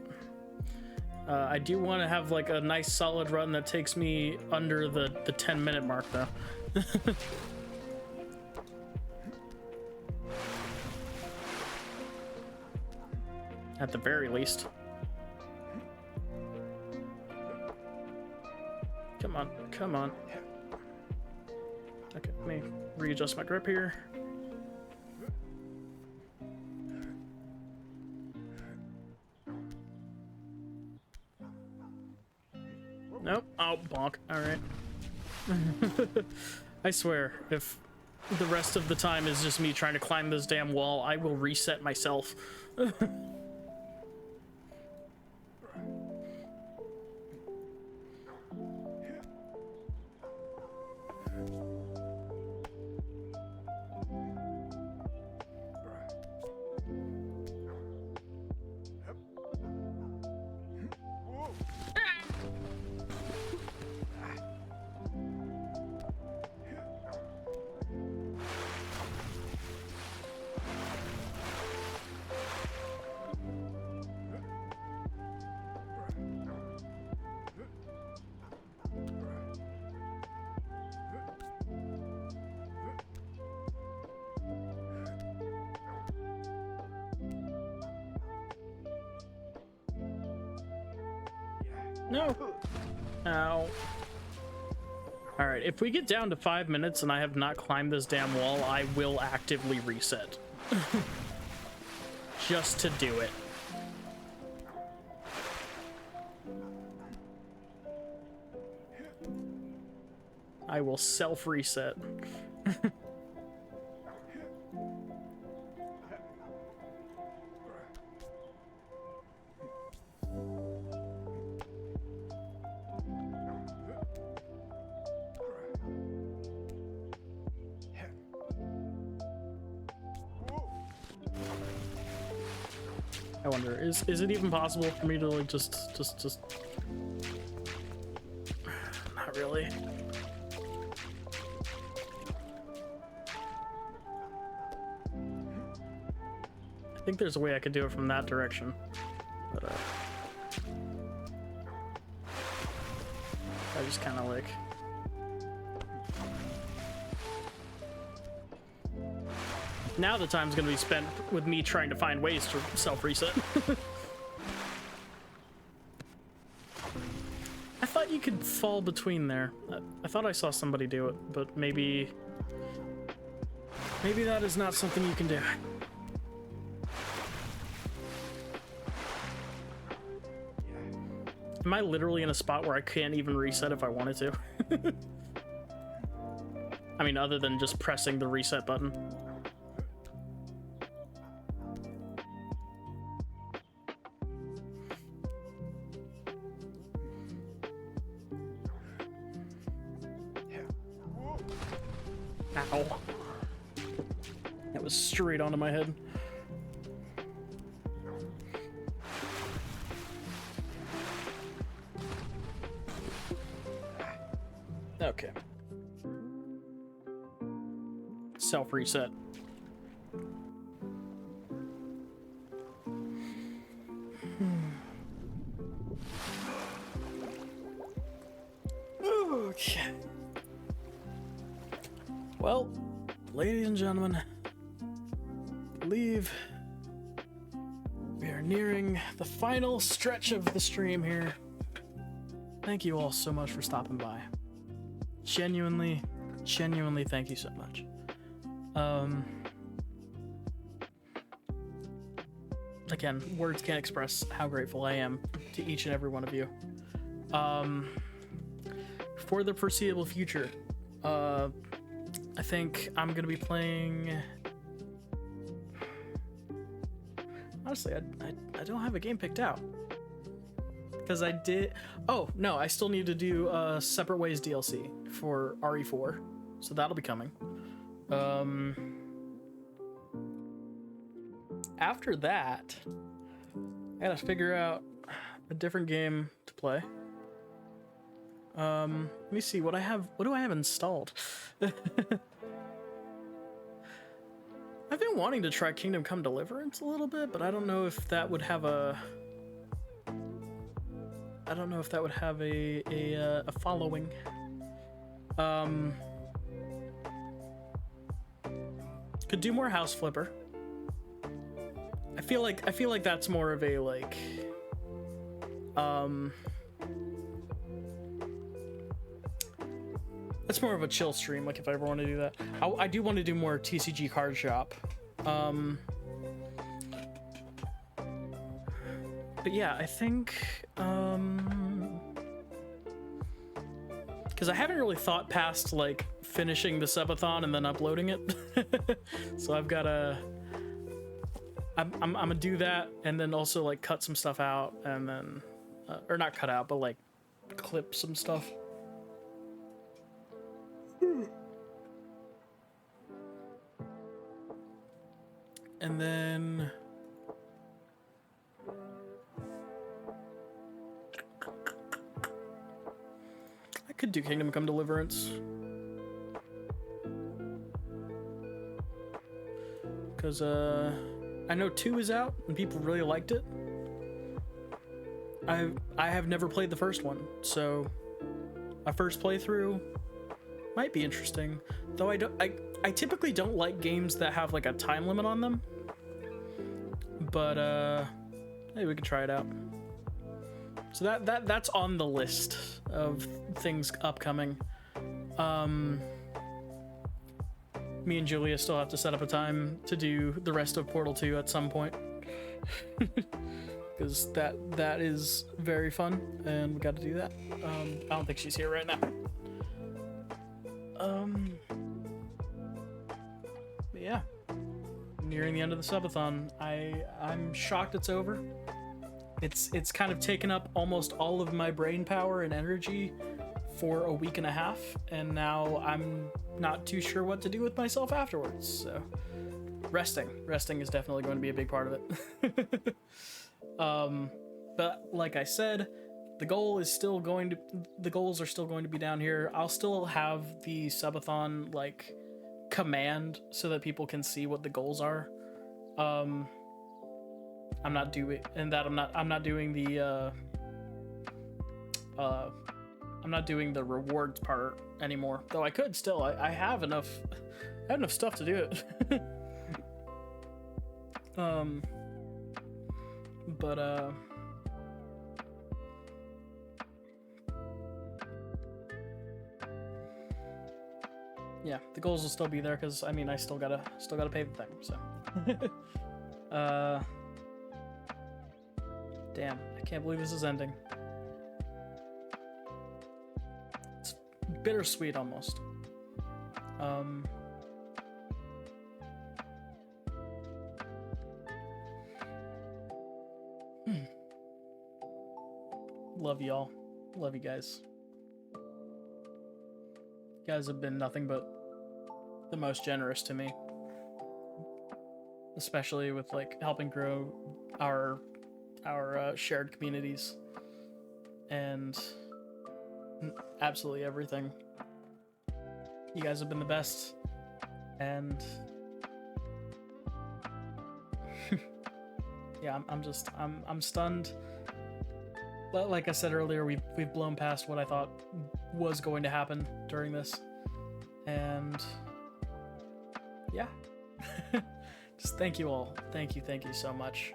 I do want to have like a nice solid run that takes me under the 10-minute mark though. At the very least. Come on, come on. Okay, let me readjust my grip here. Nope. Oh, bonk. Alright. I swear, if the rest of the time is just me trying to climb this damn wall, I will reset myself. No. Ow. Alright, if we get down to 5 minutes and I have not climbed this damn wall, I will actively reset. Just to do it. I will self-reset. I wonder, is it even possible for me to like just not really. I think there's a way I could do it from that direction, but I just kind of like now the time's gonna be spent with me trying to find ways to self-reset. I thought you could fall between there. I thought I saw somebody do it, but maybe that is not something you can do. Am I literally in a spot where I can't even reset if I wanted to? I mean, other than just pressing the reset button. Ow. That was straight onto my head. Okay. Self-reset. Okay. Well, ladies and gentlemen, I believe we are nearing the final stretch of the stream here. Thank you all so much for stopping by. Genuinely thank you so much. Again, words can't express how grateful I am to each and every one of you. For the foreseeable future, I think I'm gonna be playing. Honestly, I don't have a game picked out because I did. Oh no, I still need to do Separate Ways DLC for RE4, so that'll be coming. After that, I gotta figure out a different game to play. Let me see what I have. What do I have installed? I've been wanting to try Kingdom Come Deliverance a little bit, but I don't know if that would have a I don't know if that would have a following. Could do more House Flipper. I feel like that's more of a like that's more of a chill stream, like if I ever want to do that. I do want to do more TCG card shop. But yeah, I think because I haven't really thought past like finishing the Subathon and then uploading it. So I've gotta I'm gonna do that, and then also like cut some stuff out, and then or not cut out, but like clip some stuff. And then I could do Kingdom Come Deliverance, because I know 2 is out and people really liked it. I have never played the first one, so a first playthrough might be interesting. Though I typically don't like games that have like a time limit on them. But maybe we could try it out. So that's on the list of things upcoming. Me and Julia still have to set up a time to do the rest of Portal 2 at some point. Because that is very fun, and we got to do that. I don't think she's here right now. But yeah, nearing the end of the Subathon. I'm shocked it's over. It's kind of taken up almost all of my brain power and energy for a week and a half, and now I'm not too sure what to do with myself afterwards. So resting is definitely going to be a big part of it. But like I said, the goals are still going to be down here. I'll still have the Subathon like command so that people can see what the goals are. I'm not doing the rewards part anymore, though I could still. I have enough stuff to do it. But yeah, the goals will still be there, because I mean I still gotta pay the thing, so. Damn, I can't believe this is ending. It's bittersweet almost. Love y'all. Love you guys. You guys have been nothing but the most generous to me. Especially with like helping grow our shared communities and absolutely everything. You guys have been the best, and yeah, I'm stunned. But like I said earlier, we've blown past what I thought was going to happen during this, and yeah. Just thank you all. Thank you so much.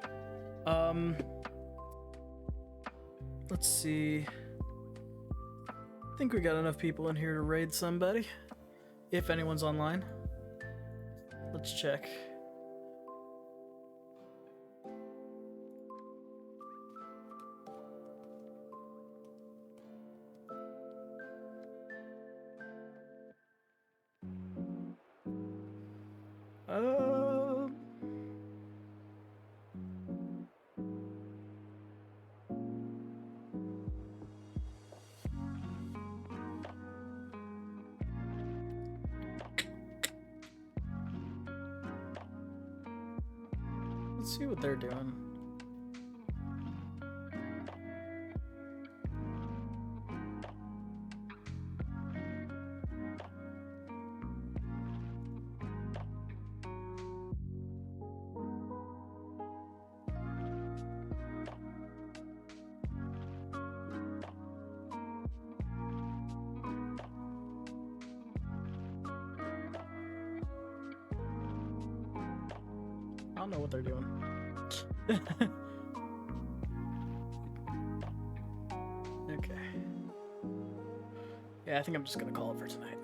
Let's see. I think we got enough people in here to raid somebody, if anyone's online. Let's check. Let's see what they're doing. I don't know what they're doing. Okay. Yeah, I think I'm just gonna call it for tonight.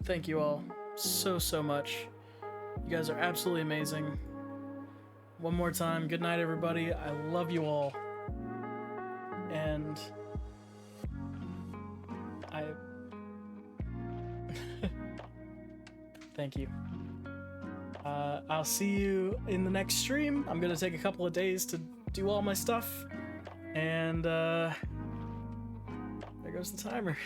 Thank you all so much. You guys are absolutely amazing. One more time, good night, everybody. I love you all. And I thank you. I'll see you in the next stream. I'm gonna take a couple of days to do all my stuff, and there goes the timer.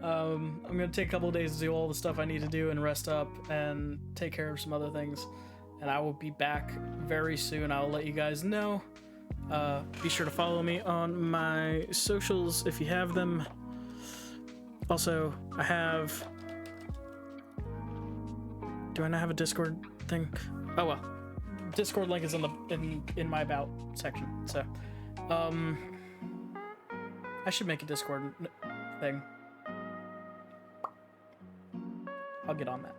I'm gonna take a couple of days to do all the stuff I need to do and rest up and take care of some other things, and I will be back very soon. I'll let you guys know. Be sure to follow me on my socials if you have them. Also, I have... Do I not have a Discord thing? Oh well. Discord link is in my about section. So, I should make a Discord thing. I'll get on that.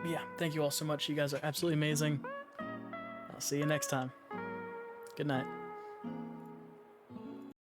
Yeah, thank you all so much. You guys are absolutely amazing. I'll see you next time. Good night.